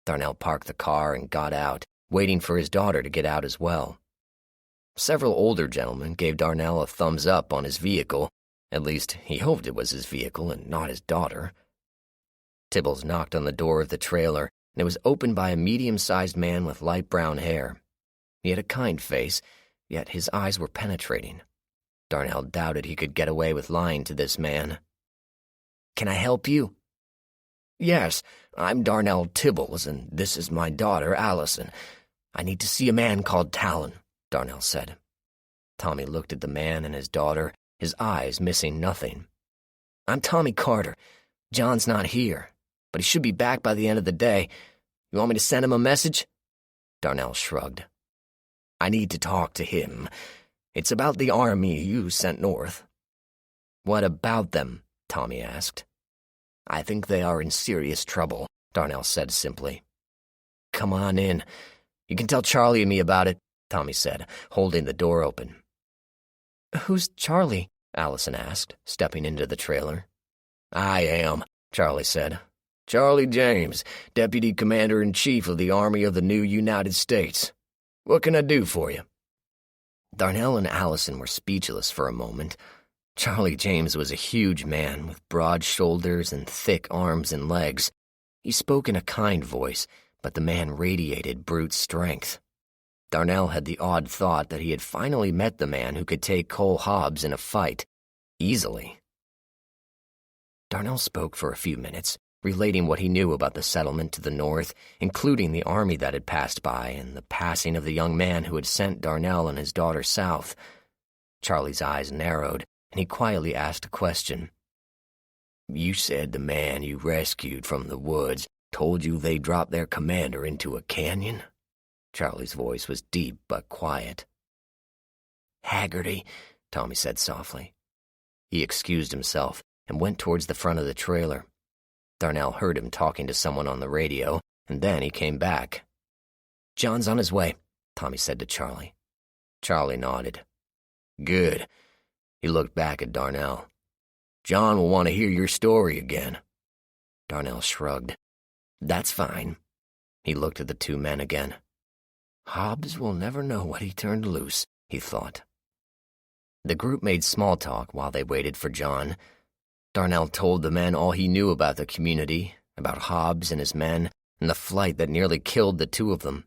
Darnell parked the car and got out, waiting for his daughter to get out as well. Several older gentlemen gave Darnell a thumbs up on his vehicle. At least, he hoped it was his vehicle and not his daughter. Tibbles knocked on the door of the trailer, and it was opened by a medium-sized man with light brown hair. He had a kind face, yet his eyes were penetrating. Darnell doubted he could get away with lying to this man.
"Can I help you?"
"Yes, I'm Darnell Tibbles, and this is my daughter, Allison. I need to see a man called Talon," Darnell said. Tommy looked at the man and his daughter, his eyes missing nothing.
"I'm Tommy Carter. John's not here, but he should be back by the end of the day. You want me to send him a message?"
Darnell shrugged.
"I need to talk to him. It's about the army you sent north."
"What about them?" Tommy asked.
"I think they are in serious trouble," Darnell said simply.
"Come on in. You can tell Charlie and me about it," Tommy said, holding the door open.
"Who's Charlie?"
Allison asked, stepping into the trailer.
"I am," Charlie said. "Charlie James, Deputy Commander-in-Chief of the Army of the New United States. What can I do for you?"
Darnell and Allison were speechless for a moment. Charlie James was a huge man with broad shoulders and thick arms and legs. He spoke in a kind voice, but the man radiated brute strength. Darnell had the odd thought that he had finally met the man who could take Cole Hobbs in a fight, easily. Darnell spoke for a few minutes, relating what he knew about the settlement to the north, including the army that had passed by and the passing of the young man who had sent Darnell and his daughter south. Charlie's eyes narrowed, and he quietly asked a question. "You said the man you rescued from the woods told you they dropped their commander into a canyon?" Charlie's voice was deep but quiet.
"Haggerty,"
Tommy said softly. He excused himself and went towards the front of the trailer. Darnell heard him talking to someone on the radio, and then he came back.
"John's on his way,"
Tommy said to Charlie. Charlie nodded. "Good." He looked back at Darnell. "John will want to hear your story again." Darnell shrugged. "That's fine." He looked at the two men again. "Hobbs will never know what he turned loose," he thought. The group made small talk while they waited for John. Darnell told the men all he knew about the community, about Hobbs and his men, and the flight that nearly killed the two of them.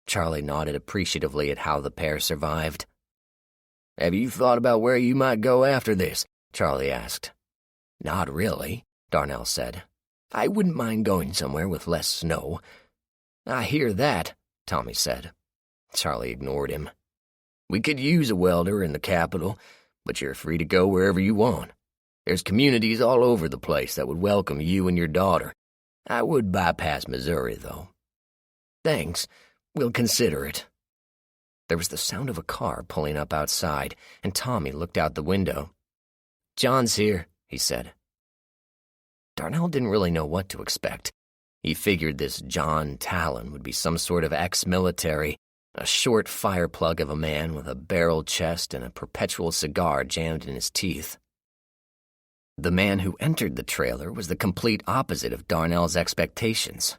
Charlie nodded appreciatively at how the pair survived.
"Have you thought about where you might go after this?"
Charlie asked.
"Not really,"
Darnell said.
"I wouldn't mind going somewhere with less snow."
"I hear that," Tommy said.
Charlie ignored him. "We could use a welder in the capital, but you're free to go wherever you want. There's communities all over the place that would welcome you and your daughter. I would bypass Missouri, though."
"Thanks. We'll consider it." There was the sound of a car pulling up outside, and Tommy looked out the window. "John's here," he said. Darnell didn't really know what to expect. He figured this John Talon would be some sort of ex-military, a short fireplug of a man with a barreled chest and a perpetual cigar jammed in his teeth. The man who entered the trailer was the complete opposite of Darnell's expectations.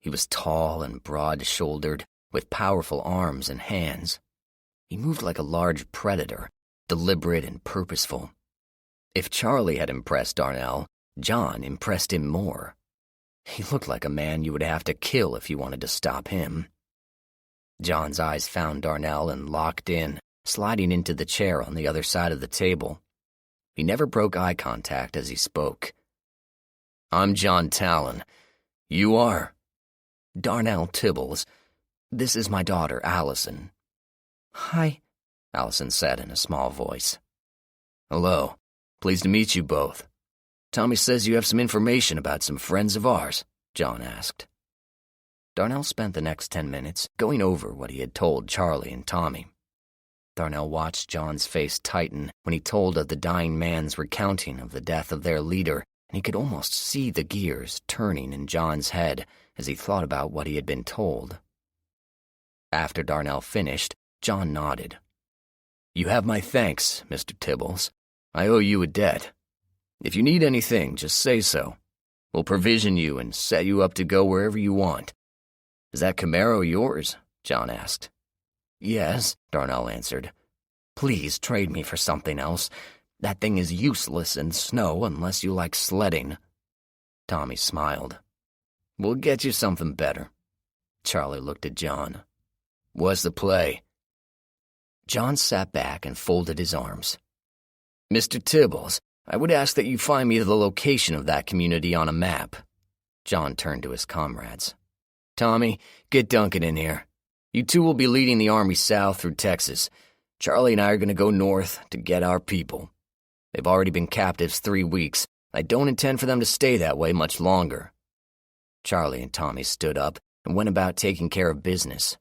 He was tall and broad-shouldered, with powerful arms and hands. He moved like a large predator, deliberate and purposeful. If Charlie had impressed Darnell, John impressed him more. He looked like a man you would have to kill if you wanted to stop him. John's eyes found Darnell and locked in, sliding into the chair on the other side of the table. He never broke eye contact as he spoke. "I'm John Talon. You are?" "Darnell Tibbles. This is my daughter, Allison."
"Hi,"
Allison said in a small voice. "Hello. Pleased to meet you both. Tommy says you have some information about some friends of ours," John asked. Darnell spent the next 10 minutes going over what he had told Charlie and Tommy. Darnell watched John's face tighten when he told of the dying man's recounting of the death of their leader, and he could almost see the gears turning in John's head as he thought about what he had been told. After Darnell finished, John nodded. "You have my thanks, Mr. Tibbles. I owe you a debt. If you need anything, just say so. We'll provision you and set you up to go wherever you want." "Is that Camaro yours?" John asked.
"Yes,"
Darnell answered.
"Please trade me for something else. That thing is useless in snow unless you like sledding."
Tommy smiled. "We'll get you something better." Charlie looked at John. "What's the play?" John sat back and folded his arms. "Mr. Tibbles, I would ask that you find me the location of that community on a map." John turned to his comrades. "Tommy, get Duncan in here. You two will be leading the army south through Texas. Charlie and I are going to go north to get our people. They've already been captives 3 weeks. I don't intend for them to stay that way much longer." Charlie and Tommy stood up and went about taking care of business.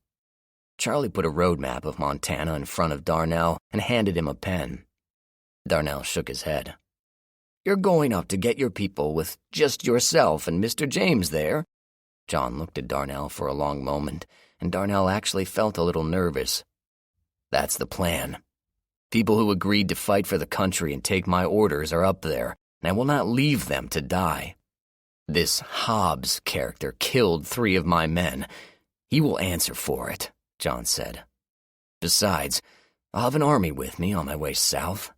Charlie put a road map of Montana in front of Darnell and handed him a pen. Darnell shook his head. "You're going up to get your people with just yourself and Mr. James there?" John looked at Darnell for a long moment, and Darnell actually felt a little nervous. "That's the plan. People who agreed to fight for the country and take my orders are up there, and I will not leave them to die. This Hobbs character killed 3 of my men. He will answer for it," John said. "Besides, I'll have an army with me on my way south."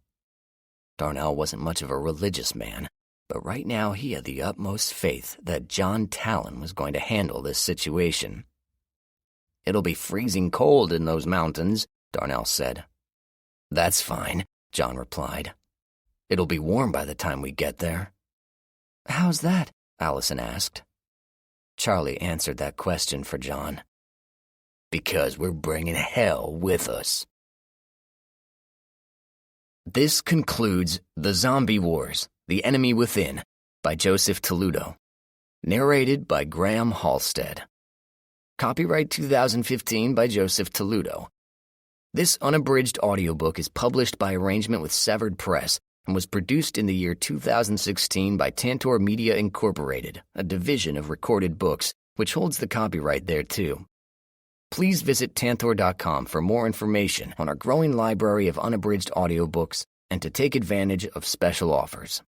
Darnell wasn't much of a religious man, but right now he had the utmost faith that John Talon was going to handle this situation. "It'll be freezing cold in those mountains," Darnell said. "That's fine," John replied. "It'll be warm by the time we get there."
"How's that?"
Allison asked. Charlie answered that question for John. "Because we're bringing hell with us." This concludes The Zombie Wars, The Enemy Within by Joseph Toledo. Narrated by Graham Halstead. Copyright 2015 by Joseph Toledo. This unabridged audiobook is published by arrangement with Severed Press and was produced in the year 2016 by Tantor Media Incorporated, a division of Recorded Books, which holds the copyright thereto. Please visit tantor.com for more information on our growing library of unabridged audiobooks and to take advantage of special offers.